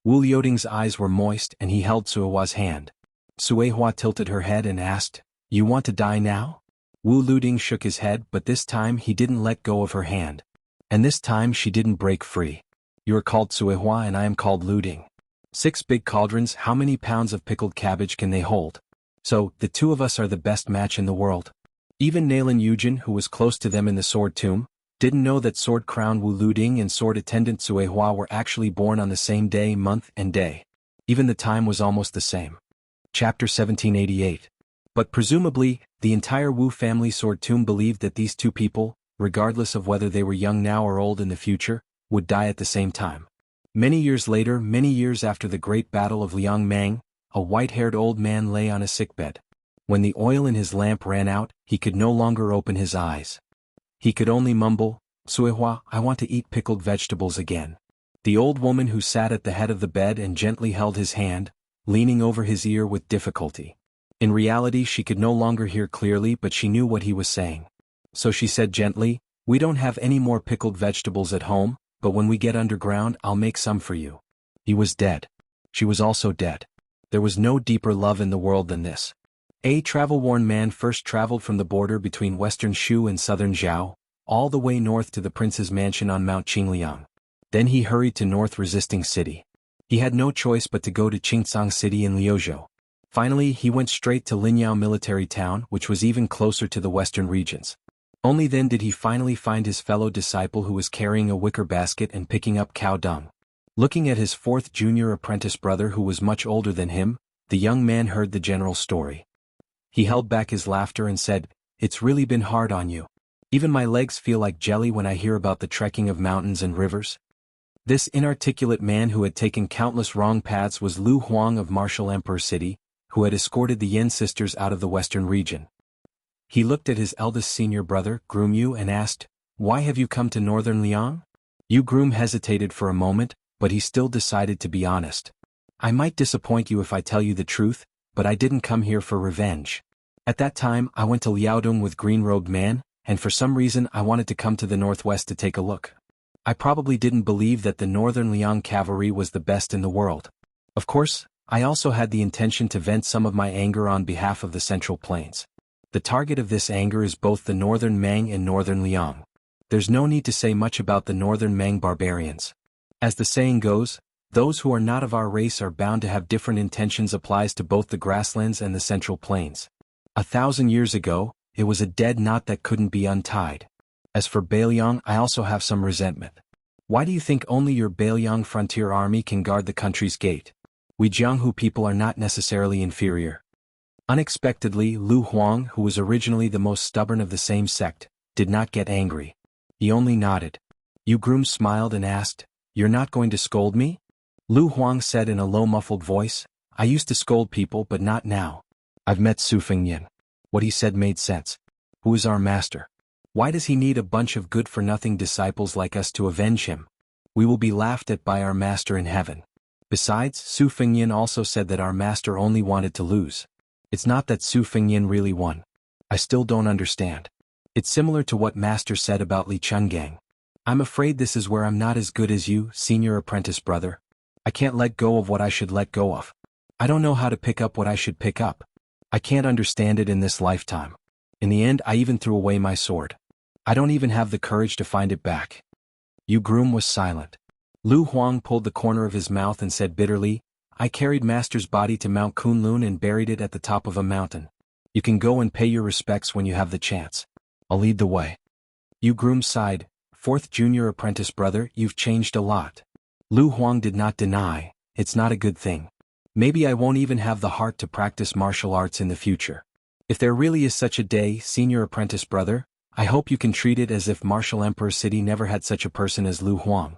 Wu Liuding's eyes were moist and he held Suehua's hand. Suehua tilted her head and asked, you want to die now? Wu Liuding shook his head, but this time he didn't let go of her hand. And this time she didn't break free. You are called Suehua and I am called Liuding. 6 big cauldrons, how many pounds of pickled cabbage can they hold? So, the two of us are the best match in the world. Even Nailan Yujin, who was close to them in the sword tomb, didn't know that sword crown Wu Liuding and sword attendant Suehua were actually born on the same day, month, and day. Even the time was almost the same. Chapter 1788. But presumably, the entire Wu family sword tomb believed that these two people, regardless of whether they were young now or old in the future, would die at the same time. Many years later, many years after the Great Battle of Liangmang, a white-haired old man lay on a sickbed. When the oil in his lamp ran out, he could no longer open his eyes. He could only mumble, "Suihua, I want to eat pickled vegetables again." The old woman who sat at the head of the bed and gently held his hand, leaning over his ear with difficulty. In reality she could no longer hear clearly, but she knew what he was saying. So she said gently, "We don't have any more pickled vegetables at home, but when we get underground I'll make some for you." He was dead. She was also dead. There was no deeper love in the world than this. A travel-worn man first traveled from the border between western Shu and southern Zhao, all the way north to the prince's mansion on Mount Qingliang. Then he hurried to north resisting city. He had no choice but to go to Qingcang City in Liuzhou. Finally he went straight to Linyao military town, which was even closer to the western regions. Only then did he finally find his fellow disciple, who was carrying a wicker basket and picking up cow dung. Looking at his fourth junior apprentice brother, who was much older than him, the young man heard the general story. He held back his laughter and said, "It's really been hard on you. Even my legs feel like jelly when I hear about the trekking of mountains and rivers." This inarticulate man who had taken countless wrong paths was Lu Huang of Martial Emperor City, who had escorted the Yin sisters out of the western region. He looked at his eldest senior brother, Groom Yu, and asked, "Why have you come to northern Liang?" Yu Groom hesitated for a moment, but he still decided to be honest. "I might disappoint you if I tell you the truth, but I didn't come here for revenge. At that time I went to Liaodong with green-robed man, and for some reason I wanted to come to the northwest to take a look. I probably didn't believe that the northern Liang cavalry was the best in the world. Of course, I also had the intention to vent some of my anger on behalf of the Central Plains. The target of this anger is both the northern Mang and northern Liang. There's no need to say much about the northern Mang barbarians. As the saying goes, those who are not of our race are bound to have different intentions applies to both the grasslands and the Central Plains. 1,000 years ago, it was a dead knot that couldn't be untied. As for Bailiang, I also have some resentment. Why do you think only your Bailiang frontier army can guard the country's gate? We Jianghu people are not necessarily inferior." Unexpectedly, Lu Huang, who was originally the most stubborn of the same sect, did not get angry. He only nodded. Yu Groom smiled and asked, "You're not going to scold me?" Lu Huang said in a low muffled voice, "I used to scold people, but not now. I've met Su Fengyan." What he said made sense. Who is our master? Why does he need a bunch of good-for-nothing disciples like us to avenge him? We will be laughed at by our master in heaven. Besides, Su Fengyan also said that our master only wanted to lose. It's not that Su Fengyan really won. I still don't understand. It's similar to what master said about Li Chungang. I'm afraid this is where I'm not as good as you, senior apprentice brother. I can't let go of what I should let go of. I don't know how to pick up what I should pick up. I can't understand it in this lifetime. In the end I even threw away my sword. I don't even have the courage to find it back." Yu Groom was silent. Lu Huang pulled the corner of his mouth and said bitterly, "I carried master's body to Mount Kunlun and buried it at the top of a mountain. You can go and pay your respects when you have the chance. I'll lead the way." Yu Groom sighed, "Fourth junior apprentice brother, you've changed a lot." Lu Huang did not deny, "It's not a good thing. Maybe I won't even have the heart to practice martial arts in the future. If there really is such a day, senior apprentice brother, I hope you can treat it as if Martial Emperor City never had such a person as Lu Huang."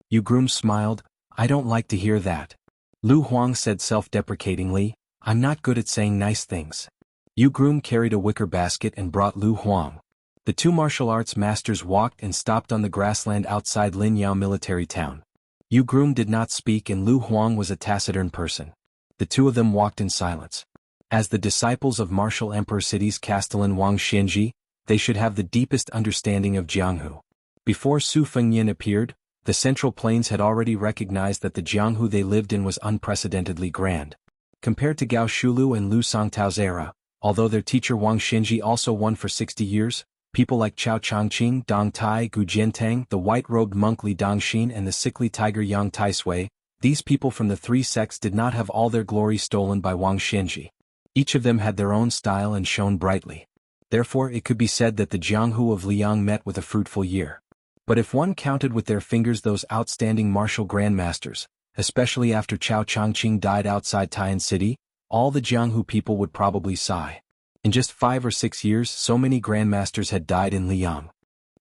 Yu Groom smiled, "I don't like to hear that." Lu Huang said self-deprecatingly, "I'm not good at saying nice things." Yu Groom carried a wicker basket and brought Lu Huang. The two martial arts masters walked and stopped on the grassland outside Linyao military town. Yu Groom did not speak and Lu Huang was a taciturn person. The two of them walked in silence. As the disciples of Martial Emperor City's Castellan Wang Xianji, they should have the deepest understanding of Jianghu. Before Su Fengyan appeared, the Central Plains had already recognized that the Jianghu they lived in was unprecedentedly grand. Compared to Gao Shulu and Lu Songtao's era, although their teacher Wang Xianji also won for 60 years, people like Chao Changqing, Dong Tai, Gu Jiantang, the white-robed monk Li Dongxin and the sickly tiger Yang Taisui, these people from the three sects did not have all their glory stolen by Wang Xianji. Each of them had their own style and shone brightly. Therefore it could be said that the Jianghu of Liang met with a fruitful year. But if one counted with their fingers those outstanding martial grandmasters, especially after Chao Changqing died outside Tian City. All the Jianghu people would probably sigh. In just 5 or 6 years, so many grandmasters had died in Liang.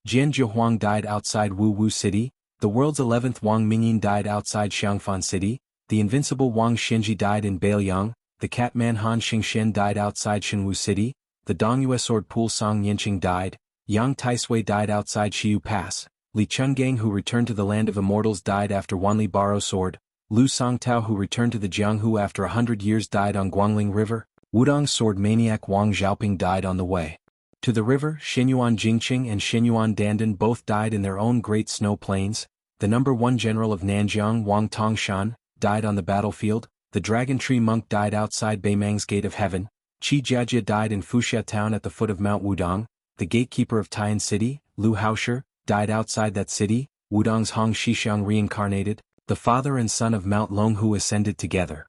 Jian Zhihuang died outside Wu City, the world's 11th Wang Mingyin died outside Xiangfan City, the invincible Wang Xinji died in Beiliang, the Catman Han Xingxian died outside Shenwu City, the Dongyue sword Pool Song Yanqing died, Yang Taisui died outside Xiu Pass, Li Chungang who returned to the land of immortals died after Wanli Baro sword, Lu Songtao who returned to the Jianghu after 100 years died on Guangling River, Wudong's sword maniac Wang Xiaoping died on the way to the river, Xinyuan Jingqing and Xinyuan Dandan both died in their own great snow plains, the number 1 general of Nanjiang Wang Tongshan died on the battlefield, the Dragon Tree monk died outside Beimang's Gate of Heaven, Qi Jiajia died in Fuxia town at the foot of Mount Wudong, the gatekeeper of Tian City, Lu Haosher, died outside that city, Wudong's Hong Shixiang reincarnated, the father and son of Mount Longhu ascended together.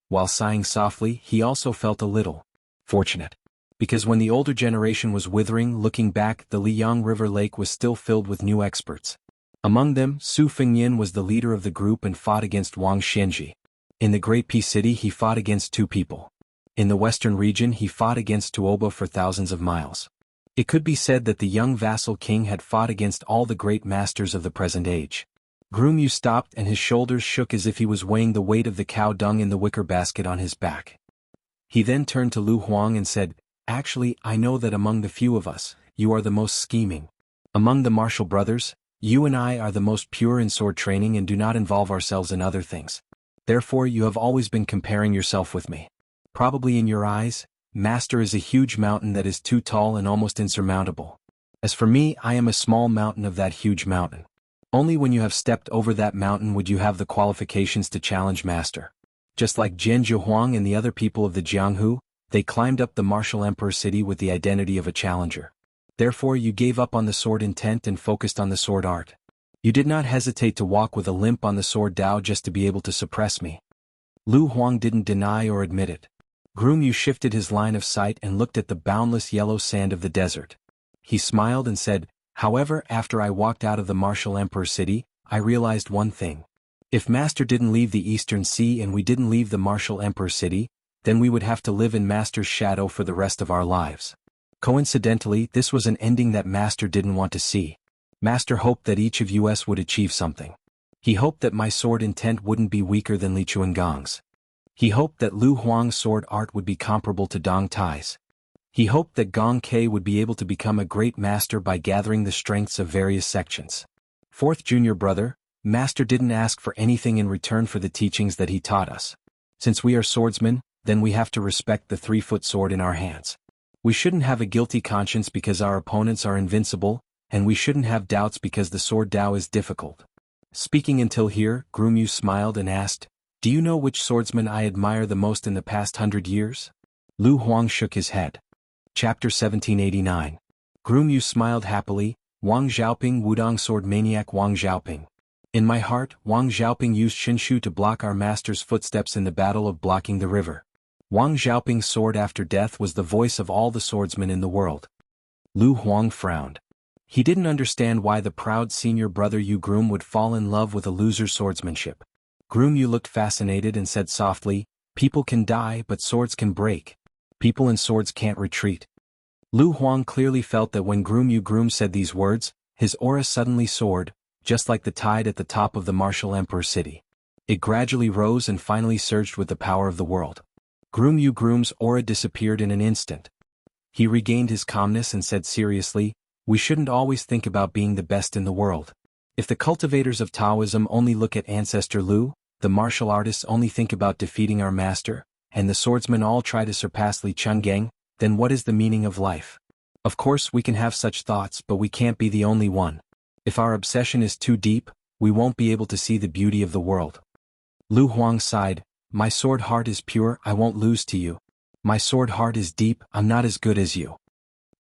While sighing softly, he also felt a little fortunate. Because when the older generation was withering, looking back, the Liyang River Lake was still filled with new experts. Among them, Su Fengyin was the leader of the group and fought against Wang Xianji. In the Great Peace City he fought against 2 people. In the western region he fought against Tuoba for thousands of miles. It could be said that the young vassal king had fought against all the great masters of the present age. Groom Yu stopped and his shoulders shook as if he was weighing the weight of the cow dung in the wicker basket on his back. He then turned to Lu Huang and said, "Actually, I know that among the few of us, you are the most scheming. Among the martial brothers, you and I are the most pure in sword training and do not involve ourselves in other things. Therefore you have always been comparing yourself with me. Probably in your eyes, Master is a huge mountain that is too tall and almost insurmountable. As for me, I am a small mountain of that huge mountain. Only when you have stepped over that mountain would you have the qualifications to challenge Master." Just like Jian Zhihuang and the other people of the Jianghu, they climbed up the martial emperor city with the identity of a challenger. Therefore you gave up on the sword intent and focused on the sword art. You did not hesitate to walk with a limp on the sword Dao just to be able to suppress me. Lu Huang didn't deny or admit it. Groom Yu shifted his line of sight and looked at the boundless yellow sand of the desert. He smiled and said, "However, after I walked out of the martial emperor city, I realized one thing. If Master didn't leave the Eastern Sea and we didn't leave the martial emperor city, then we would have to live in Master's shadow for the rest of our lives." Coincidentally, this was an ending that Master didn't want to see. Master hoped that each of us would achieve something. He hoped that my sword intent wouldn't be weaker than Li Chuangang's. He hoped that Lu Huang's sword art would be comparable to Dong Tai's. He hoped that Gong Ke would be able to become a great master by gathering the strengths of various sections. 4th junior brother, Master didn't ask for anything in return for the teachings that he taught us. Since we are swordsmen, then we have to respect the 3-foot sword in our hands. We shouldn't have a guilty conscience because our opponents are invincible, and we shouldn't have doubts because the sword Dao is difficult. Speaking until here, Groom Yu smiled and asked, "Do you know which swordsman I admire the most in the past 100 years?" Lu Huang shook his head. Chapter 1789. Groom Yu smiled happily, "Wang Xiaoping, Wudong sword maniac Wang Xiaoping. In my heart, Wang Xiaoping used Shinshu to block our master's footsteps in the battle of blocking the river. Wang Xiaoping's sword after death was the voice of all the swordsmen in the world." Lu Huang frowned. He didn't understand why the proud senior brother Yu Groom would fall in love with a loser's swordsmanship. Groom Yu looked fascinated and said softly, "People can die but swords can break. People and swords can't retreat." Lu Huang clearly felt that when Groom said these words, his aura suddenly soared, just like the tide at the top of the martial emperor city. It gradually rose and finally surged with the power of the world. Groom's aura disappeared in an instant. He regained his calmness and said seriously, "We shouldn't always think about being the best in the world. If the cultivators of Taoism only look at Ancestor Lu, the martial artists only think about defeating our master, and the swordsmen all try to surpass Li Chungang, then what is the meaning of life? Of course we can have such thoughts but we can't be the only one. If our obsession is too deep, we won't be able to see the beauty of the world." Lu Huang sighed, "My sword heart is pure, I won't lose to you. My sword heart is deep, I'm not as good as you."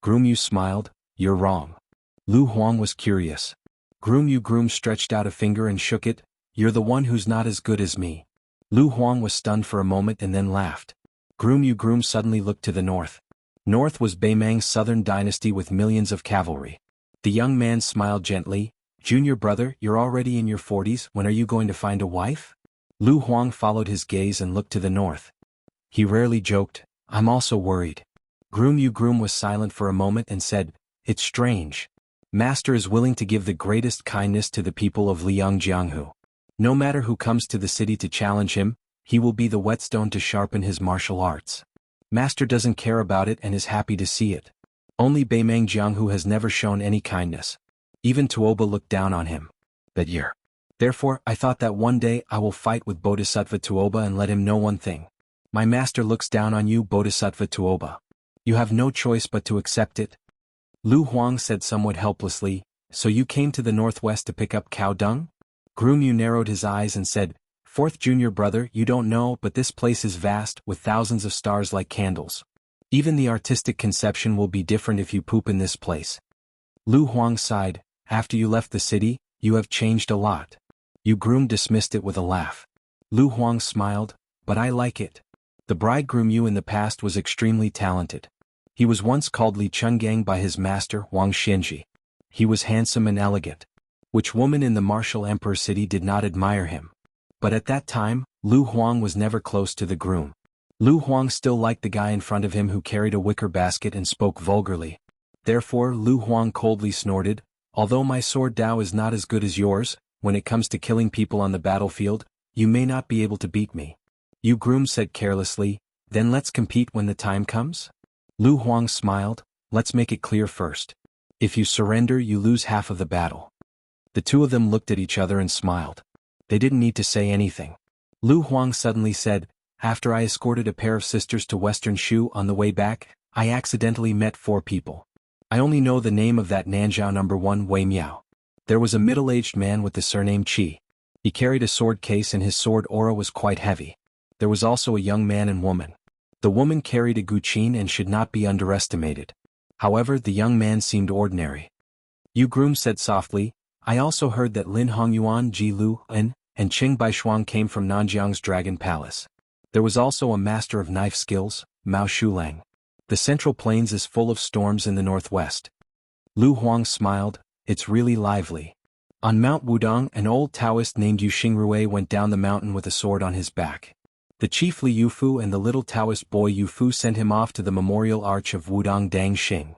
Groom smiled, "You're wrong." Lu Huang was curious. Groom stretched out a finger and shook it, "You're the one who's not as good as me." Lu Huang was stunned for a moment and then laughed. Groom suddenly looked to the north. North was Beimang's southern dynasty with millions of cavalry. The young man smiled gently, "Junior brother, you're already in your 40s, when are you going to find a wife?" Lu Huang followed his gaze and looked to the north. He rarely joked, "I'm also worried." Groom was silent for a moment and said, "It's strange. Master is willing to give the greatest kindness to the people of Liang Jianghu. No matter who comes to the city to challenge him, he will be the whetstone to sharpen his martial arts. Master doesn't care about it and is happy to see it. Only Beimang Jianghu has never shown any kindness. Even Tuoba looked down on him that year. Therefore, I thought that one day I will fight with Bodhisattva Tuoba and let him know one thing. My master looks down on you, Bodhisattva Tuoba. You have no choice but to accept it." Lu Huang said somewhat helplessly, "So you came to the northwest to pick up cow dung?" Groom narrowed his eyes and said, "Fourth junior brother, you don't know, but this place is vast, with thousands of stars like candles. Even the artistic conception will be different if you poop in this place." Lu Huang sighed, "After you left the city, you have changed a lot." Groom dismissed it with a laugh. Lu Huang smiled, "But I like it. The bridegroom in the past was extremely talented. He was once called Li Chungang by his master Wang Xianji. He was handsome and elegant. Which woman in the martial emperor city did not admire him? But at that time, Lu Huang was never close to the groom. Lu Huang still liked the guy in front of him who carried a wicker basket and spoke vulgarly. Therefore Lu Huang coldly snorted, "Although my sword Dao is not as good as yours, when it comes to killing people on the battlefield, you may not be able to beat me." Groom said carelessly, "Then let's compete when the time comes?" Lu Huang smiled, "Let's make it clear first. If you surrender, you lose half of the battle." The two of them looked at each other and smiled. They didn't need to say anything. Lu Huang suddenly said, "After I escorted a pair of sisters to Western Shu on the way back, I accidentally met 4 people. I only know the name of that Nanzhao number 1 Wei Miao. There was a middle-aged man with the surname Qi. He carried a sword case and his sword aura was quite heavy. There was also a young man and woman. The woman carried a guqin and should not be underestimated. However, the young man seemed ordinary." Groom said softly, "I also heard that Lin Hongyuan, Ji Lu, and Qing Baishuang came from Nanjiang's Dragon Palace. There was also a master of knife skills, Mao Shulang. The Central Plains is full of storms in the northwest." Lu Huang smiled, "It's really lively. On Mount Wudong, an old Taoist named Yu Xingrui went down the mountain with a sword on his back. The chief Li Yufu and the little Taoist boy Yufu sent him off to the memorial arch of Wudong Dang Xing.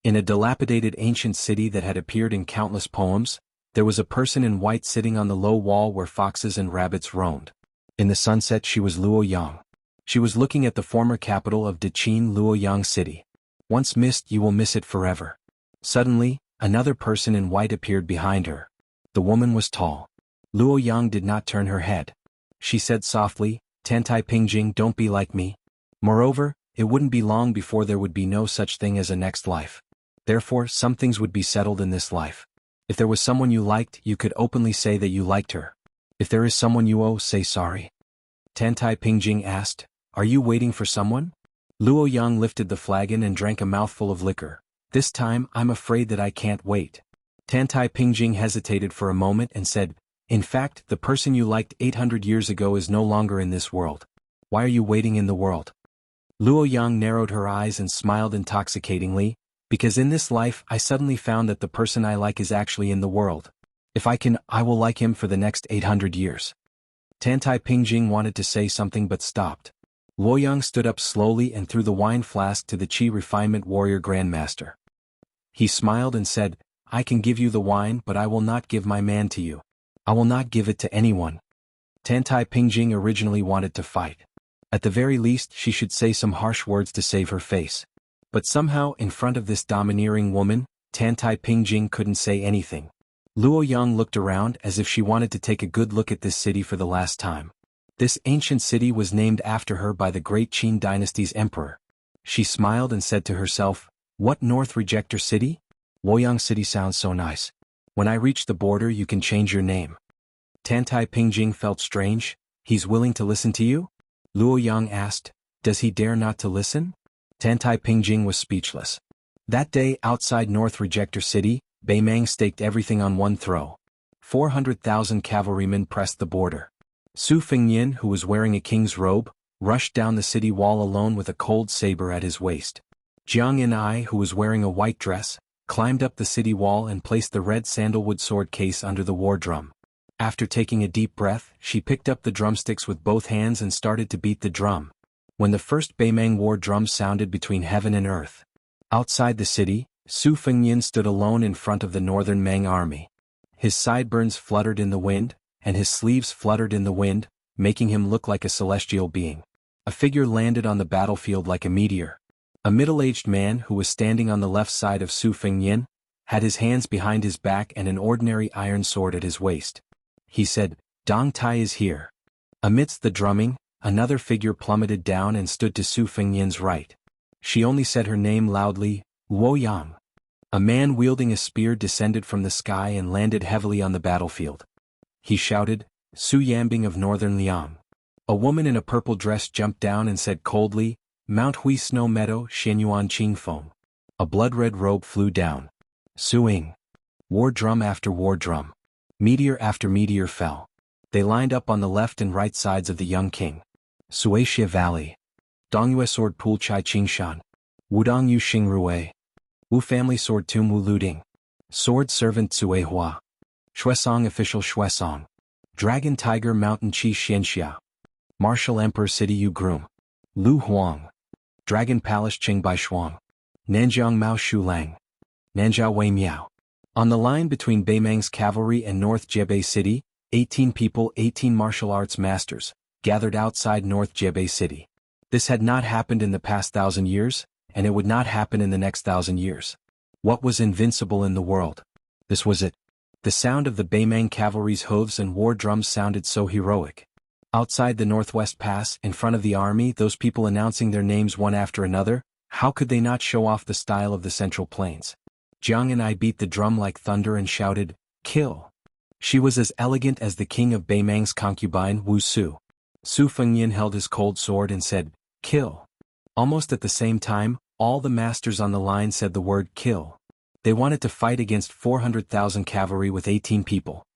In a dilapidated ancient city that had appeared in countless poems, there was a person in white sitting on the low wall where foxes and rabbits roamed. In the sunset she was Luoyang. She was looking at the former capital of Deqin, Luoyang City. Once missed, you will miss it forever." Suddenly, another person in white appeared behind her. The woman was tall. Luoyang did not turn her head. She said softly, "Tantai Pingjing, don't be like me. Moreover, it wouldn't be long before there would be no such thing as a next life. Therefore, some things would be settled in this life. If there was someone you liked, you could openly say that you liked her. If there is someone you owe, say sorry." Tantai Pingjing asked, "Are you waiting for someone?" Luoyang lifted the flagon and drank a mouthful of liquor. "This time, I'm afraid that I can't wait." Tantai Pingjing hesitated for a moment and said, "In fact, the person you liked 800 years ago is no longer in this world. Why are you waiting in the world?" Luoyang narrowed her eyes and smiled intoxicatingly, "Because in this life I suddenly found that the person I like is actually in the world. If I can, I will like him for the next 800 years. Tantai Pingjing wanted to say something but stopped. Luoyang stood up slowly and threw the wine flask to the Qi Refinement Warrior Grandmaster. He smiled and said, "I can give you the wine, but I will not give my man to you. I will not give it to anyone." Tantai Pingjing originally wanted to fight. At the very least, she should say some harsh words to save her face. But somehow, in front of this domineering woman, Tantai Pingjing couldn't say anything. Luoyang looked around as if she wanted to take a good look at this city for the last time. This ancient city was named after her by the great Qin dynasty's emperor. She smiled and said to herself, "What North Rejector City? Luoyang City sounds so nice. When I reach the border, you can change your name." Tantai Pingjing felt strange. "He's willing to listen to you?" Luoyang asked. "Does he dare not to listen?" Tantai Pingjing was speechless. That day outside North Rejector City, Beimang staked everything on one throw. 400,000 cavalrymen pressed the border. Su Fengnian, who was wearing a king's robe, rushed down the city wall alone with a cold saber at his waist. Jiang An, who was wearing a white dress, climbed up the city wall and placed the red sandalwood sword case under the war drum. After taking a deep breath, she picked up the drumsticks with both hands and started to beat the drum. When the first Beimang war drum sounded between heaven and earth. Outside the city, Su Fengnian stood alone in front of the northern Meng army. His sideburns fluttered in the wind, and his sleeves fluttered in the wind, making him look like a celestial being. A figure landed on the battlefield like a meteor. A middle-aged man who was standing on the left side of Su Fengnian had his hands behind his back and an ordinary iron sword at his waist. He said, "Dong Tai is here." Amidst the drumming, another figure plummeted down and stood to Su Fengnian's right. She only said her name loudly, "Luo Yang." A man wielding a spear descended from the sky and landed heavily on the battlefield. He shouted, "Su Yambing of Northern Liang." A woman in a purple dress jumped down and said coldly, "Mount Hui Snow Meadow Xianyuan Qingfeng." A blood-red robe flew down. Suing. War drum after war drum. Meteor after meteor fell. They lined up on the left and right sides of the young king. Suixia Valley. Dongyue sword Pool Chai Qingshan. Wudong Yu Xing Rui. Wu family sword Tum Wu Luding. Sword servant Cui Hua. Shuesong official Shuesong. Dragon tiger mountain Qi Xianxia. Martial emperor city Yu Groom. Lu Huang. Dragon palace Qingbai Shuang. Nanjiang Mao Shu Lang. Nanjiao Wei Miao. On the line between Beimang's cavalry and North Jebei City, 18 people, 18 martial arts masters, gathered outside North Jebei City. This had not happened in the past 1,000 years, and it would not happen in the next 1,000 years. What was invincible in the world? This was it. The sound of the Beimang cavalry's hooves and war drums sounded so heroic. Outside the Northwest Pass, in front of the army, those people announcing their names one after another, how could they not show off the style of the Central Plains? Jiang and I beat the drum like thunder and shouted, "Kill!" She was as elegant as the king of Beimang's concubine Wu Su. Su Fengnian held his cold sword and said, "Kill." Almost at the same time, all the masters on the line said the word "kill." They wanted to fight against 400,000 cavalry with 18 people.